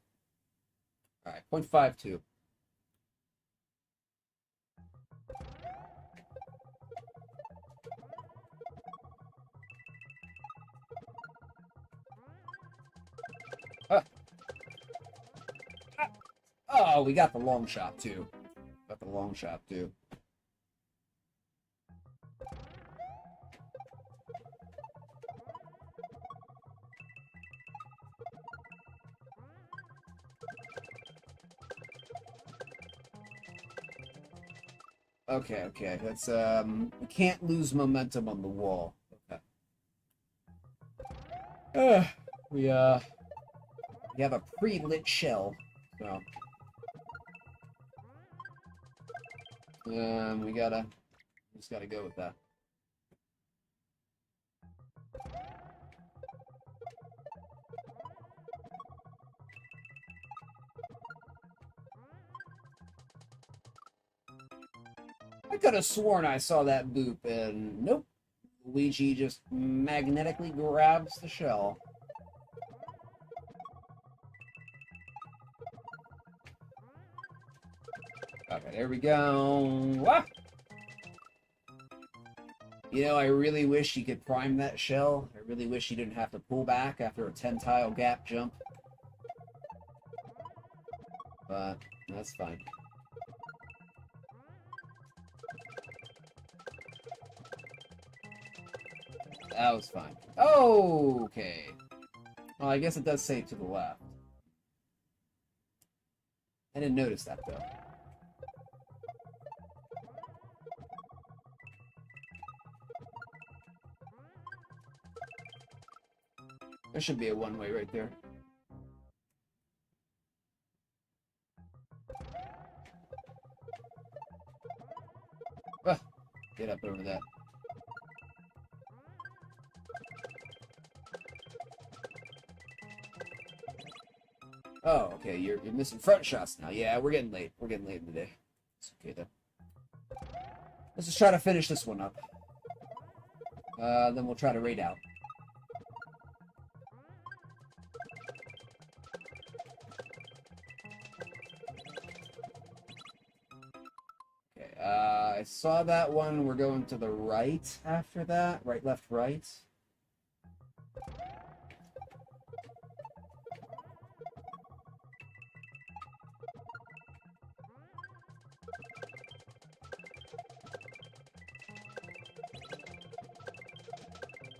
All right, 0.52. Ah. Ah. Oh, we got the long shot too. Got the long shot too. Okay, okay. Let's we can't lose momentum on the wall. Okay. We have a pre-lit shell, so we just gotta go with that. I could have sworn I saw that boop, and nope. Luigi just magnetically grabs the shell. Okay, there we go. Ah! You know, I really wish you could prime that shell. I really wish you didn't have to pull back after a 10-tile gap jump. But that's fine. That was fine. Oh, okay. Well, I guess it does say to the left. I didn't notice that, though. There should be a one-way right there. Ah, get up over that. Oh, okay, you're missing front shots now. Yeah, we're getting late. We're getting late in the day. It's okay, though. Let's just try to finish this one up. Then we'll try to raid out. Okay, I saw that one. We're going to the right after that. Right, left, right.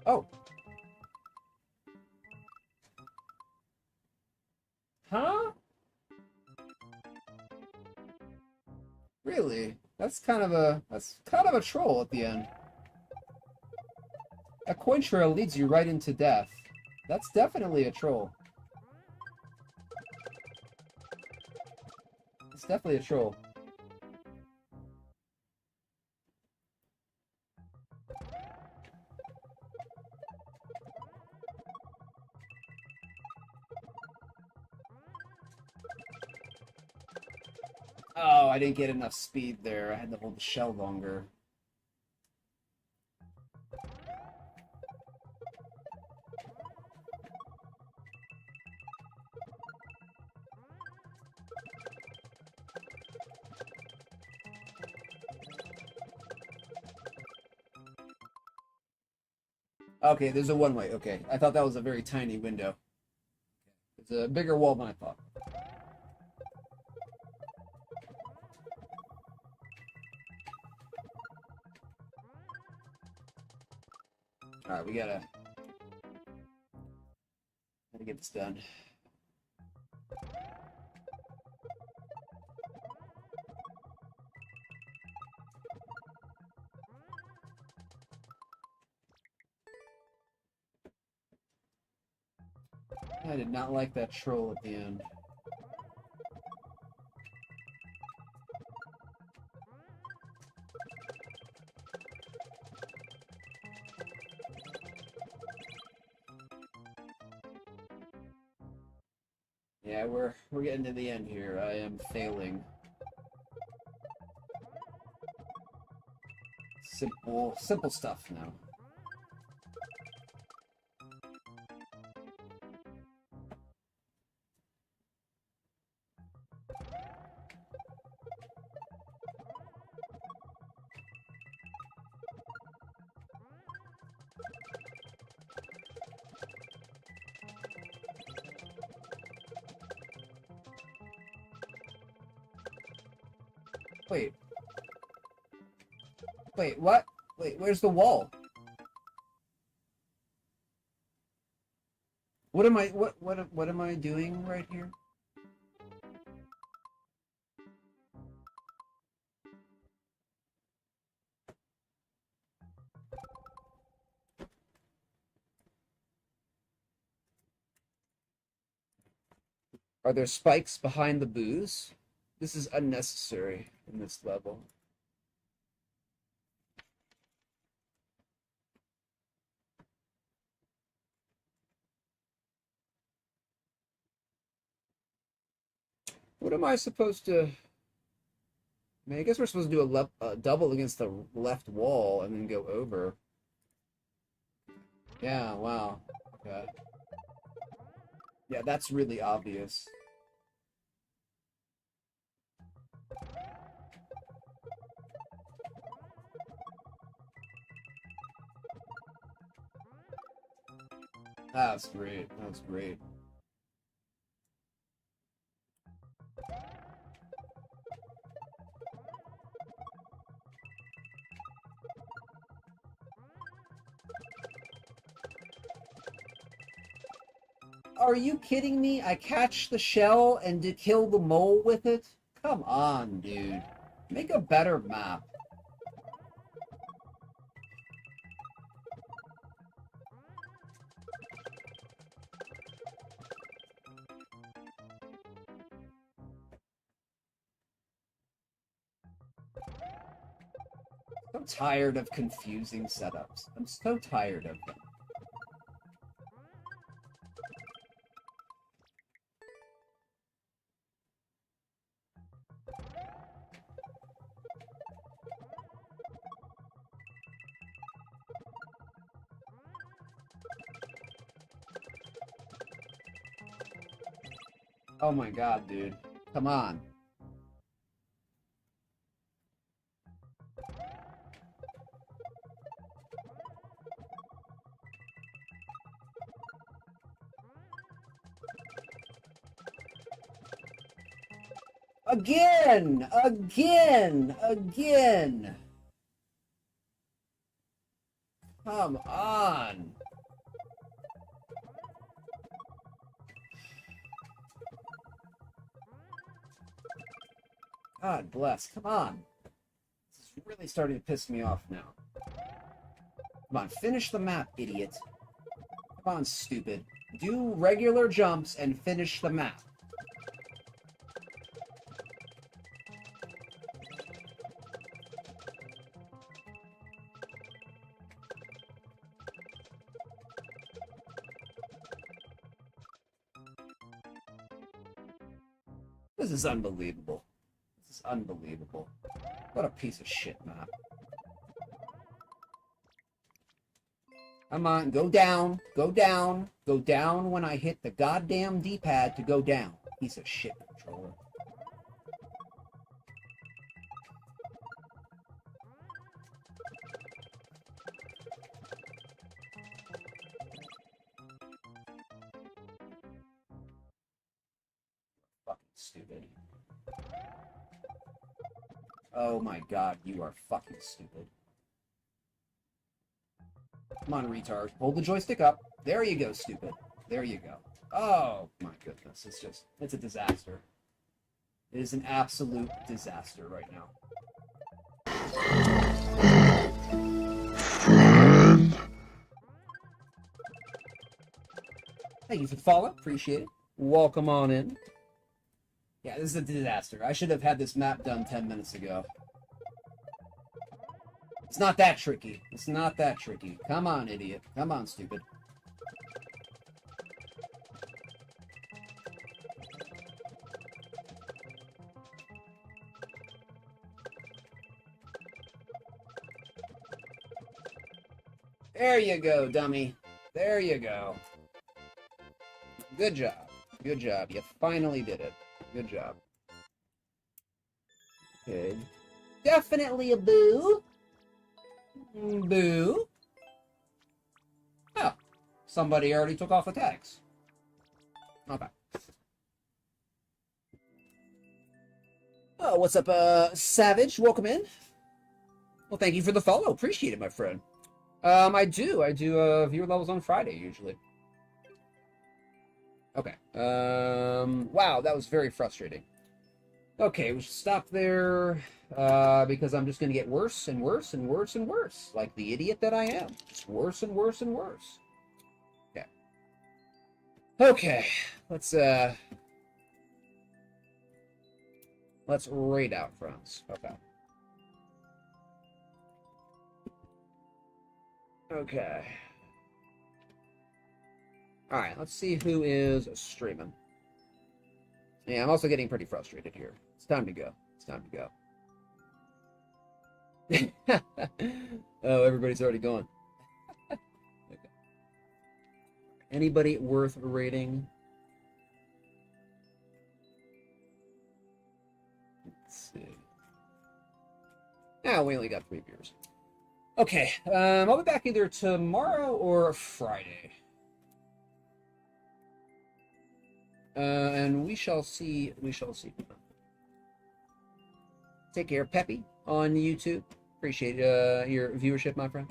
Oh. Huh? Really? That's kind of a troll at the end. A coin trail leads you right into death. That's definitely a troll. It's definitely a troll. Oh, I didn't get enough speed there. I had to hold the shell longer. Okay, there's a one-way. Okay, I thought that was a very tiny window. It's a bigger wall than I thought. Alright, we gotta get this done. I did not like that troll at the end. Yeah, we're getting to the end here. I am failing. Simple stuff now. Wait. Wait, what? Wait, where's the wall? What am I doing right here? Are there spikes behind the booze? This is unnecessary in this level. What am I supposed to... I mean, I guess we're supposed to do a double against the left wall and then go over. Yeah, wow. Okay. Yeah, that's really obvious. That's great. That's great. Are you kidding me? I catch the shell and to kill the mole with it? Come on, dude. Make a better map. I'm tired of confusing setups. I'm so tired of them. Oh my god, dude. Come on. Again! Again! Again! Come on! God bless. Come on. This is really starting to piss me off now. Come on, finish the map, idiot. Come on, stupid. Do regular jumps and finish the map. This is unbelievable. This is unbelievable. What a piece of shit map. Come on, go down, go down, go down when I hit the goddamn D-pad to go down. Piece of shit controller. Fucking stupid. Oh my god, you are fucking stupid. Come on, retard. Hold the joystick up. There you go, stupid. There you go. Oh, my goodness. It's a disaster. It is an absolute disaster right now. Thank you for the follow. Appreciate it. Welcome on in. Yeah, this is a disaster. I should have had this map done 10 minutes ago. It's not that tricky. It's not that tricky. Come on, idiot. Come on, stupid. There you go, dummy. There you go. Good job. Good job. You finally did it. Good job. Okay. Definitely a boo. Boo. Oh. Somebody already took off the tags. Okay. Oh, what's up, Savage? Welcome in. Well, thank you for the follow. Appreciate it, my friend. I do viewer levels on Friday, usually. Okay. Wow, that was very frustrating. Okay, we should stop there, because I'm just going to get worse and worse and worse and worse, like the idiot that I am. Just worse and worse and worse. Okay. Okay, let's raid out, friends. Okay. Okay. Alright, let's see who is streaming. Yeah, I'm also getting pretty frustrated here. It's time to go. It's time to go. Oh, everybody's already gone. Okay. Anybody worth rating? Let's see. Now we only got 3 viewers. Okay, I'll be back either tomorrow or Friday. And we shall see. We shall see. Take care, Peppy, on YouTube. Appreciate your viewership, my friend.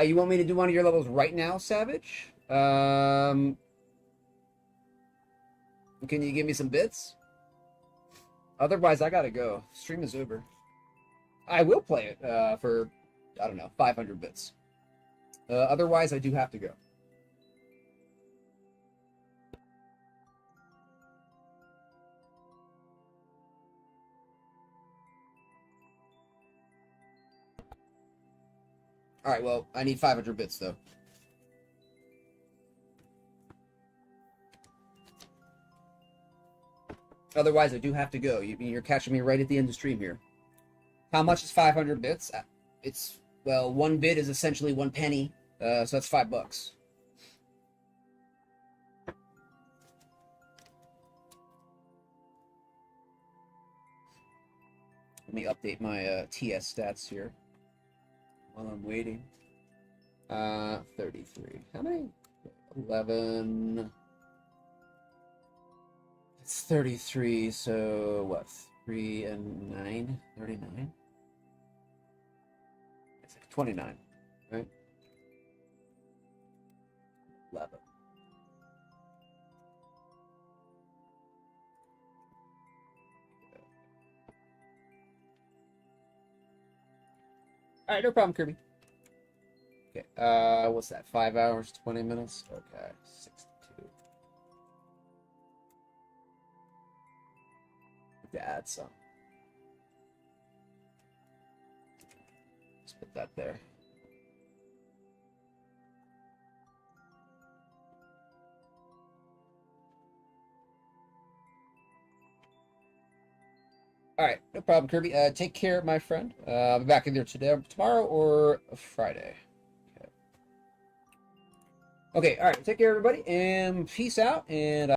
You want me to do one of your levels right now, Savage? Can you give me some bits? Otherwise, I gotta go. Stream is over. I will play it for, I don't know, 500 bits. Otherwise, I do have to go. Alright, well, I need 500 bits, though. Otherwise, I do have to go. You're catching me right at the end of stream here. How much is 500 bits? It's, well, 1 bit is essentially 1 penny, so that's $5. Let me update my TS stats here while I'm waiting. 33. How many? 11. It's 33, so what? 3 and 9? 39? It's 29, right? 11. All right, no problem, Kirby. Okay, what's that? 5 hours, 20 minutes? Okay, 62. To add some. Let's put that there. All right, no problem, Kirby. Take care, my friend. I'll be back either today, tomorrow, or Friday. Okay. Okay. All right. Take care, everybody, and peace out. And